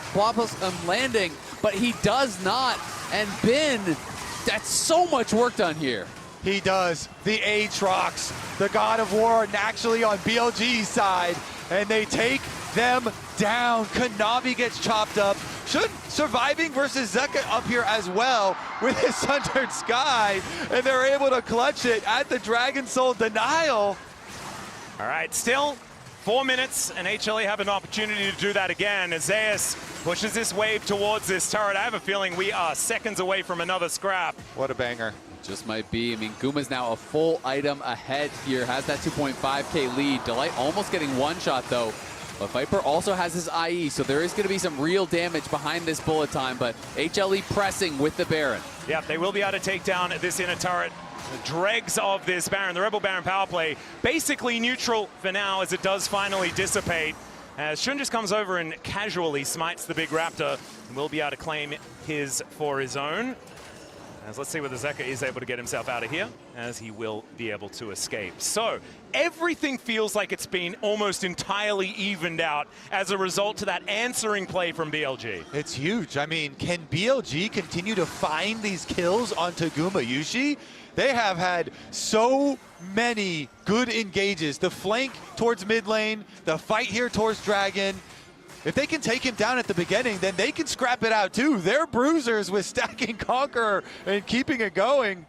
landing? But he does not. And Bin, that's so much work done here. He does. The Aatrox, the God of War, naturally on BLG's side, and they take them down. Kanavi gets chopped up. Shun surviving versus Zeka up here as well with his Sundered Sky, and they're able to clutch it at the Dragon Soul denial. All right, still 4 minutes, and HLE have an opportunity to do that again as Zeus pushes this wave towards this turret. I have a feeling we are seconds away from another scrap. What a banger. Just might be. I mean, Guma's now a full item ahead here, has that 2.5k lead. Delight almost getting one shot though, but Viper also has his IE, so there is going to be some real damage behind this bullet time, but HLE pressing with the Baron. Yeah, they will be able to take down this inner turret. The dregs of this Baron, the Rebel Baron power play, basically neutral for now as it does finally dissipate. As Shun just comes over and casually smites the big Raptor, and will be able to claim his for his own. As let's see whether Zeka is able to get himself out of here, as he will be able to escape. So everything feels like it's been almost entirely evened out as a result to that answering play from BLG. It's huge. I mean, can BLG continue to find these kills onto Guma Yushi? They have had so many good engages. The flank towards mid lane, the fight here towards Dragon. If they can take him down at the beginning, then they can scrap it out too. They're bruisers with stacking Conqueror and keeping it going.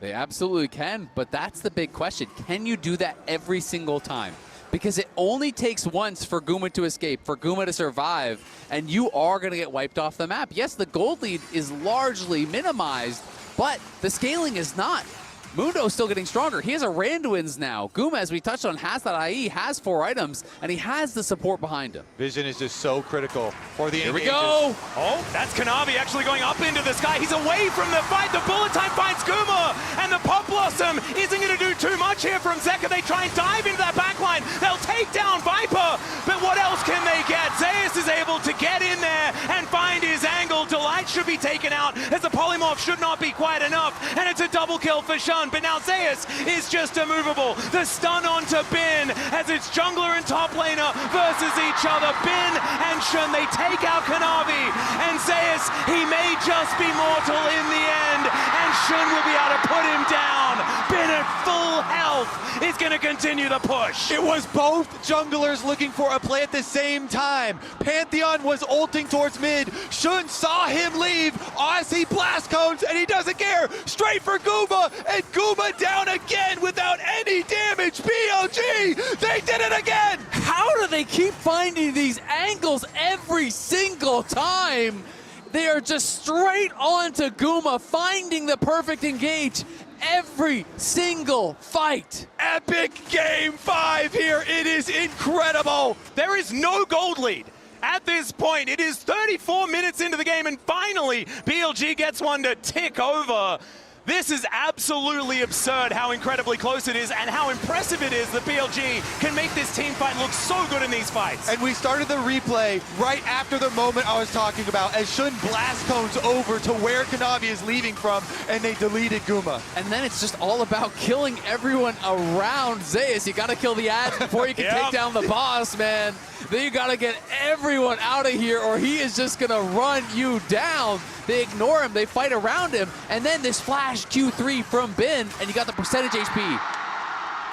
They absolutely can, but that's the big question. Can you do that every single time? Because it only takes once for Guma to escape, for Guma to survive, and you are going to get wiped off the map. Yes, the gold lead is largely minimized, but the scaling is not. Mundo's still getting stronger. He has a Randuin's now. Guma, as we touched on, has that IE, has 4 items, and he has the support behind him. Vision is just so critical for the Here engages. we go. Oh, that's Kanavi actually going up into the sky. He's away from the fight. The bullet time finds Guma, and the Pop Blossom isn't going to do too much here from Zeka. They try and dive into that backline. They'll take down Viper, but what else can they get? Zeus is able to get in there and find his angle. Delight should be taken out, as the polymorph should not be quite enough, and it's a double kill for Shun. But now Zeus is just immovable. The stun onto Bin, as it's jungler and top laner versus each other. Bin and Shun, they take out Kanavi, and Zeus, he may just be mortal in the end, and Shun will be able to put him down. Bin at full health is going to continue the push. It was both junglers looking for a play at the same time. Pantheon was ulting towards mid. Shun saw him leave as he blast cones, and he doesn't care. Straight for Guma, and Guma down again without any damage. BLG, they did it again. How do they keep finding these angles every single time? They are just straight on to Guma, finding the perfect engage every single fight. Epic game 5 here. It is incredible. There is no gold lead. At this point, it is 34 minutes into the game, and finally, BLG gets one to tick over. This is absolutely absurd how incredibly close it is and how impressive it is that BLG can make this team fight look so good in these fights. And we started the replay right after the moment I was talking about, as Shun blast cones over to where Kanavi is leaving from, and they deleted Guma. And then it's just all about killing everyone around Zeus. You got to kill the ads before you can take down the boss, man. Then you gotta get everyone out of here or he is just gonna run you down. They ignore him, they fight around him, and then this flash Q3 from Ben, and you got the percentage HP.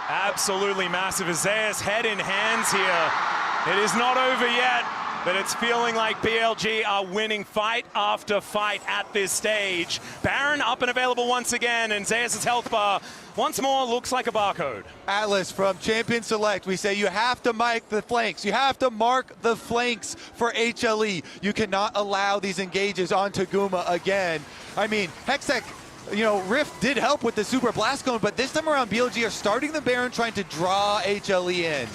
Absolutely massive. Zeus head in hands here. It is not over yet, but it's feeling like BLG are winning fight after fight at this stage. Baron up and available once again, and Zeus' health bar once more looks like a barcode. Atlas from Champion Select, we say you have to mark the flanks. You have to mark the flanks for HLE. You cannot allow these engages onto Guma again. I mean, Hextech, you know, Rift did help with the Super Blast Cone, but this time around BLG are starting the Baron, trying to draw HLE in.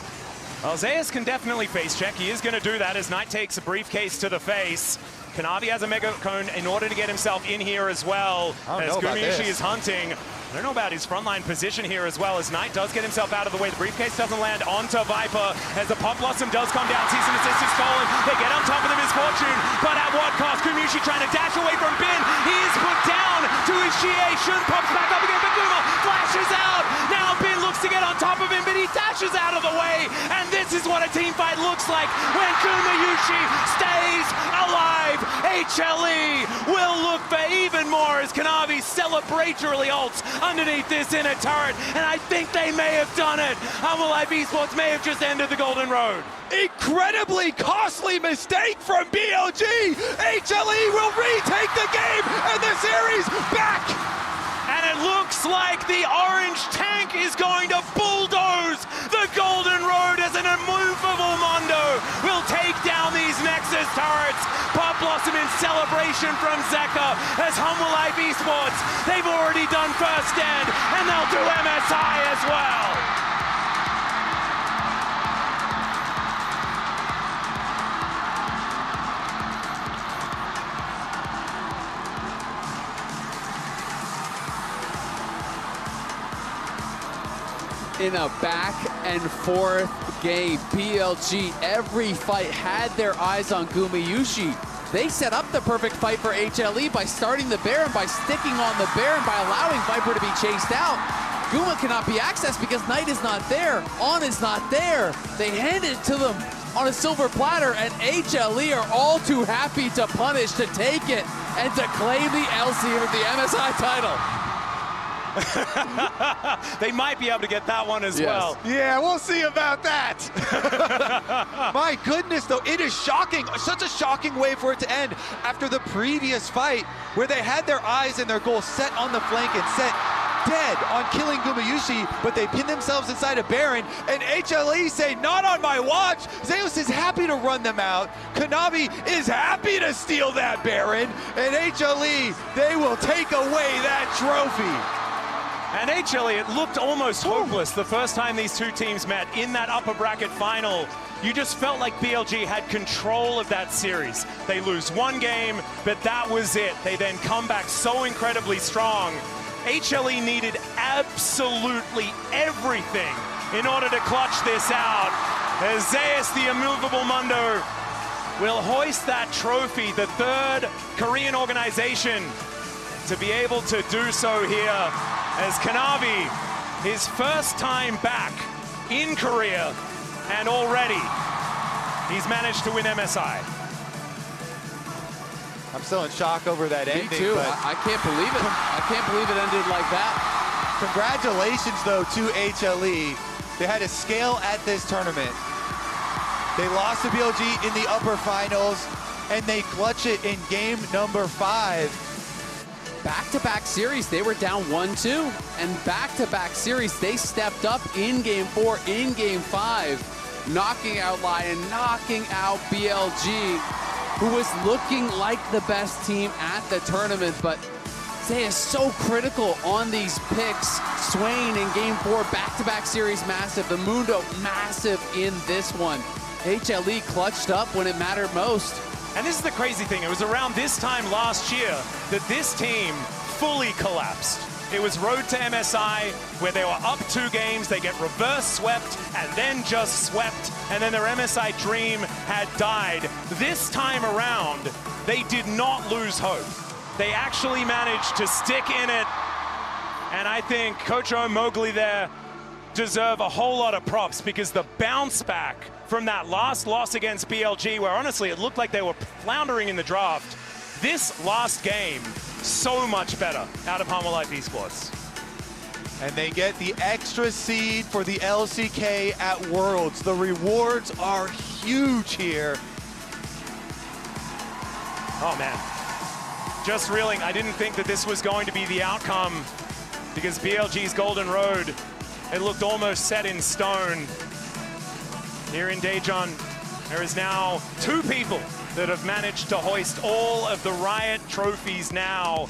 Well, Zeus can definitely face check. He is going to do that as Knight takes a briefcase to the face. Kanavi has a Mega Cone in order to get himself in here as well. As Gumayushi is hunting. I don't know about his frontline position here as well, as Knight does get himself out of the way. The briefcase doesn't land onto Viper as the Pop Blossom does come down. Cease and desist is stolen. They get on top of the misfortune, but at what cost? Gumayushi trying to dash away from Bin. He is put down to his Shie. Shun pops back up again, but Guma flashes out. Now Bin looks to get on top of him, but he dashes out of the way. And this is what a team fight looks like when Gumayushi stays alive. HLE will look for even more as Kanavi celebratorily ults underneath this inner turret, and I think they may have done it. HLE Esports may have just ended the Golden Road. Incredibly costly mistake from BLG. HLE will retake the game and the series back. And it looks like the orange tank is going to bulldoze the Golden Road as an immovable Mondo will take down these Nexus turrets. Pop Blossom in celebration from Zeka as HLE Esports. They've already done first stand, and they'll do MSI as well. In a back and forth game, BLG every fight had their eyes on Gumayushi. They set up the perfect fight for HLE by starting the Baron, by sticking on the Baron, by allowing Viper to be chased out. Guma cannot be accessed because Knight is not there. On is not there. They hand it to them on a silver platter, and HLE are all too happy to punish, to take it, and to claim the LC of the MSI title. They might be able to get that one as well. Yeah, we'll see about that. My goodness, though, it is shocking. Such a shocking way for it to end after the previous fight where they had their eyes and their goals set on the flank and set dead on killing Gumayushi, but they pin themselves inside a Baron, and HLE say, not on my watch. Zeus is happy to run them out. Kanavi is happy to steal that Baron, and HLE, they will take away that trophy. And HLE, it looked almost hopeless the first time these two teams met in that upper bracket final. You just felt like BLG had control of that series. They lose one game, but that was it. They then come back so incredibly strong. HLE needed absolutely everything in order to clutch this out. As Zeus, the immovable Mundo, will hoist that trophy, the third Korean organization to be able to do so here. As Kanavi, his first time back in Korea, and already he's managed to win MSI. I'm still in shock over that ending. Me too. But I can't believe it. I can't believe it ended like that. Congratulations, though, to HLE. They had a scale at this tournament. They lost to BLG in the upper finals, and they clutch it in game number 5. Back-to-back series, they were down 1-2, and back-to-back series, they stepped up in game 4, in game 5, knocking out Lion, knocking out BLG, who was looking like the best team at the tournament, but they are so critical on these picks. Swain in game 4, back-to-back series massive, the Mundo massive in this one. HLE clutched up when it mattered most. And this is the crazy thing. It was around this time last year that this team fully collapsed. It was road to MSI where they were up 2 games, they get reverse swept and then just swept, and then their MSI dream had died. This time around, they did not lose hope. They actually managed to stick in it. And I think Coach O'Mogli there deserve a whole lot of props because the bounce back from that last loss against BLG, where honestly it looked like they were floundering in the draft, this last game, so much better out of Hanwha Life Esports. And they get the extra seed for the LCK at Worlds. The rewards are huge here. Oh man, just reeling. I didn't think that this was going to be the outcome because BLG's Golden Road, it looked almost set in stone. Here in Daejeon, there is now 2 people that have managed to hoist all of the Riot trophies now.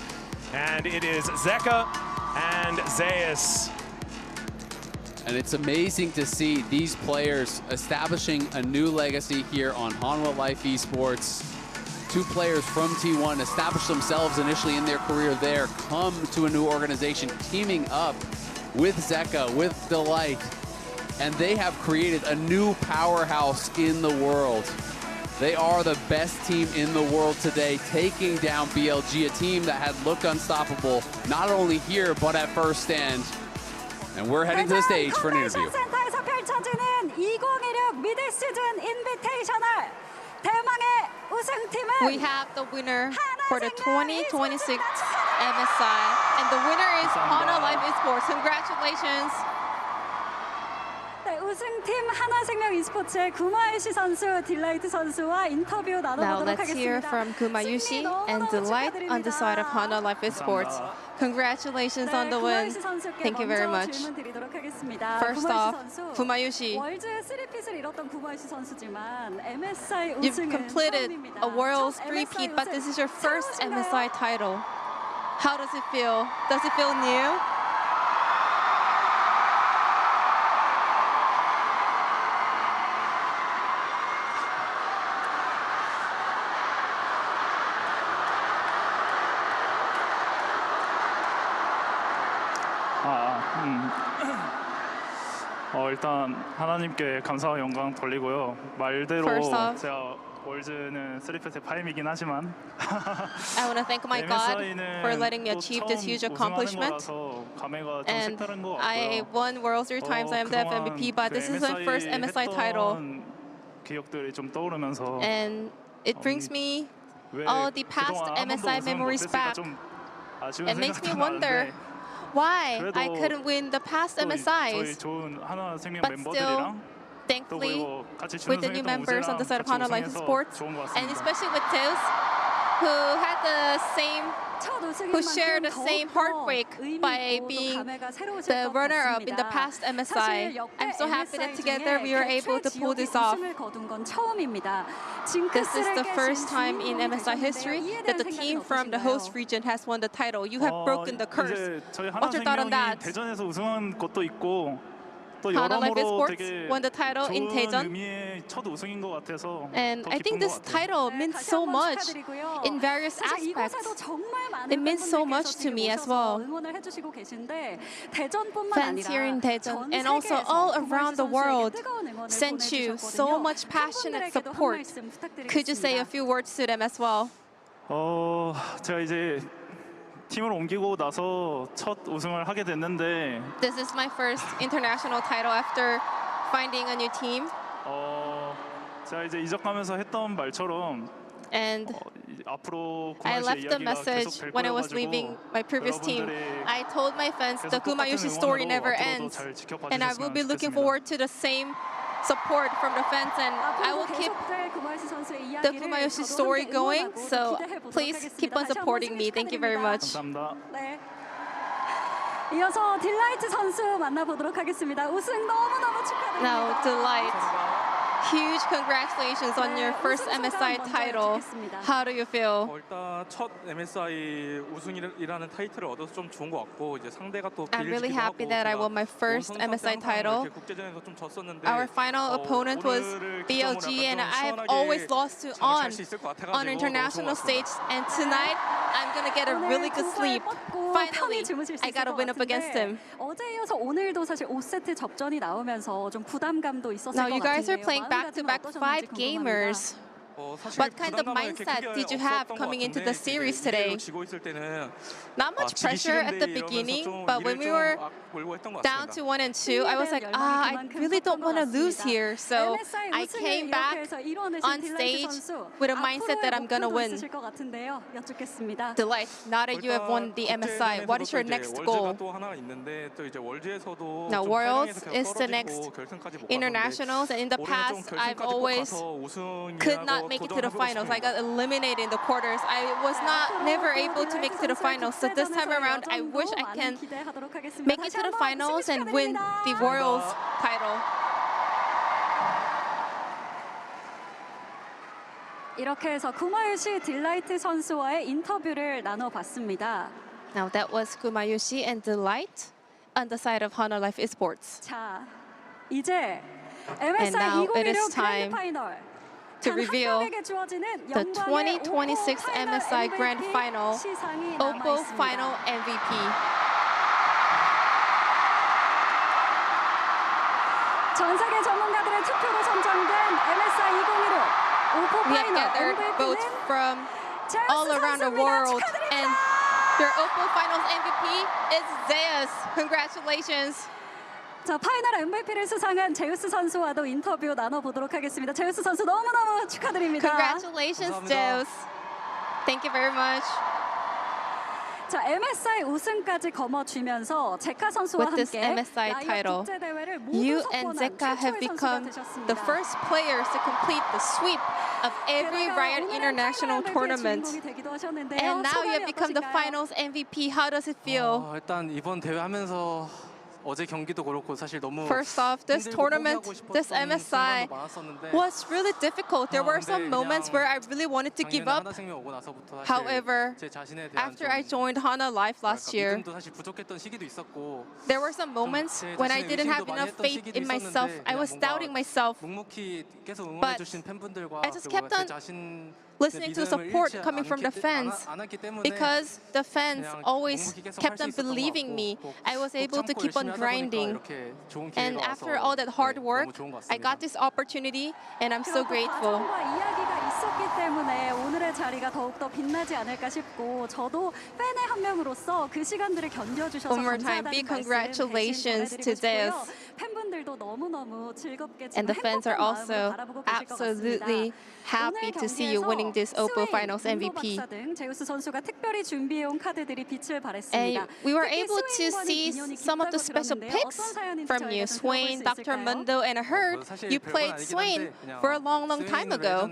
And it is Zeka and Zeus. And it's amazing to see these players establishing a new legacy here on Hanwha Life Esports. 2 players from T1 establish themselves initially in their career there, come to a new organization, teaming up with Zeka, with Delight, and they have created a new powerhouse in the world. They are the best team in the world today, taking down BLG, a team that had looked unstoppable, not only here, but at first stand. And we're heading to the stage for an interview. 센터에서 펼쳐지는 2016 미드 시즌 인비테이셔널 대망의 우승팀은 We have the winner for the 2026 MSI, and the winner is Hanwha Life Esports. Congratulations. 네, 우승팀 하나생명 e스포츠의 구마유시 선수, 딜라이트 선수와 인터뷰 Now 나눠보도록 let's hear 하겠습니다. from Kumayushi and Delight on the side of Hanwha Life Esports. Congratulations on the win. Thank you very much. First off, Kumayushi, 월드 3핏을 이뤘던 구마유시 선수지만 MSI you've 우승은 completed 처음입니다. a Worlds 첫 3-peat, MSI but this is your first 우승 MSI title. How does it feel? Does it feel new? 일단 하나님께 감사와 영광 돌리고요. 말대로 First off, 제가 월즈는 3핏의 파임이긴 하지만 I want to thank my God for letting me achieve this huge accomplishment. 감회가 좀 And 색다른 것 I 같고요. won Worlds 3 times. I am the MVP, but this is my first MSI title. 기억들이 좀 떠오르면서 And it brings me 왜 all the past 그동안 한 번도 MSI 우승 memories 못했을까 back. 좀 아쉬운 It makes me 생각도 wonder 나는데 why I 그래도 couldn't win the past 저희 MSIs. 좋은 하나생명 But still, 멤버들이랑 thankfully, 또 그리고 같이 with the new 준우승했던 members on the side of 우재랑 Hanwha Life 같이 Esports, 우승해서 좋은 것 and 같습니다. especially with Teus, who had the same, who shared the same heartbreak by being the runner-up in the past MSI. I'm so happy that together we were able to pull this off. This is the first time in MSI history that the team from the host region has won the title. You have broken the curse. 이제 저희 What's your thought on 하나생명이 that? 대전에서 우승한 것도 있고 또 Hanwha Life 여러모로 Esports 되게 won the title in 좋은 Daejeon. 의미의 첫 우승인 것 같아서 And 더 I think 기쁜 this 것 같아요. title means so much in various aspects. It means so much to me as well. Fans here in Daejeon and also all around the world sent you so much passionate support. Could you say a few words to them as well? 제가 이제 팀을 옮기고 나서 첫 우승을 하게 됐는데 This is my first international title after finding a new team. 제가 이제 이적하면서 했던 말처럼 And 앞으로 I 구마유시 left the 이야기가 message 계속 될 when I was 거여가지고 leaving my previous team. 여러분들이 I told my fans the 계속 똑같은 Kumayushi story 응원으로 never 앞으로도 ends. 잘 지켜봐 And I will 주셨으면 be looking 좋겠습니다. forward to the same support from the fans, and I will keep the Kumayushi story going. So please keep on supporting me. Thank you very much. 감사합니다. 이어서 딜라이트 선수 만나보도록 하겠습니다. 우승 너무너무 축하드립니다. Now, Delight, huge congratulations on your first MSI title. How do you feel? 일단 첫 MSI 우승이라는 타이틀을 얻어서 좀 좋은 것 같고 이제 상대가 또 I'm really BLG기도 happy 하고 that I 제가 won my first 원선 상태 MSI 항상 title. 이렇게 국제전에서 좀 졌었는데 Our final opponent was 오늘을 BLG, and 기점으로 약간 좀 I've 시원하게 always lost to 잘 On 수 있을 것 같아가지고 on international stage. And tonight, I'm gonna get a really good sleep. Finally, I got to win up against him. 어제 이어서 오늘도 사실 5세트 접전이 나오면서 좀 부담감도 있었을 Now 것 you guys are 같은데요. playing back-to-back 마음가짐은 5 gamers. What kind of mindset did you have coming into the series today? Not much pressure at the beginning, but when we were down to 1 and 2, I was like, I really don't want to lose here. So I came back on stage with a mindset that I'm going to win. Delight, now that you have won the MSI, what is your next goal? Now, Worlds is the next internationals, and in the past, I've always could not make it to the finals. I got eliminated in the quarters. I was never able to make it to the finals. So this time around, I wish I can make it to the finals and win the Worlds title. 이렇게 해서 구마유시 딜라이트 선수와의 인터뷰를 나눠봤습니다. Now that was Kumayushi and Delight on the side of Honor Life Esports. 자, 이제 And now MSI it is 2026 time 그랜드 파이널. to reveal the 2026 MSI Grand Final Oppo Final MVP. 전 세계 전문가들의 투표로 선정된 MSI 2026 오포 We have 파이널 gathered votes MVP는 from all around the world, and your Oppo Finals MVP is Zeus. Congratulations. 자, 파이널 MVP를 수상한 제우스 선수와도 인터뷰 나눠보도록 하겠습니다. 제우스 선수 너무너무 축하드립니다. Congratulations, Zeus. Thank you very much. 자, MSI 우승까지 거머쥐면서 제카 선수와 With this 함께 MSI 라이엇 title, 국제대회를 모두 you and 석권한 Zeka have 최초의 become 선수가 되셨습니다. the first players to complete the sweep of every Riot International tournament. And now you have become the finals MVP. How does it feel? 일단 이번 대회 하면서 어제 경기도 그렇고 사실 너무 First off, this tournament, this MSI was really difficult. There were some moments where I really wanted to give up. However, after I joined Hana Life last year, there were some moments when I didn't have enough faith in myself. I was doubting myself. But I just kept on listening to support coming from the fans, because the fans always kept on believing me. I was able to keep on grinding, and after all that hard work, I got this opportunity, and I'm so grateful. 이야기가 있었기 때문에 오늘의 자리가 더욱더 빛나지 않을까 싶고, 저도 팬의 한 명으로서 그 시간들을 견뎌주셔서 One more time, 감사하다는 big 말씀 congratulations 대신 to 전해드리고 Zeus. 싶고요. 팬분들도 너무너무 즐겁게 And the fans are 행복한 also 마음으로 바라보고 계실 것 absolutely 같습니다. happy to see you winning this Oppo Finals MVP. 등 제우스 선수가 특별히 준비해온 카드들이 빛을 발했습니다. And we were 특히 able to 스웨인과는 see 인연이 some of the 깊다고 special 들었는데요. picks 어떤 사연인지 from 저희가 you. 좀 들어볼 Swain, 수 Dr. 있을까요? Mundo, and I heard you played Swain for a long, long time ago.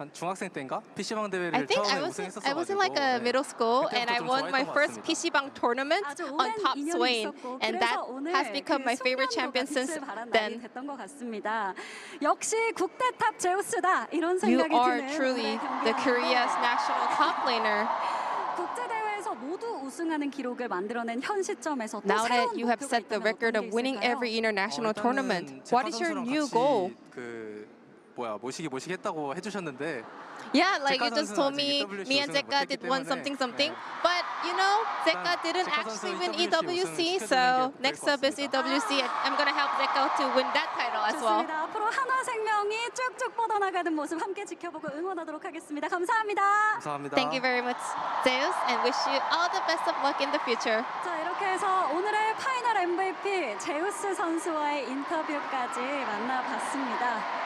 한 중학생 때인가 PC방 대회를 I think 처음에 I was in like a middle school, and I won my first PC방 tournament on top Swain, and that has become my favorite champion since then. 됐던 것 같습니다. 역시 국대탑 제우스다 이런 You 생각이 are 드는 truly 오늘의 the 경기였습니다. Korea's national top laner. 국제대회에서 모두 우승하는 기록을 만들어낸 현 시점에서 또 Now 새로운 that you have 목표가 set the 있다면 record 어떤 of 게 winning 있을까요? every international tournament, what is your new goal? 그 모시기 했다고 해주셨는데. Yeah, like you just told me and Zeka did won something. But, you know, Zeka didn't actually win EWC, so next up is EWC. I'm going to help Zeka to win that title as well. 좋습니다. 앞으로 한화생명이 쭉쭉 뻗어나가는 모습 함께 지켜보고 응원하도록 하겠습니다. 감사합니다. 감사합니다. Thank you very much, Zeus, and wish you all the best of luck in the future. 자, 이렇게 해서 오늘의 파이널 MVP 제우스 선수와의 인터뷰까지 만나봤습니다.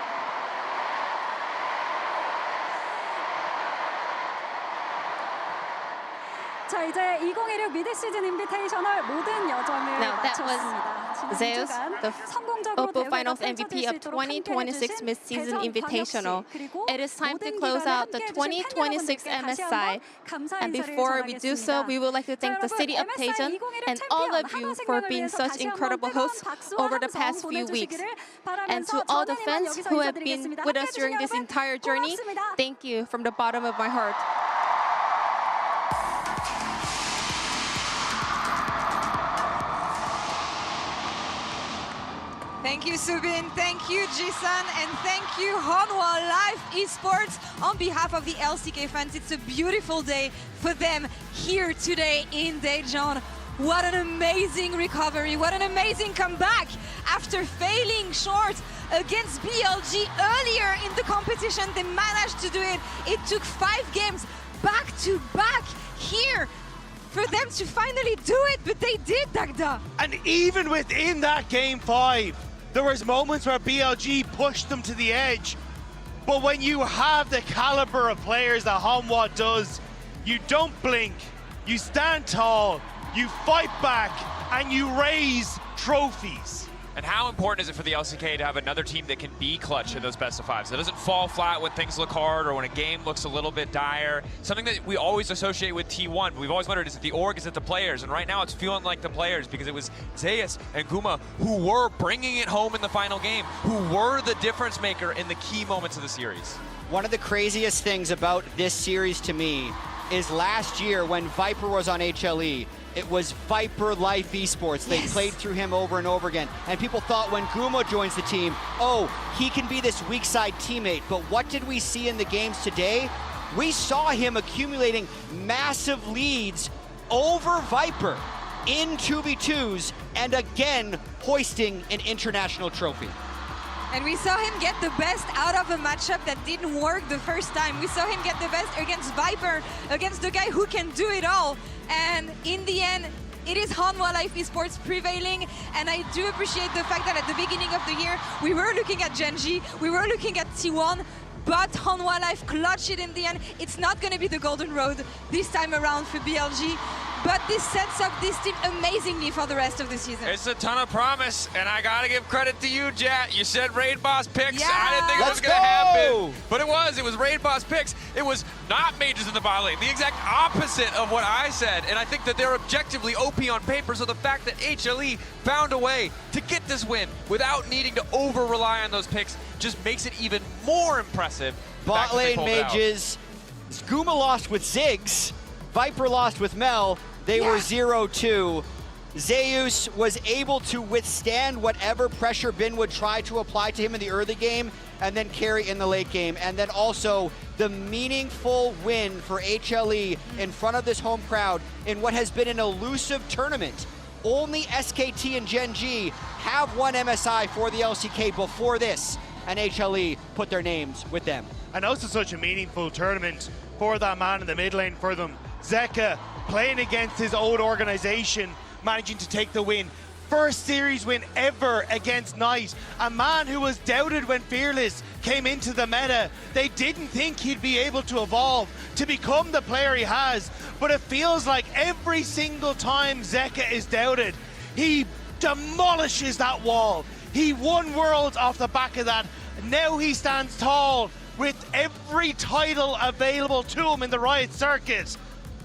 자, 이제 2016 미드 시즌 인비테이셔널 모든 여정을 Now that 마쳤습니다. was Zeus, the Oppo Finals MVP of 2026 Mid-Season Invitational. It is time to close out the 2026 MSI. And before we do so, we would like to thank the city of Daejeon and all of you for being such incredible hosts over the past few weeks. And to all the fans who have been with us during this entire journey, thank you from the bottom of my heart. Thank you, Subin. Thank you, Jisun. And thank you, Hanwha Live Esports. On behalf of the LCK fans, it's a beautiful day for them here today in Daejeon. What an amazing recovery, what an amazing comeback after failing short against BLG earlier in the competition. They managed to do it. It took 5 games back to back here for them to finally do it, but they did, Dagda. And even within that game 5, there was moments where BLG pushed them to the edge. But when you have the caliber of players that Hanwha does, you don't blink, you stand tall, you fight back, and you raise trophies. And how important is it for the LCK to have another team that can be clutch in those best of 5s? That doesn't fall flat when things look hard or when a game looks a little bit dire. Something that we always associate with T1. We've always wondered, is it the org, is it the players? And right now it's feeling like the players, because it was Zeus and Guma who were bringing it home in the final game, who were the difference maker in the key moments of the series. One of the craziest things about this series to me is last year when Viper was on HLE, it was Viper Life Esports. They played through him over and over again. And people thought when Guma joins the team, oh, he can be this weak side teammate. But what did we see in the games today? We saw him accumulating massive leads over Viper in 2v2s and again hoisting an international trophy. And we saw him get the best out of a matchup that didn't work the first time. We saw him get the best against Viper, against the guy who can do it all. And in the end, it is Hanwha Life Esports prevailing. And I do appreciate the fact that at the beginning of the year, we were looking at Genji, we were looking at T1, but Hanwha Life clutched it in the end. It's not going to be the golden road this time around for BLG. But this sets up this team amazingly for the rest of the season. It's a ton of promise, and I gotta give credit to you, Jat. You said Raid Boss picks. Yeah. I didn't think it was gonna happen, but it was. It was Raid Boss picks. It was not Mages in the bot lane. The exact opposite of what I said, and I think that they're objectively OP on paper, so the fact that HLE found a way to get this win without needing to over-rely on those picks just makes it even more impressive. Bot lane Mages, Guma lost with Ziggs, Viper lost with Mel. They were 0-2. Zeus was able to withstand whatever pressure Bin would try to apply to him in the early game and then carry in the late game. And then also the meaningful win for HLE in front of this home crowd in what has been an elusive tournament. Only SKT and Gen G have won MSI for the LCK before this, and HLE put their names with them. And also such a meaningful tournament for that man in the mid lane for them. Zeka playing against his old organization, managing to take the win. First series win ever against Knight, a man who was doubted when Fearless came into the meta. They didn't think he'd be able to evolve to become the player he has, but it feels like every single time Zeka is doubted, he demolishes that wall. He won Worlds off the back of that. Now he stands tall with every title available to him in the Riot circuit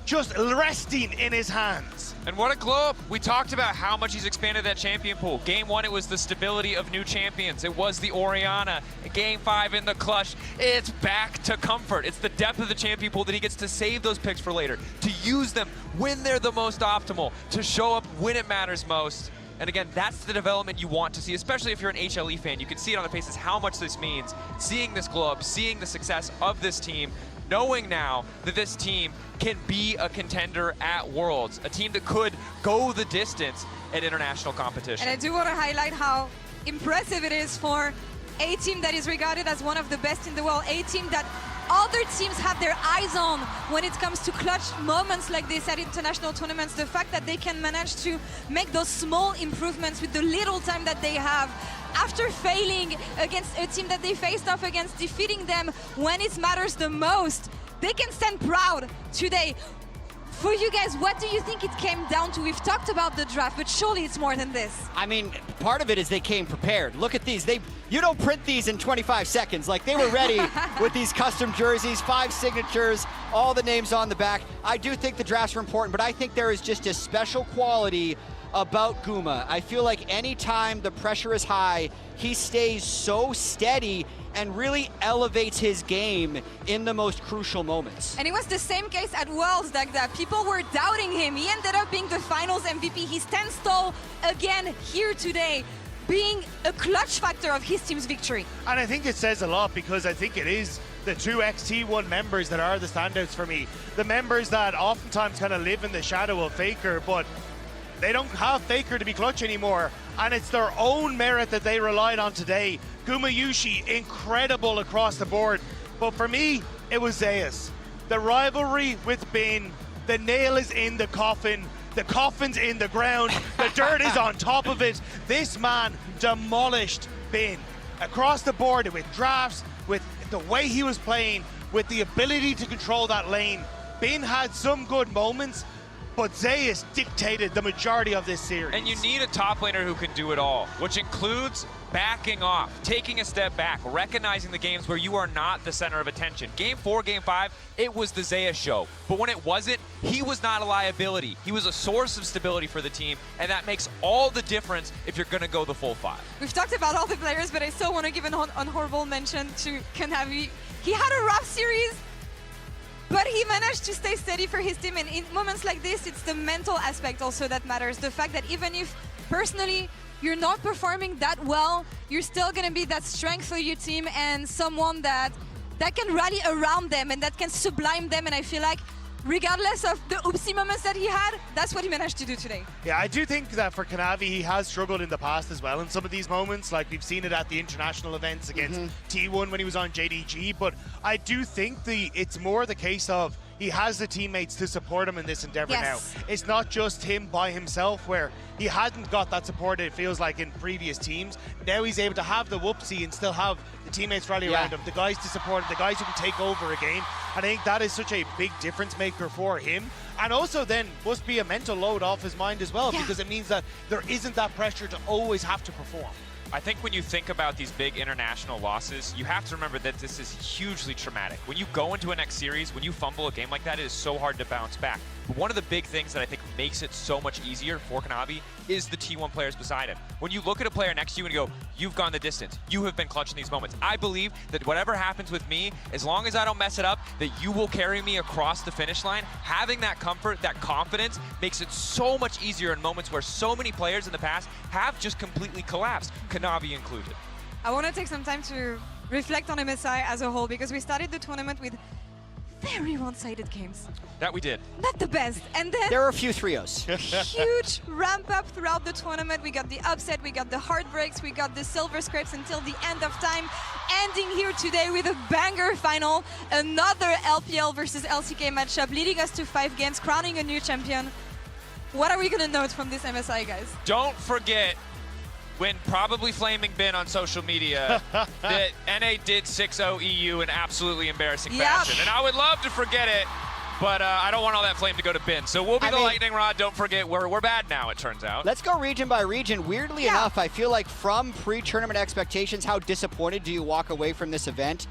just resting in his hands. And what a glow up. We talked about how much he's expanded that champion pool. Game 1, it was the stability of new champions. It was the Orianna. Game 5 in the clutch, it's back to comfort. It's the depth of the champion pool that he gets to save those picks for later, to use them when they're the most optimal, to show up when it matters most. And again, that's the development you want to see, especially if you're an HLE fan. You can see it on their faces how much this means. Seeing this glow up, seeing the success of this team, knowing now that this team can be a contender at Worlds, a team that could go the distance at international competition. And I do want to highlight how impressive it is for a team that is regarded as one of the best in the world, a team that other teams have their eyes on when it comes to clutch moments like this at international tournaments. The fact that they can manage to make those small improvements with the little time that they have after failing against a team that they faced off against, defeating them when it matters the most, they can stand proud today. For you guys, what do you think it came down to? We've talked about the draft, but surely it's more than this. I mean, part of it is they came prepared. Look at these. You don't print these in 25 seconds. Like, they were ready with these custom jerseys, 5 signatures, all the names on the back. I do think the drafts are important, but I think there is just a special quality about Guma. I feel like anytime the pressure is high, he stays so steady and really elevates his game in the most crucial moments. And it was the same case at Worlds, that people were doubting him. He ended up being the finals MVP. He stands tall again here today, being a clutch factor of his team's victory. And I think it says a lot, because I think it is the 2XT1 members that are the standouts for me. The members that oftentimes kind of live in the shadow of Faker, but They don't have Faker to be clutch anymore, and it's their own merit that they relied on today. Gumayushi, incredible across the board. But for me, it was Zeus. The rivalry with Bin, the nail is in the coffin, the coffin's in the ground, the dirt is on top of it. This man demolished Bin across the board with drafts, with the way he was playing, with the ability to control that lane. Bin had some good moments, but Zeus dictated the majority of this series. And you need a top laner who can do it all, which includes backing off, taking a step back, recognizing the games where you are not the center of attention. Game 4, Game 5, it was the Zeus show. But when it wasn't, he was not a liability. He was a source of stability for the team, and that makes all the difference if you're going to go the full 5. We've talked about all the players, but I still want to give an honorable mention to Kanavi. He had a rough series, but he managed to stay steady for his team, and in moments like this, it's the mental aspect also that matters. The fact that even if personally you're not performing that well, you're still gonna be that strength for your team and someone that can rally around them and that can sublime them. And I feel like regardless of the oopsie moments that he had, that's what he managed to do today. Yeah, I do think that for Kanavi, he has struggled in the past as well in some of these moments. Like we've seen it at the international events against T1 when he was on JDG. But I do think it's more the case of he has the teammates to support him in this endeavor now. It's not just him by himself, where he hadn't got that support, it feels like, in previous teams. Now he's able to have the whoopsie and still have the teammates rally around him, the guys to support him, the guys who can take over a game. And I think that is such a big difference maker for him. And also then must be a mental load off his mind as well, because it means that there isn't that pressure to always have to perform. I think when you think about these big international losses, you have to remember that this is hugely traumatic. When you go into a next series, when you fumble a game like that, it is so hard to bounce back. But one of the big things that I think makes it so much easier for Kanavi is the T1 players beside him. When you look at a player next to you and you go, you've gone the distance, you have been clutching these moments. I believe that whatever happens with me, as long as I don't mess it up, that you will carry me across the finish line. Having that comfort, that confidence makes it so much easier in moments where so many players in the past have just completely collapsed, Kanavi included. I want to take some time to reflect on MSI as a whole, because we started the tournament with very one-sided games. That we did. Not the best. And then there were a few 3-0s. Huge ramp up throughout the tournament. We got the upset, we got the heartbreaks, we got the silver scrapes until the end of time. Ending here today with a banger final. Another LPL versus LCK matchup, leading us to 5 games, crowning a new champion. What are we going to note from this MSI, guys? Don't forget, when probably flaming Bin on social media, that NA did 6-0 EU in absolutely embarrassing fashion. And I would love to forget it, but I don't want all that flame to go to Bin. So we'll be the lightning rod. Don't forget, we're bad now, it turns out. Let's go region by region. Weirdly enough, I feel like from pre-tournament expectations, how disappointed do you walk away from this event?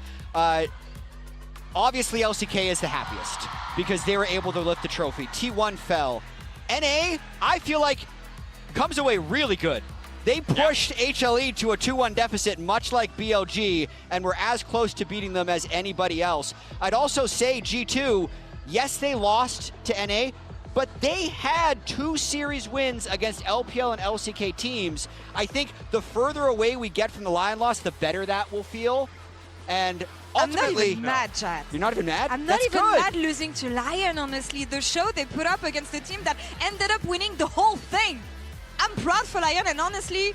Obviously, LCK is the happiest because they were able to lift the trophy. T1 fell. NA, I feel like, comes away really good. They pushed HLE to a 2-1 deficit, much like BLG, and were as close to beating them as anybody else. I'd also say G2, yes, they lost to NA, but they had 2 series wins against LPL and LCK teams. I think the further away we get from the Lion loss, the better that will feel. And ultimately, I'm not even mad, Chad. You're not even mad? I'm not even mad losing to Lion, honestly. The show they put up against the team that ended up winning the whole thing. I'm proud for Lion, and honestly,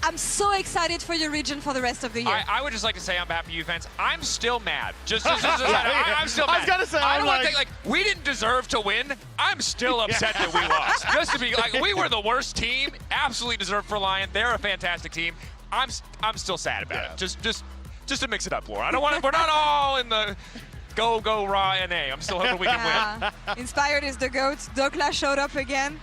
I'm so excited for your region for the rest of the year. I would just like to say on behalf of you fans, I'm still mad. I'm still mad. I was gonna say, I don't want to think like we didn't deserve to win. I'm still upset that we lost. Just to be like, we were the worst team. Absolutely deserved for Lion. They're a fantastic team. I'm still sad about it. Just to mix it up, Laura. I don't want to. We're not all in the go raw NA. I'm still hoping we can win. Inspired is the GOAT. Dokla showed up again.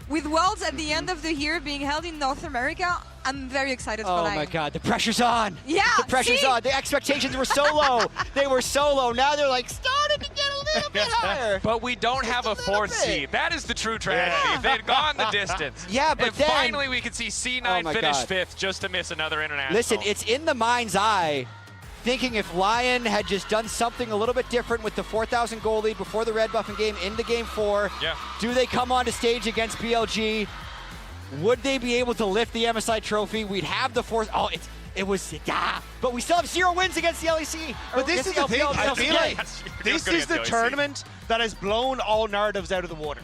With Worlds at the end of the year being held in North America, I'm very excited for Lion. Oh my God, the pressure's on. Yeah, the pressure's on. The expectations were so low. They were so low. Now they're like starting to get a little bit higher. But we don't have a 4th seed. That is the true tragedy. If they had gone the distance. Yeah, but then finally we could see C9 finish 5th just to miss another international. Listen, it's in the mind's eye. Thinking if Lion had just done something a little bit different with the 4,000 goal lead before the red buffing game into game 4, do they come onto stage against BLG? Would they be able to lift the MSI trophy? We'd have the 4th. Oh, but we still have 0 wins against the LEC. But this is the thing. I feel like this is the tournament that has blown all narratives out of the water.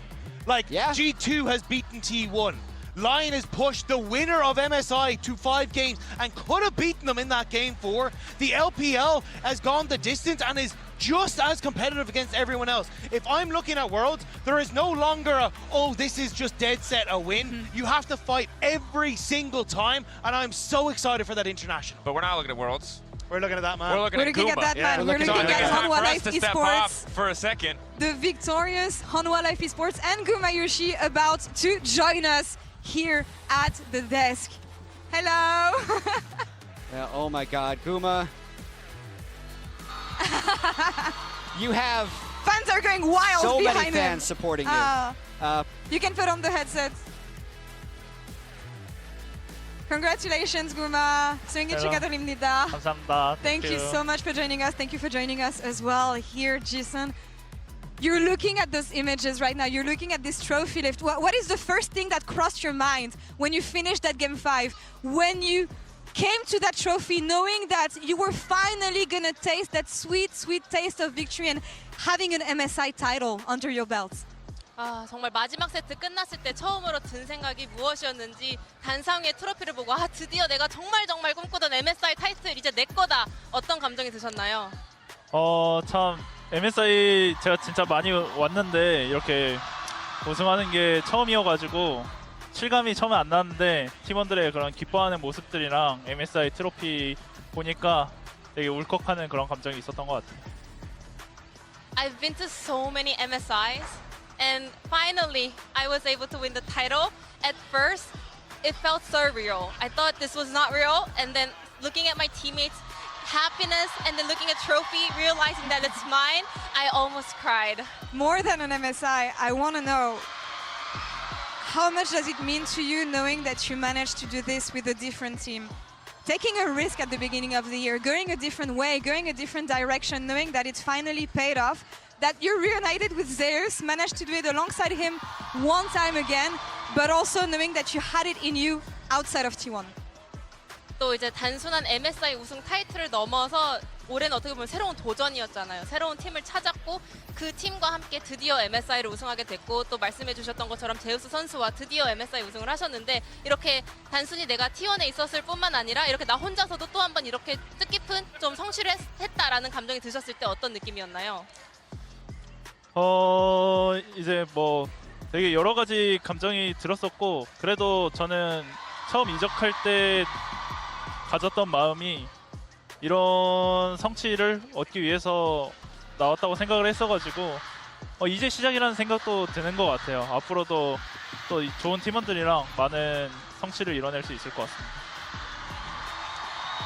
Like, G2 has beaten T1. Lion has pushed the winner of MSI to 5 games and could have beaten them in that game 4. The LPL has gone the distance and is just as competitive against everyone else. If I'm looking at Worlds, there is no longer a, oh, this is just dead set a win. You have to fight every single time, and I'm so excited for that international. But we're not looking at Worlds. We're looking at that man. We're looking at that man. We're looking at Hanwha Life to step off Esports. for a second. The victorious Hanwha Life Esports and Guma Yoshi about to join us here at the desk. Hello. Yeah, oh my God, Guma. You have fans are going wild so behind many fans him. supporting you. You can put on the headset. Congratulations, Guma. 생일 축하드립니다. 감사합니다. Thank you so much for joining us. Thank you for joining us as well here, Jason. You're looking at those images right now. You're looking at this trophy lift. What is the first thing that crossed your mind when you finished that game 5? When you came to that trophy knowing that you were finally gonna taste that sweet, sweet taste of victory and having an MSI title under your belt? 아, 정말 마지막 세트 끝났을 때 처음으로 든 생각이 무엇이었는지 단상위의 트로피를 보고 아, 드디어 내가 정말 꿈꾸던 MSI 타이틀 이제 내 거다. 어떤 감정이 드셨나요? 참 MSI 제가 진짜 많이 왔는데 이렇게 우승하는 게 처음이어가지고 실감이 처음에 안 나는데 팀원들의 그런 기뻐하는 모습들이랑 MSI 트로피 보니까 되게 울컥하는 그런 감정이 있었던 것 같아요. I've been to so many MSIs and finally I was able to win the title. At first, it felt surreal. I thought this was not real, and then looking at my teammates' happiness and then looking at trophy, realizing that it's mine, I almost cried. More than an MSI, I want to know, how much does it mean to you knowing that you managed to do this with a different team? Taking a risk at the beginning of the year, going a different way, going a different direction, knowing that it's finally paid off, that you're reunited with Zeus, managed to do it alongside him one time again, but also knowing that you had it in you outside of T1. 또 이제 단순한 MSI 우승 타이틀을 넘어서 올해는 어떻게 보면 새로운 도전이었잖아요. 새로운 팀을 찾았고 그 팀과 함께 드디어 MSI를 우승하게 됐고 또 말씀해 주셨던 것처럼 제우스 선수와 드디어 MSI 우승을 하셨는데 이렇게 단순히 내가 T1에 있었을 뿐만 아니라 이렇게 나 혼자서도 또 한 번 이렇게 뜻깊은 좀 성취를 했다라는 감정이 드셨을 때 어떤 느낌이었나요? 이제 뭐 되게 여러 가지 감정이 들었었고 그래도 저는 처음 이적할 때 가졌던 마음이 이런 성취를 얻기 위해서 나왔다고 생각을 했어가지고 이제 시작이라는 생각도 드는 것 같아요. 앞으로도 또 좋은 팀원들이랑 많은 성취를 이뤄낼 수 있을 것 같습니다.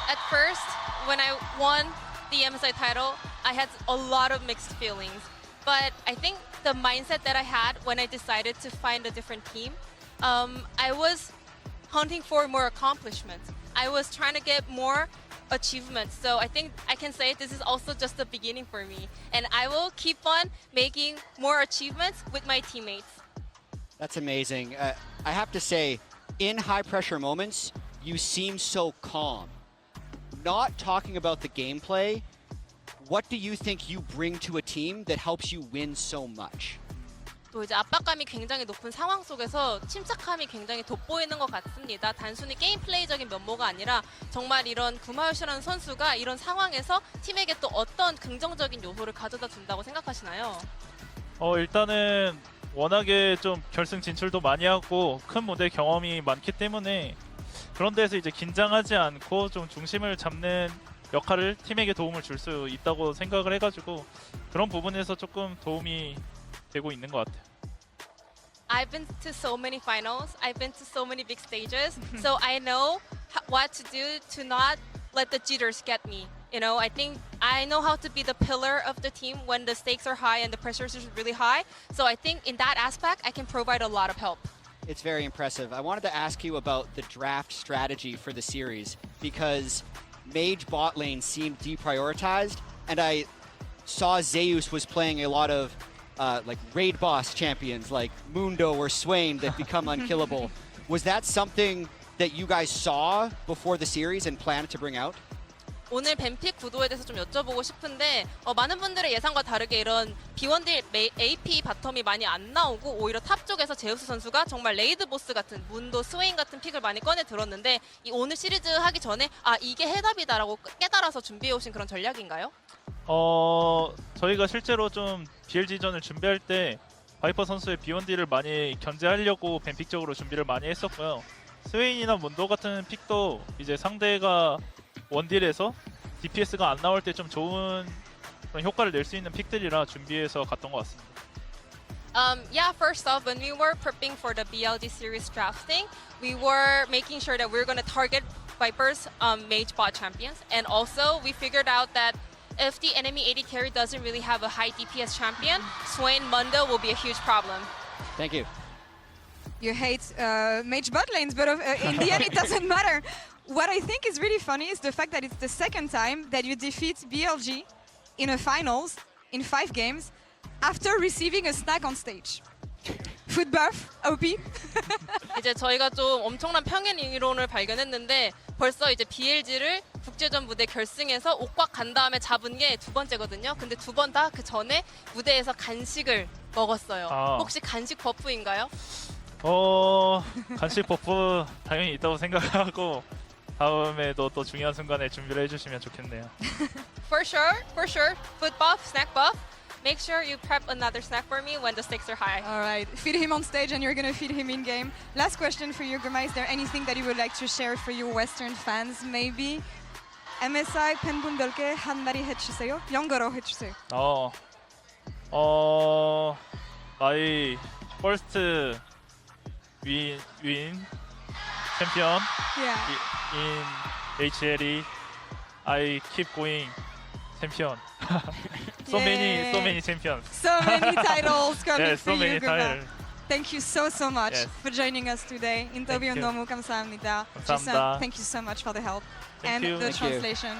At first, when I won the MSI title, I had a lot of mixed feelings. But I think the mindset that I had when I decided to find a different team, I was hunting for more accomplishments. I was trying to get more achievements. So I think I can say this is also just the beginning for me. And I will keep on making more achievements with my teammates. That's amazing. I have to say, in high pressure moments, you seem so calm. Not talking about the gameplay, what do you think you bring to a team that helps you win so much? 또 이제 압박감이 굉장히 높은 상황 속에서 침착함이 굉장히 돋보이는 것 같습니다. 단순히 게임 플레이적인 면모가 아니라 정말 이런 구마요시라는 선수가 이런 상황에서 팀에게 또 어떤 긍정적인 요소를 가져다 준다고 생각하시나요? 일단은 워낙에 좀 결승 진출도 많이 하고 큰 무대 경험이 많기 때문에 그런 데서 이제 긴장하지 않고 좀 중심을 잡는 역할을 팀에게 도움을 줄 수 있다고 생각을 해가지고 그런 부분에서 조금 도움이 되고 있는 것 같아요. I've been to so many finals. I've been to so many big stages. So I know what to do to not let the jitters get me. You know, I think I know how to be the pillar of the team when the stakes are high and the pressure is really high. So I think in that aspect, I can provide a lot of help. It's very impressive. I wanted to ask you about the draft strategy for the series because Mage bot lane seemed deprioritized, and I saw Zeus was playing a lot of like raid boss champions like Mundo or Swain that become unkillable. Was that something that you guys saw before the series and planned to bring out? 오늘 뱀픽 구도에 대해서 좀 여쭤보고 싶은데 많은 분들의 예상과 다르게 이런 B1딜 AP 바텀이 많이 안 나오고 오히려 탑 쪽에서 제우스 선수가 정말 레이드 보스 같은 문도 스웨인 같은 픽을 많이 꺼내 들었는데 이 오늘 시리즈 하기 전에 이게 해답이다라고 깨달아서 준비해 오신 그런 전략인가요? 저희가 실제로 좀 BLG전을 준비할 때 바이퍼 선수의 B1D를 많이 견제하려고 뱀픽적으로 준비를 많이 했었고요. 스웨인이나 문도 같은 픽도 이제 상대가 원딜에서 DPS가 안 나올 때 좀 좋은 그런 효과를 낼 수 있는 픽들이라 준비해서 갔던 것 같습니다. Yeah, first off, when we were prepping for the BLG series drafting, we were making sure that we're going to target Viper's mage bot champions. And also, we figured out that if the enemy AD carry doesn't really have a high DPS champion, Swain Mundo will be a huge problem. Thank you. You hate mage bot lanes, but in the end it doesn't matter. What I think is really funny is the fact that it's the second time that you defeat BLG in a finals in 5 games after receiving a snack on stage. Food buff, OP. 이제 저희가 좀 엄청난 평행 이론을 발견했는데 벌써 이제 BLG를 국제전 무대 결승에서 옥곽 간 다음에 잡은 게 2번째거든요. 근데 2번 다 그 전에 무대에서 간식을 먹었어요. 혹시 간식 버프인가요? 간식 버프 당연히 있다고 생각하고 다음에도 또 중요한 순간에 준비를 해주시면 좋겠네요. For sure. Food buff, snack buff. Make sure you prep another snack for me when the stakes are high. All right, feed him on stage and you're going to feed him in game. Last question for you, Guma. Is there anything that you would like to share for your Western fans, maybe? MSI 팬분들께 한마디 해주세요. 영어로 해주세요. my first win champion in HLE. I keep going champion. so many champions. So many titles coming yes, for so many you, Guma. titles. Thank you so much for joining us today. 인터뷰 너무 감사합니다. 감사합니다. Thank you so much for the help Thank and you. the Thank you. translation.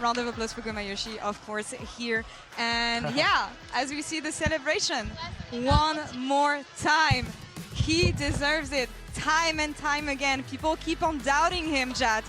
Round of applause for Gumayoshi, of course, here. And yeah, as we see the celebration, one more time. He deserves it time and time again. People keep on doubting him, Jad,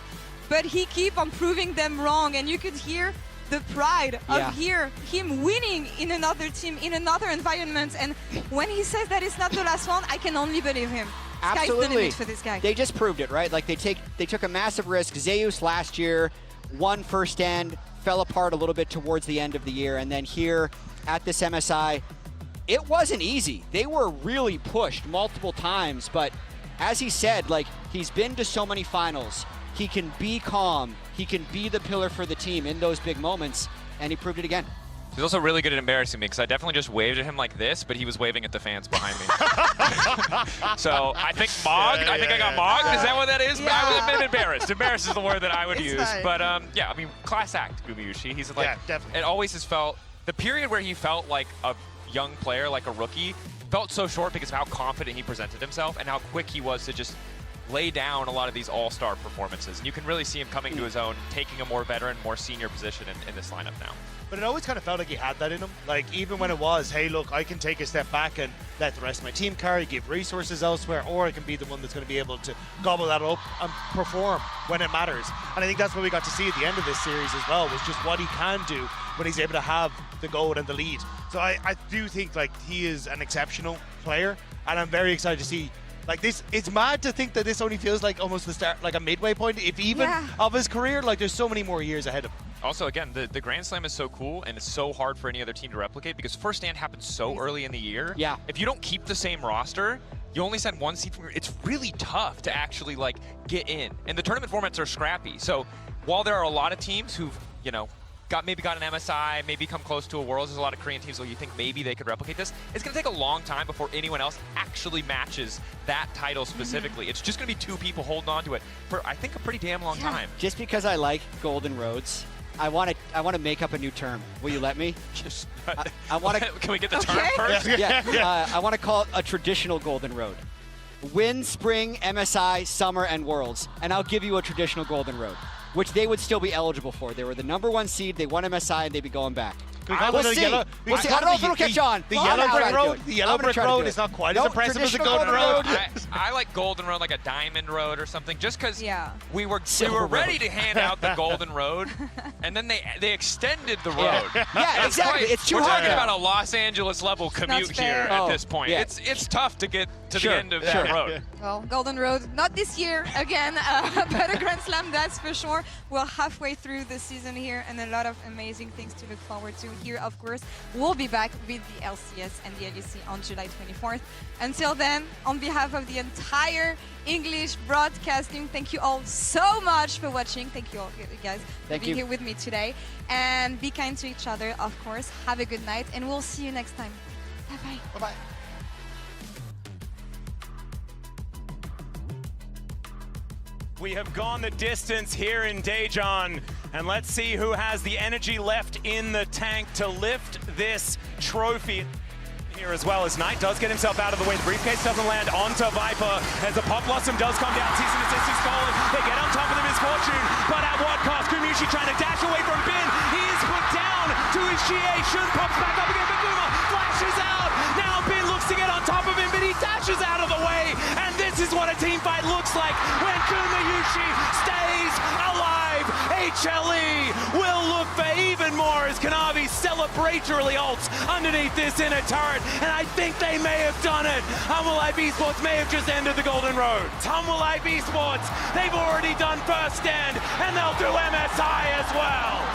but he keep on proving them wrong. And you could hear the pride of him winning in another team, in another environment. And when he says that it's not the last one, I can only believe him. Sky's the Absolutely. limit for this guy. They just proved it, right? Like they took a massive risk. Zeus last year won first stand, fell apart a little bit towards the end of the year, and then here at this MSI, it wasn't easy. They were really pushed multiple times, but as he said, like he's been to so many finals. He can be calm. He can be the pillar for the team in those big moments, and he proved it again. He's also really good at embarrassing me because I definitely just waved at him like this, but he was waving at the fans behind me. So I think mogged. I think I got mogged. Is that what that is? Yeah. I would have been embarrassed. Embarrassed is the word that I would use. fine. But yeah, I mean, class act, Gumayushi. He's like, definitely. It always has felt, the period where he felt like a young player, like a rookie, felt so short because of how confident he presented himself and how quick he was to just lay down a lot of these all-star performances. And you can really see him coming to his own, taking a more veteran, more senior position in this lineup now. But it always kind of felt like he had that in him. Like, even when it was, hey, look, I can take a step back and let the rest of my team carry, give resources elsewhere, or I can be the one that's going to be able to gobble that up and perform when it matters. And I think that's what we got to see at the end of this series as well, was just what he can do when he's able to have the goal and the lead. So I do think, like, he is an exceptional player, and I'm very excited to see. Like this, it's mad to think that this only feels like almost the start, like a midway point, if even, of his career. Like, there's so many more years ahead of him. Also, again, the Grand Slam is so cool, and it's so hard for any other team to replicate because first stand happens so early in the year. Yeah. If you don't keep the same roster, you only send one seed from your, it's really tough to actually, like, get in. And the tournament formats are scrappy. So while there are a lot of teams who've, you know, maybe got an MSI, maybe come close to a Worlds. There's a lot of Korean teams where you think maybe they could replicate this. It's going to take a long time before anyone else actually matches that title specifically. It's just going to be 2 people holding on to it for, I think, a pretty damn long time. Just because I like Golden Roads, I want to make up a new term. Will you let me? Just I want to. Can we get the term first? Yeah. I want to call it a traditional Golden Road. Win Spring, MSI, Summer, and Worlds, and I'll give you a traditional Golden Road, which they would still be eligible for. They were the #1 seed, they won MSI, and they'd be going back. We'll see. We'll see. I don't know if it'll catch on. The yellow brick road is not quite as impressive as the golden road. I like golden road, like a diamond road or something, just because we were ready to hand out the golden road, and then they extended the road. Yeah, exactly. It's too hard. hard. We're talking about a Los Angeles level commute here at this point. It's tough to get to the end of that road. Well, Golden Road, not this year again, but a Grand Slam, that's for sure. We're halfway through the season here and a lot of amazing things to look forward to here, of course. We'll be back with the LCS and the LEC on July 24th. Until then, on behalf of the entire English broadcast team, thank you all so much for watching. Thank you all, guys, for being here with me today. And be kind to each other, of course. Have a good night, and we'll see you next time. Bye-bye. Bye-bye. We have gone the distance here in Daejeon, and let's see who has the energy left in the tank to lift this trophy. Here as well as Knight does get himself out of the way. The briefcase doesn't land onto Viper as the Pop Blossom does come down. Season assist is stolen. They get on top of the misfortune, but at what cost? Kumushi trying to dash away from Bin. He is put down to his GA. Shun pops back up again, but Guma flashes out. Now Bin looks to get on top of him, but he dashes out of the way. And this is what a team fight looks like when Kumayushi stays alive. HLE will look for even more as Kanavi celebratorily ults underneath this inner turret. And I think they may have done it. Humble Life Esports may have just ended the Golden Road. Humble Life Esports, they've already done first stand, and they'll do MSI as well.